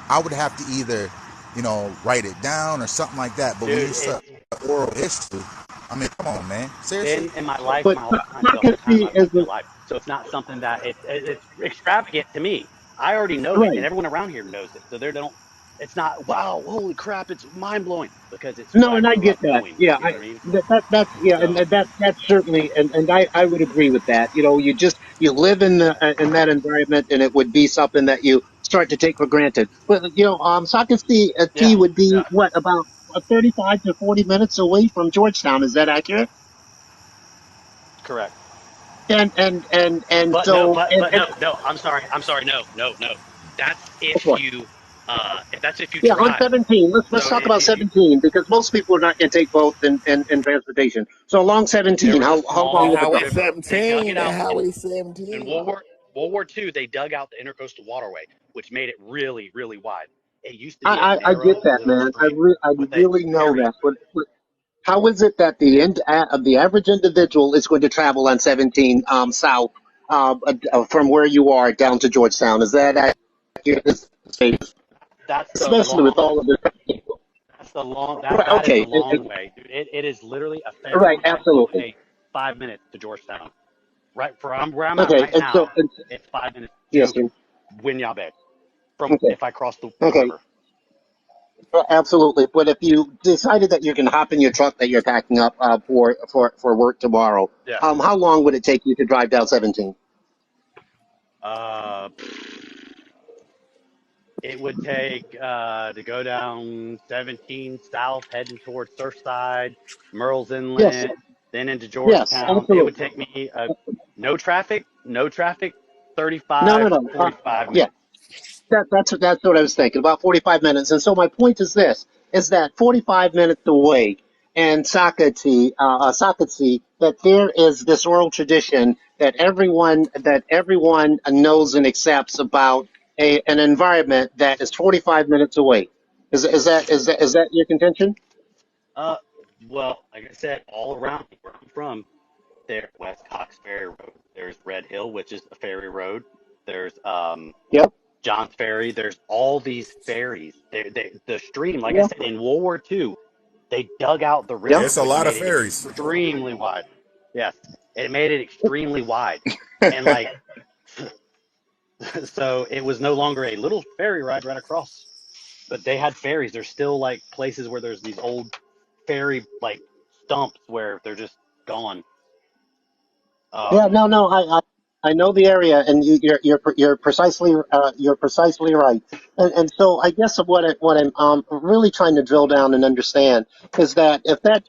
E: I would have to either, write it down or something like that. But when
Q: Dude,
E: you say oral history, I mean, come on, man, seriously.
Q: been in my life
R: but
Q: the whole time
R: prophecy
Q: I've
R: is
Q: lived my life. So it's not something that it's extravagant to me. I already know it, and
R: right.
Q: everyone around here knows it. So they don't. It's not wow, holy crap! It's mind blowing because it's what
R: No,
Q: I
R: and I
Q: grew
R: get
Q: up
R: that.
Q: knowing.
R: Yeah,
Q: You know what I mean?
R: that's yeah, and
Q: So
R: that's certainly, and I would agree with that. You live in that environment, and it would be something that you start to take for granted. But Socket T
Q: yeah,
R: would be
Q: yeah,
R: what about 35 to 40 minutes away from Georgetown? Is that accurate?
Q: correct.
R: And
Q: But no,
R: so
Q: but no, no. I'm sorry. No, no, no. That's
R: what?
Q: if you
R: Yeah, on
Q: drive.
R: 17. Let's
Q: So
R: talk about
Q: if you
R: 17 because most people are not going to take both in transportation. So along
Q: there
R: 17,
Q: was a
R: how long
S: And
R: of a
Q: small
S: Highway
R: drive?
Q: river, they dug
S: 17,
Q: it
S: and
Q: out
S: Highway
Q: in
S: 17.
Q: World War II. They dug out the intercoastal waterway, which made it really, really wide. It used to be a
R: I get
Q: narrow
R: that,
Q: little
R: man.
Q: stream
R: I
Q: with a
R: really know
Q: very
R: that. But how is it that the average individual is going to travel on 17 south from where you are down to Georgetown? Is that accurate?
Q: that's the
R: Especially with all of the people. Right,
Q: that is the
R: okay.
Q: long way, dude. It is literally a ferry
R: Right,
Q: ride
R: absolutely.
Q: away, 5 minutes to Georgetown. Right from where I'm at
R: Okay,
Q: right now, it's 5 minutes
R: yes,
Q: to
R: sir.
Q: Winyah Bay from
R: Okay,
Q: if I cross the
R: okay.
Q: river.
R: Absolutely. But if you decided that you can hop in your truck that you're packing up for work tomorrow,
Q: Yeah.
R: how long would it take you to drive down 17?
Q: Uh, it would take to go down 17 south, heading towards Surfside, Murrells
R: Yes,
Q: Inlet, then into
R: yes,
Q: Georgetown. It would
R: absolutely.
Q: take me no traffic,
R: No, no,
Q: 35 to
R: no.
Q: 45
R: Yeah,
Q: minutes.
R: that's what I was thinking. About 45 minutes. And so my point is this: is that 45 minutes away, and Sakati, that there is this oral tradition that everyone knows and accepts about an environment that is 45 minutes away. Is that your contention?
Q: Uh, well, like I said, all around where I'm from, there West Cox Ferry Road. There's Red Hill, which is a ferry road. There's
R: Yep.
Q: John's Ferry. There's all these ferries. The stream, like I
R: Yeah.
Q: said, in World War II. They dug out the
R: Yeah.
Q: river,
E: It's a
Q: which
E: lot of
Q: made it
E: ferries.
Q: extremely wide. Yes, it made it extremely wide, and like so it was no longer a little ferry ride right across. But they had ferries. There's still like places where there's these old ferry like stumps where they're just gone.
R: Yeah,
Q: Um,
R: no, no, I know the area, and you're precisely right. And so I guess what I'm really trying to drill down and understand is that if that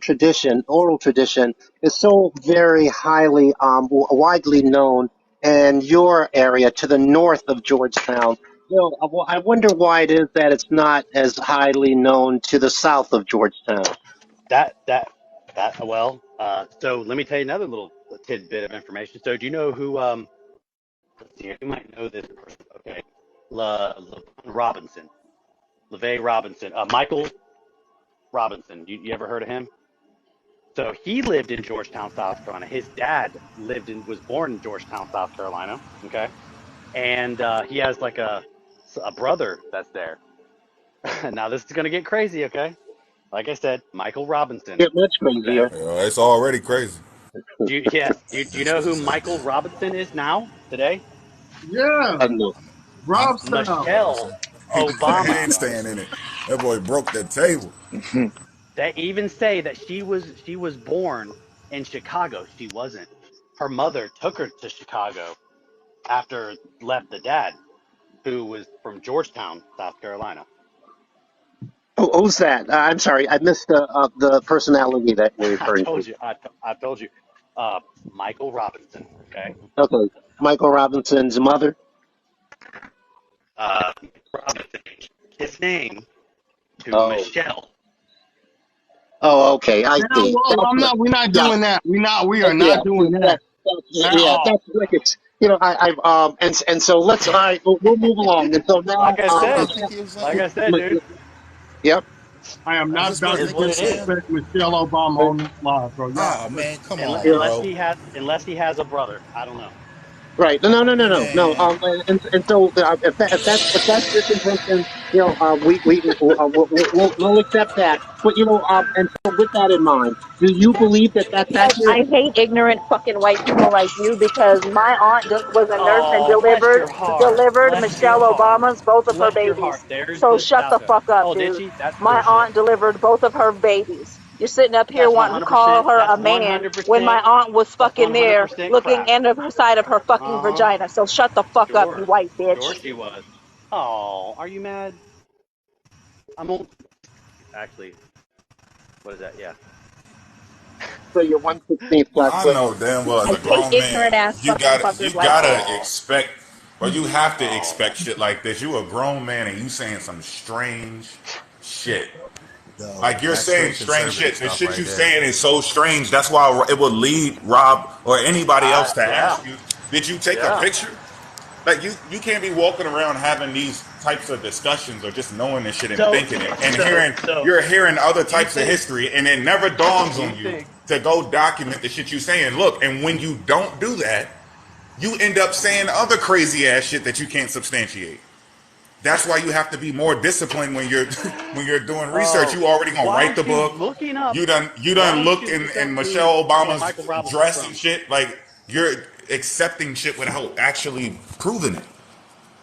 R: tradition, oral tradition, is so very highly widely known in your area to the north of Georgetown, I wonder why it is that it's not as highly known to the south of Georgetown.
Q: that that that well. So let me tell you another little tidbit of information. So do you know who? Let's see, you might know this person. Okay, Robinson, LeVay Robinson, Michael Robinson. You ever heard of him? So he lived in Georgetown, South Carolina. His dad was born in Georgetown, South Carolina. Okay, and he has like a brother that's there. Now this is gonna get crazy. Okay, like I said, Michael Robinson.
R: Get much
Q: Okay,
R: crazier.
E: It's already crazy.
Q: do you know who Michael Robinson is now today?
A: Yeah,
R: I don't know.
A: Rob style.
Q: Michelle
E: He
Q: Obama.
E: ain't staying in it. That boy broke the table.
Q: They even say that she was born in Chicago. She wasn't. Her mother took her to Chicago after left the dad, who was from Georgetown, South Carolina.
R: Who's that? I'm sorry, I missed the personality that you're
Q: I
R: referring to.
Q: told you. I told you. Uh, Michael Robinson. Okay.
R: Okay, Michael Robinson's mother.
Q: Uh, Robinson. His name to
R: Oh,
Q: Michelle.
R: oh, okay, I
A: Yeah,
R: see.
A: well,
R: That's
A: I'm
R: what.
A: not. We're not
R: Yeah,
A: doing that. We are
R: yeah.
A: not doing
R: See,
A: that at
R: yeah,
A: all.
R: that's like it's. And so let's. All right, we'll move along. And so now,
Q: Like I
E: So what
Q: said.
E: you think he was
Q: Like
E: saying?
Q: I said, dude.
R: yep.
A: I am
E: Is
A: not
E: this what
A: about
E: I
A: to
Q: Is
E: think he
Q: what
E: was
Q: it is.
E: saying?
A: disrespect Michelle Obama on this live, bro. Y'all
E: Oh
A: tripping.
E: man, come
Q: Unless,
E: on,
R: Yeah.
Q: unless
E: bro.
Q: he has unless he has a brother. I don't know.
R: Right. No, no, no, no, no, no.
E: Man,
R: And so if that's your contention, we'll accept that. But and so with that in mind, do you believe that that's
S: Yes,
R: accurate?
S: I hate ignorant fucking white people like you because my aunt was a nurse and
Q: Oh, bless
S: delivered
Q: your heart.
S: delivered
Q: Bless your
S: Michelle
Q: heart.
S: Obama's both of her
Q: Bless your heart.
S: babies.
Q: There's
S: So
Q: the
S: shut the
Q: South.
S: fuck up,
Q: Oh, did
S: dude.
Q: she? That's
S: My
Q: bullshit.
S: aunt delivered both of her babies. You're sitting up here
Q: That's
S: wanting to call
Q: 100%.
S: her a
Q: That's
S: man when my
Q: 100%.
S: aunt was
Q: That's
S: fucking there
Q: 100%
S: looking
Q: crap.
S: into her side of her fucking
Q: Uh huh.
S: vagina. So shut the fuck up, you
Q: Sure.
S: white
Q: Sure
S: bitch.
Q: she was. Oh, are you mad? I'm on. Actually, what is that? Yeah.
R: So you're 1/16 black
E: I
R: foot.
E: know damn well as
S: I
E: a
S: hate
E: grown man,
S: ignorant ass
E: you
S: fucking
E: gotta
S: fuckers
E: you
S: like
E: gotta
S: you.
Q: Oh.
E: expect, or you have to
Q: Oh.
E: expect shit like this. You a grown man and you saying some strange shit.
J: Yo,
E: Like you're
J: that's
E: saying
J: straight
E: strange
J: conservative
E: shit. The
J: stuff
E: shit
J: right
E: you
J: there.
E: saying is so strange. That's why it would lead Rob or anybody else to
Q: Yeah.
E: ask you, did you take a
Q: Yeah.
E: picture? Like you can't be walking around having these types of discussions or just knowing this shit and
Q: So,
E: thinking it and
Q: so,
E: hearing
Q: so,
E: you're hearing other
Q: you
E: types of
Q: think,
E: history and it never dawns
Q: you
E: on you
Q: think,
E: to go document the shit you saying. Look, and when you don't do that, you end up saying other crazy ass shit that you can't substantiate. That's why you have to be more disciplined when you're when you're doing research.
Q: oh,
E: You already gonna
Q: why
E: write the
Q: aren't you
E: book.
Q: looking up?
E: You
Q: Why
E: done
Q: don't
E: look
Q: you look
E: in
Q: up who
E: Michelle Obama's
Q: Michael Robinson's
E: dress and
Q: from?
E: shit. Like you're accepting shit without actually proving it,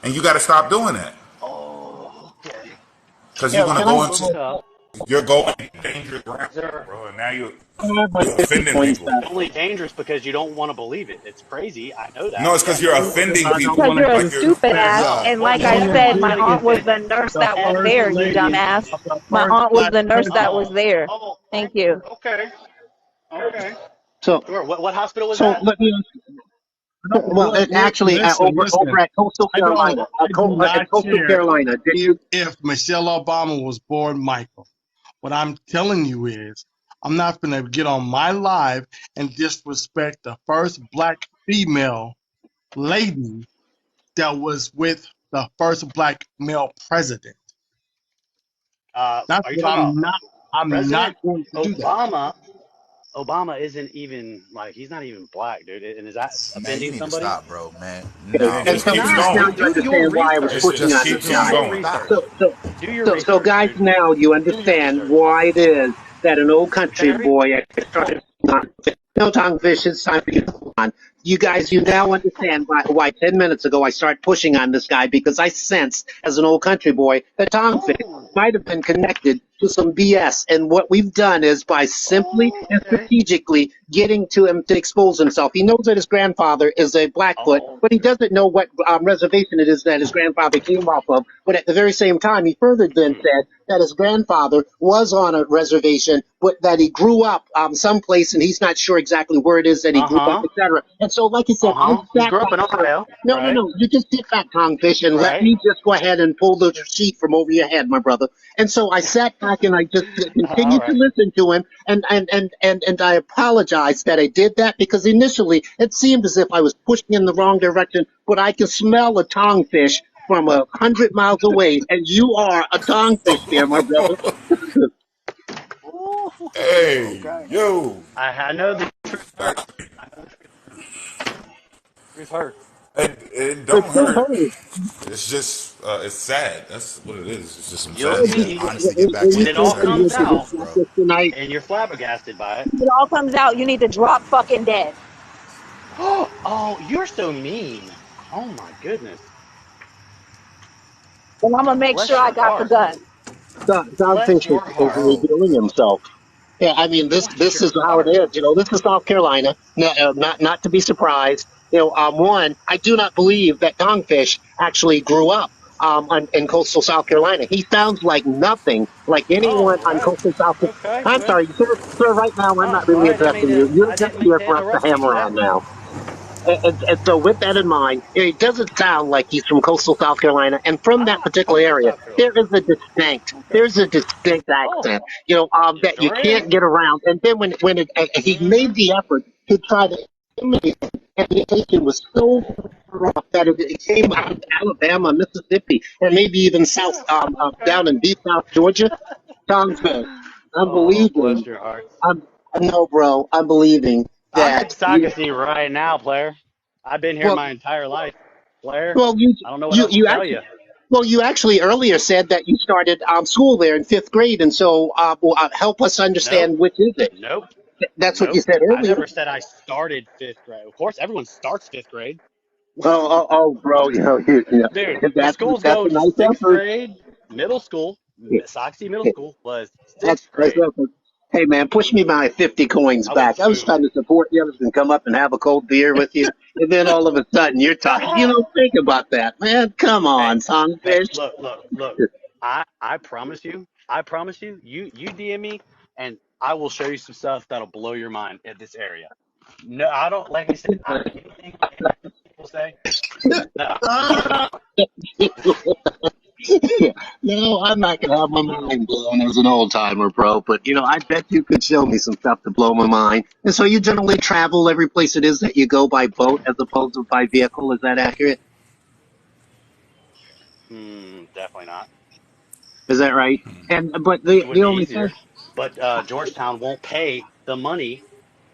E: and you got to stop doing that
Q: Oh, okay.
E: because you're
R: Yeah.
E: gonna
R: Can
Q: I'm
R: I?
Q: gonna
E: go
Q: look
E: into
Q: up.
E: you're going dangerous ground,
Q: Sir,
E: bro. And now
R: Can I have my
E: you're
R: 50
E: offending
R: points
E: people.
R: back?
Q: only dangerous because you don't want to believe it. It's crazy. I know
E: No,
Q: that.
E: it's because
Q: Yes.
E: you're
A: Because
E: offending
A: I don't
E: people.
S: Because
A: want to
S: you're a
E: Like you're
S: stupid
A: disrespect
S: ass.
Q: No.
S: And
Q: Well,
S: like
Q: you
S: I
Q: know
A: Queen
Q: what?
S: said,
Q: I'm
S: my
Q: gonna
S: aunt
Q: get
S: was
A: Elizabeth,
S: the
Q: this.
S: nurse
A: the
S: that was
Q: And
A: first
S: there, you
A: lady
S: dumbass.
A: of the
S: My
A: first
S: aunt was
A: black
S: the nurse that was
A: president.
Q: oh,
S: there.
Q: oh,
S: Thank you.
Q: okay, okay,
R: So,
Q: sure. What hospital was
R: so
Q: that?
R: let me.
A: No,
R: Well, it actually
A: listen,
R: over
A: listen.
R: at Coastal Carolina.
A: I do
R: At
A: not
R: Coastal
A: care
R: Carolina. Did
A: if
R: you?
A: Michelle Obama was born Michael. What I'm telling you is, I'm not gonna get on my live and disrespect the first black female lady that was with the first black male president. That's
Q: Are you
A: what
Q: talking about
A: I'm not
Q: President
A: going to do that.
Q: Obama? Obama isn't even like he's not even black, dude. And is that
E: Man, you
Q: offending
E: need to
Q: somebody?
E: stop, bro, man.
R: Okay,
E: No,
R: and
D: Just
R: so
E: man.
D: keep it
R: guys,
Q: Not,
R: now
D: going.
Q: dude.
R: you
Q: Do your
R: understand why I was
D: It's
Q: research.
R: pushing
D: just
R: on this
D: keeps
Q: Do
D: on
R: guy.
Q: your
D: going.
Q: research.
R: So, so,
Q: Do your
R: so
Q: research,
R: guys,
Q: dude.
R: now you
Q: Do your
R: understand
Q: research.
R: why it is that an old country
Q: Terry?
R: boy started not no tongue fish. It's time for you to move on. You guys, you now understand why 10 minutes ago I started pushing on this guy because I sensed as an old country boy that tongue fish
Q: Oh,
R: might have been connected to some BS. And what we've done is by simply
Q: oh,
R: and
Q: okay.
R: strategically getting to him to expose himself. He knows that his grandfather is a Blackfoot,
Q: Oh,
R: but he
Q: okay.
R: doesn't know what reservation it is that his grandfather came off of. But at the very same time, he further then
Q: Hmm.
R: said that his grandfather was on a reservation, but that he grew up someplace and he's not sure exactly where it is that he grew up,
Q: Uh-huh.
R: etc. And so, like I said, I
Q: Uh-huh. He
R: sat
Q: grew up
R: back
Q: in
R: there.
Q: Ohio,
R: No, no,
Q: right?
R: no. You just sit back, Kongfish, and let
Q: Right.
R: me just go ahead and pull the sheet from over your head, my brother. And so I sat back and I just
Q: All
R: continued to
Q: right.
R: listen to him, and I apologize that I did that because initially it seemed as if I was pushing in the wrong direction, but I could smell a tonguefish from 100 miles away, and you are a tonguefish there, my brother.
Q: Ooh,
D: Hey,
Q: okay.
D: yo.
Q: I know the truth hurts. I know the truth hurts.
D: It
R: It's
D: don't
R: so
D: hurt.
R: funny.
D: It's just, it's sad. That's what it is. It's just some
Q: You'll
D: sad
E: You need to
D: shit.
Q: see
E: honestly get back to
Q: when
R: You
E: your
Q: it all
R: think I'm
E: conservative
R: here
Q: comes
R: to
Q: out
E: self,
R: discuss
E: bro.
R: this tonight?
Q: and you're flabbergasted by it.
S: When it all comes out, you need to drop fucking dead.
Q: Oh, you're so mean. Oh my goodness.
S: And I'm gonna make sure
Q: Bless
S: I
Q: your
S: got the
Q: heart.
S: gun.
Q: Bless
R: Dogfish
Q: your
R: is
Q: heart.
E: Bro,
R: revealing himself. Yeah, I mean
Q: Bless
R: this
Q: your
R: is how it
Q: heart.
R: is. You know, this is South Carolina. No, not to be surprised. You know, one, I do not believe that Dogfish actually grew up in coastal South Carolina. He sounds like nothing like
Q: Oh,
R: anyone on
Q: right.
R: coastal South.
Q: Okay.
R: I'm
Q: Well,
R: sorry, sir. Right now, I'm
Q: oh,
R: not really
Q: sorry.
R: addressing you. You're
Q: I
R: just
Q: didn't mean
R: here
Q: to
R: for us to
Q: interrupt you.
R: hammer
Q: Go
R: on
Q: ahead.
R: now. And so, with that in mind, it doesn't sound like he's from coastal South Carolina. And from that
Q: Ah,
R: particular
Q: coastal
R: area,
Q: South Carolina. Okay.
R: there's a distinct
Q: Oh,
R: accent,
Q: it
R: that you
Q: sure is.
R: can't get around. And then he made
Q: Mm-hmm.
R: the effort to try to imitate, and the imitation was so rough that it came out of Alabama, Mississippi, or maybe even South,
Q: Yeah. Okay.
R: down in deep South Georgia. Tom said, I'm
Q: Oh,
R: believing,
Q: bless your heart.
R: I'm, no, bro, I'm believing
Q: I'm in
R: that you,
Q: Saucony right now, player. I've been here
R: well,
Q: my entire life, player.
R: well, you,
Q: I don't know what
R: you,
Q: else to
R: you
Q: tell
R: actually.
Q: you.
R: Well, you actually earlier said that you started school there in fifth grade, and so help us
Q: Nope.
R: understand which is it.
Q: Nope.
R: That's what you
Q: Nope.
R: said
Q: I
R: earlier.
Q: never said I started fifth grade. Of course, everyone starts fifth grade.
R: Bro,
Q: Dude, the
R: that's
Q: schools
R: that's
Q: go
R: a nice
Q: sixth
R: effort.
Q: grade, middle school.
R: Yeah,
Q: Soxy Middle
R: yeah,
Q: School was
R: that's
Q: sixth
R: nice
Q: grade.
R: effort. Hey man, push me my 50 coins
Q: I went
R: back. I was
Q: to.
R: trying to support you and come up and have a cold beer with you, and then all of a sudden you're talking. Think about that, man. Come
Q: Hey,
R: on,
Q: hey,
R: Songfish.
Q: look. I promise you. I promise you. You DM me, and I will show you some stuff that'll blow your mind at this area. No, I don't. Like I said, anything people say. No,
R: No, I'm not gonna have my mind blown as an old timer, bro. But I bet you could show me some stuff to blow my mind. And so you generally travel every place it is that you go by boat as opposed to by vehicle. Is that accurate?
Q: definitely not.
R: Is that right? And but
Q: It would
R: the
Q: be
R: only
Q: easier,
R: thing,
Q: but Georgetown won't pay the money.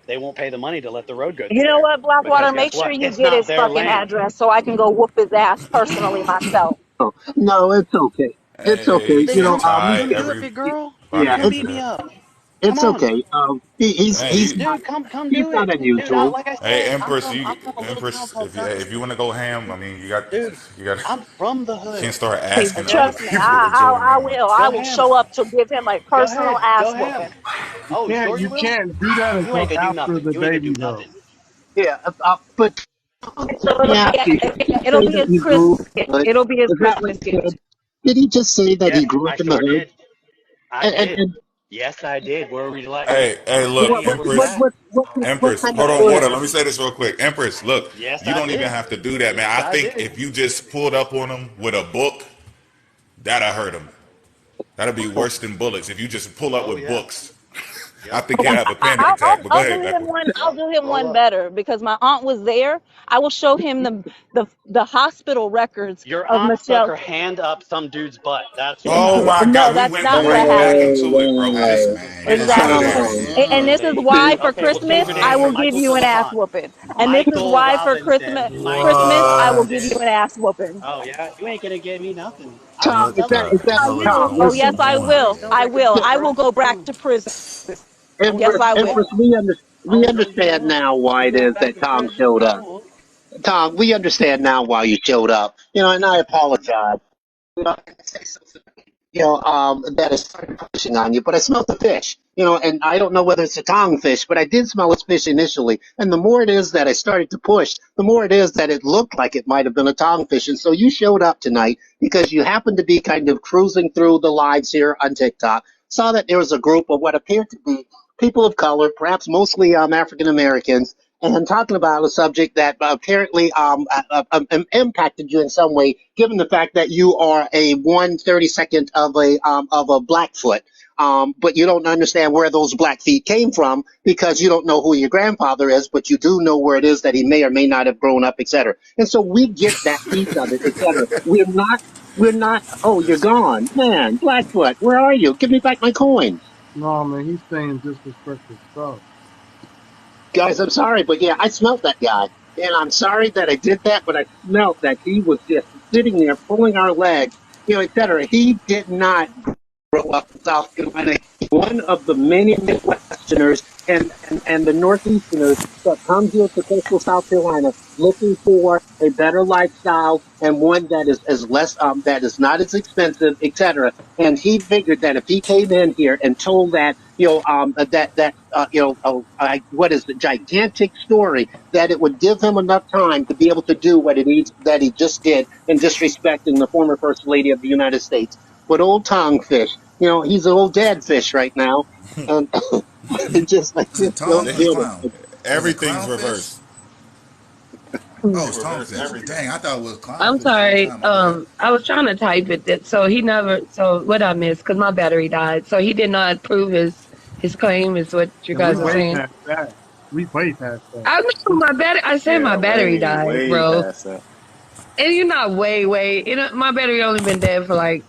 Q: They won't pay the money to let the road go
S: You
Q: through
S: know
Q: there
S: what,
Q: because
S: Blackwater?
Q: guess
S: Make sure
Q: what?
S: you
Q: It's
S: get
Q: not
S: his
Q: their
S: fucking
Q: land.
S: address so I can go whoop his ass personally myself.
R: oh, no, it's okay. It's
D: Hey,
R: okay.
D: he
Q: Then
D: sitting
Q: come
D: tight.
Q: do it, big girl.
D: Everybody
R: Yeah,
Q: Come
D: gets
Q: beat me
D: there.
Q: up. Come
R: it's
Q: on,
R: okay. He's
D: Hey,
R: not
Q: dude. Come do
R: not
Q: it, dude.
R: unusual.
Q: Like I
D: hey,
Q: said,
D: Empress,
Q: I'm from a little town
D: Empress,
Q: called
D: if you
Q: South
D: hey, if you want to go ham, I mean,
Q: dude.
D: you got,
Q: I'm from the
D: you
Q: hood.
D: can't start
S: Hey,
D: asking other
Q: Okay,
S: trust me,
D: people to join
S: I
D: in.
S: will. I
Q: go
S: will
Q: ham.
S: show up to give him a
Q: Go
S: personal
Q: ahead.
S: ass
Q: Go ham.
S: whooping.
Q: Oh, sure you
A: You
Q: will.
A: can't do that
Q: You ain't
A: until
Q: gonna do
A: after
Q: nothing.
A: the
Q: You ain't gonna do
A: baby though.
Q: nothing.
R: Yeah, but
S: So
R: let me ask you. Did he
S: it'll
R: say
S: be
R: that
S: his
R: he grew
S: Christmas
R: up in
S: gift.
R: the hood?
S: It'll be his
R: Is that what
S: Christmas
R: he said?
S: gift.
R: Did he just say that
Q: Yeah,
R: he grew
Q: I
R: up in the
Q: sure
R: hood?
Q: did. I
R: And,
Q: did.
R: and
Q: Yes, I did. Where would you like?
D: Hey,
Q: Give
D: look,
Q: me where you at?
R: what
D: Empress,
R: kind of
D: hold on,
R: hood?
D: hold on. Let me say this real quick. Empress, look,
Q: Yes,
D: you
Q: I
D: don't even
Q: did.
D: have to do that, man.
Q: Yes,
D: I
Q: I
D: think
Q: did.
D: if you just pulled up on him with a book, that'll hurt him. That'll be worse than bullets if you just pull up
Q: Oh
D: with
Q: yeah.
D: books. I
Q: Yep.
D: think you have a panic
S: I'll,
D: attack.
S: I'll
D: But go
S: I'll do
D: ahead,
S: him
D: Echo.
S: one. I'll
Q: Yep.
S: do him
Q: Roll
S: one
Q: up.
S: better because my aunt was there. I will show him the hospital records
Q: Your
S: of
Q: aunt stuck
S: Michelle.
Q: her hand up some dude's butt. That's what
D: Oh
Q: happened.
D: my
S: No,
D: God, we
S: that's
D: went
S: not
D: right
S: what
D: back
S: happened.
L: Oh
D: into it, bro.
E: Hey
L: wow.
E: man,
D: Get
E: just
D: out of
S: Exactly.
D: there.
L: Oh
E: conversation.
S: And
L: wow.
S: this is
Q: Okay.
S: why
L: See,
S: for
Q: Okay. We'll change
S: Christmas
Q: your
S: I
Q: name
S: will
Q: from
E: Wow.
S: give
Q: Michael
S: you
Q: to
S: an ass
Q: Lamont.
S: whooping. And this is
Q: Michael
S: why for
Q: Robinson.
S: Christmas
Q: Michael
S: I will
C: What?
S: give you
Q: Robinson.
S: an ass whooping.
Q: Oh yeah, you ain't gonna get me nothing. I was
L: Tom,
C: What
L: is
Q: telling
L: that
Q: you.
C: the
L: is that
C: hell is
L: Tom?
C: going
S: Oh yes,
L: Listen,
E: Come
S: I
E: on,
S: will.
E: man.
S: I will. I will
Q: Bro.
S: go back to prison.
Q: I was
S: Yes, I will.
L: Empress, we
Q: I was ready to go
L: understand
Q: home.
L: now why
Q: You
L: it
Q: going
L: is
Q: back
L: that
Q: to
L: Tom
Q: prison?
L: showed up.
Q: Cool.
L: Tom, we understand now why you showed up. And I apologize. That is started pushing on you, but I smelled the fish, and I don't know whether it's a tongue fish, but I did smell its fish initially. And the more it is that I started to push, the more it is that it looked like it might have been a tongue fish. And so you showed up tonight because you happened to be kind of cruising through the lives here on TikTok, saw that there was a group of what appeared to be people of color, perhaps mostly African Americans, and talking about a subject that apparently impacted you in some way, given the fact that you are a 1/32nd of a Blackfoot. But you don't understand where those black feet came from because you don't know who your grandfather is, but you do know where it is that he may or may not have grown up, etc. And so we get that piece of it, etc. We're not. Oh, you're gone, man. Blackfoot, where are you? Give me back my coins.
A: No, man, he's saying disrespectful stuff.
L: Guys, I'm sorry, but yeah, I smelt that guy. And I'm sorry that I did that, but I smelt that he was just sitting there pulling our legs, et cetera. He did not grow up in South Carolina. He's one of the many Midwesterners and the Northeasterners that come here to coastal South Carolina looking for a better lifestyle and one that is not as expensive, etc. And he figured that if he came in here and told that what is the gigantic story, that it would give him enough time to be able to do what it needs that he just did in disrespecting the former First Lady of the United States. But old Tongue Fish, he's an old dead fish right now, and
E: Was it
L: just don't
E: tongue or
L: get it.
E: clown? Was it
D: Everything's
E: clownfish?
D: reversed.
E: Oh, it's tonguefish. Dang, I thought it was
O: I'm
E: clownfish the whole
O: sorry.
E: time. My bad.
O: I was trying to type it. So he never. So what I missed because my battery died. So he did not prove his claim. Is what you
A: And we
O: guys are
A: way
K: No,
O: saying?
A: past that. We way past that.
O: I know my battery. I said
K: yeah,
O: my battery
K: way,
O: died,
K: way
O: bro.
K: past that.
O: And you're not way. My battery only been dead for like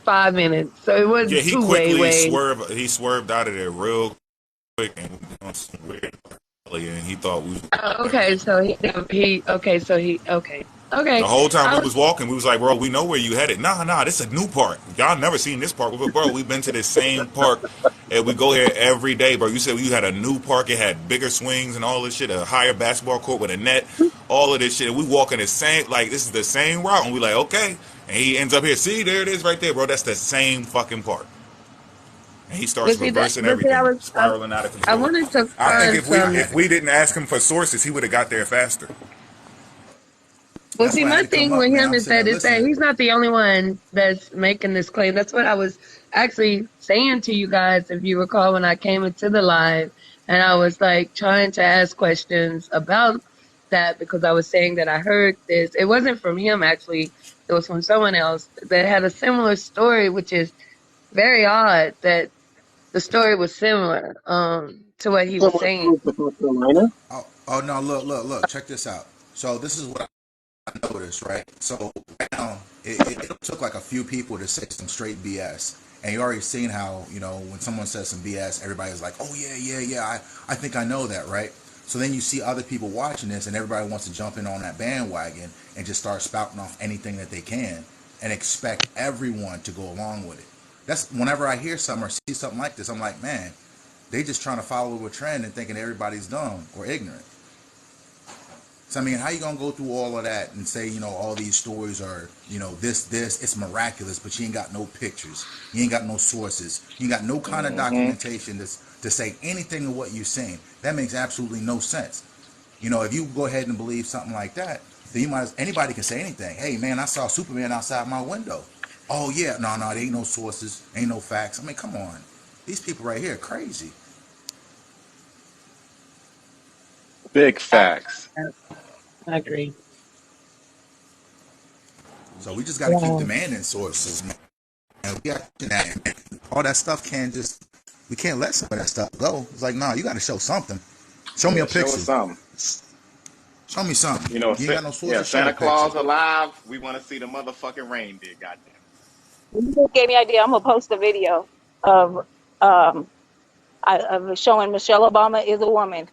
O: 5 minutes, so it
D: Yeah,
O: wasn't
D: he
O: too
D: quickly
O: way.
D: swerved. He swerved out of there real quick and went on some weird. And he thought we was
O: Okay, so he. Okay, so he. Okay,
D: the
O: okay.
D: whole time
O: I
D: we
O: was.
D: was walking, we was like, bro, we know where you headed. Nah, this is a new park. Y'all never seen this park. But bro, we've been to this same park and we go here every day, bro. You said you had a new park, it had bigger swings and all this shit, a higher basketball court with a net, all of this shit. And we walking the same this is the same route, and we like, okay. And he ends up here. See, there it is right there, bro. That's the same fucking park. And he starts
O: But see that.
D: reversing
O: But see,
D: everything, spiraling out of
O: I
D: control.
O: wanted to
D: I think
O: find
D: if we
O: some.
D: if we didn't ask him for sources, he would have got there faster.
O: Well,
E: That's
O: see,
E: why I had
O: my
E: to come
O: thing
E: up,
O: with
E: man.
O: him
E: I'm
O: is
E: sitting there
O: that
E: listening.
O: he's not the only one that's making this claim. That's what I was actually saying to you guys, if you recall, when I came into the live, and I was like trying to ask questions about that because I was saying that I heard this. It wasn't from him actually. It was from someone else that had a similar story, which is very odd that the story was similar to what he was
L: Someone
O: saying.
L: moved to North Carolina.
E: Oh no, look. Check this out. So this is what I noticed, right? So right now, it took like a few people to say some straight BS. And you already seen how, when someone says some BS, everybody's like, oh, yeah, I think I know that, right? So then you see other people watching this, and everybody wants to jump in on that bandwagon and just start spouting off anything that they can and expect everyone to go along with it. That's whenever I hear something or see something like this, I'm like, man, they just trying to follow a trend and thinking everybody's dumb or ignorant. So I mean, how you gonna go through all of that and say, all these stories are, this, it's miraculous, but you ain't got no pictures, you ain't got no sources, you ain't got no kind of
K: Hmm.
E: documentation to say anything of what you're saying. That makes absolutely no sense. If you go ahead and believe something like that, then anybody can say anything. Hey man, I saw Superman outside my window. Oh yeah, no, there ain't no sources, ain't no facts. I mean, come on, these people right here are crazy.
K: Big facts.
O: I agree.
E: So we just got to keep
O: Wow.
E: demanding sources, man. And we got that. All that stuff can't just We can't let some of that stuff go. It's like, nah, you got to show something. Show me
G: Yeah,
E: a
G: show us
E: picture.
G: something.
E: Show me something.
G: You know,
E: You ain't got no
G: yeah,
E: sources. Show a
G: Santa
E: picture.
G: Claus alive. We want to see the motherfucking reindeer. Goddamn.
S: You gave me an idea. I'm gonna post a video of of showing Michelle Obama is a woman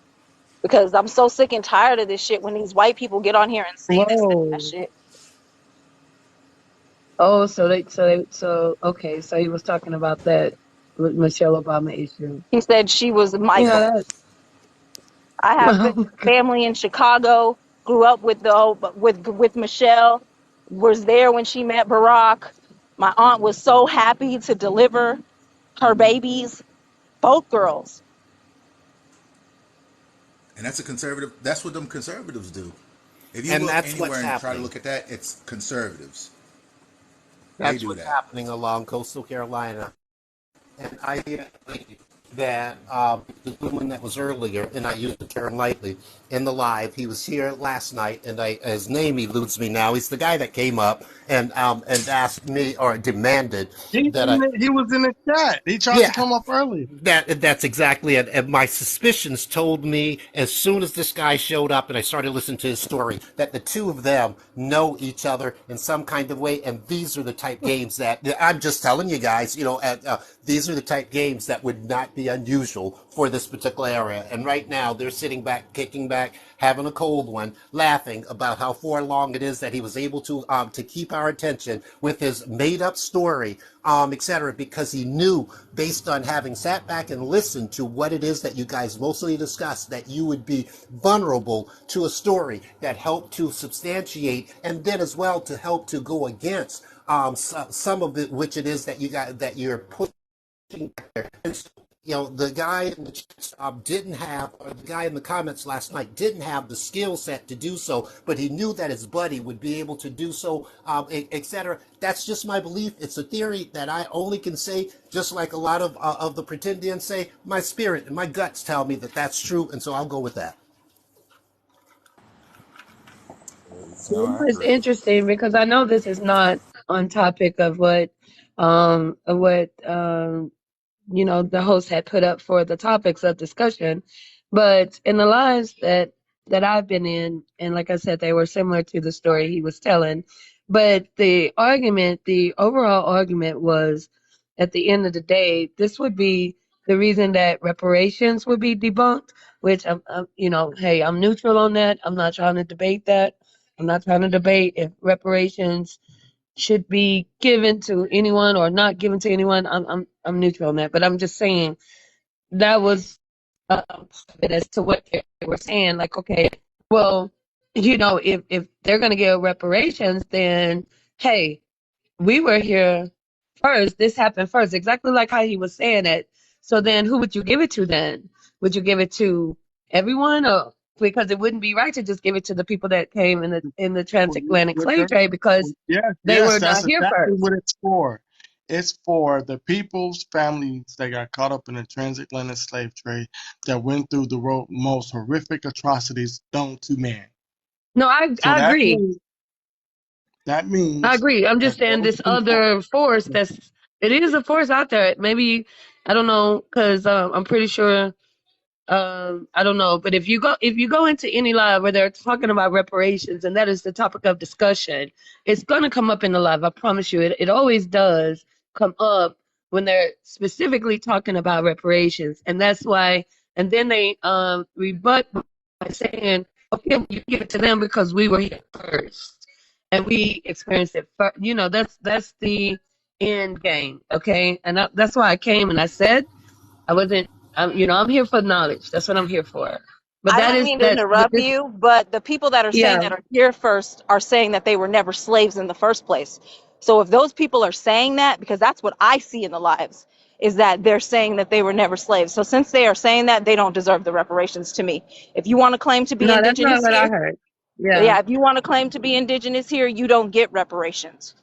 S: because I'm so sick and tired of this shit when these white people get on here and say this and that
O: Whoa.
S: shit.
O: Oh, so okay. So he was talking about that with Michelle Obama issue.
S: He said she was
O: Yeah.
S: Michael.
O: That,
S: I have
O: oh my God.
S: family in Chicago. Grew up with with Michelle. Was there when she met Barack. My aunt was so happy to deliver her babies, both girls.
E: And that's a conservative. That's what them conservatives do. If you
F: And
E: look
F: that's what's
E: anywhere and try to
F: happening.
E: look at that, it's conservatives. They
F: That's
E: do
F: what's
E: that.
F: happening along coastal Carolina. And I think that the woman that was earlier, and I use the term lightly, in the live, he was here last night, and his name eludes me now. He's the guy that came up and asked me or demanded that I.
A: He was in the chat. He tried to
F: Yeah,
A: come up early.
F: that's exactly it. And my suspicions told me as soon as this guy showed up and I started listening to his story that the two of them know each other in some kind of way. And these are the type games that I'm just telling you guys. These are the type games that would not be unusual for this particular area. And right now they're sitting back, kicking back, having a cold one, laughing about how far along it is that he was able to keep our attention with his made up story, etc. Because he knew, based on having sat back and listened to what it is that you guys mostly discuss, that you would be vulnerable to a story that helped to substantiate and then as well to help to go against some of it, which it is that you got that you're pushing back there. And so, the guy in the chat didn't have, or the guy in the comments last night didn't have the skill set to do so, but he knew that his buddy would be able to do so, etc. That's just my belief. It's a theory that I only can say, just like a lot of the pretendians say, my spirit and my guts tell me that that's true, and so I'll go with that.
E: No, I
O: It's
E: agree.
O: interesting because I know this is not on topic of what the host had put up for the topics of discussion, but in the lives that I've been in, and like I said, they were similar to the story he was telling, but the overall argument was, at the end of the day, this would be the reason that reparations would be debunked, which hey, I'm neutral on that. I'm not trying to debate that. I'm not trying to debate if reparations should be given to anyone or not given to anyone. I'm neutral on that, but I'm just saying that was as to what they were saying. Like, okay, well, if they're gonna give reparations, then hey, we were here first. This happened first, exactly like how he was saying it. So then, who would you give it to then? Would you give it to everyone, or because it wouldn't be right to just give it to the people that came in the transatlantic
A: With
O: slave
A: the,
O: trade because
A: yes,
O: they
A: yes,
O: were
A: that's
O: not here
A: exactly
O: first.
A: what it's for. It's for the people's families that got caught up in the transatlantic slave trade that went through the most horrific atrocities known to man.
O: No,
A: So
O: I agree.
A: that
O: I
A: means
O: agree. I'm just
A: that
O: saying
A: those
O: this
A: people.
O: other force it is a force out there. Maybe I don't know because I'm pretty sure. I don't know, but if you go into any live where they're talking about reparations and that is the topic of discussion, it's gonna come up in the live. I promise you, it always does come up when they're specifically talking about reparations, and that's why. And then they rebut by saying, "Okay, you give it to them because we were here first and we experienced it first." That's the end game. Okay, and that's why I came and I said. I wasn't. I'm here for knowledge. That's what I'm here for. But
S: I
O: that
S: don't
O: is
S: mean to
O: that. But
S: interrupt
O: this,
S: you, but the people that are saying
O: yeah.
S: that are here first are saying that they were never slaves in the first place. So if those people are saying that, because that's what I see in the lives, is that they're saying that they were never slaves. So since they are saying that, they don't deserve the reparations to me. If you want to claim to be
O: No, that's not
S: indigenous
O: what I
S: here,
O: heard. Yeah.
S: yeah, if you want to claim to be indigenous here, you don't get reparations.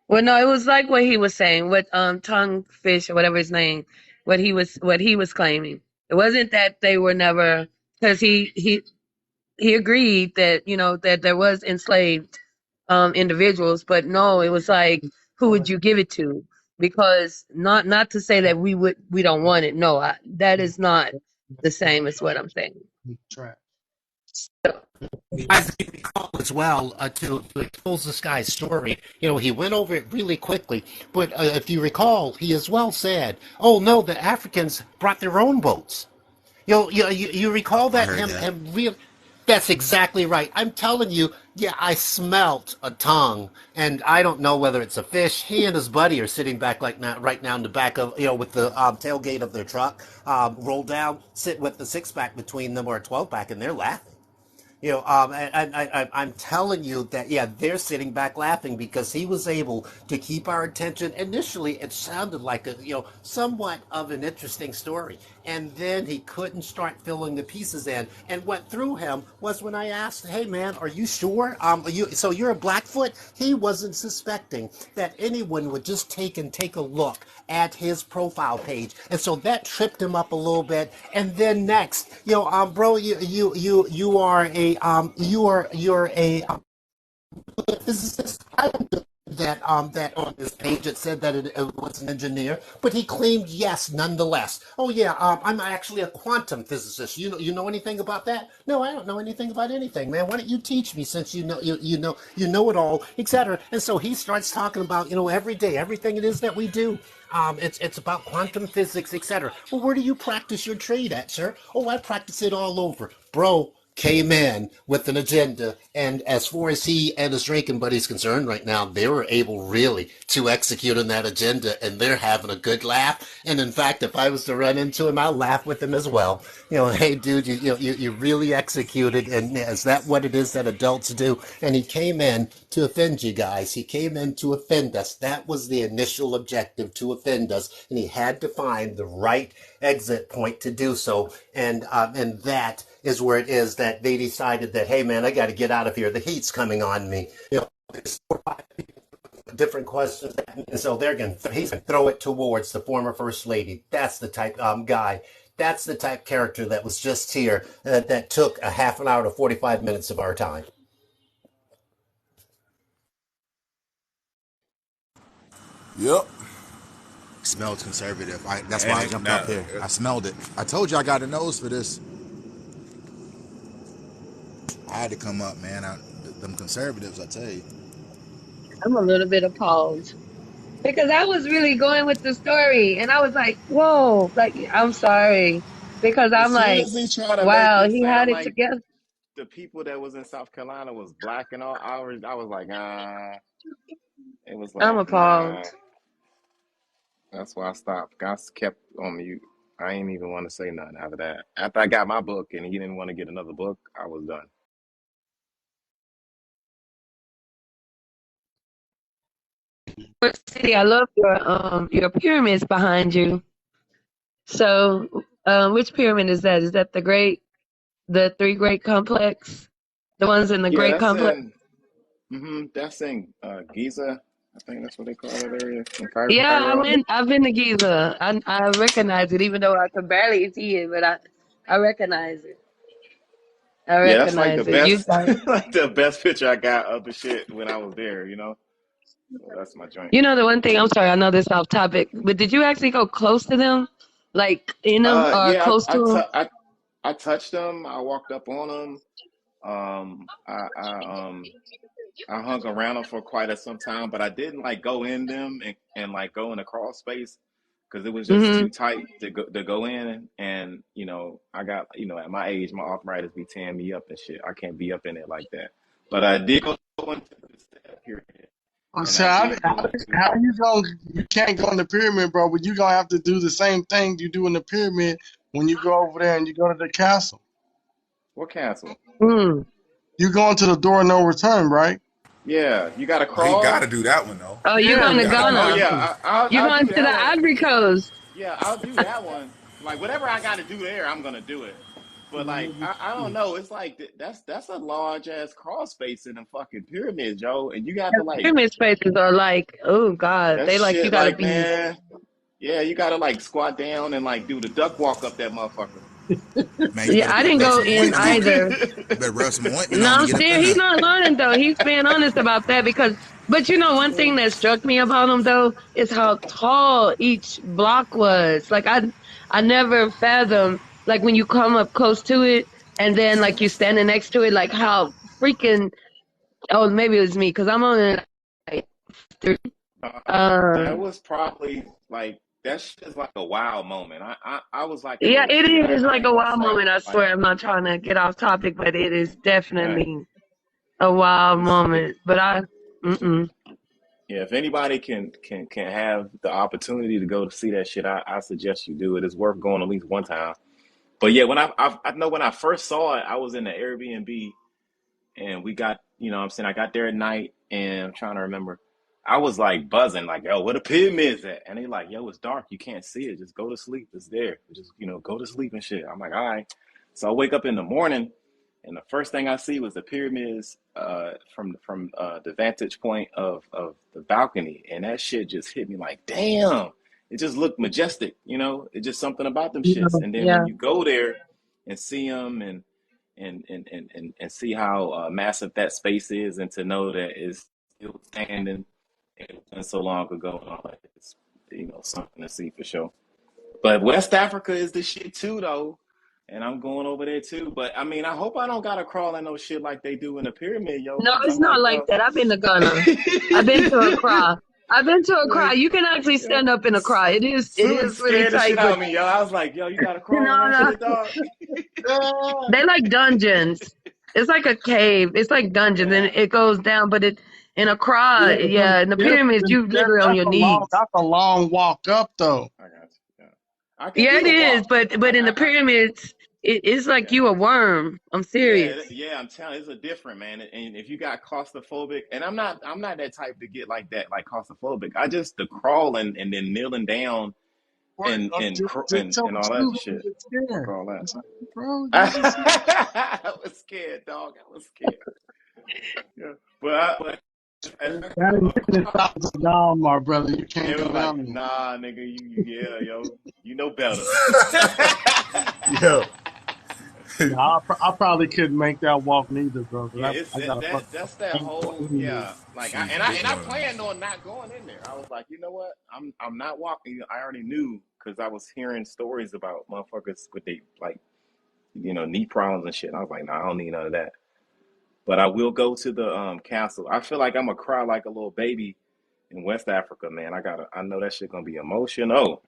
O: Well, no, it was like what he was saying, what tongue fish or whatever his name, what he was claiming. It wasn't that they were never because he agreed that that there was enslaved individuals, but no, it was like who would you give it to? because not to say that we don't want it. No, that is not the same as what I'm saying.
A: Trash.
F: As you recall as well, to expose this guy's story, he went over it really quickly. But if you recall, he as well said, "Oh no, the Africans brought their own boats." You recall
E: I
F: that
E: heard
F: him
E: that.
F: him real. That's exactly right. I'm telling you, yeah, I smelt a tongue, and I don't know whether it's a fish. He and his buddy are sitting back like now, right now in the back of with the tailgate of their truck rolled down, sit with the six pack between them or a 12 pack, and they're laughing. I'm telling you that, yeah, they're sitting back laughing because he was able to keep our attention. Initially, it sounded like somewhat of an interesting story. And then he couldn't start filling the pieces in. And what threw him was when I asked, hey, man, are you sure? So you're a Blackfoot? He wasn't suspecting that anyone would just take a look at his profile page, and so that tripped him up a little bit. And then next, bro, you are a you're a physicist. I don't do that on his page it said that it was an engineer, but he claimed yes nonetheless. Oh yeah, I'm actually a quantum physicist. You know anything about that? No, I don't know anything about anything, man. Why don't you teach me, since you know it all, etc. And so he starts talking about every day everything it is that we do. It's about quantum physics, etc. Well, where do you practice your trade at, sir? Oh, I practice it all over, bro. Came in with an agenda, and as far as he and his drinking buddies concerned right now, they were able really to execute on that agenda, and they're having a good laugh. And in fact, if I was to run into him, I'll laugh with him as well. Hey dude, you really executed, and is that what it is that adults do? And he came in to offend you guys. He came in to offend us. That was the initial objective, to offend us, and he had to find the right exit point to do so. And that is where it is that they decided that, hey man, I got to get out of here. The heat's coming on me. There's 4 or 5 different questions, and so he's gonna throw it towards the former first lady. That's the type guy. That's the type character that was just here that took a half an hour to 45 minutes of our time.
D: Yep.
E: Smelled conservative. That's why
D: And
E: I
D: it,
E: jumped
D: now,
E: up here. I smelled it. I told you I got a nose for this. I had to come up, man. Them conservatives, I tell you.
O: I'm a little bit appalled because I was really going with the story, and I was like, "Whoa!" Like, I'm sorry because
T: As
O: I'm
T: soon
O: like,
T: as he tried to make
O: "Wow,
T: it
O: he had
T: sound
O: it
T: like
O: together."
T: the people that was in South Carolina was black and all, I was like, it was
O: I'm
T: like,
O: appalled.
T: That's why I stopped. I kept on mute. I ain't even want to say nothing after that. After I got my book and he didn't want to get another book, I was done.
O: City, I love your pyramids behind you. So, which pyramid is that? Is that the three great complex? The ones in the
T: Yeah,
O: great complex?
T: that's in Giza. I think that's what they call that area in Cairo.
O: Yeah,
T: Cairo.
O: I've been to Giza. I recognize it, even though I could barely see it, but I recognize it. I
T: Yeah, that's like the
O: recognize it. You
T: best,
O: got,
T: like the best picture I got of the shit when I was there. So that's my joint.
O: the one thing. I'm sorry, I know this off topic, but did you actually go close to them, like in them or
T: Yeah,
O: close to them?
T: I touched them. I walked up on them. I hung around them for quite some time, but I didn't like go in them and like go in the crawl space because it was just
O: Hmm.
T: too tight to go in. And I got at my age, my arthritis be tearing me up and shit. I can't be up in it like that. But I did go into the step period, and
A: So
T: I
A: how,
T: did
A: how,
T: go into.
A: how you gonna you can't go in the pyramid, bro? But you gonna have to do the same thing you do in the pyramid when you go over there and you go to the castle.
T: What castle?
O: Mm.
A: You going to the door of no return, right?
T: Yeah, you got to
D: oh, he got to
T: crawl.
D: do that one though.
O: Oh, you're
A: Yeah,
O: going
A: you
O: to
A: gotta
T: Oh
O: Ghana.
A: do
T: yeah,
A: it.
O: You're
T: I'll
O: going
T: do
O: to the
T: that one.
O: Ivory Coast.
T: Yeah, I'll do that one. Like whatever I got to do there, I'm gonna do it. But like I don't know. It's like that's a large ass crawl space in a fucking pyramid, Joe. And you got to like
O: Pyramid spaces are like, oh God,
T: that
O: they like you
T: shit.
O: got to
T: Like
O: be.
T: man, yeah, you got to like squat down and like do the duck walk up that motherfucker.
E: Man, you
O: Yeah,
E: better
O: I didn't
E: rub
O: go
E: some
O: in
E: ointment on it.
O: either.
E: You better rub some ointment
O: No,
E: on to
O: I'm
E: get up
O: still.
E: in
O: He's
E: there.
O: not learning though. He's being honest about that because But you know, one thing that struck me about them though is how tall each block was. Like I never fathomed like when you come up close to it and then like you standing next to it, like how freaking. Oh, maybe it was me because I'm on like three.
T: That
O: Um,
T: was probably like that's just like a wow moment. I was like a
O: yeah,
T: little
O: it
T: kid.
O: is
T: I
O: like
T: ain't
O: a
T: gonna
O: wild
T: say
O: moment. I
T: like
O: swear, I'm not trying to get off topic, but it is
T: yeah.
O: definitely a wild
T: It's it,
O: moment. But mm-mm.
T: yeah. If anybody can have the opportunity to go to see that shit, I suggest you do it. It's worth going at least one time. But yeah, when I know when I first saw it, I was in the Airbnb and we got, you know what I'm saying, I got there at night and I'm trying to remember. I was like buzzing, like, yo, where the pyramids at? And they like, yo, it's dark. You can't see it. Just go to sleep. It's there. Just, go to sleep and shit. I'm like, all right. So I wake up in the morning and the first thing I see was the pyramids from the vantage point of the balcony. And that shit just hit me like, damn. It just looked majestic. It's just something about them shits. And then when
O: Yeah.
T: you go there and see them and see how massive that space is, and to know that it's still standing and so long ago, and all that, it's something to see for sure. But West Africa is the shit too, though, and I'm going over there too. But I mean, I hope I don't gotta crawl in no shit like they do in the pyramid, yo,
O: No,
T: because
O: it's
T: I'm
O: not
T: like,
O: like
T: yo,
O: that. I've been to Ghana. I've been to Accra. I've been to Accra.
T: like,
O: You can actually
T: yo,
O: stand up in Accra. It
T: Suit
O: is really
T: scared the shit
O: tight,
T: out
O: but
T: of me, yo. I was like, yo, you gotta
O: you
T: crawl in
O: know,
T: that shit, dog.
O: they like dungeons. It's like a cave. It's like dungeons, and
T: Yeah,
O: it goes down. But it in
A: Yeah,
O: Accra,
A: but
O: yeah, in the pyramids, you literally on
A: that's
O: your
A: a long
O: knees.
A: walk up though.
T: I got you. Yeah, I can
O: Yeah,
T: do
O: it
T: the
O: is.
T: walk.
O: But in the pyramids, it's like
T: Yeah.
O: you a worm. I'm
T: Yeah,
O: serious.
T: yeah, I'm telling you, it's a different man. And if you got claustrophobic, and I'm not that type to get like that, like claustrophobic. I just the crawling and then kneeling down
A: Right,
T: and and
A: just tell
T: and
A: the
T: all that
A: truth.
T: shit.
A: You get scared.
T: For all that.
A: It's like, bro, you just
T: I was scared, dog. I was scared. Yeah, but
A: that indigenous thoughts are gone, my brother. You
T: they
A: can't
T: were
A: go
T: like,
A: down there.
T: nah, nigga, yeah, yo, you know better.
E: Yo,
A: Yeah, I probably couldn't make that walk neither, bro. 'Cause
T: Yeah,
A: I got a fucking
T: that's that
A: ankle
T: whole,
A: injury.
T: yeah. Like
D: She's
T: and
D: big
T: I
D: on.
T: planned on not going in there. I was like, you know what? I'm not walking. I already knew because I was hearing stories about motherfuckers with they like knee problems and shit. And I was like, nah, I don't need none of that. But I will go to the castle. I feel like I'm gonna cry like a little baby in West Africa, man. I know that shit gonna be emotional.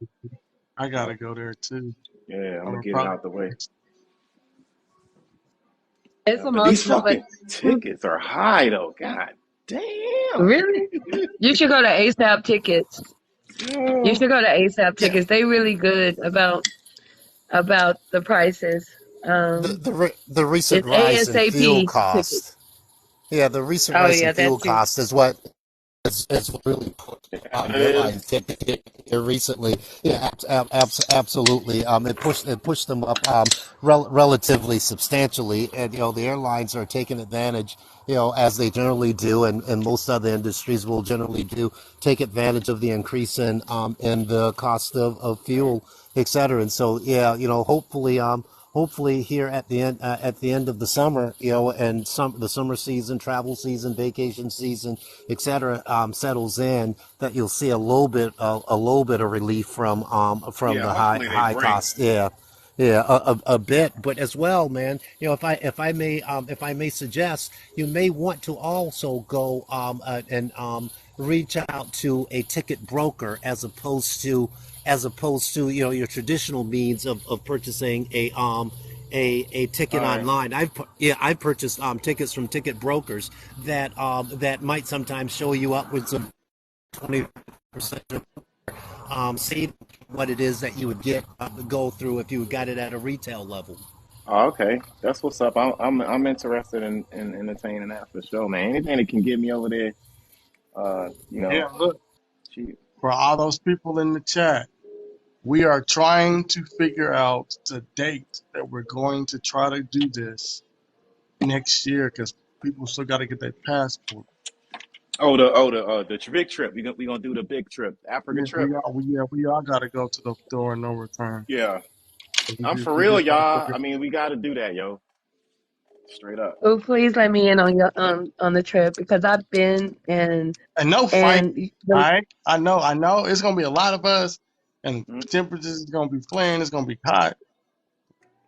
A: I
T: Yep.
A: gotta go there too.
T: Yeah, I'm
A: I'm
T: gonna
A: gonna
T: get it
A: probably
T: out the way.
O: It's
T: Yeah, but these
O: emotional, but
T: fucking tickets are high though. God damn.
O: really, you should go to ASAP tickets. You
T: Yeah.
O: should go to ASAP
E: yeah,
O: tickets. They really good about the prices.
F: The recent
O: It's
F: rise in fuel
O: ASAP tickets.
F: cost. Yeah, the recent
O: Oh
F: rise in
O: yeah, that
F: fuel
O: too.
F: cost is what has really put
T: Yeah, it
F: airline
T: is.
F: ticket here recently. Yeah, absolutely. It pushed them up relatively substantially, and the airlines are taking advantage. As they generally do, and most other industries will generally do, take advantage of the increase in the cost of
T: Right.
F: fuel, et cetera. And so, yeah, hopefully here at the end of the summer, and the summer season, travel season, vacation season, etc., settles in, that you'll see a little bit of relief from
T: Yeah,
F: the high
T: hopefully they
F: high
T: bring.
F: cost. Yeah. Yeah, a bit, but as well, man. If I may suggest, you may want to also go and reach out to a ticket broker as opposed to your traditional means of purchasing a
T: All
F: ticket
T: right.
F: online. I've purchased tickets from ticket brokers that might sometimes show you upwards of 20% see what it is that you would get go through if you got it at a retail level.
T: Oh, okay. That's what's up. I'm interested in entertaining that for sure, man. Anything that can get me over there, uh, you
A: Yeah,
T: know,
A: look,
T: cheap.
A: for all those people in the chat, we are trying to figure out the date that we're going to try to do this next year because people still got to get their passport.
T: The big trip. We gonna do the big trip, Africa
A: Yeah,
T: trip.
A: we all got to go to the door and no return.
T: Yeah.
A: So
T: I'm for
A: we
T: real,
A: just got to
T: y'all.
A: figure.
T: I mean, we got to do that, yo. Straight up.
O: Oh, please let me in on your on the trip because I've been
A: And no fight.
O: and
A: All
O: the,
A: right. I know. It's gonna be a lot of us, and
T: Mm.
A: temperatures is gonna be flaring. It's gonna be hot.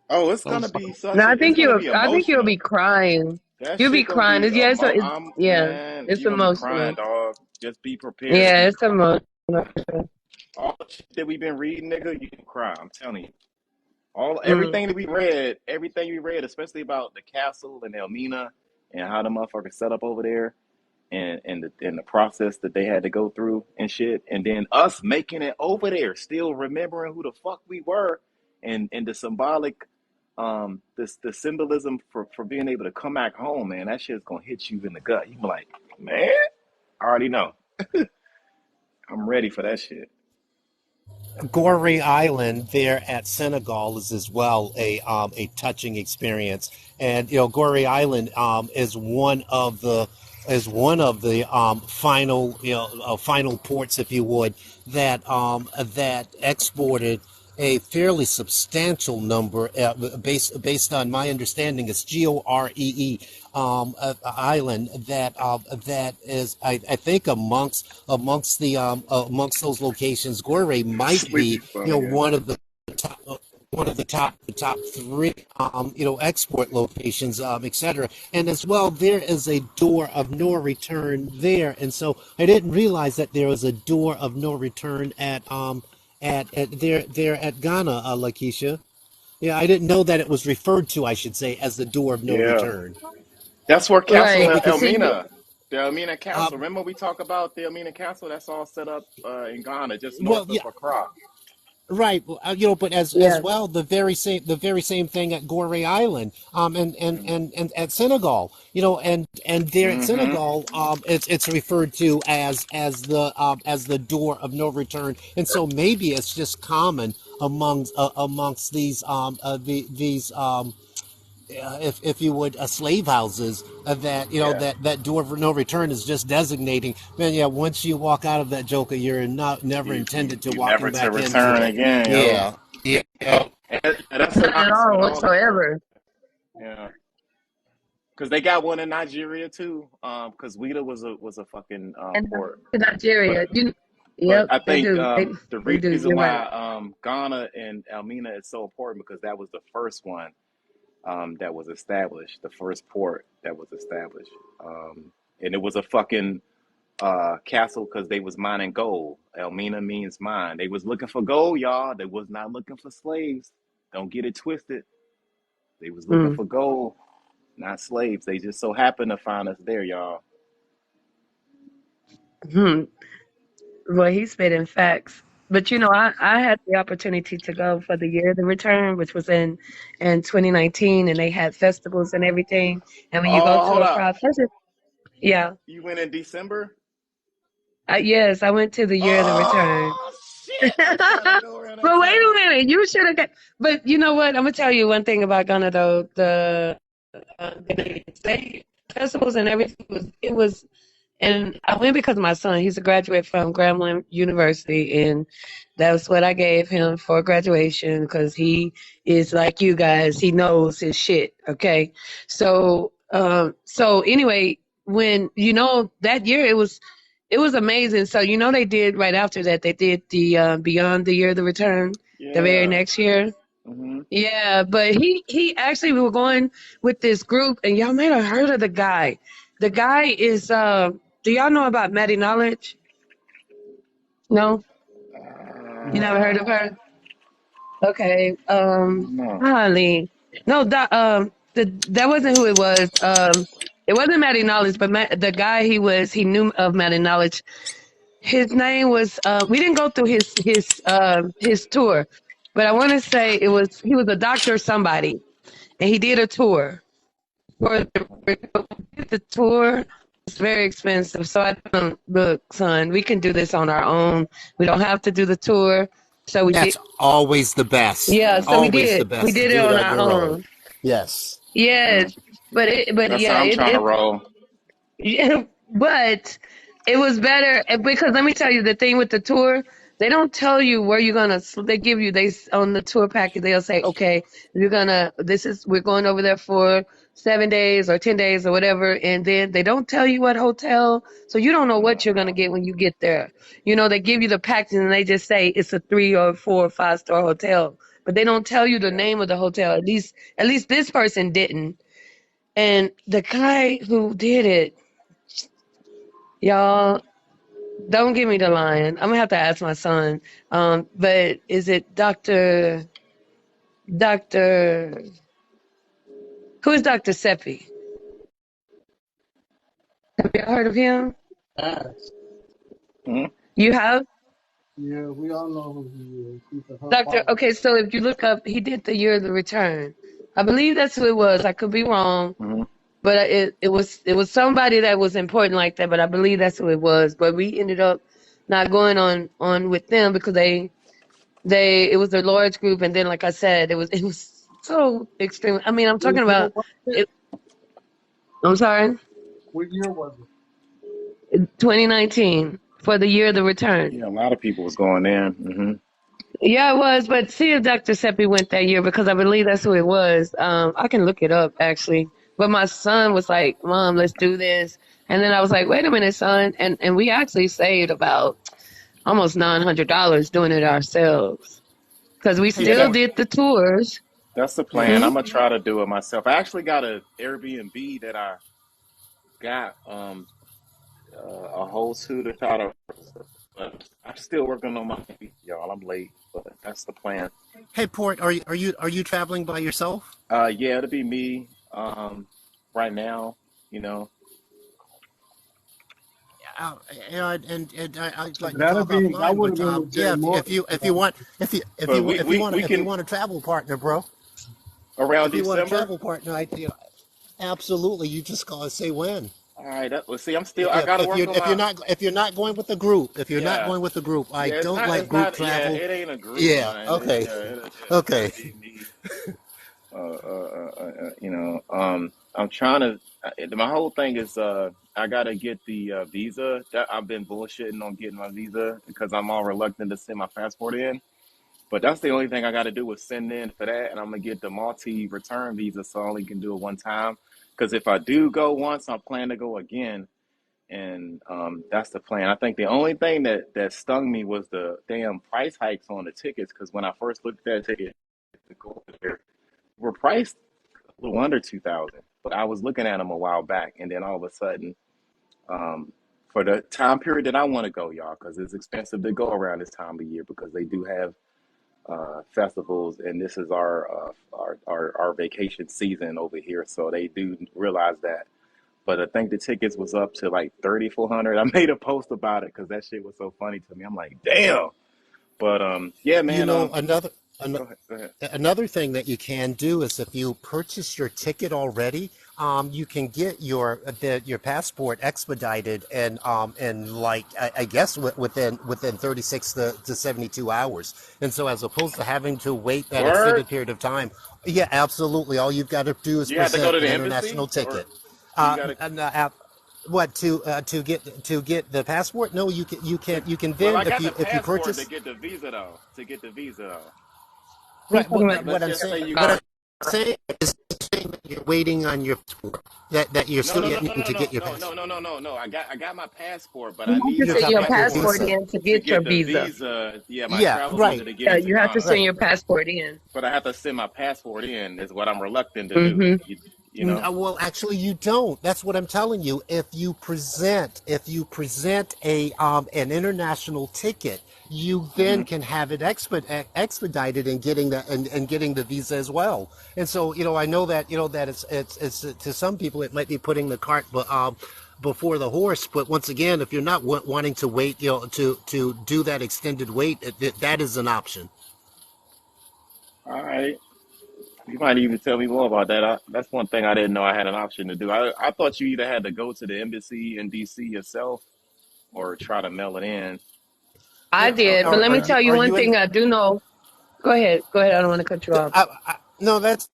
T: Oh, it's
A: No
T: gonna
A: fight.
T: be
O: no,
T: such a. It's gonna be
O: I think you'll be
T: emotional.
O: crying.
T: That
O: You'll be
T: shit gonna
O: crying.
T: be.
O: Yeah, so it's
T: I'm
O: yeah,
T: man.
O: it's
T: You gonna be
O: emotional.
T: crying, dog. Just be prepared to
O: Yeah,
T: be
O: it's
T: crying.
O: emotional.
T: All the shit that we've been reading, nigga, you can cry. I'm telling you. All
O: Mm.
T: everything we read, especially about the castle and Elmina and how the motherfuckers set up over there and the process that they had to go through and shit. And then us making it over there, still remembering who the fuck we were and the symbolic this the symbolism for being able to come back home, man, that shit's gonna hit you in the gut. You be like, man, I already know. I'm ready for that shit.
F: Goree Island there at Senegal is as well a touching experience, and Goree Island is one of the final final ports, if you would, that exported a fairly substantial number, based on my understanding, it's Goree island that is, I think, amongst those locations, Goree might be
T: Sleepy funny, yeah.
F: one of the top three export locations, etc. And as well, there is a door of no return there, and so I didn't realize that there was a door of no return at there at Ghana, Lakeisha. Yeah, I didn't know that it was referred to, I should say, as the door of no
T: Yeah.
F: return.
T: That's where Castle
O: Right.
F: Because
O: See,
T: Elmina, the Elmina
F: uh,
T: Castle. Remember we talk about the Elmina Castle? That's all set up in Ghana, just
F: well,
T: north of
F: yeah,
T: Accra.
F: right. Well, but as
O: yeah.
F: well, the very same thing at Goree Island, and at Senegal, and there at
T: Mm-hmm.
F: Senegal, it's referred to as the door of no return, and so maybe it's just common amongst these if you would, slave houses, that
T: Yeah.
F: that door of no return is just designating, man. Yeah, once you walk out of that joker, you're not never intended to
T: You never
F: walking
T: to
F: back into
T: return
F: it.
T: again, yo.
F: Yeah, yeah.
T: And that's
O: Not at
T: synonymous
O: all
T: with all the ports.
O: whatsoever.
T: Yeah. Because they got one in Nigeria too. Because Wheeler was a fucking
O: And
T: port.
O: to
T: But
O: Nigeria,
T: but
O: yep,
T: I
O: they
T: think
O: do.
T: the
O: They do.
T: reason
O: You're right.
T: why Ghana and Elmina is so important because that was the first one that was established, the first port that was established. And it was a fucking castle because they was mining gold. Elmina means mine. They was looking for gold, y'all. They was not looking for slaves. Don't get it twisted. They was looking
O: Mm.
T: for gold, not slaves. They just so happened to find us there, y'all.
O: Hmm. Well, he's spitting facts. But I had the opportunity to go for the year of the return, which was in 2019, and they had festivals and everything. And when you go
T: Oh,
O: to
T: hold
O: a
T: up.
O: crowd festival, yeah,
T: You went in December?
O: yes, I went to the year of the return.
T: Oh shit! I gotta go around
O: But
T: that
O: wait a
T: time.
O: minute, you should have got. But you know what? I'm gonna tell you one thing about Ghana though. The state festivals and everything was. And I went because of my son. He's a graduate from Grambling University, and that's what I gave him for graduation because he is like you guys. He knows his shit. Okay, so anyway, when that year it was amazing. So they did right after that. They did the Beyond the Year of the Return the very
T: Yeah.
O: next year.
T: Hmm.
O: Yeah, but he actually, we were going with this group, and y'all might have heard of the guy. The guy is do y'all know about Maddie Knowledge? No, you never heard of her? Okay,
T: No.
O: Holly. No, that wasn't who it was. It wasn't Maddie Knowledge, but the guy he knew of Maddie Knowledge. His name was we didn't go through his tour, but I want to say he was a doctor or somebody, and he did a tour. For the tour, it's very expensive. So I told him, look, son, we can do this on our own. We don't have to do the tour. So we did.
F: That's always the best.
O: Yeah, so we
F: Always the
O: did. We
F: best to
O: did it
F: do it
O: on
F: on
O: our
F: your own.
O: own.
F: Yes.
O: Yes, but
T: That's how
O: yeah,
T: I'm trying to
O: it
T: roll.
O: yeah, but it was better because let me tell you the thing with the tour, they don't tell you where you're gonna. They give you on the tour package. They'll say, okay, we're going over there for 7 days or 10 days or whatever, and then they don't tell you what hotel, so you don't know what you're gonna get when you get there. You know, they give you the package and they just say it's a 3 or 4 or 5 star hotel, but they don't tell you the
T: Yeah.
O: name of the hotel. At least this person didn't. And the guy who did it, y'all, don't give me the line. I'm gonna have to ask my son. But is it Doctor? Who is Doctor Seppi? Have you heard of him?
A: Ass.
T: Hmm.
O: You have?
A: Yeah, we all know who he is. He's a her
O: Doctor,
A: father.
O: okay, so if you look up, he did the Year of the Return. I believe that's who it was. I could be wrong,
T: Hmm.
O: but it was somebody that was important like that. But I believe that's who it was. But we ended up not going on with them because it was a large group, and then like I said, it was so extreme. I mean, I'm
A: What
O: talking
A: year
O: about
A: was it?
O: it. I'm sorry,
A: What year was it?
O: 2019 for the Year of the Return.
T: Yeah, a lot of people was going in. Hmm.
O: Yeah, it was, but see if Dr. Seppi went that year because I believe that's who it was. I can look it up actually. But my son was like, "Mom, let's do this." And then I was like, "Wait a minute, son." And we actually saved about almost $900 doing it ourselves because we
P: Hey,
T: Yeah,
O: still
P: Port.
O: did the tours.
T: that's the
P: Yeah.
T: plan.
O: Hmm?
T: I'm gonna try to do it myself. I actually got a Airbnb that I got a whole suit to try to. But I'm still working on my feet, y'all. I'm late, but that's the plan.
F: Hey, Port, are you traveling by yourself?
T: Yeah, it'll be me. Right now, you know.
F: Uh, and I'd like to
A: That'd
F: talk
A: be that
F: offline,
A: would have
F: but
A: been with Jay
F: yeah,
A: Morgan.
F: if you want
T: But we
F: if you
T: can
F: want a travel partner, bro,
T: around
F: if you want a
T: December.
F: travel partner, absolutely, you just gotta say when.
T: All right. Well, see, I gotta work on my.
F: If you're not going with the group,
T: Yeah,
F: I
T: yeah. It's
F: don't
T: not.
F: like
T: It's
F: group
T: not. Yeah,
F: travel.
T: it ain't a group,
F: Yeah,
T: man.
F: okay,
T: It'll
F: okay.
T: be me. I'm trying to. My whole thing is, I gotta get the visa. That I've been bullshitting on getting my visa because I'm all reluctant to send my passport in. But that's the only thing I got to do is send in for that, and I'm gonna get the multi-return visa, so I only can do it one time. Because if I do go once, I plan to go again, and that's the plan. I think the only thing that stung me was the damn price hikes on the tickets. Because when I first looked at that ticket to go there, were priced a little under 2,000, but I was looking at them a while back, and then all of a sudden, um, for the time period that I want to go, y'all, because it's expensive to go around this time of year because they do have festivals, and this is our vacation season over here, so they do realize that. But I think the tickets was up to like 3,400. I made a post about it because that shit was so funny to me. I'm like, damn. But yeah,
F: You
T: man.
F: know,
T: Go ahead, go ahead.
F: another thing that you can do is if you purchase your ticket already, you can get your passport expedited and like I guess within 36 to 72 hours. And so as opposed to having to wait that
T: Word.
F: extended period of time, yeah, absolutely. All you've got to do is
T: You had to go
F: present
T: to
F: an
T: the embassy,
F: international
T: or
F: ticket.
T: you
F: Uh,
T: got to.
F: and, what to get the passport? No, you can
T: Well,
F: then
T: I got the
F: if you
T: passport to
F: purchase.
T: get the visa though. To get the visa though.
O: He's
F: Right.
O: talking
T: Like,
O: about
T: let's
F: What I'm
T: just
F: saying,
T: say you
F: what
T: got.
F: I'm saying is saying that you're waiting on your passport, that you're
T: No,
F: still
T: no, no, no,
F: getting
T: no,
F: to get
T: no,
F: your
T: no,
F: passport.
T: no, no, no, no, no. I got my passport, but
O: you
T: I
O: have
T: need
O: to
F: You're
T: the
O: send
F: talking
O: your
F: about your
O: passport
F: visa.
T: passport
O: in to
T: to
O: get your
T: get the
O: visa.
T: visa. Yeah, my
F: Yeah.
T: travel visa
F: Right.
T: to get
O: Yeah,
T: into
O: you have to send
T: Ghana.
F: Right.
O: your passport in.
T: But I have to send my passport in. Is what I'm reluctant to do.
O: Hmm.
T: You know.
F: Well, actually, you don't. That's what I'm telling you. If you present a an international ticket, you
T: Hmm.
F: then can have it expedited in getting and getting the visa as well. And so, I know that that it's to some people it might be putting the cart, before the horse. But once again, if you're not wanting to wait, to do that extended wait, that is an option.
T: All right. You might even tell me more about that. That's one thing I didn't know I had an option to do. I thought you either had to go to the embassy in DC yourself or try to mail it in.
O: I
F: Yeah.
O: did, but let me tell you
F: Are
O: one
F: you in?
O: thing I do know. Go ahead. Go ahead. I don't want to cut you off.
F: No, that's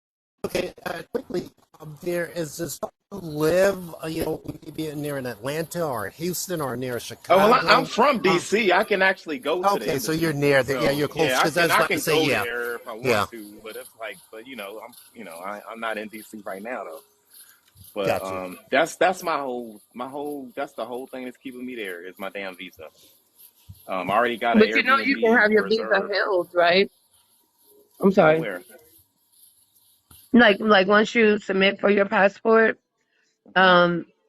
F: okay. Quickly, there is this live, maybe near an Atlanta or Houston or near
T: Oh well, I'm
F: Chicago.
T: from
F: Um,
T: DC. I can actually go to the
F: okay, so you're
T: embassy.
F: near there. Yeah,
T: So
F: you're close.
T: yeah,
F: Because I was
T: I
F: about to
T: can
F: say,
T: go
F: yeah,
T: there if I want
F: yeah.
T: to. But it's like, but I'm not in DC right now though. But
F: Gotcha.
T: that's my whole that's the whole thing that's keeping me there is my damn visa. I already got an
O: But you know you can
T: Airbnb
O: have your visa
T: reserved.
O: held, right? I'm
T: Hell,
O: sorry.
T: where?
O: Like once you submit for your passport,
T: Hmm.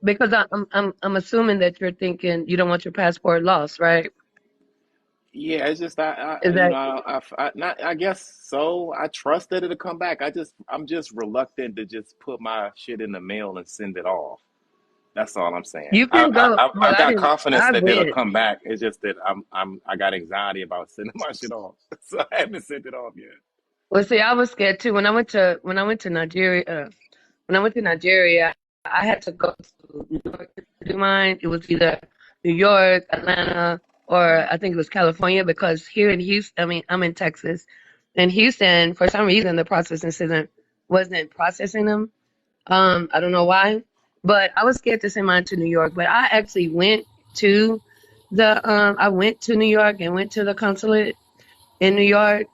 O: because I'm assuming that you're thinking you don't want your passport lost, right?
T: Yeah, it's just
O: Is
T: you
O: that
T: know, not I guess so. I trust that it'll come back. I'm just reluctant to just put my shit in the mail and send it off. That's all I'm saying.
O: you can go? Well,
T: I
O: I
T: got
O: didn't.
T: confidence
O: I
T: that it'll
O: went.
T: come back. It's just that I got anxiety about sending my shit off, so I haven't sent it off yet.
O: Well, see, I was scared too when I went to Nigeria. When I went to Nigeria, I had to go to New York to do mine. It was either New York, Atlanta, or I think it was California because here in Houston, I mean, I'm in Texas. In Houston, for some reason, the processing system wasn't processing them. I don't know why, but I was scared to send mine to New York. But I actually went to I went to New York and went to the consulate in New York.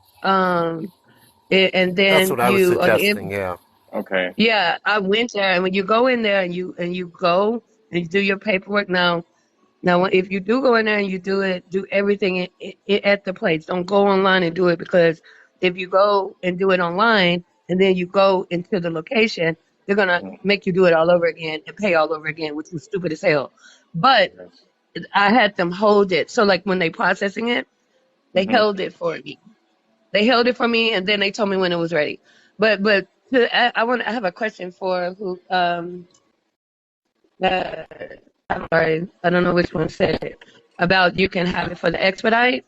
O: And
F: That's
O: then
F: what I was
O: you
F: suggesting. Yeah.
T: Okay.
O: yeah, I went there, and when you go in there and you go and you do your paperwork. Now, if you do go in there and you do everything at the place. Don't go online and do it because if you go and do it online and then you go into the location, they're gonna
T: Mm,
O: make you do it all over again and pay all over again, which was stupid as hell. But
T: okay.
O: I had them hold it, so like when they processing it, they
T: Hmm.
O: held it for me. They held it for me, and then they told me when it was ready. I have a question for who uh, I'm sorry, I don't know which one said it about you can have it for the expedite.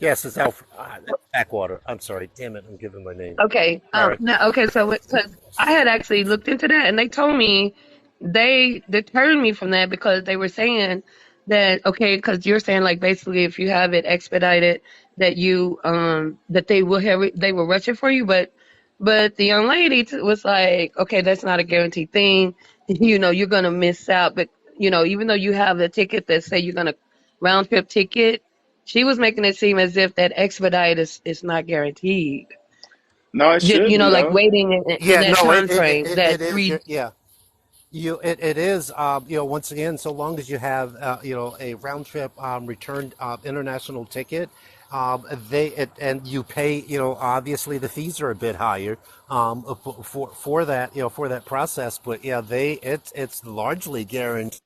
F: Yes, it's Alfred. That's Backwater. I'm sorry. Damn it. I'm giving my name.
O: Okay.
F: Sorry.
O: No. Okay. So, because I had actually looked into that, and they told me they deterred me from that because they were saying that okay, because you're saying like basically if you have it expedited, that you that they will rush it for you, but the young lady was like, okay, that's not a guaranteed thing. You're gonna miss out, but even though you have the ticket that say you're gonna round trip ticket, she was making it seem as if that expedite is not guaranteed.
T: No, it should be
O: Like
T: though.
O: waiting in
F: Yeah.
O: that
F: No.
O: time frame, that
F: It is.
O: three.
F: Yeah. It is. Once again, so long as you have a round trip return international ticket, and you pay. Obviously the fees are a bit higher for that. For that process, but yeah, it's largely guaranteed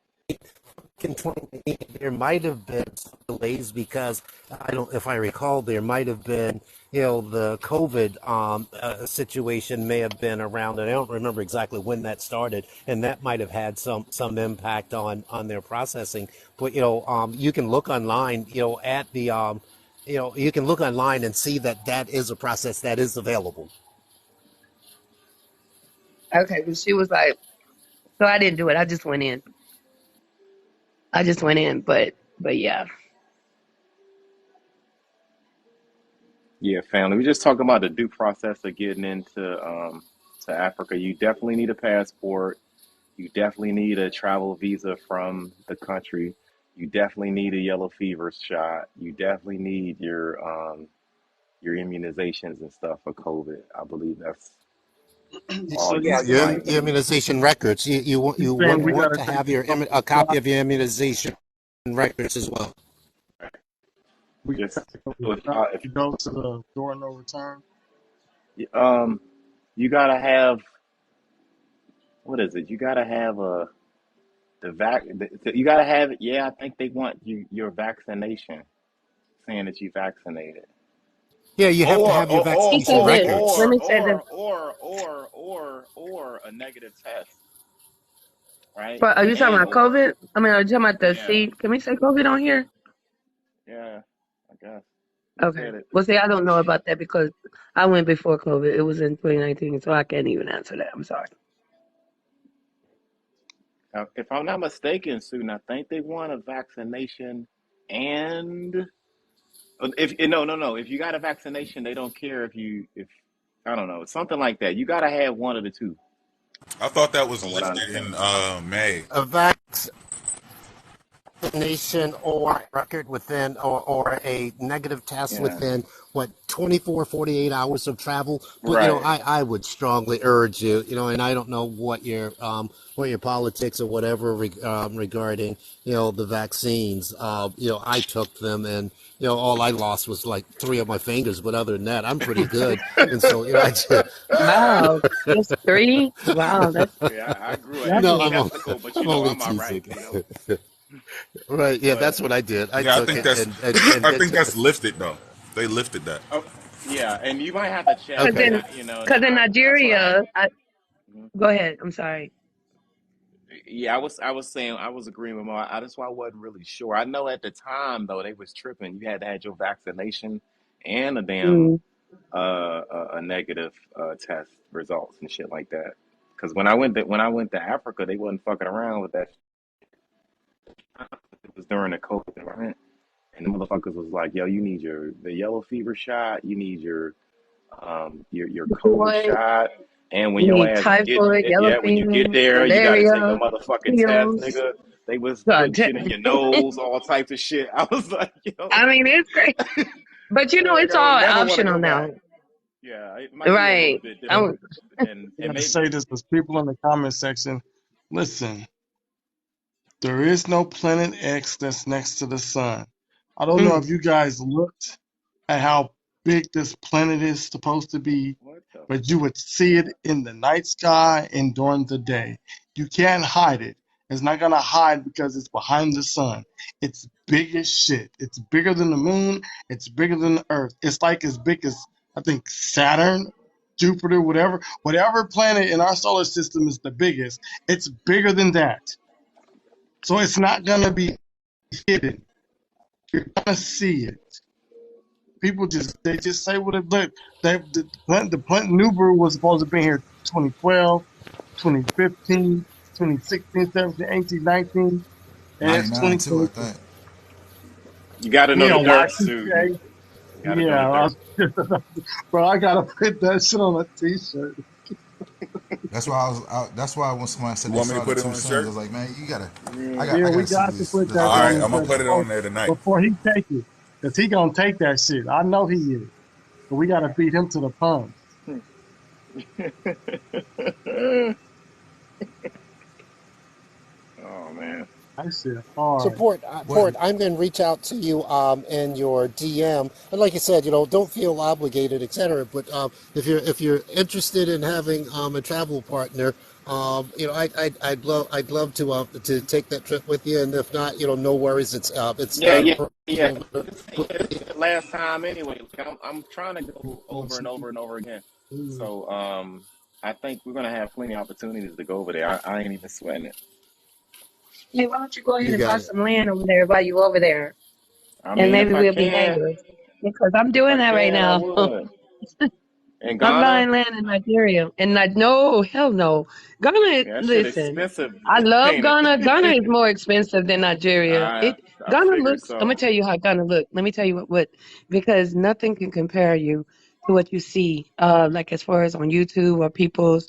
F: in 2019, there might have been some delays because I don't, if I recall, there might have been, the COVID situation may have been around, and I don't remember exactly when that started, and that might have had some impact on their processing. But you can look online, at the you can look online and see that that is a process that is available.
O: Okay, but she was like, so I didn't do it. I just went in. But yeah.
T: Yeah, family. We're just talking about the due process of getting into to Africa. You definitely need a passport. You definitely need a travel visa from the country. You definitely need a yellow fever shot. You definitely need your immunizations and stuff for COVID. I believe that's
A: So
T: all
A: you
F: Yeah,
T: you
F: your
A: saying
T: might
F: your
T: need.
F: immunization records. You
A: saying
F: want
A: we
F: want
A: gotta
F: to
A: take
F: have your a
A: a
F: copy of your immunization records as well.
A: we
T: Just
A: gotta take a
T: so
A: shot to go to the door no return?
T: um, you gotta have what is it? You gotta have you gotta have it. Yeah, I think they want your vaccination, saying that you vaccinated,
F: Yeah, you have to
T: or
F: have your
O: He
F: vaccination
O: said this.
F: records.
O: Let me say this.
T: or a negative test, right?
O: Are you talking
T: And
O: about
T: or
O: COVID? I mean, are you talking about the
T: yeah,
O: C? Can we say COVID on here?
T: yeah, I guess they
O: Okay.
T: said it.
O: Well, see, I don't know about that because I went before COVID. It was in 2019, so I can't even answer that. I'm sorry.
T: If I'm not mistaken, soon I think they want a vaccination and if no. If you got a vaccination, they don't care if I don't know something like that. You got to have one of the two,
D: I thought that was
T: from what I
D: lifted in
T: understand.
D: May.
F: A vac vaccination or record within or a negative test
T: Yeah.
F: within what 24, 48 hours of travel. But
T: Right.
F: I would strongly urge you, and I don't know what your politics or whatever regarding the vaccines. I took them, and all I lost was like three of my fingers, but other than that I'm pretty good. And so I just,
O: Wow, just three. Wow,
T: Yeah, I grew an
O: that's
F: no,
T: extra
O: a,
T: testicle, but
F: I'm only
T: I'm all right,
F: teasing. Right, yeah,
T: But
F: that's what I did. I
D: Yeah, I
F: took
D: think
F: it,
D: that's
F: and
D: I think
F: it's
D: that's lifted though. They lifted that.
T: oh, yeah, and you might have to check
O: because
T: because
F: okay.
O: in because
T: that
O: in
T: that's what I had.
O: Nigeria,
T: Mhm.
O: go ahead. I'm sorry.
T: Yeah, I was saying I was agreeing with my. That's why I wasn't really sure. I know at the time though they was tripping. You had to have your vaccination and a damn
O: Mm.
T: a negative test results and shit like that. Because when I went to Africa, they wasn't fucking around with that. It was during the COVID environment, and the motherfuckers was like, "Yo, you need the yellow fever shot. You need your COVID
O: Boy,
T: shot. And when
O: you
T: your
O: need
T: ass get
O: typhoid, yellow
T: yeah, when you
O: fever,
T: get there, you got to take a
O: malaria,
T: motherfucking test,
O: pills.
T: nigga. They was
O: God,
T: putting shit in your nose, all types of shit. I was like, yo,
O: I mean, it's great, but
T: like
O: it's
T: I would
O: all
T: never want to
O: optional
T: go
O: now,
T: back. Yeah, it might be a little
O: right?
T: bit
A: Yeah,
T: different,
A: I
T: and
A: gotta
T: maybe
A: say this because people in the comment section, listen, there is no planet X that's next to the sun. I don't know
O: Mm.
A: if you guys looked at how big this planet is supposed to be,
T: what the
A: but you would see it in the night sky and during the day. You can't hide it. It's not gonna hide because it's behind the sun. It's big as shit. It's bigger than the moon. It's bigger than the Earth. It's like as big as I think Saturn, Jupiter, whatever planet in our solar system is the biggest. It's bigger than that. So it's not gonna be hidden. You're gonna see it. People just say what it look. The Plant Nuber was supposed to be here 2012, 2015, 2016, 17, 18, 19, and it's
E: 99 too, I
A: 2022.
E: think.
T: you got to know
A: Yeah,
T: the dirt, Sue. You
A: Y2K.
T: got to know the
A: Yeah,
T: dirt.
A: bro, I gotta put that shit on a t-shirt.
E: That's why when somebody
D: You
E: said they
D: want me to
E: saw the
D: put it
E: two
D: on the
E: sons, I
D: shirt?
E: was like, man, you gotta,
A: Yeah,
E: I
A: we
E: gotta see
A: got to
E: this
A: put
E: this
A: that
D: All right,
A: on
E: version.
A: the
D: I'm gonna
A: shirt
D: put it on there tonight.
A: before he take it, cause he gonna take that shit. I know he is. But we gotta beat him to the punch.
T: Oh man.
A: That shit hard.
F: Support,
E: What
F: Port. I'm going to reach out to you in your DM, and like you said, don't feel obligated, etc. But if you're interested in having a travel partner, I'd love to take that trip with you, and if not, no worries. It's
T: Yeah,
F: not a
T: yeah, yeah.
F: personal.
T: This is the last time anyway. Like, I'm trying to go over and over and over again.
A: Mm.
T: So I think we're gonna have plenty of opportunities to go over there. I ain't even sweating it.
O: Hey, why don't you go ahead
F: You
O: and buy
F: got it.
O: some land over there while you over there,
T: I
O: and
T: mean,
O: maybe we'll be neighbors. Because I'm
T: if
O: doing
T: I
O: that right
T: can, I
O: now.
T: would. In
O: I'm
T: Ghana,
O: buying land in Nigeria, and no, hell no. Ghana,
T: yeah, that shit
O: listen,
T: expensive,
O: I love
T: ain't
O: Ghana. Ghana
T: it?
O: is more expensive than Nigeria.
T: I I
O: Ghana
T: figured
O: looks. I'm
T: so.
O: gonna tell you how Ghana look. Let me tell you because nothing can compare you to what you see. Like as far as on YouTube or people's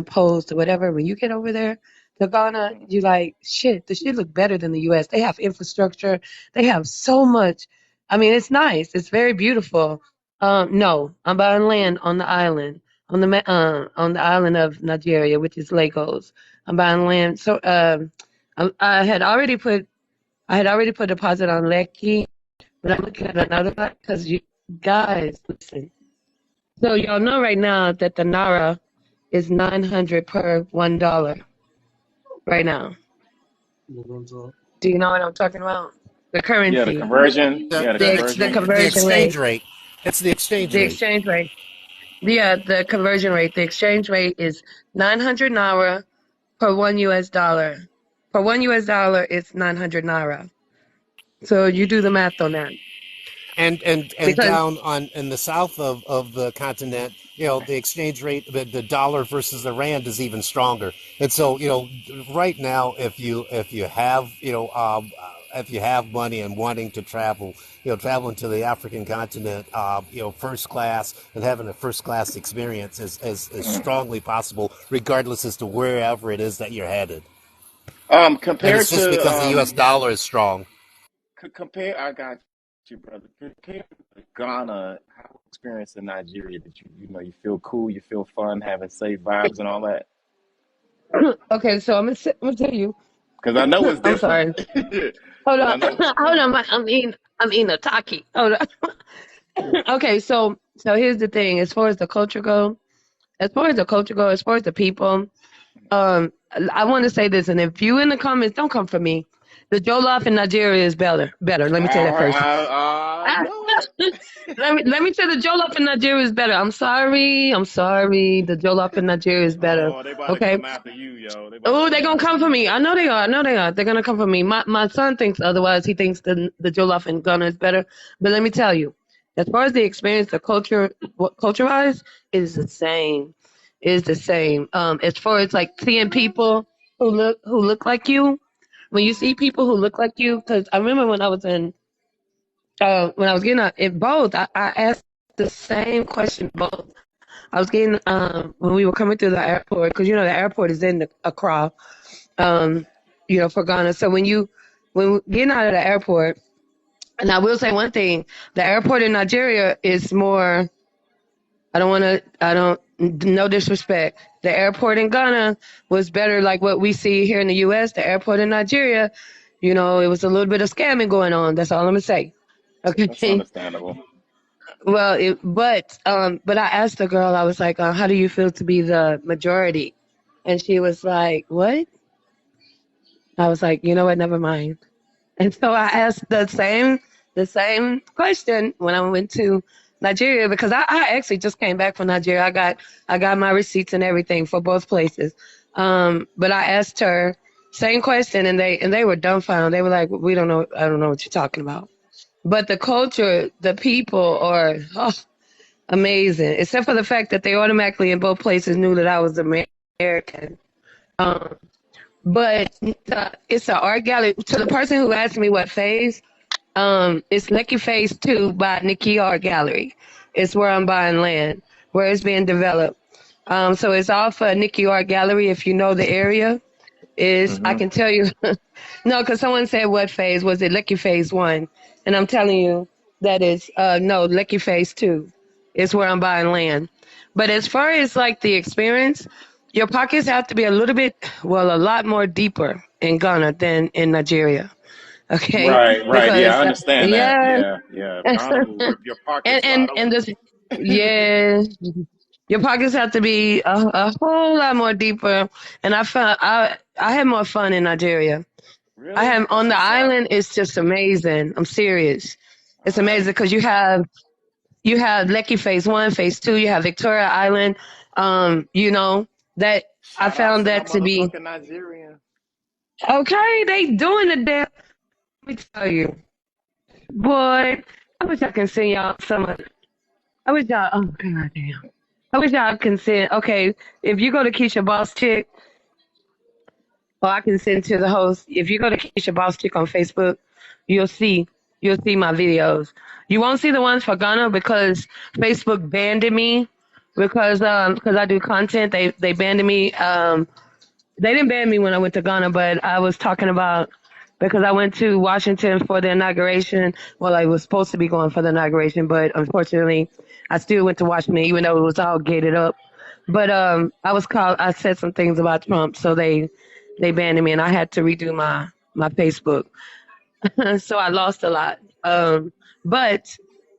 O: posts or whatever. When you get over there to Ghana, you like shit. The shit look better than the U.S. They have infrastructure. They have so much. I mean, it's nice. It's very beautiful. No, I'm buying land on the island, on the island of Nigeria, which is Lagos. I'm buying land. So, I had already put a deposit on Lekki, but I'm looking at another one because you guys, listen. So y'all know right now that the Naira is 900 per $1 right now. Do you know what I'm talking about? The
T: Yeah, the
O: currency,
T: conversion.
F: The
T: Yeah, the
F: the,
O: the
T: conversion.
F: the
O: conversion
F: exchange
O: rate,
F: rate. It's the exchange
O: the
F: rate.
O: exchange rate. Yeah, the conversion rate, the exchange rate is 900 Naira per $1. For $1, it's 900 Naira. So you do the math on that.
F: And
O: Because
F: down on in the south of the continent, the exchange rate, the dollar versus the rand is even stronger. And so, right now, if you have money and wanting to travel, traveling to the African continent, first class and having a first class experience is strongly possible, regardless as to wherever it is that you're headed. And it's
T: Compared
F: just
T: to
F: because the U.S. dollar is strong.
T: compare, I got you, brother. Compared to Ghana, how experience in Nigeria that you feel cool, you feel fun, having safe vibes and all that.
O: Okay, so I'm gonna tell you.
T: Because I know it's
O: I'm
T: different.
O: sorry. Hold
T: Because I
O: on,
T: know,
O: hold on. I'm eating a taki. Hold on. Okay, so here's the thing. As far as the people, I want to say this, and if you in the comments, don't come for me. The jollof in Nigeria is better. Better. Let me say that first.
T: I know it.
O: Let me say the jollof in Nigeria is better. I'm sorry. I'm sorry. The jollof in Nigeria is better.
T: Oh, they about to
O: Okay.
T: come after you, yo. They about to
O: Oh, they're
T: come
O: gonna
T: after
O: come for
T: you.
O: me. I know they are. I know they are. They're gonna come for me. My son thinks otherwise. He thinks the jollof in Ghana is better. But let me tell you, as far as the experience, the culture wise, it is the same. It is the same. As far as like seeing people who look like you, when you see people who look like you, because I remember when I was getting out in both, I asked the same question both. I was getting when we were coming through the airport, because the airport is in the Accra, um, for Ghana. So when getting out of the airport, and I will say one thing, the airport in Nigeria is more. I don't, no disrespect. The airport in Ghana was better, like what we see here in the U.S. The airport in Nigeria, it was a little bit of scamming going on. That's all I'm gonna say.
T: That's
O: Okay.
T: understandable.
O: Well, but I asked the girl, I was like, how do you feel to be the majority? And she was like, what? I was like, you know what? Never mind. And so I asked the same question when I went to Nigeria, because I actually just came back from Nigeria. I got my receipts and everything for both places. But I asked her same question, and they were dumbfounded. They were like, we don't know. I don't know what you're talking about. But the culture, the people are amazing, except for the fact that they automatically in both places knew that I was American. Um, but it's an art gallery. To the person who asked me what phase, it's Lucky Phase 2 by Nikki Art Gallery. It's where I'm buying land, where it's being developed. So it's off Nikki Art Gallery. If you know the area, I
T: Hmm.
O: can tell you. No, because someone said what phase was it? Lucky Phase 1, and I'm telling you that is no Lucky Phase 2. Is where I'm buying land. But as far as like the experience, your pockets have to be a little bit, well, a lot more deeper in Ghana than in Nigeria. Okay,
T: Right, right. Yeah, I
O: because
T: understand that.
O: yeah,
T: Yeah, yeah. Ghana will rip your
O: and
T: pockets wide
O: and and this,
T: open.
O: yeah, your pockets have to be a whole lot more deeper. And I had more fun in Nigeria. I
T: Really?
O: have
T: That's
O: on the
T: what's up.
O: island. It's just amazing. I'm serious.
T: All
O: It's amazing
T: right.
O: because you have Lekki Phase 1, Phase 2. You have Victoria Island. You know that I
T: Shout out
O: found
T: to my
O: that to be
T: motherfucking Nigerian.
O: okay. They doing the damn. Let me tell you, boy. I wish I can send y'all some of. I wish y'all. Oh god damn. I wish y'all can send. Okay, if you go to Keisha Boss Chick, or I can send to the host. If you go to Keisha Boss Chick on Facebook, you'll see you'll see my videos. You won't see the ones for Ghana because Facebook banned me because I do content. They banned me. They didn't ban me when I went to Ghana, but I was talking about because I went to Washington for the inauguration. Well, I was supposed to be going for the inauguration, but unfortunately, I still went to Washington, even though it was all gated up. But I was called. I said some things about Trump, so they banned me, and I had to redo my Facebook. So I lost a lot.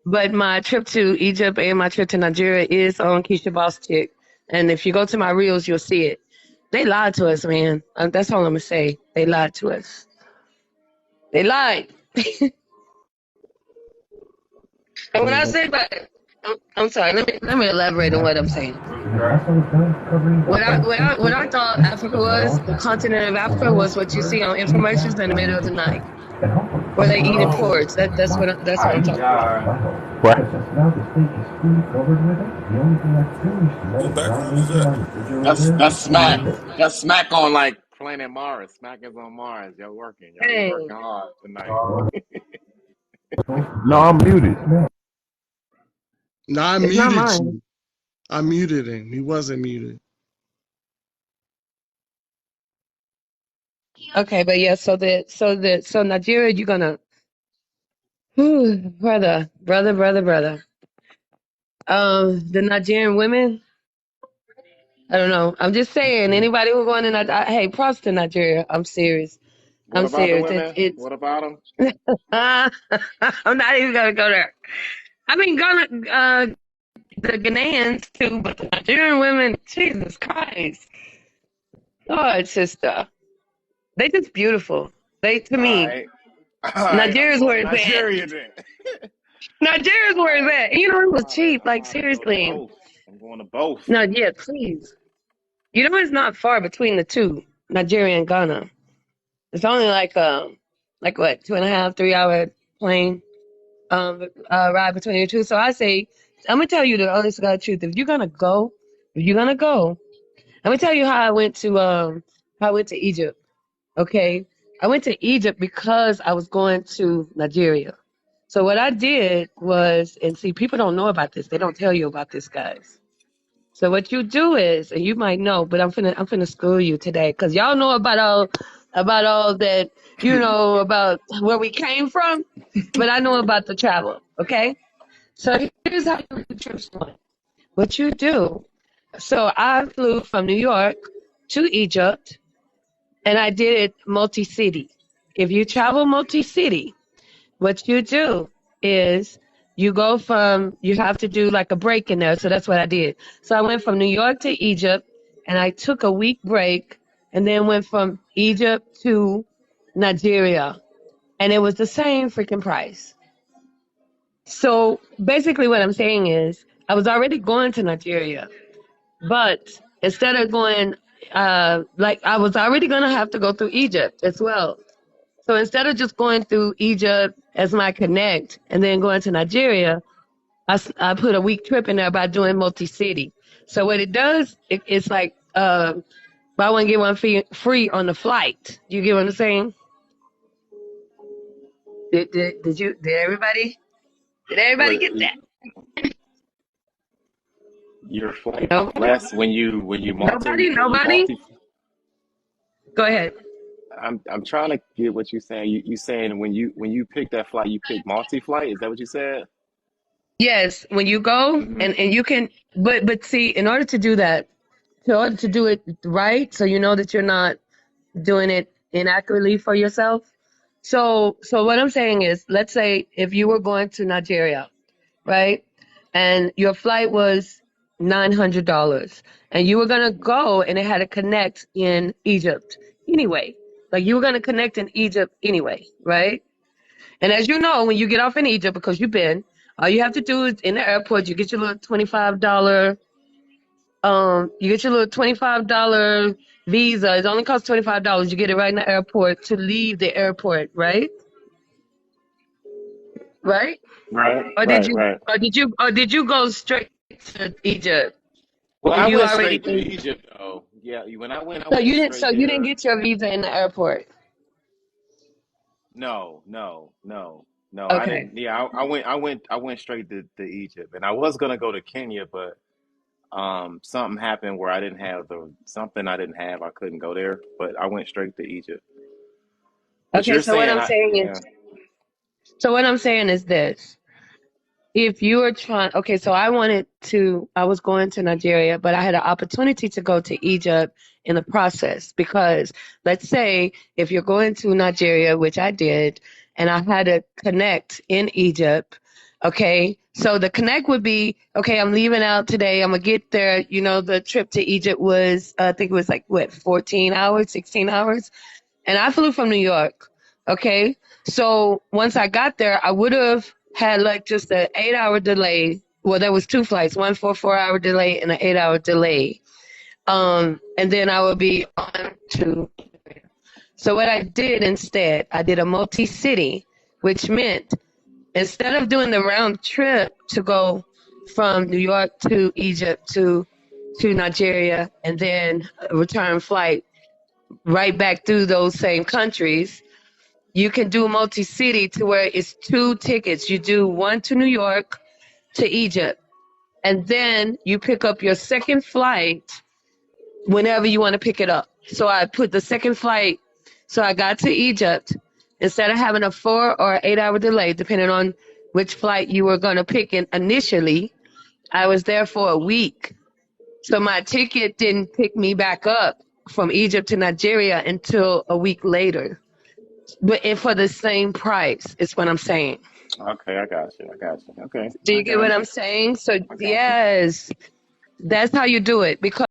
O: But my trip to Egypt and my trip to Nigeria is on Keisha Boss Chick, and if you go to my reels, you'll see it. They lied to us, man. That's all I'm gonna say. They lied to us. They lied. And when I say but I'm sorry. Let me elaborate on what I'm saying. What I thought Africa was, the continent of Africa was what you see on infomercials in the middle of the night, where they eating porridge. That's what I'm talking about.
H: What?
D: What background is that?
T: That's smack. That's smack on like Planet Mars. Smack is on Mars. Y'all working. Y'all be
O: Hey,
T: working hard tonight.
H: No, I'm muted.
A: No, I
O: it's not
A: muted
O: mine.
A: you. I muted him. He wasn't muted.
O: Okay, but yeah, so Nigeria, you're gonna, whew, brother. The Nigerian women, I don't know. I'm just saying, anybody who going in, hey, props to Nigeria. I'm serious.
T: What
O: I'm
T: about the
O: serious.
T: women?
O: It's
T: What about them?
O: I'm not even gonna go there. I mean, Ghana, the Ghanaians too, but the Nigerian women, Jesus Christ, Lord, sister, they just beautiful. They, to
T: All
O: me,
T: right. All right, I'm
O: Nigeria's
T: going to
O: where it's at.
T: Nigeria then.
O: Nigeria's
T: All
O: where it's
T: right.
O: at. You know, it was cheap.
T: I'm
O: Like
T: about to go to
O: seriously.
T: both. I'm going to both.
O: No, yeah, please. You know, it's not far between the two, Nigeria and Ghana. It's only like what, 2.5, 3 hour plane ride between the two. So I say, I'm gonna tell you the honest to God truth. If you're gonna go, let me tell you how I went to Egypt. Okay, I went to Egypt because I was going to Nigeria. So what I did was, and see, people don't know about this. They don't tell you about this, guys. So what you do is, and you might know, but I'm finna school you today, cause y'all know about all that, about where we came from, but I know about the travel. Okay, so here's how you do the trip one. What you do? So I flew from New York to Egypt, and I did it multi-city. If you travel multi-city, what you do is you have to do like a break in there. So that's what I did. So I went from New York to Egypt, and I took a week break, and then went from Egypt to Nigeria. And it was the same freaking price. So basically what I'm saying is I was already going to Nigeria, but instead of going, like I was already going to have to go through Egypt as well. So instead of just going through Egypt as my connect and then going to Nigeria, I put a week trip in there by doing multi-city. So what it does, it's like buy one get one free on the flight. You get what I'm saying? Did everybody
T: But
O: get that?
T: your flight
O: Nobody,
T: less when you
O: nobody.
T: multi.
O: Go ahead.
T: I'm trying to get what you're saying. You saying when you pick that flight, you pick multi-flight? Is that what you said?
O: Yes, when you go
T: Hmm.
O: and you can, but see, in order to do that, in order to do it right, so you know that you're not doing it inaccurately for yourself. So what I'm saying is, let's say if you were going to Nigeria, right, and your flight was $900, and you were gonna go and it had to connect in Egypt anyway, like you were gonna connect in Egypt anyway, right? And as you know, when you get off in Egypt, because you've been, all you have to do is in the airport, you get your little $25 visa. It only costs $25. You get it right in the airport to leave the airport, right? Right?
T: Right,
O: Or did
T: right,
O: you
T: right.
O: or did you go straight to Egypt?
T: Well,
O: And
T: I
O: you
T: went
O: already
T: straight to
O: knew.
T: Egypt though. Yeah, when I
O: So
T: went
O: you didn't so
T: straight
O: you didn't
T: there.
O: get your visa in the airport.
T: No, no, no, no. I
O: Okay.
T: didn't. Yeah, I went straight to Egypt, and I was gonna go to Kenya, but something happened where I didn't have the something I didn't have. I couldn't go there, but I went straight to Egypt. But
O: Okay,
T: you're saying, I yeah.
O: so what I'm saying is this. If you are trying, okay, so I was going to Nigeria, but I had an opportunity to go to Egypt in the process because let's say if you're going to Nigeria, which I did, and I had to connect in Egypt, okay, so the connect would be, okay, I'm leaving out today, I'm gonna get there, the trip to Egypt was, I think it was like, what, 14 hours, 16 hours? And I flew from New York. Okay. So once I got there, I would have had like just an 8 hour delay. Well, there was two flights, one for a 4 hour delay and an 8 hour delay. And then I would be on to. So what I did instead, I did a multi-city, which meant instead of doing the round trip to go from New York to Egypt to Nigeria and then a return flight right back through those same countries, you can do multi-city to where it's two tickets. You do one to New York to Egypt, and then you pick up your second flight whenever you want to pick it up. So I put the second flight So I got to Egypt. Instead of having a 4 or 8 hour delay, depending on which flight you were going to pick initially, I was there for a week. So my ticket didn't pick me back up from Egypt to Nigeria until a week later. But for the same price, is what I'm saying.
T: Okay, I got you. I got you. Okay,
O: Do
T: I
O: you get
T: got
O: what
T: you.
O: I'm saying? So
T: I got you.
O: yes, that's how you do it. Because